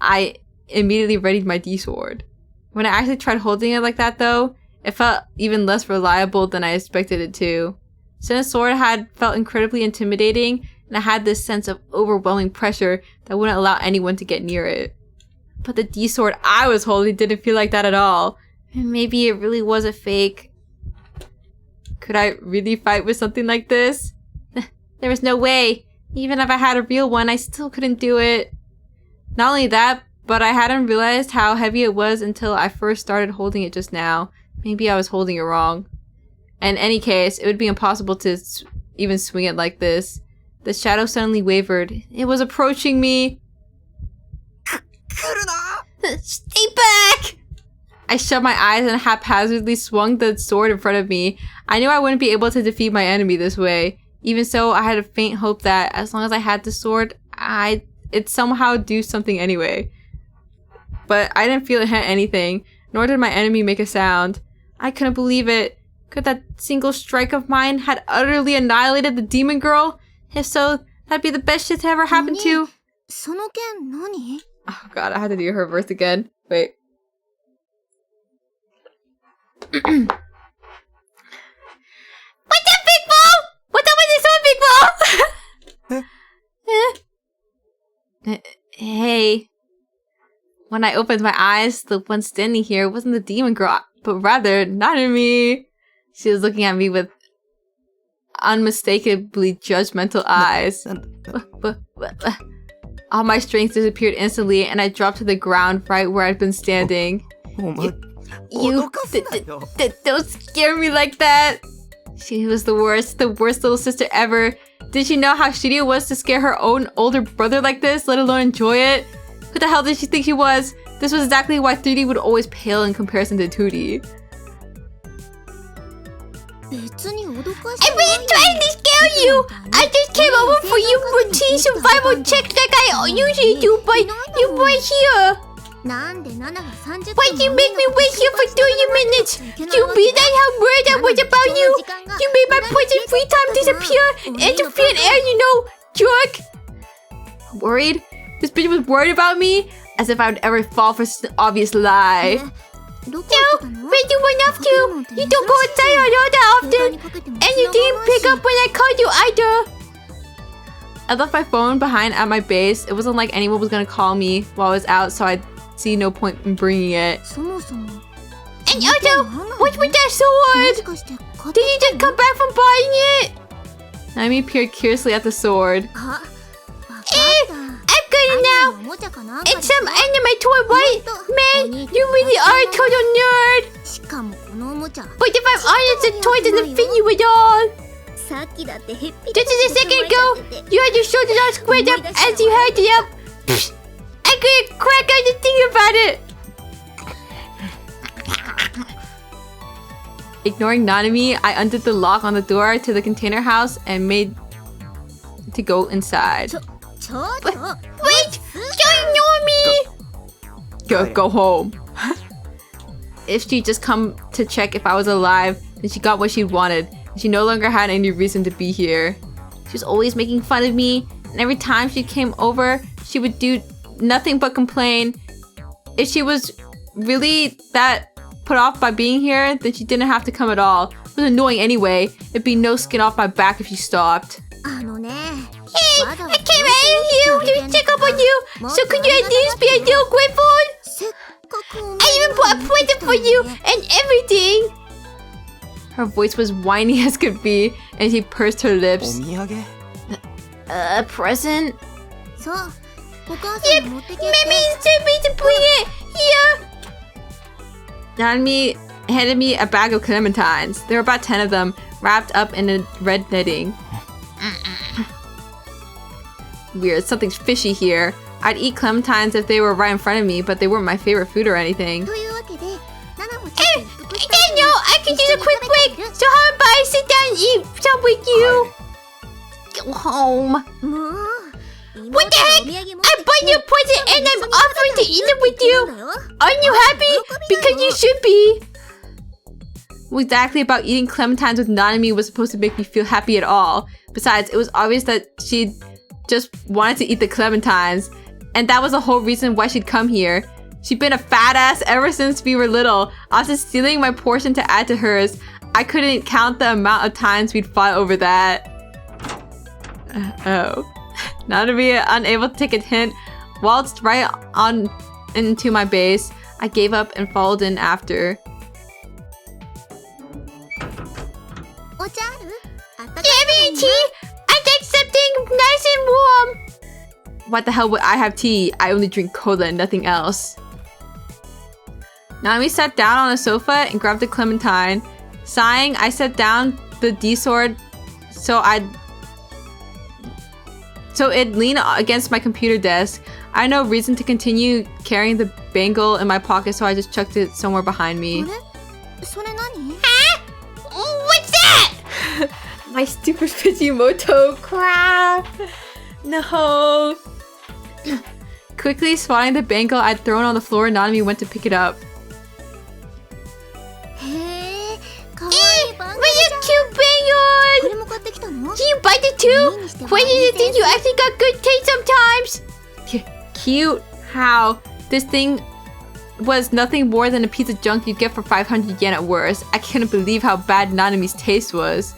Speaker 1: I immediately readied my D-sword. When I actually tried holding it like that, though, it felt even less reliable than I expected it to. Senna's sword had felt incredibly intimidating, and I had this sense of overwhelming pressure that wouldn't allow anyone to get near it. But the D-sword I was holding didn't feel like that at all. And maybe it really was a fake. Could I really fight with something like this? There was no way. Even if I had a real one, I still couldn't do it. Not only that, but I hadn't realized how heavy it was until I first started holding it just now. Maybe I was holding it wrong. In any case, it would be impossible to even swing it like this. The shadow suddenly wavered. It was approaching me. Stay back! I shut my eyes and haphazardly swung the sword in front of me. I knew I wouldn't be able to defeat my enemy this way. Even so, I had a faint hope that as long as I had the sword, it'd somehow do something anyway. But I didn't feel it hit anything, nor did my enemy make a sound. I couldn't believe it. Could that single strike of mine had utterly annihilated the demon girl? If so, that'd be the best shit to ever happen to. Oh god, I had to do her verse again. Wait. What's up, Big Ball? What's up with this one, Big Ball? Hey. When I opened my eyes, the one standing here wasn't the demon girl, but rather Nanami. She was looking at me with unmistakably judgmental eyes. All my strength disappeared instantly, and I dropped to the ground right where I'd been standing.
Speaker 4: お前
Speaker 1: You,
Speaker 4: 脅かすなよ
Speaker 1: don't scare me like that. She was the worst little sister ever. Did she know how shitty it was to scare her own older brother like this, let alone enjoy it? Who the hell did she think she was? This was exactly why 3D would always pale in comparison to 2D.
Speaker 2: 別に脅か
Speaker 3: I really tried to scare you. I just came over for your routine survival check like I usually do, but you weren't here.
Speaker 2: なんでナナが30
Speaker 3: Why'd you make me wait here for 30 minutes? You realize how worried I was about you? You made my precious free time disappear and interfere in air, you know, jerk.
Speaker 1: Worried? This bitch was worried about me? As if I would ever fall for such an obvious lie.
Speaker 2: どこ
Speaker 3: No,
Speaker 2: 行ってたの
Speaker 3: where you went off to? You don't go outside all that often. And you didn't pick up when I called you either.
Speaker 1: I left my phone behind at my base. It wasn't like anyone was gonna call me while I was out, so I'd see no point in bringing it.
Speaker 2: そもそも
Speaker 3: And also, what's with that sword?
Speaker 2: もしかして買っ
Speaker 3: Did
Speaker 2: て
Speaker 3: you just come back from buying it?
Speaker 1: Naomi peered curiously at the sword.
Speaker 2: あ、わかった
Speaker 3: I'm good now.
Speaker 2: おもちゃかなんか
Speaker 3: It's some anime toy, right? Man, you really are a total nerd.
Speaker 2: しかもこのおもちゃ
Speaker 3: But if I'm honest, the toy doesn't fit you at all.
Speaker 2: さっきだってへっぴ
Speaker 3: Just a second ago, you had your shoulders all squared up as you had it up. Pfft, I couldn't crack out just thinking about it.
Speaker 1: Ignoring Nanami, I undid the lock on the door to the container house and made to go inside.
Speaker 2: ちょっと
Speaker 3: Wait, don't ignore me.
Speaker 1: Go home. If she'd just come to check if I was alive, then she got what she wanted. She no longer had any reason to be here. She was always making fun of me, and every time she came over, she would do nothing but complain. If she was really that put off by being here, then she didn't have to come at all. It was annoying anyway. It'd be no skin off my back if she stopped.
Speaker 2: あのね
Speaker 3: Hey, I came right here to check up on you. So could you at least be a little grateful?
Speaker 2: せっかくお
Speaker 3: I even bought a present for you and everything.
Speaker 1: Her voice was whiny as could be, and she pursed her
Speaker 4: お
Speaker 1: lips.
Speaker 4: 土産
Speaker 1: A present?
Speaker 2: そうお母さんに持ってけって
Speaker 3: Maybe instead me to bring it here.
Speaker 1: Nanami handed me a bag of clementines. There were about 10 of them, wrapped up in a red knitting. Weird, something's fishy here. I'd eat clementines if they were right in front of me, but they weren't my favorite food or anything.
Speaker 2: というわけでナナもちょっと一服
Speaker 3: I didn't know I could use a quick break. So how about I sit down and eat some with you? Go home.
Speaker 2: もう
Speaker 3: What the heck? I bought you a present and I'm offering to eat it with you. Aren't you happy? Because you should be.
Speaker 1: What exactly about eating clementines with Nanami was supposed to make me feel happy at all? Besides, it was obvious that she just wanted to eat the clementines, and that was the whole reason why she'd come here. She'd been a fat ass ever since we were little, often stealing my portion to add to hers. I couldn't count the amount of times we'd fought over that. Oh. Nanami, unable to take a hint, waltzed right on into my base. I gave up and followed in after.
Speaker 2: お茶あるあったか
Speaker 3: Give me
Speaker 2: い
Speaker 3: tea. I'd like something nice and warm.
Speaker 1: What the hell would I have tea? I only drink cola and nothing else. Nanami sat down on a sofa and grabbed a clementine. Sighing, I set down the D-sword so it'd lean against my computer desk. I had no reason to continue carrying the bangle in my pocket, so I just chucked it somewhere behind me.
Speaker 2: あれそれ何
Speaker 3: Huh? What's that?
Speaker 1: My stupid Fujimoto crap! No! Quickly spotting the bangle I'd thrown on the floor, Nanami went to pick it up.
Speaker 2: へえかわ
Speaker 3: Eh,
Speaker 2: いいバン
Speaker 3: what
Speaker 2: ドじ
Speaker 3: a
Speaker 2: ゃん
Speaker 3: cute
Speaker 2: こ
Speaker 3: bang
Speaker 2: れも買ってきたの
Speaker 3: Did you bite it too? Why do you think you actually got good taste sometimes?
Speaker 1: Cute? How? This thing was nothing more than a piece of junk you'd get for 500 yen at worst. I couldn't believe how bad Nanami's taste was.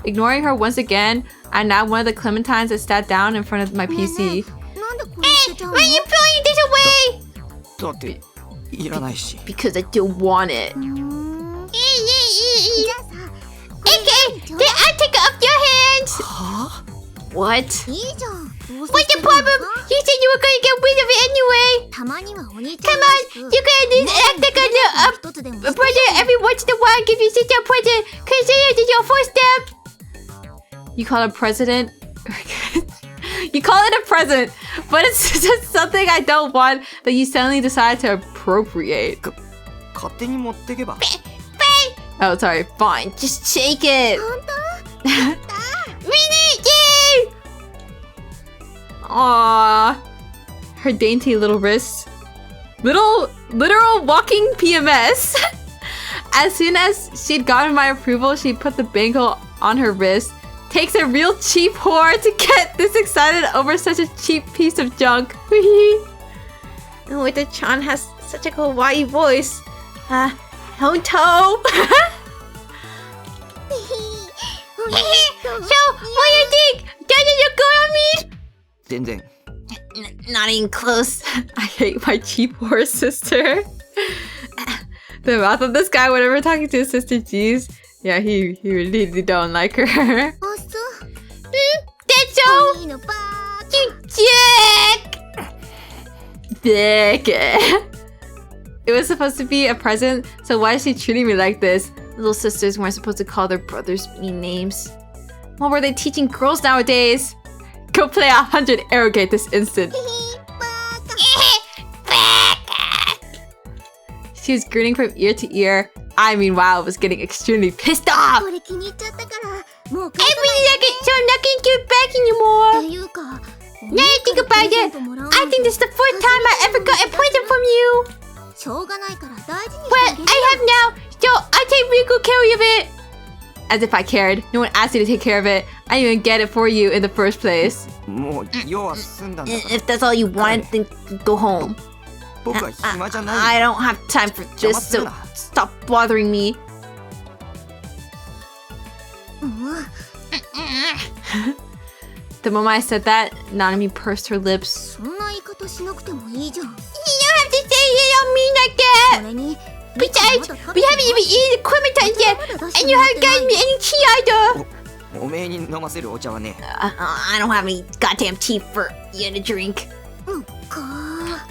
Speaker 1: Ignoring her once again, I nabbed one of the clementines that sat down in front of my
Speaker 2: ねえね
Speaker 1: PC.
Speaker 2: えなんでこれ
Speaker 3: Hey,
Speaker 2: 捨てちゃう
Speaker 3: why are you
Speaker 2: の
Speaker 3: throwing this away?
Speaker 4: だっていらないし
Speaker 1: Because I don't want it.
Speaker 2: うーん
Speaker 3: Eh,
Speaker 2: じゃあさこれ
Speaker 3: Okay, then I'll take it off your hands.
Speaker 4: はあ
Speaker 3: What?
Speaker 2: いいじゃん。どうせ
Speaker 3: What's
Speaker 2: 捨て
Speaker 3: the
Speaker 2: るの
Speaker 3: problem?
Speaker 2: か
Speaker 3: You said you were gonna get rid of it anyway.
Speaker 2: たまにはお兄ちゃん
Speaker 3: Come
Speaker 2: らし
Speaker 3: on,
Speaker 2: く
Speaker 3: you can act like a
Speaker 2: 一つでも
Speaker 3: present every once in a while. Give your sister a present. Consider it your first step.
Speaker 1: You call it president? You call it a present, but it's just something I don't want that you suddenly decide to appropriate.
Speaker 4: 勝手に持ってけば。
Speaker 1: Oh, sorry. Fine. Just shake it.
Speaker 2: 本当
Speaker 3: Really? Yay!
Speaker 1: Aww. Her dainty little wrists. Literal walking PMS. As soon as she'd gotten my approval, she put the bangle on her wrist. Takes a real cheap whore to get this excited over such a cheap piece of junk.
Speaker 3: Oh, the Chan has such a kawaii voice. Honto. So, what do you think? Did you go on me?
Speaker 4: 全然。
Speaker 3: Not even close.
Speaker 1: I hate my cheap whore sister. The mouth of this guy whenever talking to his sister, jeez. Yeah, he really don't like her.
Speaker 2: あ、そう
Speaker 3: That's all.
Speaker 2: いいのばー
Speaker 3: You dick.
Speaker 1: Dick. It was supposed to be a present, so why is she treating me like this? Little sisters weren't supposed to call their brothers mean names. What were they teaching girls nowadays? Go play 100 arrogate this instant. She was grinning from ear to ear. I meanwhile was getting extremely pissed off.
Speaker 2: これ気に入っちゃったからもう
Speaker 3: I really like it, so I'm not gonna give it back
Speaker 2: っ
Speaker 3: anymore.
Speaker 2: ていうか
Speaker 3: Now you think about it, I think this is the first time I ever got a present from you.
Speaker 2: しょうがないから大事にして
Speaker 3: But
Speaker 2: あげ
Speaker 3: I
Speaker 2: る
Speaker 3: have now, so I take real good care of it.
Speaker 1: As if I cared. No one asked you to take care of it. I didn't even get it for you in the first place.
Speaker 4: もう用は済んだんだから。
Speaker 3: If that's all you want, then go home.
Speaker 4: 僕は暇じゃない。
Speaker 3: I don't have time for this, so stop bothering me.
Speaker 2: うん
Speaker 1: The moment I said that, Nanami pursed her lips.
Speaker 2: そんな言い方しなくてもいいじゃん
Speaker 3: You don't have to say it on me like that.
Speaker 2: それに
Speaker 3: Besides, we haven't even eaten the Clementine yet, and you haven't gotten me any tea either.
Speaker 4: おめえに飲ませるお茶はね。
Speaker 3: I don't have any goddamn tea for you to drink.
Speaker 2: うんか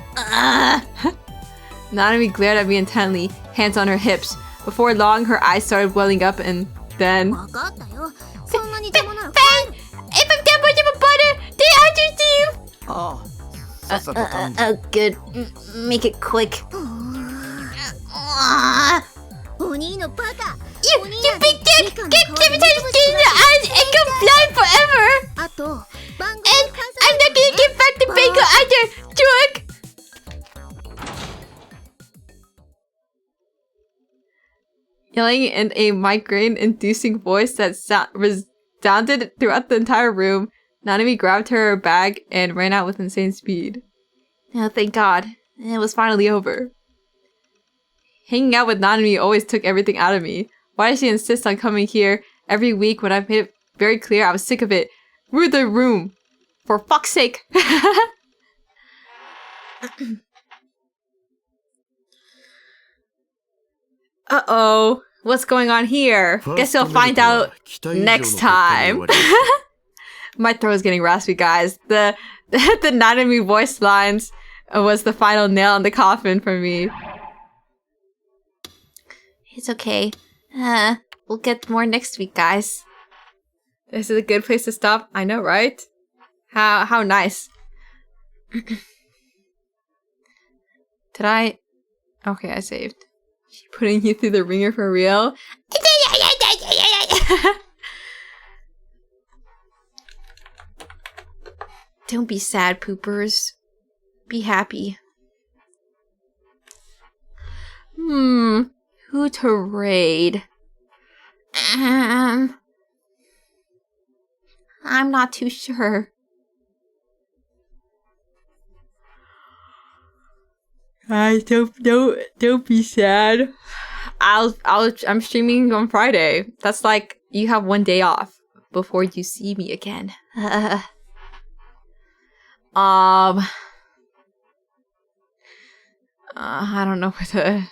Speaker 1: Nanami glared at me intently, hands on her hips. Before long, her eyes started welling up and then...
Speaker 2: 分かったよそんなに邪魔なら
Speaker 3: Fine. If I'm that much of a butter, then I'll just leave.
Speaker 4: ああ、さっさと頼んで。
Speaker 3: Oh, good. Make it quick.
Speaker 2: お兄のバカ
Speaker 3: You big dick! Get Clementine's skin in your eyes and go blind forever!
Speaker 2: あと番号
Speaker 3: And I'm not gonna get back the bagel either, jerk!
Speaker 1: Yelling in a migraine-inducing voice that resounded throughout the entire room, Nanami grabbed her bag and ran out with insane speed. Oh, thank God. It was finally over. Hanging out with Nanami always took everything out of me. Why does she insist on coming here every week when I've made it very clear I was sick of it? Rule the room! For fuck's sake! Uh-oh. What's going on here? Guess you'll find out next time. My throat is getting raspy, guys. The Nanami voice lines was the final nail in the coffin for me. It's okay. We'll get more next week, guys. This is a good place to stop. I know, right? How nice. Did I? Okay, I saved. She putting you through the ringer for real? Don't be sad, poopers. Be happy. Who to raid? I'm not too sure. Guys, don't be sad. I'm streaming on Friday. That's like you have one day off before you see me again. I don't know what to.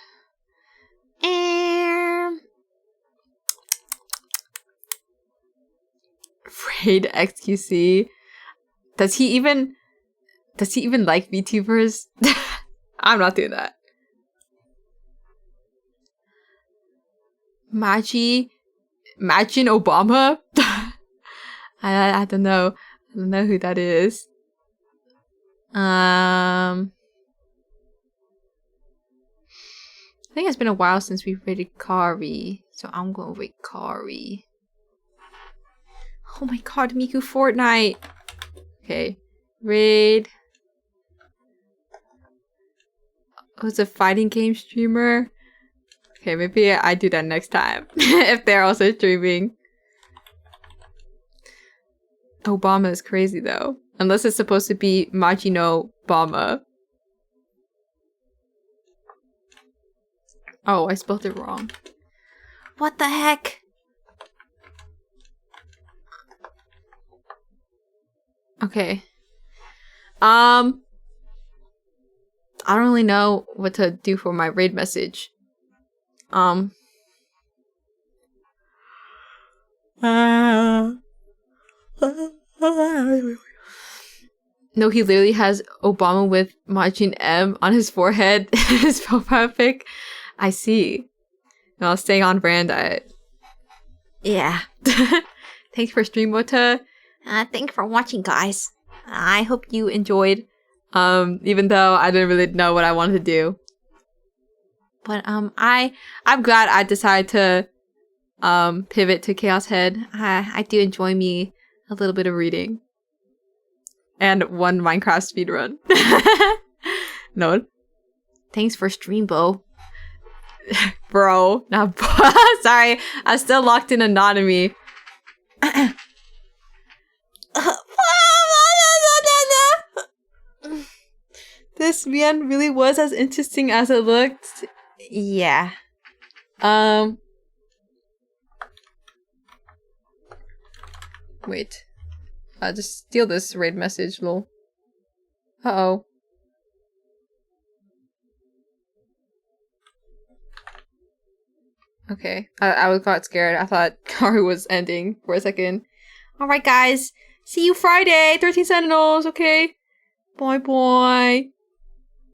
Speaker 1: Raid XQC. Does he even like VTubers? I'm not doing that. Imagine Obama? I don't know. I don't know who that is. I think it's been a while since we've rated Kari, so I'm gonna rate Kari. Oh my god, Miku Fortnite! Okay. Raid. Oh, it's a fighting game streamer? Okay, maybe I do that next time. If they're also streaming. Obama is crazy though. Unless it's supposed to be Majino Bama. Oh, I spelled it wrong. What the heck? Okay. I don't really know what to do for my raid message. No, he literally has Obama with Majin M on his forehead. His profile pic. I see. No, staying on brand diet. Yeah. Thanks for stream, Mota. Thanks for watching, guys. I hope you enjoyed. Even though I didn't really know what I wanted to do. But I'm glad I decided to pivot to Chaos Head. I do enjoy me a little bit of reading. And one Minecraft speedrun. No. Thanks for stream, Bo. Bro. Not Bo. Sorry. I'm still locked in anatomy. This man really was as interesting as it looked. Yeah. Wait. I'll just steal this raid message, lol. Uh-oh. Okay. I got scared. I thought Karu was ending for a second. Alright, guys. See you Friday, 13 Sentinels, okay? Bye-bye.